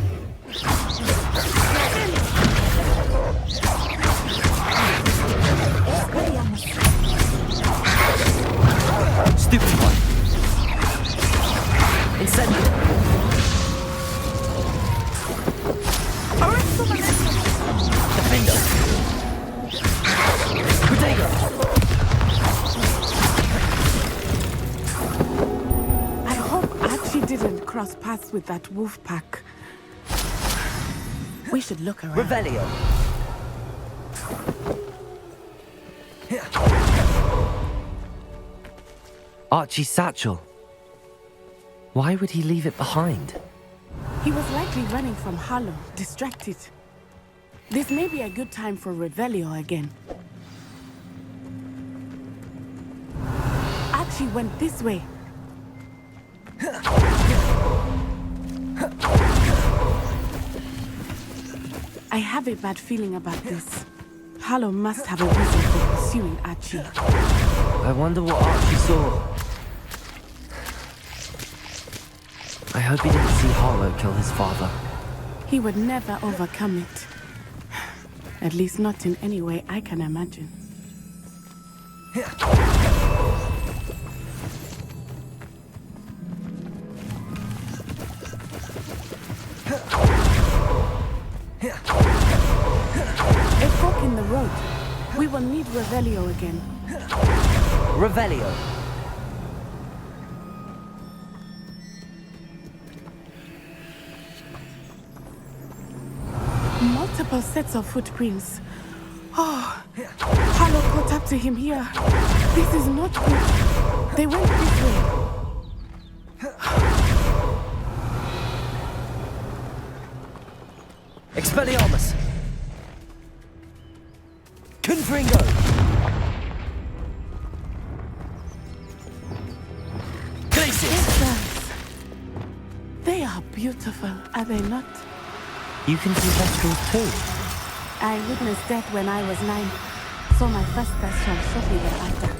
Stupid one. Incendio. Defender. Protego. I hope Archie didn't cross paths with that wolf pack. We should look around. Revelio. Archie's satchel. Why would he leave it behind? He was likely running from Harlow, distracted. This may be a good time for Revelio again. Archie went this way. I have a bad feeling about this. Harlow must have a reason for pursuing Archie. I wonder what Archie saw. I hope he didn't see Harlow kill his father. He would never overcome it. At least not in any way I can imagine. A fork in the road. We will need Revelio again. Revelio. Multiple sets of footprints. Oh, Harlow caught up to him here. This is not good. They went this way. Expelliarmus. Confringo. Glaciers. They are beautiful, are they not? You can see Thestrals too. I witnessed death when I was 9. Saw my first Thestral shortly thereafter.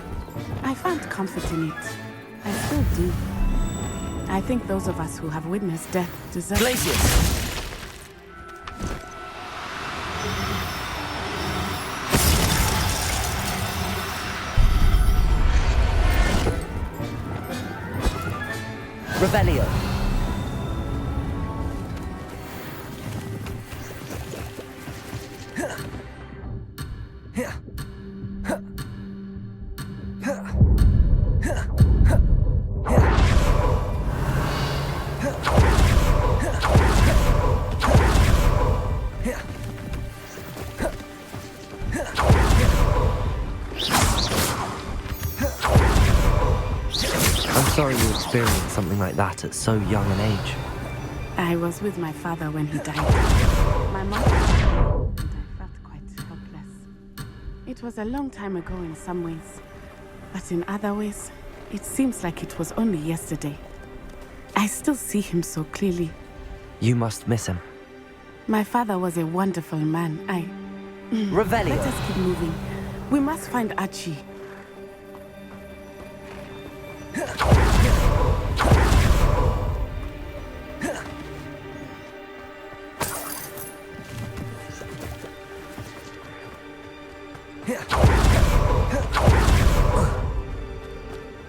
I found comfort in it. I still do. I think those of us who have witnessed death deserve... Glaciers. Revelio. I'm sorry you experienced something like that at so young an age. I was with my father when he died. My mother and I felt quite helpless. It was a long time ago in some ways, but in other ways, it seems like it was only yesterday. I still see him so clearly. You must miss him. My father was a wonderful man. Revelio. Let us keep moving. We must find Archie.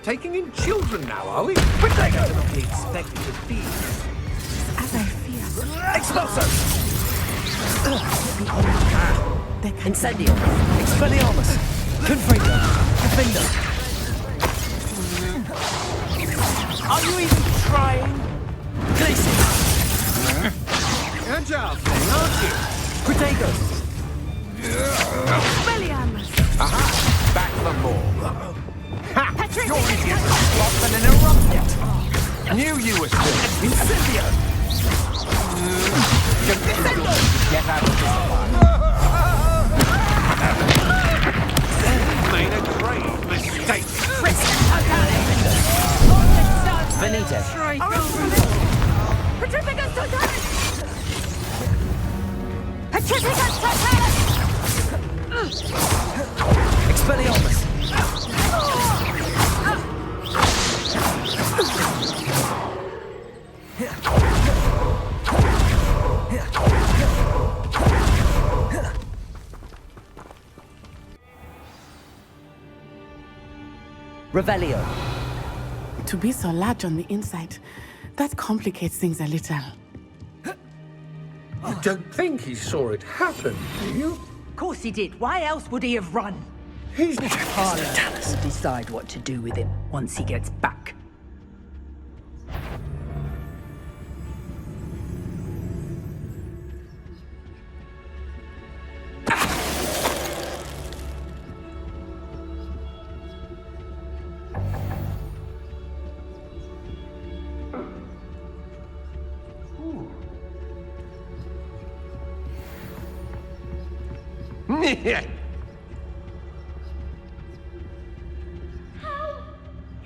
Taking in children now, are we? But they cannot be expected to be. As I fear. Expulso! Incendio. Expelliarmus. Confringo. Defender. Are you even trying? Glaciers. Agile thing, aren't you? Protego. Aha! Back for more. Ha! Your idiot lost and interrupted. Knew you were still. Incendio! Get out of this alive. Made a grave mistake. Benitez. Petrificus Totalis! Petrificus Totalis! Expelliarmus. Revelio. To be so large on the inside, that complicates things a little. You don't think he saw it happen, do you? Of course he did. Why else would he have run? He's Harlow will decide what to do with him once he gets back.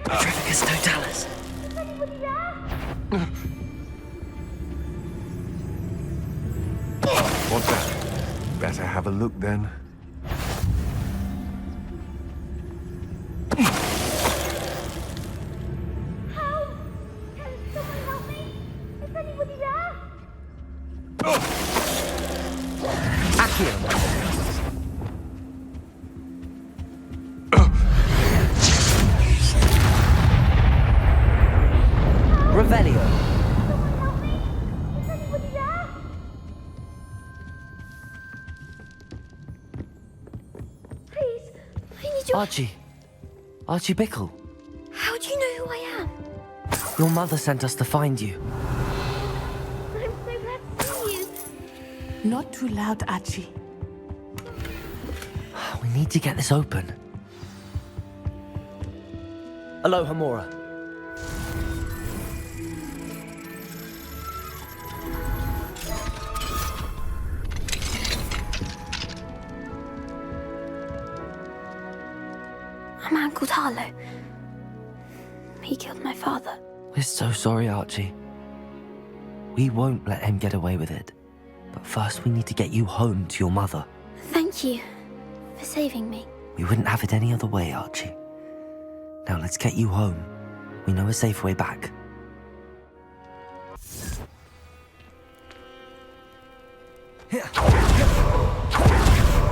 Petrificus Totalis. What's that? Better have a look then. Revelio. Please, I need your... Archie Bickle. How do you know who I am? Your mother sent us to find you. I'm so glad to see you. Not too loud, Archie. We need to get this open. Aloha Mora. A man called Harlow. He killed my father. We're so sorry, Archie. We won't let him get away with it. But first we need to get you home to your mother. Thank you for saving me. We wouldn't have it any other way, Archie. Now let's get you home. We know a safe way back.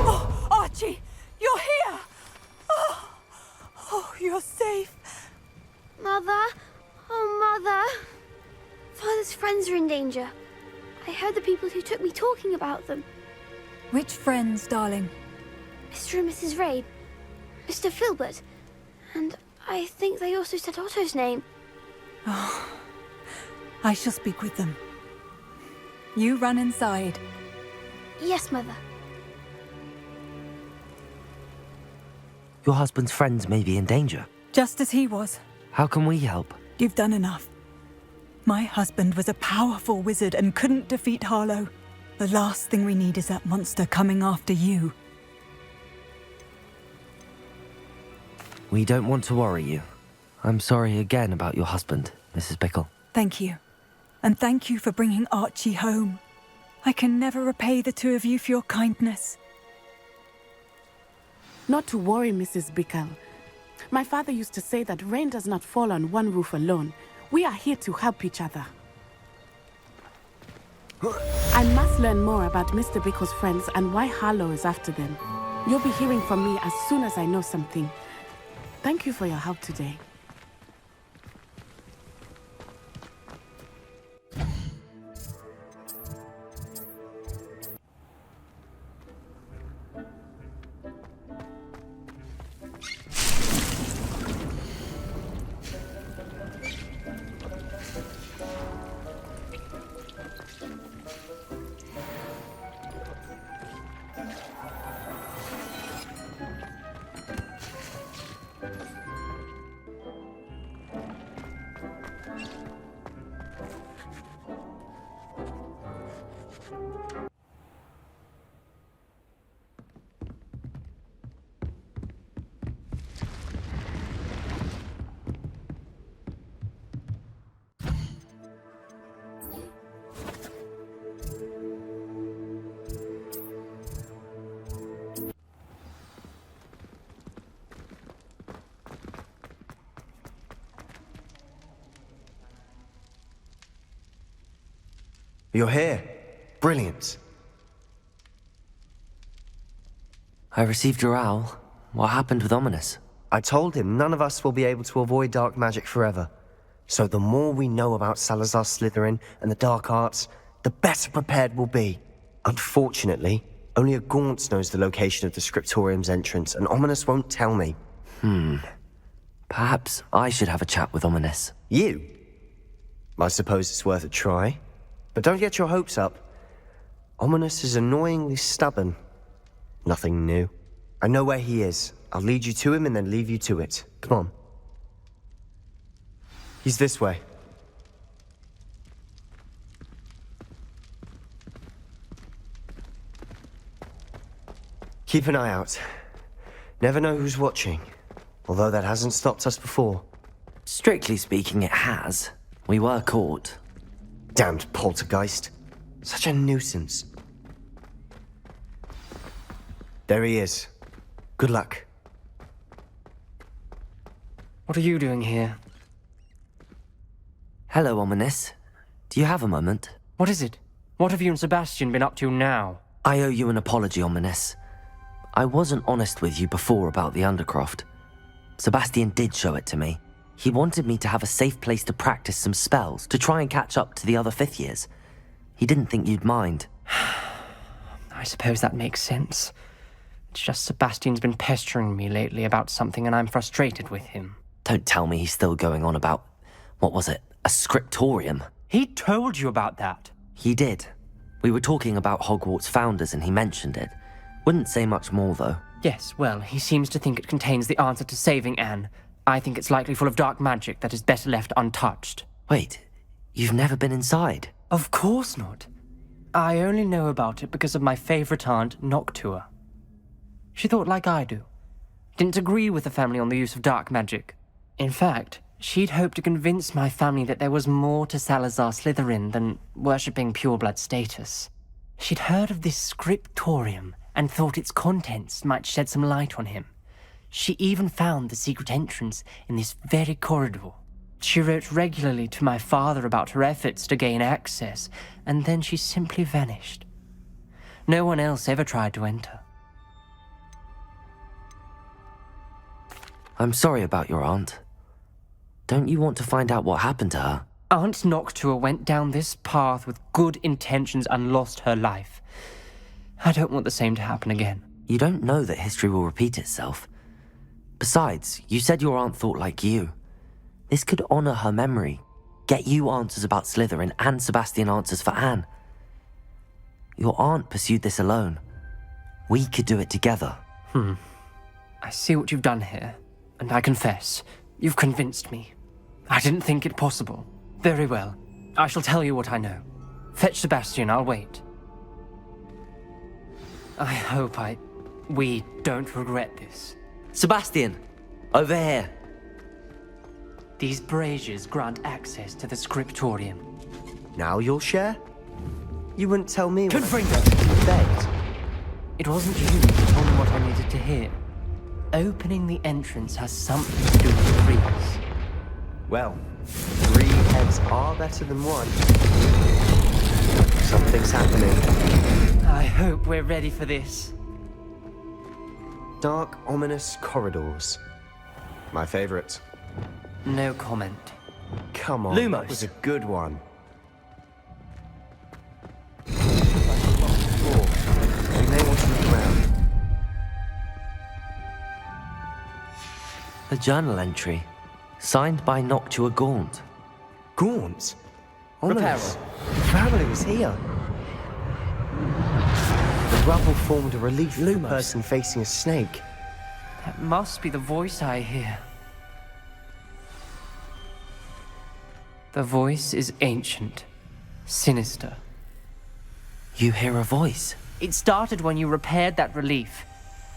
Oh, Archie! You're here! Oh, you're safe. Mother? Oh, Mother. Father's friends are in danger. I heard the people who took me talking about them. Which friends, darling? Mr. and Mrs. Ray. Mr. Filbert. And I think they also said Otto's name. Oh, I shall speak with them. You run inside. Yes, Mother. Your husband's friends may be in danger. Just as he was. How can we help? You've done enough. My husband was a powerful wizard and couldn't defeat Harlow. The last thing we need is that monster coming after you. We don't want to worry you. I'm sorry again about your husband, Mrs. Bickle. Thank you. And thank you for bringing Archie home. I can never repay the two of you for your kindness. Not to worry, Mrs. Bickle. My father used to say that rain does not fall on one roof alone. We are here to help each other. I must learn more about Mr. Bickle's friends and why Harlow is after them. You'll be hearing from me as soon as I know something. Thank you for your help today. You're here. Brilliant. I received your owl. What happened with Ominous? I told him none of us will be able to avoid dark magic forever. So the more we know about Salazar Slytherin and the dark arts, the better prepared we'll be. Unfortunately, only a Gaunt knows the location of the Scriptorium's entrance, and Ominous won't tell me. Perhaps I should have a chat with Ominous. You? I suppose it's worth a try. But don't get your hopes up. Ominous is annoyingly stubborn. Nothing new. I know where he is. I'll lead you to him and then leave you to it. Come on. He's this way. Keep an eye out. Never know who's watching. Although that hasn't stopped us before. Strictly speaking, it has. We were caught. Damned poltergeist. Such a nuisance. There he is. Good luck. What are you doing here? Hello, Ominous. Do you have a moment? What is it? What have you and Sebastian been up to now? I owe you an apology, Ominous. I wasn't honest with you before about the Undercroft. Sebastian did show it to me. He wanted me to have a safe place to practice some spells, to try and catch up to the other fifth years. He didn't think you'd mind. I suppose that makes sense. It's just Sebastian's been pestering me lately about something and I'm frustrated with him. Don't tell me he's still going on about, what was it, a scriptorium? He told you about that? He did. We were talking about Hogwarts founders and he mentioned it. Wouldn't say much more, though. Yes, well, he seems to think it contains the answer to saving Anne. I think it's likely full of dark magic that is better left untouched. Wait, you've never been inside? Of course not. I only know about it because of my favorite aunt, Noctua. She thought like I do. Didn't agree with the family on the use of dark magic. In fact, she'd hoped to convince my family that there was more to Salazar Slytherin than worshipping pureblood status. She'd heard of this scriptorium and thought its contents might shed some light on him. She even found the secret entrance in this very corridor. She wrote regularly to my father about her efforts to gain access, and then she simply vanished. No one else ever tried to enter. I'm sorry about your aunt. Don't you want to find out what happened to her? Aunt Noctua went down this path with good intentions and lost her life. I don't want the same to happen again. You don't know that history will repeat itself. Besides, you said your aunt thought like you. This could honor her memory, get you answers about Slytherin and Sebastian answers for Anne. Your aunt pursued this alone. We could do it together. I see what you've done here, and I confess, you've convinced me. I didn't think it possible. Very well. I shall tell you what I know. Fetch Sebastian, I'll wait. I hope we don't regret this. Sebastian! Over here! These braziers grant access to the scriptorium. Now you'll share? You wouldn't tell me when Gryffindor! I begged. It wasn't you who told me what I needed to hear. Opening the entrance has something to do with the freeze. Well, 3 heads are better than 1. Something's happening. I hope we're ready for this. Dark, ominous corridors. My favorite. No comment. Come on, Lumos. That was a good one. You may want to look around. A journal entry, signed by Noctua Gaunt. Gaunt? Ominous. The family was here. The rubble formed a relief for the person facing a snake. That must be the voice I hear. The voice is ancient, sinister. You hear a voice? It started when you repaired that relief.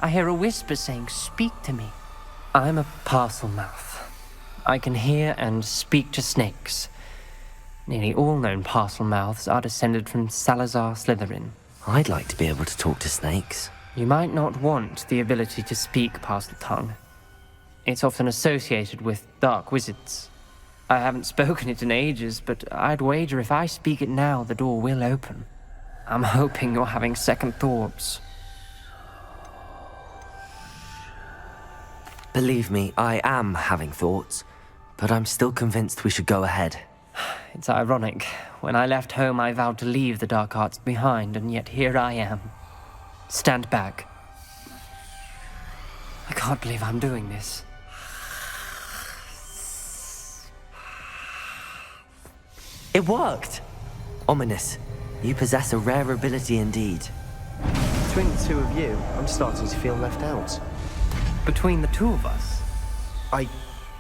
I hear a whisper saying, "Speak to me." I'm a parcel mouth. I can hear and speak to snakes. Nearly all known parcel mouths are descended from Salazar Slytherin. I'd like to be able to talk to snakes. You might not want the ability to speak parcel tongue. It's often associated with dark wizards. I haven't spoken it in ages, but I'd wager if I speak it now, the door will open. I'm hoping you're having second thoughts. Believe me, I am having thoughts, but I'm still convinced we should go ahead. It's ironic. When I left home, I vowed to leave the dark arts behind, and yet here I am. Stand back. I can't believe I'm doing this. It worked! Ominous. You possess a rare ability indeed. Between the two of you, I'm starting to feel left out. Between the two of us?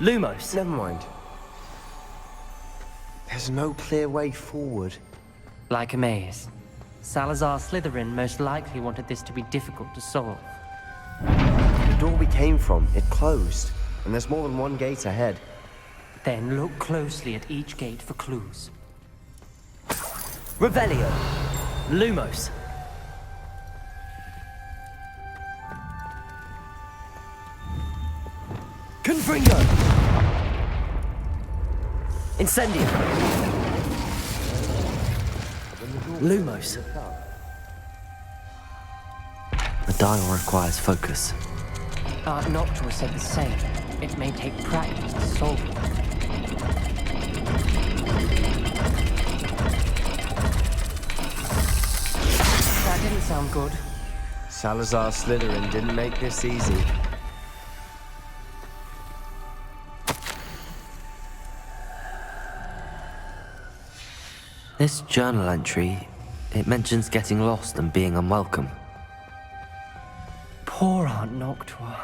Lumos. Never mind. There's no clear way forward. Like a maze. Salazar Slytherin most likely wanted this to be difficult to solve. The door we came from, it closed. And there's more than one gate ahead. Then look closely at each gate for clues. Revelio. Lumos. Confringo. Incendio. Lumos. The dial requires focus. Noctua said the same. It may take practice to solve it. That didn't sound good. Salazar Slytherin didn't make this easy. This journal entry, it mentions getting lost and being unwelcome. Poor Aunt Noctua.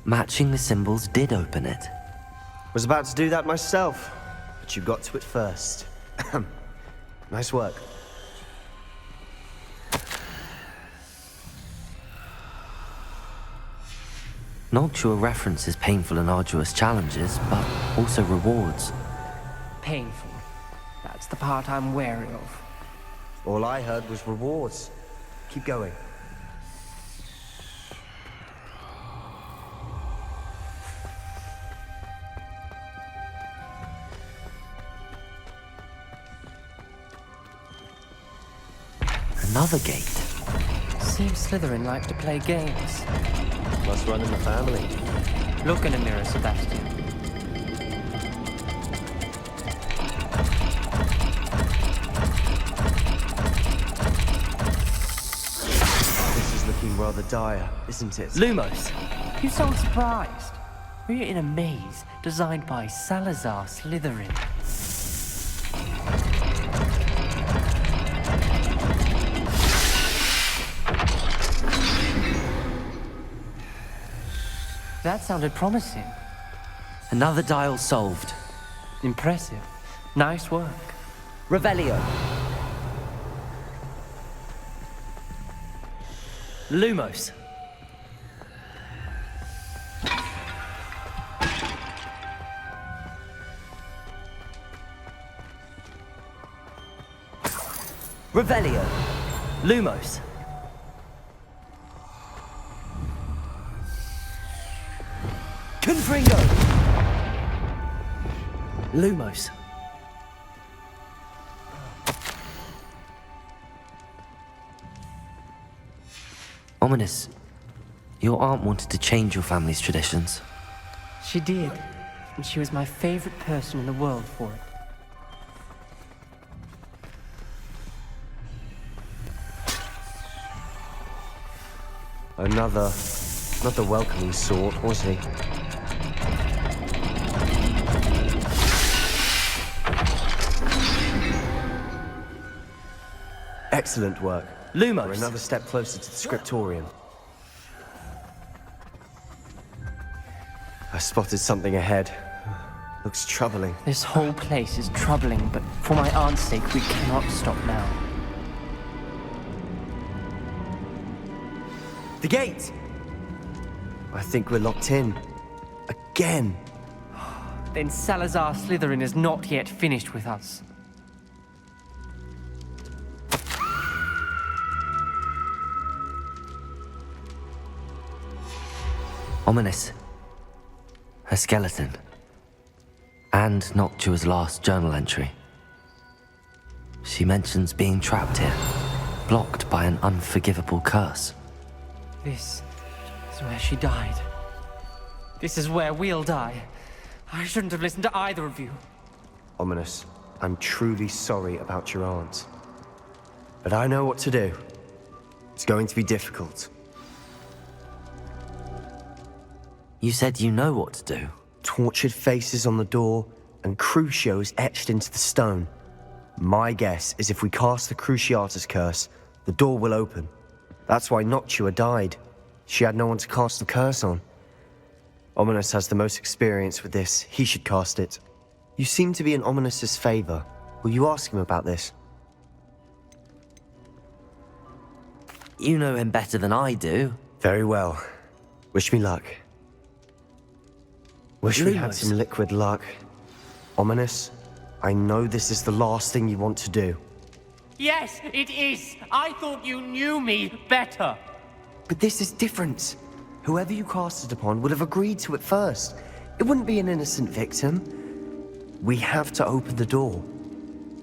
Matching the symbols did open it. Was about to do that myself, but you got to it first. Nice work. Noctua references painful and arduous challenges, but also rewards. Painful. That's the part I'm wary of. All I heard was rewards. Keep going. Another gate. Seems Slytherin like to play games. Must run in the family. Look in a mirror, Sebastian. This is looking rather dire, isn't it? Lumos. You sound surprised. We're in a maze designed by Salazar Slytherin. That sounded promising. Another dial solved. Impressive. Nice work. Revelio. Lumos. Revelio. Lumos. Confringo. Lumos. Ominous. Your aunt wanted to change your family's traditions. She did. And she was my favorite person in the world for it. Another, not the welcoming sort, was he? Excellent work. Lumos. We're another step closer to the scriptorium. I spotted something ahead. Looks troubling. This whole place is troubling, but for my aunt's sake, we cannot stop now. The gate! I think we're locked in. again. Then Salazar Slytherin is not yet finished with us. Ominous. A skeleton. And Noctua's last journal entry. She mentions being trapped here, blocked by an unforgivable curse. This is where she died. This is where we'll die. I shouldn't have listened to either of you. Ominous, I'm truly sorry about your aunt. But I know what to do. It's going to be difficult. You said you know what to do. Tortured faces on the door, and Crucios etched into the stone. My guess is if we cast the Cruciatus curse, the door will open. That's why Noctua died. She had no one to cast the curse on. Ominous has the most experience with this. He should cast it. You seem to be in Ominous's favor. Will you ask him about this? You know him better than I do. Very well. Wish me luck. Wish we had some liquid luck. Ominous, I know this is the last thing you want to do. Yes, it is. I thought you knew me better. But this is different. Whoever you cast it upon would have agreed to it first. It wouldn't be an innocent victim. We have to open the door.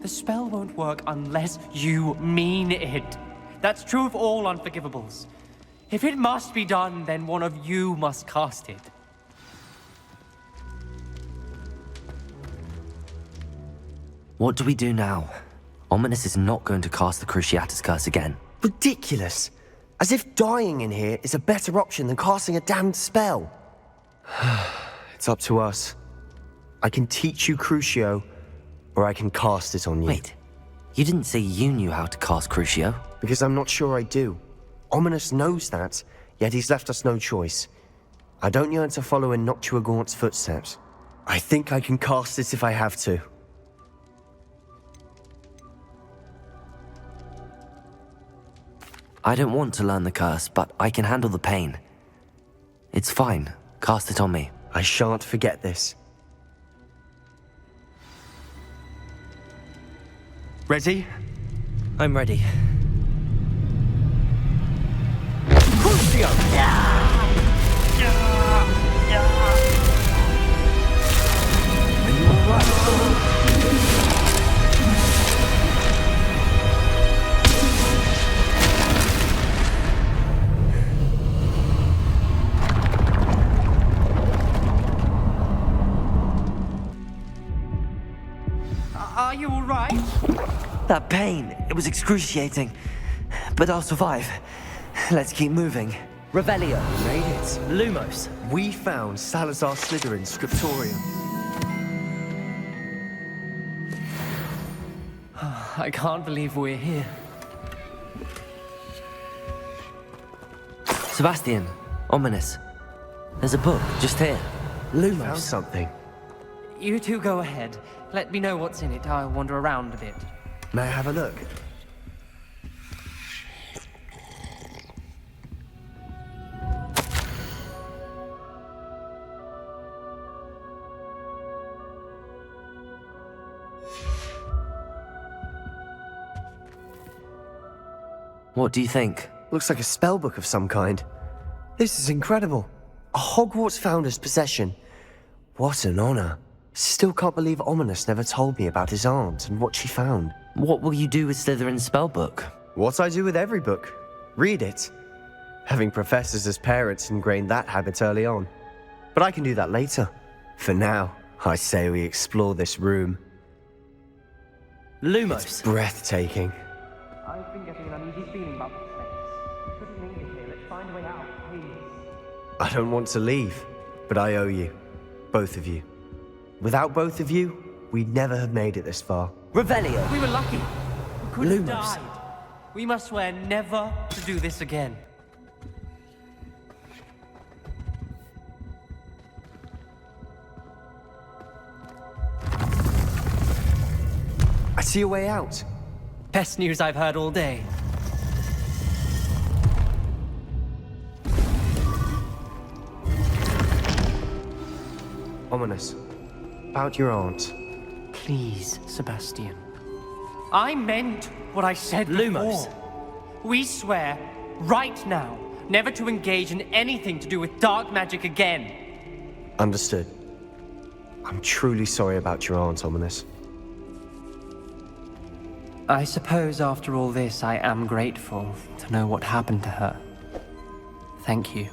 The spell won't work unless you mean it. That's true of all unforgivables. If it must be done, then one of you must cast it. What do we do now? Ominous is not going to cast the Cruciatus curse again. Ridiculous. As if dying in here is a better option than casting a damned spell. It's up to us. I can teach you Crucio, or I can cast it on you. Wait, you didn't say you knew how to cast Crucio? Because I'm not sure I do. Ominous knows that, yet he's left us no choice. I don't yearn to follow in Noctua Gaunt's footsteps. I think I can cast it if I have to. I don't want to learn the curse, but I can handle the pain. It's fine. Cast it on me. I shan't forget this. Ready? I'm ready. Crucio! Are you alright? Are you all right? That pain, it was excruciating. But I'll survive. Let's keep moving. Revelio. Made it. Lumos. We found Salazar Slytherin's scriptorium. I can't believe we're here. Sebastian. Ominous. There's a book just here. Lumos. Found something. You two go ahead. Let me know what's in it. I'll wander around a bit. May I have a look? What do you think? Looks like a spellbook of some kind. This is incredible. A Hogwarts founder's possession. What an honor. Still can't believe Ominous never told me about his aunt and what she found. What will you do with Slytherin's spellbook? What I do with every book. Read it. Having professors as parents ingrained that habit early on. But I can do that later. For now, I say we explore this room. Lumos. It's breathtaking. I've been getting an uneasy feeling about this place. Couldn't leave it here. Let's find a way out, please. I don't want to leave, but I owe you. Both of you. Without both of you, we'd never have made it this far. Revelio. We were lucky. We could have died. We must swear never to do this again. I see a way out. Best news I've heard all day. Ominous. About your aunt. Please, Sebastian. I meant what I said Lumos. before. We swear, right now, never to engage in anything to do with dark magic again. Understood. I'm truly sorry about your aunt, Ominous. I suppose after all this, I am grateful to know what happened to her. Thank you.